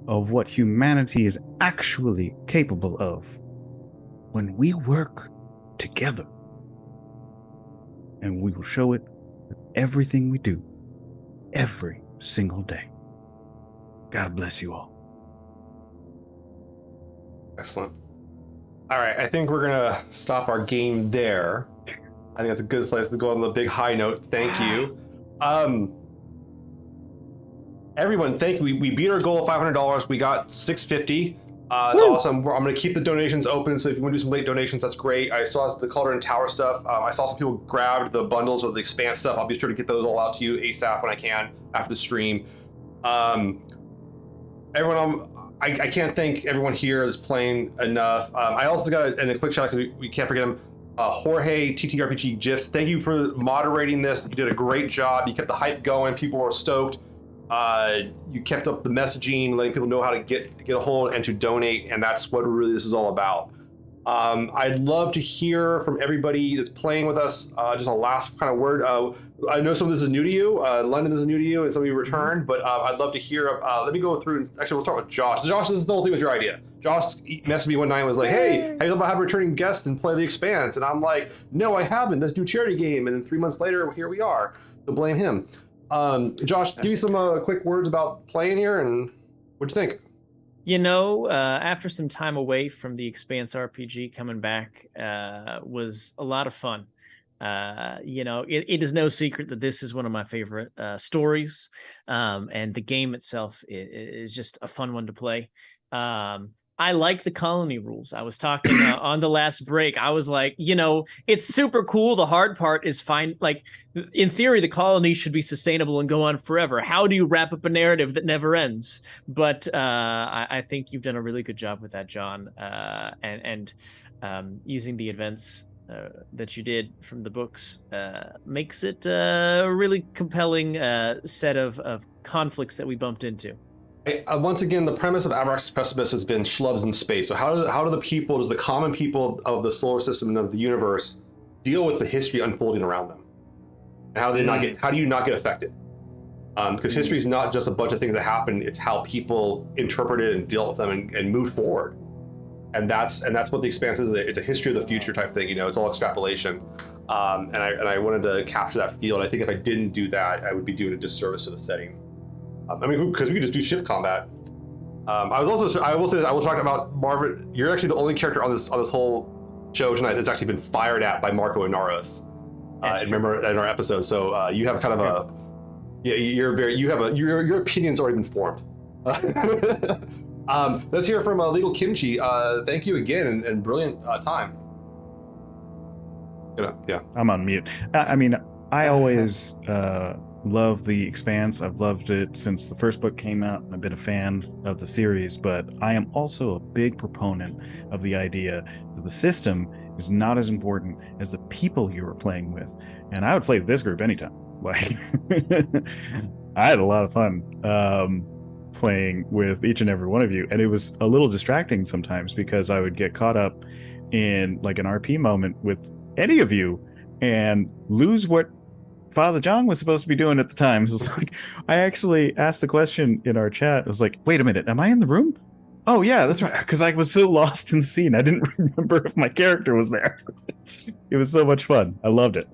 of what humanity is actually capable of when we work together. And we will show it with everything we do, every single day. God bless you all. Excellent. All right, I think we're gonna stop our game there. I think that's a good place to go on the big high note. Thank you. Everyone, thank you. We beat our goal of $500. We got $650. It's awesome. I'm going to keep the donations open, so if you want to do some late donations, that's great. I saw the Cauldron Tower stuff. I saw some people grabbed the bundles with the Expanse stuff. I'll be sure to get those all out to you ASAP when I can after the stream. Everyone, I can't thank everyone here that's playing enough. I also got a quick shout because we can't forget him. Jorge, TTRPG GIFs, thank you for moderating this. You did a great job. You kept the hype going. People were stoked. You kept up the messaging, letting people know how to get a hold and to donate, and that's what really this is all about. I'd love to hear from everybody that's playing with us. Just a last kind of word. I know some of this is new to you. London is new to you, and some of you returned, but I'd love to hear. Let me go through. Actually, we'll start with Josh. Josh, this whole thing was your idea. Josh messaged me one night and was like, "Hey, how you about having a returning guest and play the Expanse?" And I'm like, "No, I haven't. Let's do a charity game." And then 3 months later, here we are. So blame him. Josh, give me some quick words about playing here, and what'd you think? You know, after some time away from the Expanse RPG, coming back was a lot of fun. You know, it is no secret that this is one of my favorite stories, and the game itself is just a fun one to play. I like the colony rules. I was talking on the last break. I was like, you know, it's super cool. The hard part is like, in theory, the colony should be sustainable and go on forever. How do you wrap up a narrative that never ends? But I think you've done a really good job with that, John, and using the events that you did from the books makes it a really compelling set of conflicts that we bumped into. Once again, the premise of Abraxas Precipice has been schlubs in space. So how do the people, does the common people of the solar system and of the universe deal with the history unfolding around them? And how do you not get affected? Because history is not just a bunch of things that happen, it's how people interpret it and deal with them and move forward. And that's what the Expanse is. It's a history of the future type thing, you know, it's all extrapolation. And I wanted to capture that feel. And I think if I didn't do that, I would be doing a disservice to the setting. I mean, because we could just do ship combat. I will say that I will talk about Marvin. You're actually the only character on this whole show tonight that's actually been fired at by Marco and Naros. Remember in our episode. So you have kind of your opinion's already been formed. Let's hear from Legal Kimchi. Thank you again and brilliant time. Yeah, I'm on mute. I mean, I always love the Expanse. I've loved it since the first book came out. I've been a fan of the series, but I am also a big proponent of the idea that the system is not as important as the people you were playing with. And I would play this group anytime. Like, I had a lot of fun playing with each and every one of you, and it was a little distracting sometimes because I would get caught up in like an RP moment with any of you and lose what Father John was supposed to be doing at the time. So it was like, I actually asked the question in our chat. I was like, wait a minute, am I in the room? Oh yeah, that's right. Because I was so lost in the scene. I didn't remember if my character was there. It was so much fun. I loved it.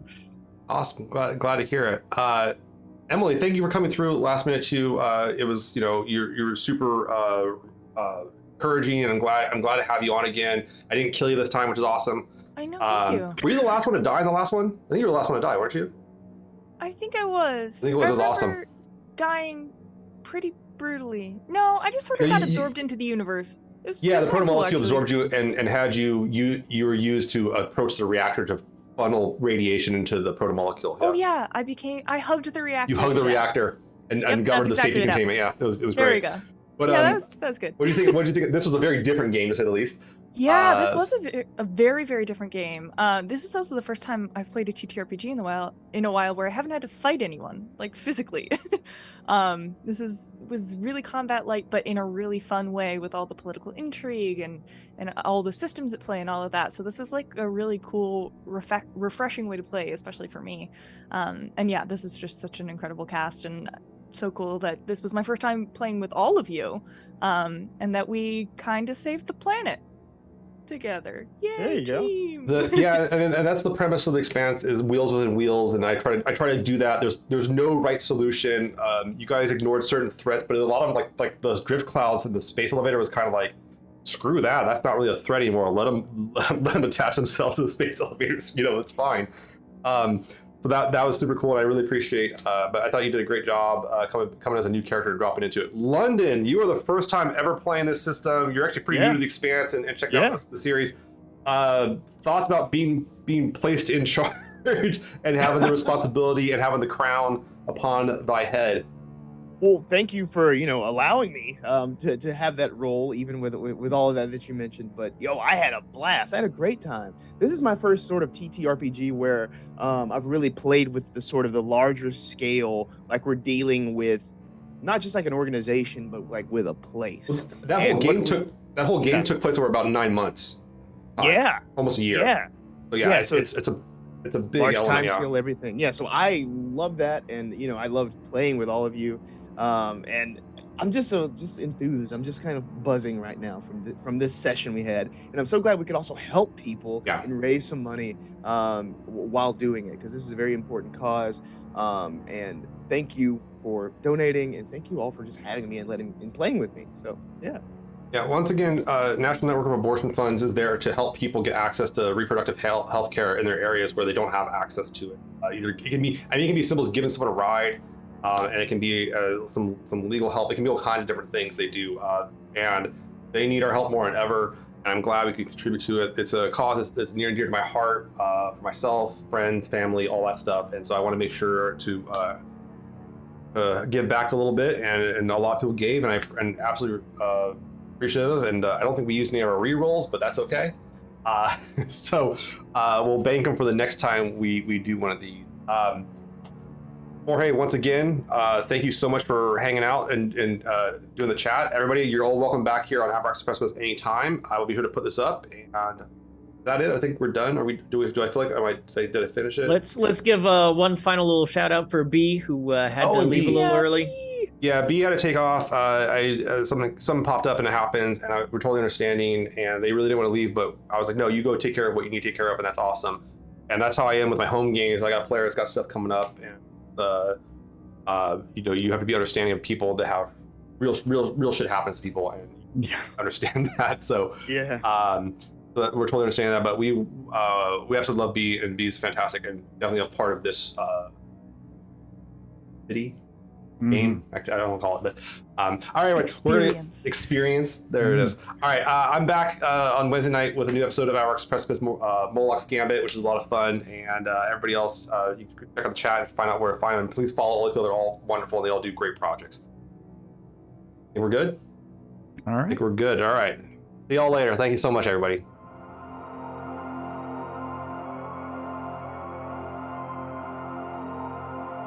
Awesome. Glad to hear it. Emily, thank you for coming through last minute too. It was, you know, you're super encouraging, and I'm glad to have you on again. I didn't kill you this time, which is awesome. I know, thank you. Were you the last one to die in the last one? I think you were the last one to die, weren't you? I think I was. I think it was awesome. Dying pretty brutally. No, I just sort of got absorbed into the universe. Yeah, the kinda cool, protomolecule actually. absorbed you and had you were used to approach the reactor to funnel radiation into the protomolecule. Oh yeah, I hugged the reactor. You hugged the to death. reactor and Yep, governed the that's safety exactly what containment. Yeah, it was There great. we go. But Yeah, that was good. what do you think? What did you think? This was a very different game, to say the least. Yeah, this was a very, very different game. This is also the first time I've played a TTRPG in a while where I haven't had to fight anyone, like physically. Was really combat light, but in a really fun way with all the political intrigue and all the systems at play and all of that. So this was like a really cool, refreshing way to play, especially for me. And yeah, this is just such an incredible cast, and so cool that this was my first time playing with all of you, and that we kind of saved the planet together. Yay, There you go. team! And that's the premise of the Expanse, is wheels within wheels, and I try to do that. There's no right solution. You guys ignored certain threats, but a lot of them, like those drift clouds and the space elevator, was kind of like, screw that. That's not really a threat anymore. Let them attach themselves to the space elevators. It's fine. So that was super cool, and I really appreciate. But I thought you did a great job coming as a new character and dropping into it. London, you are the first time ever playing this system. You're actually pretty new to the Expanse and checking out the series. Thoughts about being placed in charge and having the responsibility and having the crown upon thy head? Well, thank you for allowing me to have that role, even with all of that you mentioned. But I had a blast. I had a great time. This is my first sort of TTRPG where I've really played with the sort of the larger scale, like we're dealing with not just like an organization, but like with a place. That whole game took place over about 9 months. Almost a year. Yeah. So yeah, so it's a big large element, time scale, everything. Yeah, so I love that, and I loved playing with all of you. And I'm just enthused. I'm just kind of buzzing right now from this session we had, and I'm so glad we could also help people and raise some money while doing it, because this is a very important cause. And thank you for donating, and thank you all for just having me and playing with me. So yeah. Yeah, once again, National Network of Abortion Funds is there to help people get access to reproductive health care in their areas where they don't have access to it. It can be simple as giving someone a ride, and it can be some legal help. It can be all kinds of different things they do, and they need our help more than ever. And I'm glad we could contribute to it. It's a cause that's near and dear to my heart, for myself, friends, family, all that stuff. And so I want to make sure to give back a little bit, and a lot of people gave, and absolutely appreciative. And I don't think we used any of our re-rolls, but that's okay. So we'll bank them for the next time we do one of these. Jorge, once again, thank you so much for hanging out and doing the chat. Everybody, you're all welcome back here on Abraxas Precipice anytime. I will be sure to put this up. And is that it? I think we're done. Do I feel like I might say, did I finish it? Let's give one final little shout out for B, who had to leave a little early. Yeah, B had to take off. Something popped up and it happens, and we're totally understanding. And they really didn't want to leave, but I was like, no, you go take care of what you need to take care of, and that's awesome. And that's how I am with my home games. I got players, got stuff coming up, and you have to be understanding of people that have real shit happens to people, and understand that. So but we're totally understanding that. But we absolutely love B, and B is fantastic and definitely a part of this city. Game. Actually, I don't want to call it, but all right, experience. There it is. All right, I'm back on Wednesday night with a new episode of Abraxas Precipice, Moloch's Gambit, which is a lot of fun. And everybody else, you can check out the chat and find out where to find them. Please follow all the people; they're all wonderful and they all do great projects. Think we're good? All right. I think we're good. All right. See y'all later. Thank you so much, everybody.